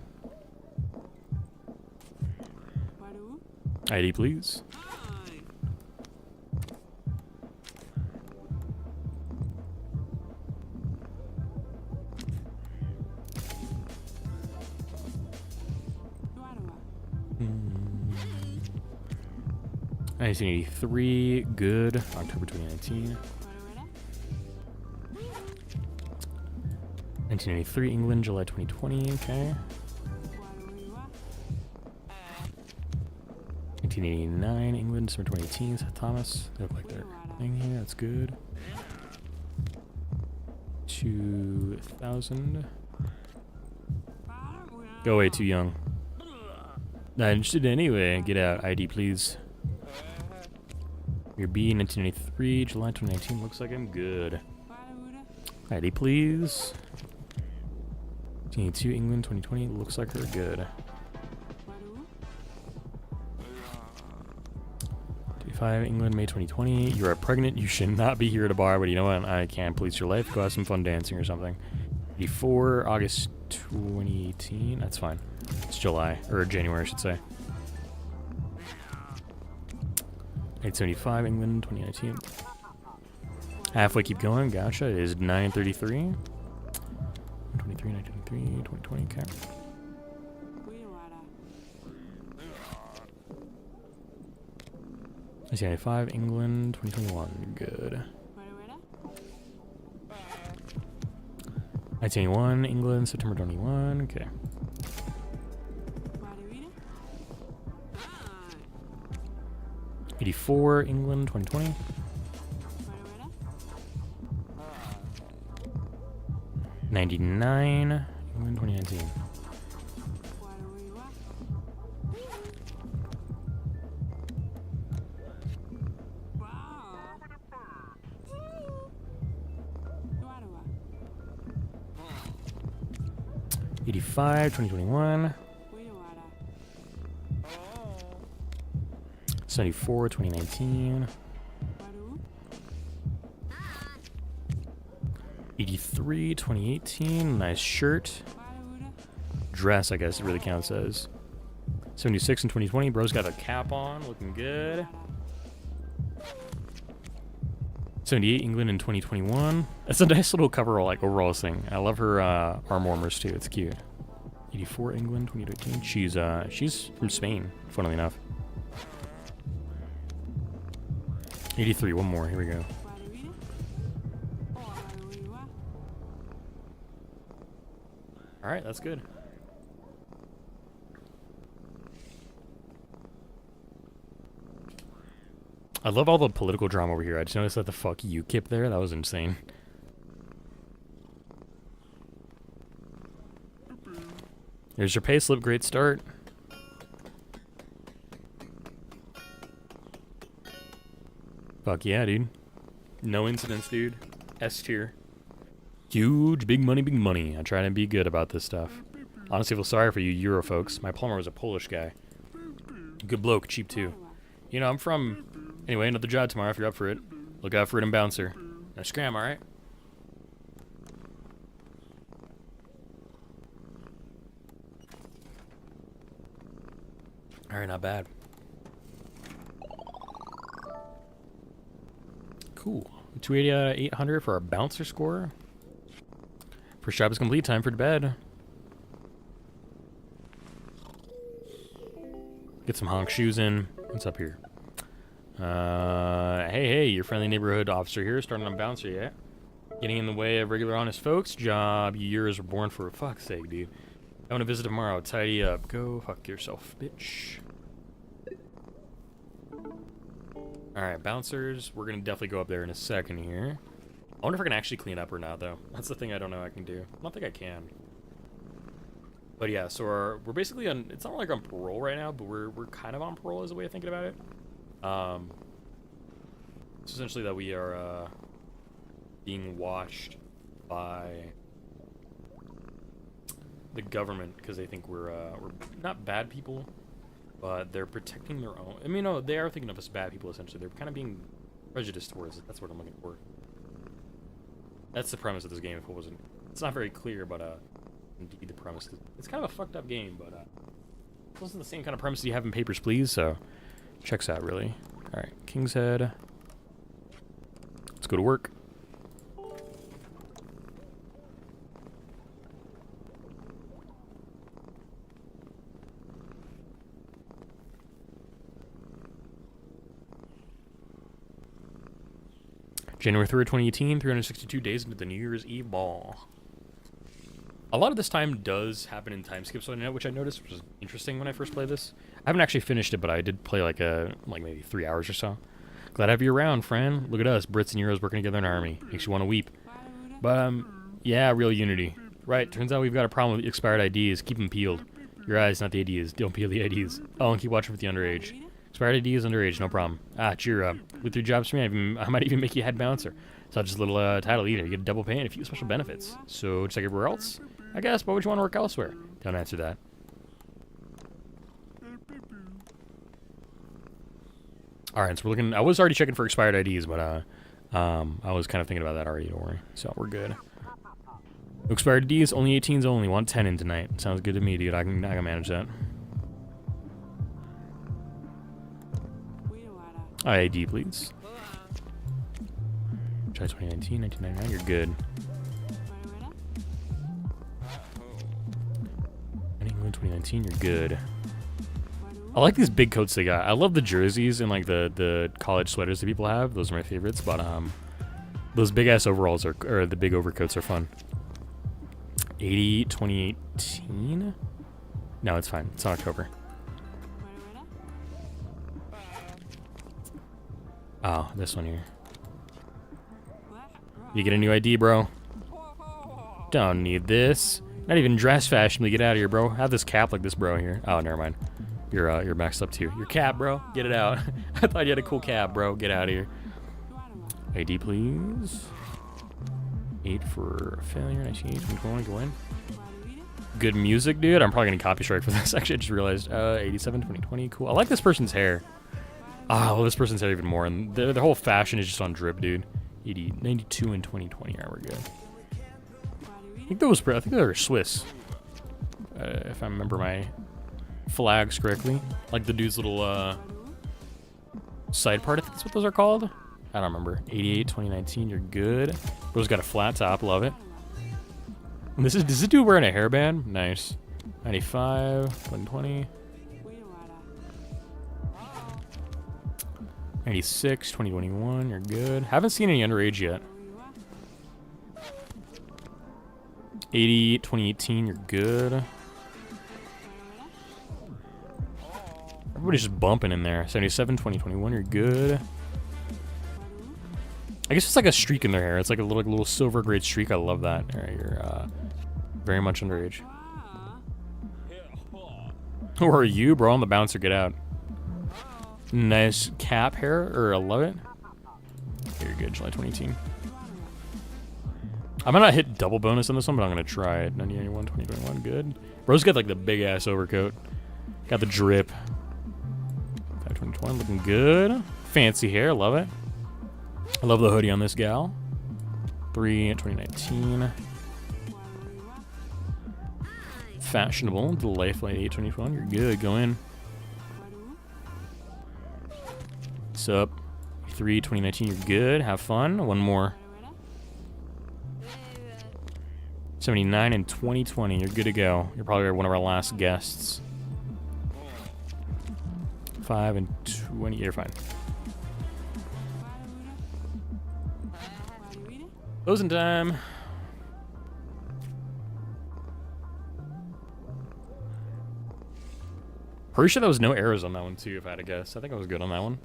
ID, please. Hmm. 1983, good. October 2019. 1983, England, July 2020, okay. 1989, England, December 2018, St. Thomas. They look like they're thing here, that's good. 2000. Go away, too young. Not interested anyway. Get out. ID, please. Your B, 1983, July 2019. Looks like I'm good. ID, please. 1982, England, 2020. Looks like we're good. 25, England, May 2020. You are pregnant. You should not be here at a bar, but you know what? I can't police your life. Go have some fun dancing or something. 84, August 2018. That's fine. It's July, or January, I should say. 875, England, 2019. Halfway, keep going. Gotcha. It is 933. 23, 1923, 2020. Okay. 1995, England, 2021. Good. 1981, England, September 21. Okay. 84, England, 2020. 99, England, 2019. 85, 2021. 74, 2019. 83, 2018. Nice shirt. Dress, I guess it really counts as. 76 in 2020. Bro's got a cap on. Looking good. 78, England in 2021. That's a nice little coverall, like, overall thing. I love her arm warmers, too. It's cute. 84, England, 2018. She's from Spain, funnily enough. 83, one more. Here we go. All right, that's good. I love all the political drama over here. I just noticed that the fuck UKIP there. That was insane. Here's your payslip. Great start. Fuck yeah, dude. No incidents, dude. S tier. Huge, big money, big money. I try to be good about this stuff. Honestly, I feel sorry for you Euro folks. My plumber was a Polish guy. Good bloke, cheap too. You know, I'm from... Anyway, another job tomorrow if you're up for it. Look out for it and bouncer. Now scram, alright? Alright, not bad. Cool. 280 out of 800 for our bouncer score. First job is complete. Time for bed. Get some honk shoes in. What's up here? Hey, your friendly neighborhood officer here, starting on bouncer yet? Getting in the way of regular honest folks? Job years were born for. Fuck's sake, dude. I want to visit tomorrow. Tidy up. Go fuck yourself, bitch. Alright, bouncers. We're gonna definitely go up there in a second here. I wonder if I can actually clean up or not, though. That's the thing I don't know I can do. I don't think I can. But yeah, so we're basically on... It's not like on parole right now, but we're kind of on parole is the way of thinking about it. It's essentially that we are being watched by the government because they think we're not bad people, but they're protecting their own. I mean, no, they are thinking of us bad people essentially. They're kind of being prejudiced towards it. That's what I'm looking for. That's the premise of this game. If it wasn't, it's not very clear, but indeed the premise. It's kind of a fucked up game, but it wasn't the same kind of premise you have in Papers, Please. So checks out really. All right, King's Head. Let's go to work. January 3rd, 2018, 362 days into the New Year's Eve ball. A lot of this time does happen in time skips on the net, which I noticed was interesting when I first played this. I haven't actually finished it, but I did play like maybe 3 hours or so. Glad to have you around, friend. Look at us, Brits and Euros working together in an army. Makes you want to weep. But, yeah, real unity. Right, turns out we've got a problem with expired IDs. Keep them peeled. Your eyes, not the IDs. Don't peel the IDs. Oh, and keep watching for the underage. Expired ID is underage, no problem. Ah, cheer up. With your jobs for me, I might even make you head bouncer. It's not just a little title either. You get a double pay and a few special benefits. So, just like everywhere else? I guess, but would you want to work elsewhere? Don't answer that. Alright, so we're looking... I was already checking for expired IDs, but I was kind of thinking about that already, don't worry. So, we're good. No expired IDs, only 18s only. Want 10 in tonight. Sounds good to me, dude. I can manage that. ID, please. Try 2019, 1999. You're good. England 2019. You're good. I like these big coats they got. I love the jerseys and like the college sweaters that people have. Those are my favorites. But those big ass overalls or the big overcoats are fun. 2018? No, it's fine. It's October. Oh, this one here. You get a new ID, bro. Don't need this. Not even dress fashionably. Get out of here, bro. Have this cap like this bro here. Oh, never mind. You're maxed up too. Your cap, bro. Get it out. I thought you had a cool cap, bro. Get out of here. ID, please. 8 for failure. 19, 21. Go in. Good music, dude. I'm probably gonna copy strike for this. Actually, I just realized. 87, 2020. Cool. I like this person's hair. I love this person's hair even more. And their whole fashion is just on drip, dude. 80, 92 and 2020. Alright, we're good. I think they were Swiss. If I remember my flags correctly. Like the dude's little side part, I think that's what those are called. I don't remember. 88, 2019, you're good. Bro's got a flat top, love it. And is this dude wearing a hairband? Nice. 95, 2020. 96, 2021, you're good. Haven't seen any underage yet. 80, 2018, you're good. Everybody's just bumping in there. 77, 2021, you're good. I guess it's like a streak in their hair. It's like a little silver grade streak. I love that. All right, you're very much underage. Who are you, bro? I'm the bouncer. Get out. Nice cap hair, I love it. You're good, July 2018. I might not hit double bonus on this one, but I'm gonna try it. 91, 2021, good. Bro's got like the big ass overcoat. Got the drip. 2021, looking good. Fancy hair, love it. I love the hoodie on this gal. 3, 2019. Fashionable, delightful 8, 2021. You're good, go in. What's up? 3, 2019, you're good. Have fun. One more. 79 and 2020, you're good to go. You're probably one of our last guests. 5 and 20, you're fine. Closing time. Pretty sure there was no arrows on that one too, if I had to guess. I think I was good on that one.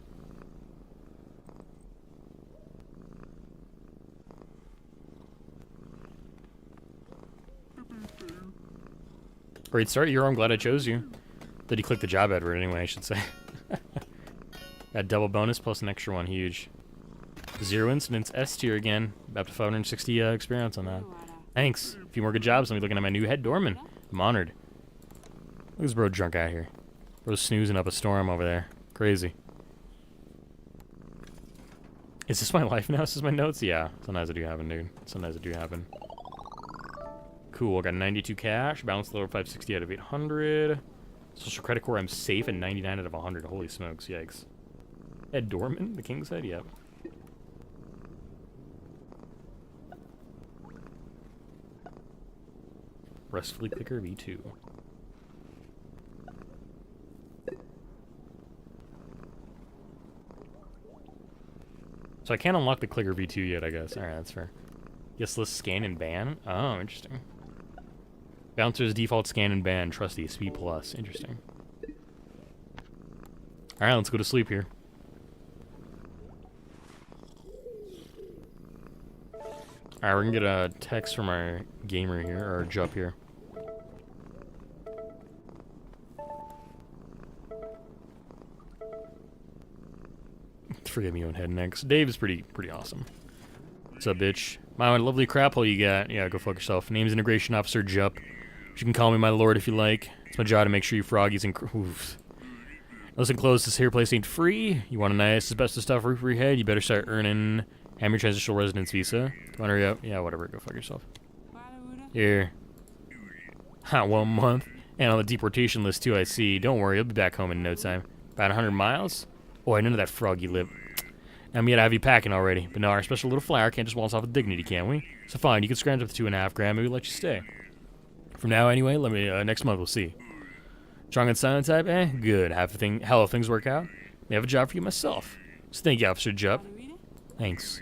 Great start, Euro. I'm glad I chose you. Did you click the job advert anyway, I should say. Got double bonus plus an extra one, huge. 0 incidents, S tier again. Up to 560 experience on that. Thanks. A few more good jobs. Let me looking at my new head doorman. I'm honored. Look at this bro drunk out here. Bro's snoozing up a storm over there. Crazy. Is this my life now? Is this my notes? Yeah. Sometimes I do happen, dude. Sometimes I do happen. Cool. I got 92 cash. Balance lower 560 out of 800. Social credit core, I'm safe at 99 out of 100. Holy smokes. Yikes. Ed Dorman? The king's head? Yep. Restfully Picker V2. So I can't unlock the Clicker V2 yet, I guess. Alright, that's fair. Yes, let's scan and ban. Oh, interesting. Bouncer's default scan and ban. Trusty. Speed plus. Interesting. Alright, let's go to sleep here. Alright, we're gonna get a text from our gamer here, or Jup here. Forget me on head next. Dave is pretty awesome. What's up, bitch? My lovely crap hole you got. Yeah, go fuck yourself. Name's Integration Officer Jup. You can call me my lord if you like. It's my job to make sure you froggies and oof. Listen close, this here place ain't free. You want a nice asbestos stuff roof over your head, you better start earning Hammer Transitional Residence Visa. Come on, hurry up. Yeah, whatever, go fuck yourself. Here. Ha, 1 month. And on the deportation list too, I see. Don't worry, I'll be back home in no time. About 100 miles? Oh, I know that froggy lip. I'm gonna have you packing already. But no, our special little flower can't just waltz off with dignity, can we? So fine, you can scrounge up to 2.5 grand, maybe we'll let you stay. From now anyway, let me, next month we'll see. Strong and silent type? Eh, good. Hell if things work out. May have a job for you myself. So thank you, Officer Jupp. Thanks.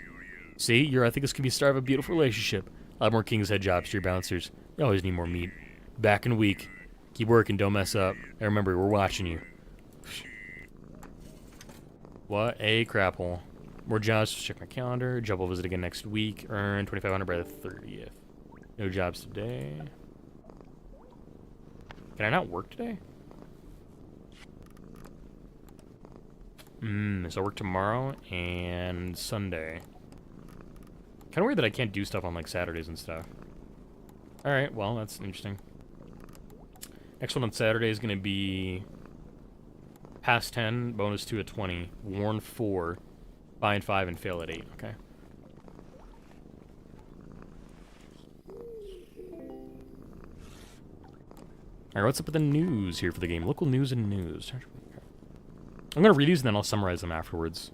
See, I think this could be the start of a beautiful relationship. A lot more King's Head jobs to your bouncers. You always need more meat. Back in a week. Keep working, don't mess up. And remember, we're watching you. What a crap hole. More jobs, just check my calendar. Job will visit again next week. Earn 2,500 by the 30th. No jobs today. Can I not work today? So I work tomorrow and Sunday. Kind of weird that I can't do stuff on like Saturdays and stuff. Alright, well, that's interesting. Next one on Saturday is going to be pass 10, bonus 2 at 20, warn 4, find 5, and fail at 8. Okay. Alright, what's up with the news here for the game? Local news and news. I'm going to read these and then I'll summarize them afterwards.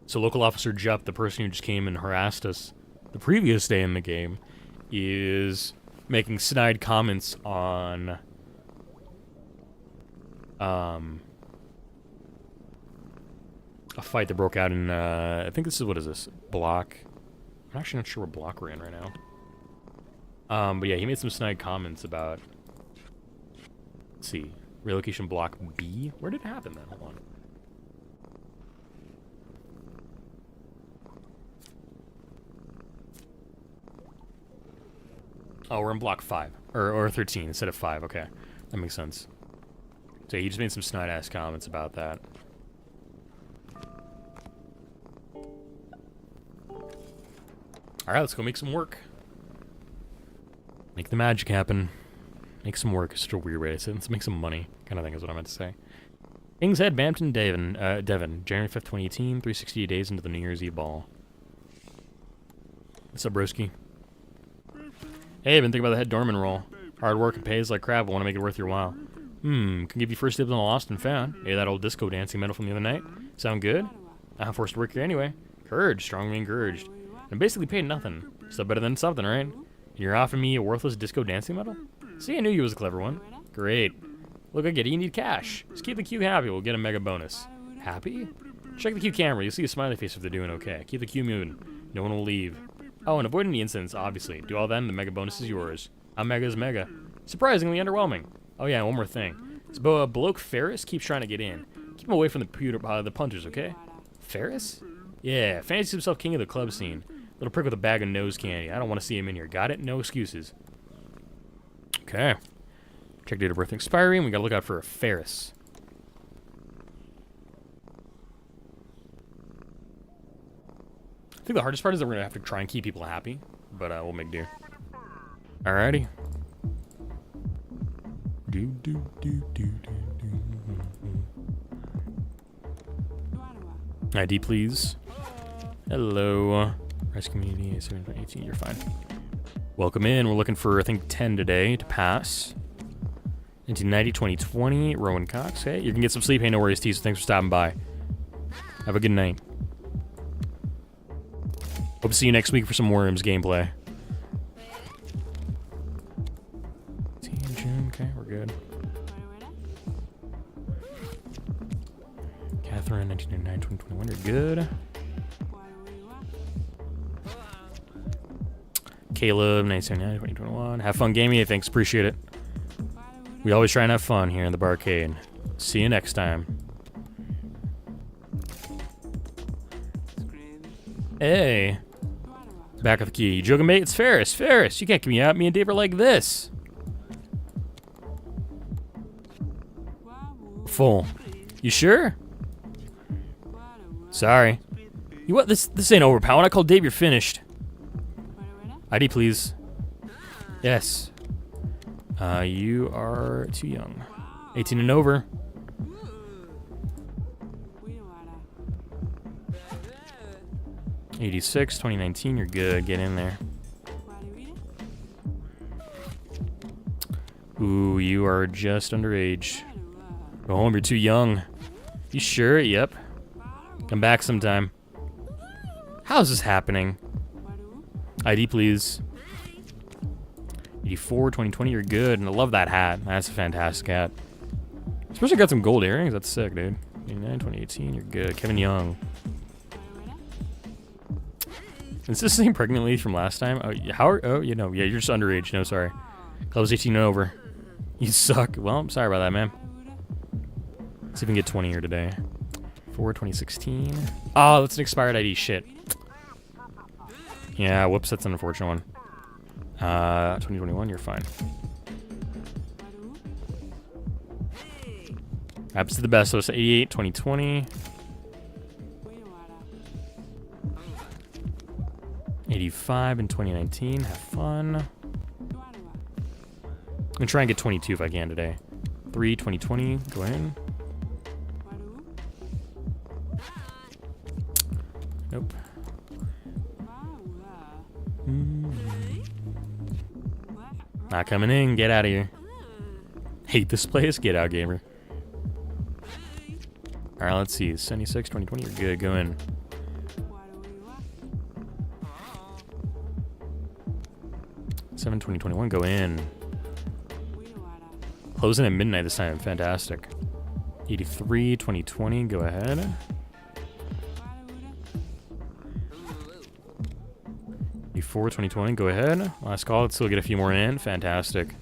So local officer Jupp, the person who just came and harassed us the previous day in the game, is making snide comments on a fight that broke out in, I think this is, what is this? Block. I'm actually not sure what block we're in right now. But yeah, he made some snide comments about, let's see, relocation block B? Where did it happen then? Hold on. Oh, we're in block 5. Or 13 instead of 5, okay. That makes sense. So he just made some snide-ass comments about that. Alright, let's go make some work. Make the magic happen. Make some work is such a weird way to say it. Let's make some money, kind of thing is what I meant to say. King's Head, Bampton, Devon, January 5th, 2018, 368 days into the New Year's Eve ball. What's up, broski? Hey, I've been thinking about the head doorman role. Hard work and pays like crap, I want to make it worth your while. Can give you first dibs on the lost and found. Hey, that old disco dancing medal from the other night. Sound good? I'm forced to work here anyway. Courage, strongly encouraged. I'm basically paid nothing. Still better than something, right? You're offering me a worthless disco dancing medal? See, I knew you was a clever one. Great. Look, I get it. You need cash. Just keep the queue happy. We'll get a mega bonus. Happy? Check the queue camera. You'll see a smiley face if they're doing okay. Keep the queue moving. No one will leave. Oh, and avoid any incidents, obviously. Do all that and the mega bonus is yours. How mega is mega? Surprisingly underwhelming. Oh yeah, one more thing. This bloke Ferris keeps trying to get in. Keep him away from the punters, okay? Ferris? Yeah, fancies himself king of the club scene. Little prick with a bag of nose candy. I don't want to see him in here. Got it? No excuses. Okay. Check date of birth and expiry, and we gotta look out for a Ferris. I think the hardest part is that we're gonna have to try and keep people happy, but we'll make do. Alrighty. ID, please. Hello. Rice Community, 7.18, you're fine. Welcome in. We're looking for, I think, 10 today to pass. 1990, 2020, Rowan Cox. Hey, you can get some sleep. Hey, no worries, T, so thanks for stopping by. Have a good night. Hope to see you next week for some Worms gameplay. Okay, we're good. Catherine, 1999, 2021, you're good. Caleb, 1999, 2021. Have fun gaming, thanks, appreciate it. We always try and have fun here in the Barkade. See you next time. Hey. Back of the key. You joking, mate? It's Ferris. Ferris, you can't get me out. Me and Dave are like this. Full. You sure? Sorry. You what? This ain't over, pal. When I call Dave, you're finished. ID, please. Yes. You are too young. 18 and over. '86, 2019, you're good. Get in there. Ooh, you are just underage. Go home, you're too young. You sure? Yep. Come back sometime. How's this happening? ID, please. 84, 2020, you're good. And I love that hat. That's a fantastic hat. Especially got some gold earrings. That's sick, dude. 89, 2018, you're good. Kevin Young. Is this the same pregnant lady from last time? Oh, oh, you know, yeah, you're just underage. No, sorry. Club's 18 and over. You suck. Well, I'm sorry about that, man. Let's see if we can get 20 here today. 4, 2016. Oh, that's an expired ID. Shit. Yeah, whoops, that's an unfortunate one. 2021, you're fine. Happens to the best. So it's 88, 2020. 85 in 2019. Have fun. I'm gonna try and get 22 if I can today. 3, 2020. Go in. Nope. Not coming in. Get out of here. Hate this place. Get out, gamer. Alright, let's see. 76, 2020. You're good. Go in. Seven, 2021. Go in. Closing at midnight this time. Fantastic. 83, 2020. Go ahead. 84, 2020. Go ahead. Last call. Let's still get a few more in. Fantastic.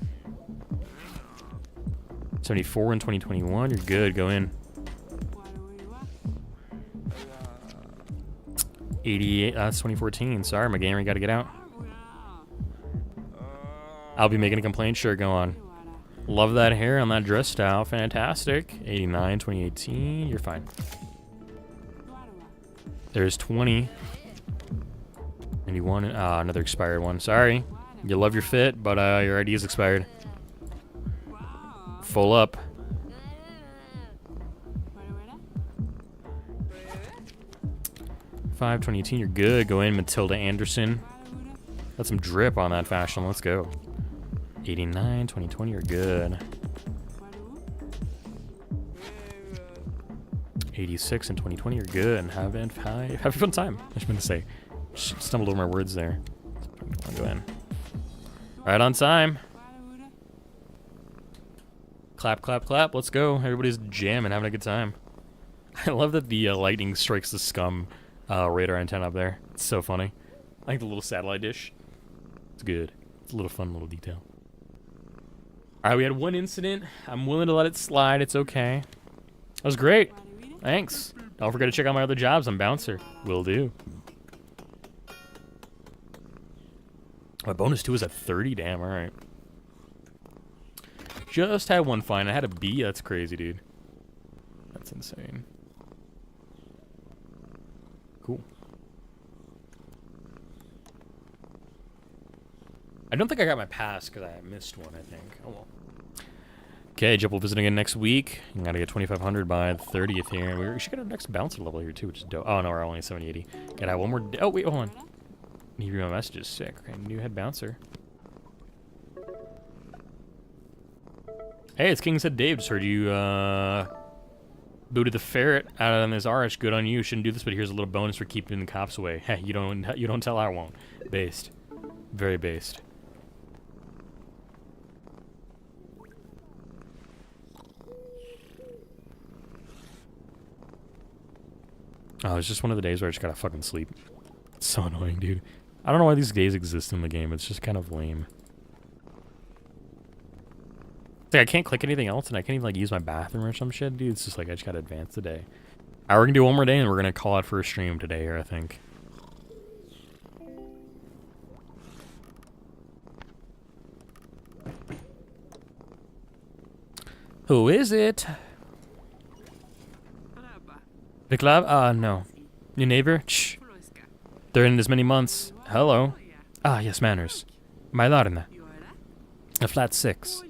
74 in 2021. You're good. Go in. 88. That's 2014. Sorry, my gamer. Got to get out. I'll be making a complaint. Sure, go on. Love that hair on that dress style. Fantastic. 89, 2018. You're fine. There's 20. 91. Another expired one. Sorry. You love your fit, but your ID is expired. Full up. Five, 2018. You're good. Go in, Matilda Anderson. Got some drip on that fashion. Let's go. 89, 2020, you're good. 86 and 2020, you're good. And have a fun time. I was meant to say. Stumbled over my words there. Go in. Right on time. Clap, clap, clap. Let's go. Everybody's jamming, having a good time. I love that the lightning strikes the scum radar antenna up there. It's so funny. I like the little satellite dish. It's good. It's a little fun little detail. Alright, we had one incident. I'm willing to let it slide. It's okay. That was great. Thanks. Don't forget to check out my other jobs. I'm Bouncer. Will do. My bonus 2 is at 30. Damn, alright. Just had one fine. I had a B. That's crazy, dude. That's insane. Cool. I don't think I got my pass because I missed one, I think. Oh well. Okay, Jeff will visit again next week. You gotta get 2,500 by the 30th here. We should get our next bouncer level here too, which is dope. Oh no, we're only 7080. Gotta have one more. Oh wait, hold on. You read my messages. Sick. Okay, new head bouncer. Hey, it's King said Dave. Just heard you booted the ferret out of his arch. Good on you. Shouldn't do this, but here's a little bonus for keeping the cops away. Hey, you don't tell, I won't. Based. Very based. Oh, it's just one of the days where I just gotta fucking sleep. It's so annoying, dude. I don't know why these days exist in the game. It's just kind of lame. It's like I can't click anything else, and I can't even like use my bathroom or some shit, dude. It's just like I just gotta advance the day. Alright, we're gonna do one more day, and we're gonna call it for a stream today here, I think. Who is it? Backlog? No. Your neighbor? Shh. They're in as many months. Hello. Ah, yes, manners. My Larna. A flat 6.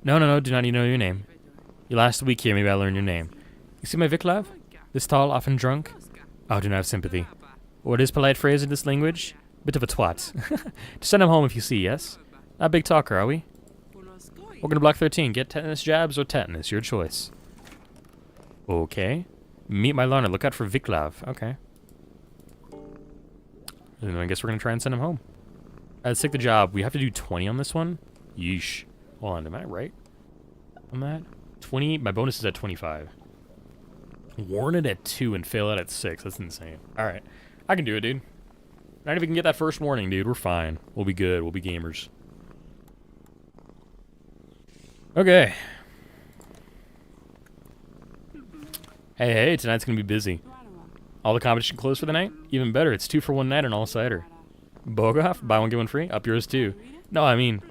No, do not need to know your name. You last week here, maybe I'll learn your name. You see my Viklav? This tall, often drunk? Oh, do not have sympathy. What is polite phrase in this language? Bit of a twat. To send him home if you see, yes? Not a big talker, are we? We're gonna block 13. Get tetanus jabs or tetanus, your choice. Okay. Meet my learner. Look out for Vaclav. Okay. And I guess we're gonna try and send him home. Let's take the job. We have to do 20 on this one. Yeesh. Hold on. Am I right on that? 20. My bonus is at 25. Warn it at 2 and fail it at 6. That's insane. All right. I can do it, dude. Not even get that first warning, dude. We're fine. We'll be good. We'll be gamers. Okay. Hey, tonight's gonna be busy. All the competition closed for the night? Even better, it's 2 for 1 night on all cider. Bogoff, buy one, get one free? Up yours too. No, I mean,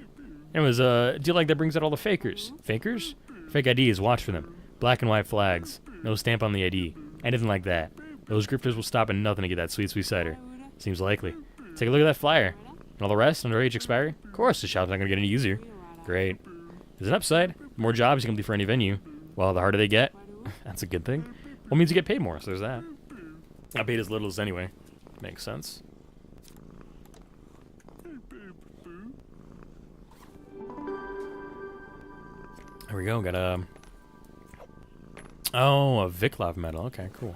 it was a deal like that brings out all the fakers. Fakers? Fake IDs, watch for them. Black and white flags. No stamp on the ID. Anything like that. Those grifters will stop at nothing to get that sweet, sweet cider. Seems likely. Take a look at that flyer. And all the rest, underage expiry? Of course, the shop's not gonna get any easier. Great. There's an upside. The more jobs you can do for any venue. Well, the harder they get. That's a good thing. Well, it means you get paid more, so there's that. Not paid as little as anyway. Makes sense. There we go. Got a... Oh, a Vaclav medal. Okay, cool.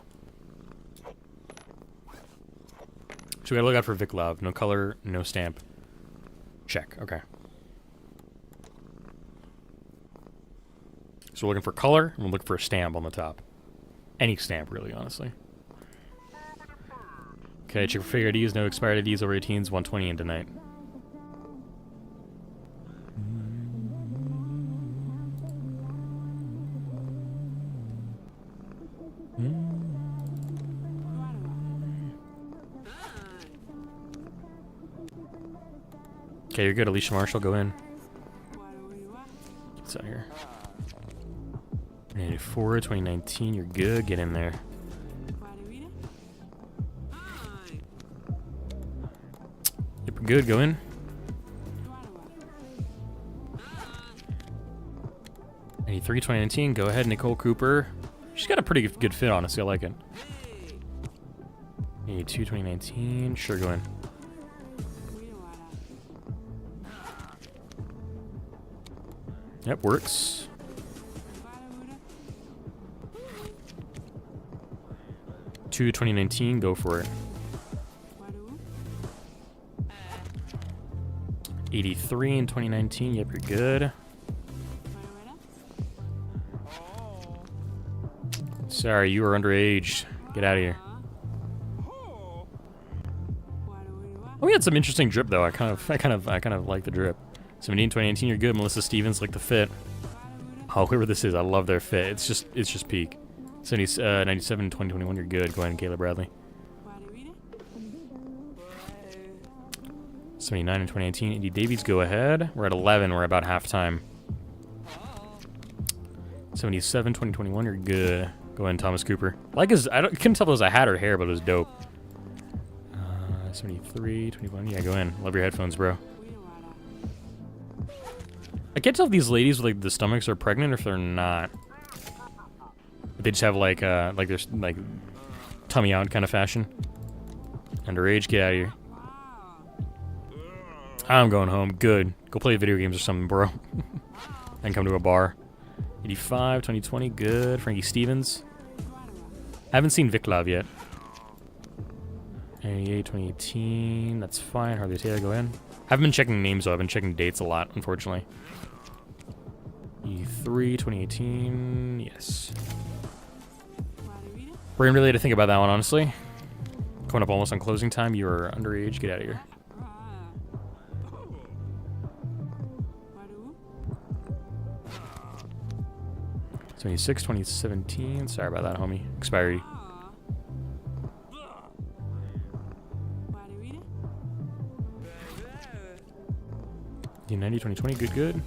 So we gotta look out for Vaclav. No color, no stamp. Check. Okay. So we're looking for color, and we're looking for a stamp on the top. Any stamp, really, honestly. Okay, check for fake IDs. No expired IDs over 18s. 120 in tonight. Okay, you're good. Alicia Marshall, go in. It's out here. 1984, 2019, you're good. Get in there. Yep, we're good. Go in. '83, 2019. Go ahead, Nicole Cooper. She's got a pretty good fit, honestly. I like it. 82, 2019. Sure, go in. Yep, works. To 2019, go for it. 83 in 2019, yep, you're good. Sorry, you are underage. Get out of here. Oh, we had some interesting drip though. I kind of like the drip. 17, 2019, you're good. Melissa Stevens, like the fit. Oh, whoever this is, I love their fit. It's just peak. 97, 2021, you're good. Go ahead, Kayla Bradley. 79 and 2019, Indy Davies, go ahead. We're at 11, we're about halftime. 77, 2021, you're good. Go ahead, Thomas Cooper. Like his, couldn't tell if it was a hat or hair, but it was dope. 73, 21, yeah, go in. Love your headphones, bro. I can't tell if these ladies with like the stomachs are pregnant or if they're not. They just have like there's like tummy out kind of fashion. Underage, get out of here. I'm going home. Good. Go play video games or something, bro. And come to a bar. 85, 2020, good. Frankie Stevens. Haven't seen Vaclav yet. 88, 2018, that's fine. Harley Taylor, go in. Haven't been checking names though. I've been checking dates a lot, unfortunately. E3, 2018, yes. Brain really had to think about that one, honestly. Coming up almost on closing time. You are underage. Get out of here. '26, 2017. Sorry about that, homie. Expiry. D90, 2020. Good, good.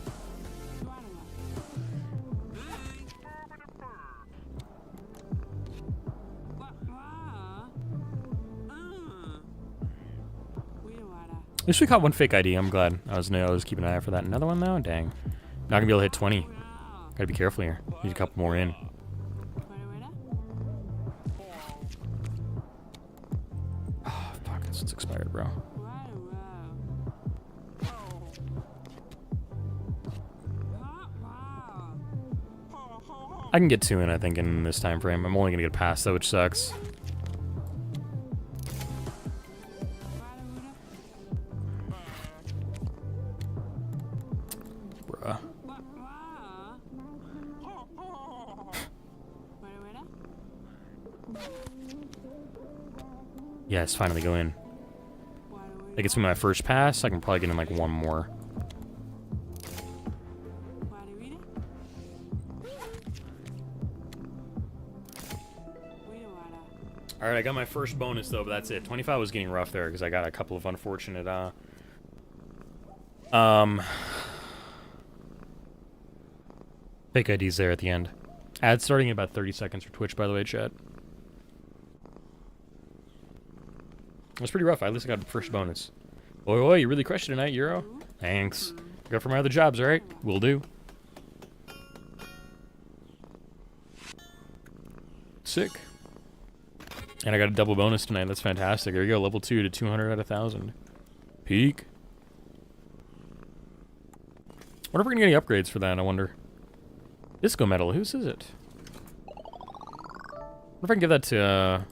At least we caught one fake ID. I'm glad. I was keeping an eye out for that. Another one though? Dang. Not gonna be able to hit 20. Gotta be careful here. Need a couple more in. Oh, fuck. This one's expired, bro. I can get 2 in, I think, in this time frame. I'm only gonna get past though, which sucks. Bruh. Yes, finally go in. That gets me my first pass. I can probably get in like 1 more. Alright, I got my first bonus though, but that's it. 25 was getting rough there because I got a couple of unfortunate fake IDs there at the end. Ad starting in about 30 seconds for Twitch, by the way, chat. It was pretty rough. I at least got the first bonus. Oi, you really crushed it tonight, Euro. Thanks. Go for my other jobs, alright? Will do. Sick. And I got a double bonus tonight. That's fantastic. There you go. Level 2 to 200 out of 1,000. Peak. Wonder if we're gonna get any upgrades for that, I wonder. Disco medal. Whose is it? Wonder if I can give that to,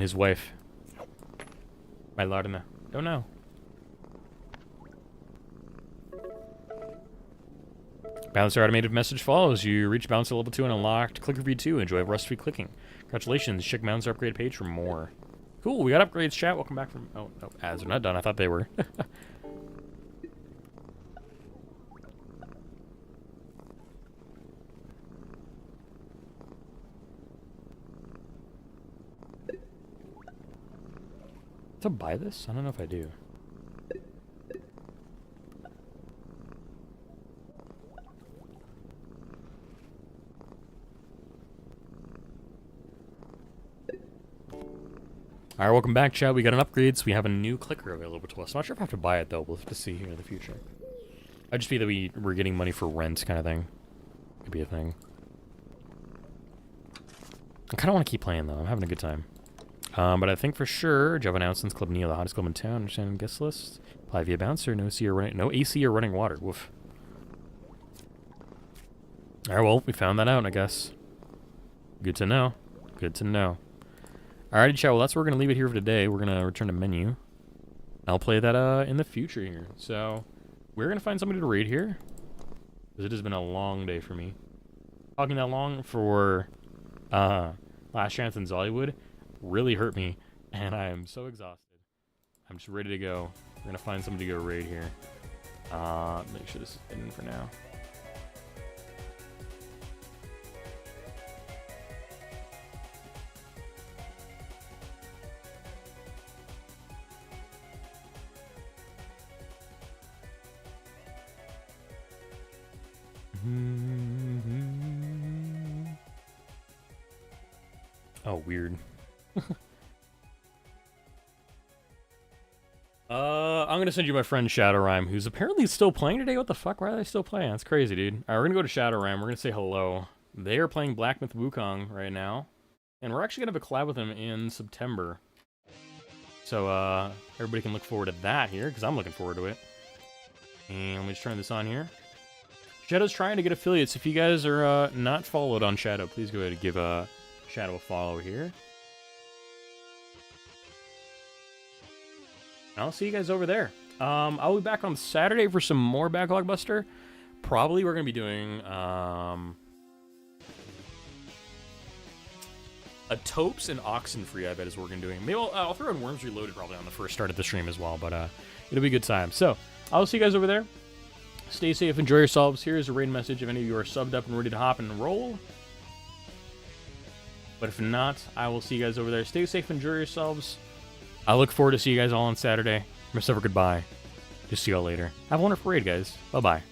his wife. My Lardina. Don't know. Bouncer automated message follows. You reach Bouncer level 2 and unlocked Clicker V2. Enjoy rust-free clicking. Congratulations. Check Bouncer upgrade page for more. Cool. We got upgrades, chat. Welcome back from... Oh, no. Ads are not done. I thought they were. To buy this? I don't know if I do. Alright, welcome back, chat. We got an upgrade, so we have a new clicker available to us. I'm not sure if I have to buy it, though. We'll have to see here in the future. I'd just be that we're getting money for rent kind of thing. Could be a thing. I kind of want to keep playing, though. I'm having a good time. But I think for sure, Java announcements, Club Neo, the hottest club in town, understanding guest list. Apply via bouncer, no AC or running water. Woof. Alright, well, we found that out, I guess. Good to know. Good to know. Alrighty, chat, well, that's where we're going to leave it here for today. We're going to return to menu. I'll play that in the future here. So, we're going to find somebody to raid here. Because it has been a long day for me. Talking that long for Last Chance in Xollywood really hurt me, and I am so exhausted. I'm just ready to go. We're going to find somebody to go raid here. Make sure this is hidden for now. Oh, weird. I'm gonna send you my friend Shadow Rhyme, who's apparently still playing today. What the fuck? Why are they still playing? That's crazy, dude. Alright, we're gonna go to Shadow Rhyme. We're gonna say hello. They are playing Black Myth Wukong right now. And we're actually gonna have a collab with them in September. So, everybody can look forward to that here, because I'm looking forward to it. And let me just turn this on here. Shadow's trying to get affiliates. If you guys are not followed on Shadow, please go ahead and give Shadow a follow here. I'll see you guys over there. I'll be back on Saturday for some more Backlog Buster. Probably we're going to be doing a Taupes and Oxenfree, I bet is what we're going to be doing. Maybe I'll throw in Worms Reloaded probably on the first start of the stream as well, but it'll be a good time. So, I'll see you guys over there. Stay safe, enjoy yourselves. Here's a raid message if any of you are subbed up and ready to hop and roll. But if not, I will see you guys over there. Stay safe, enjoy yourselves. I look forward to see you guys all on Saturday. Mr. Goodbye. Just see y'all later. Have a wonderful raid, guys. Bye-bye.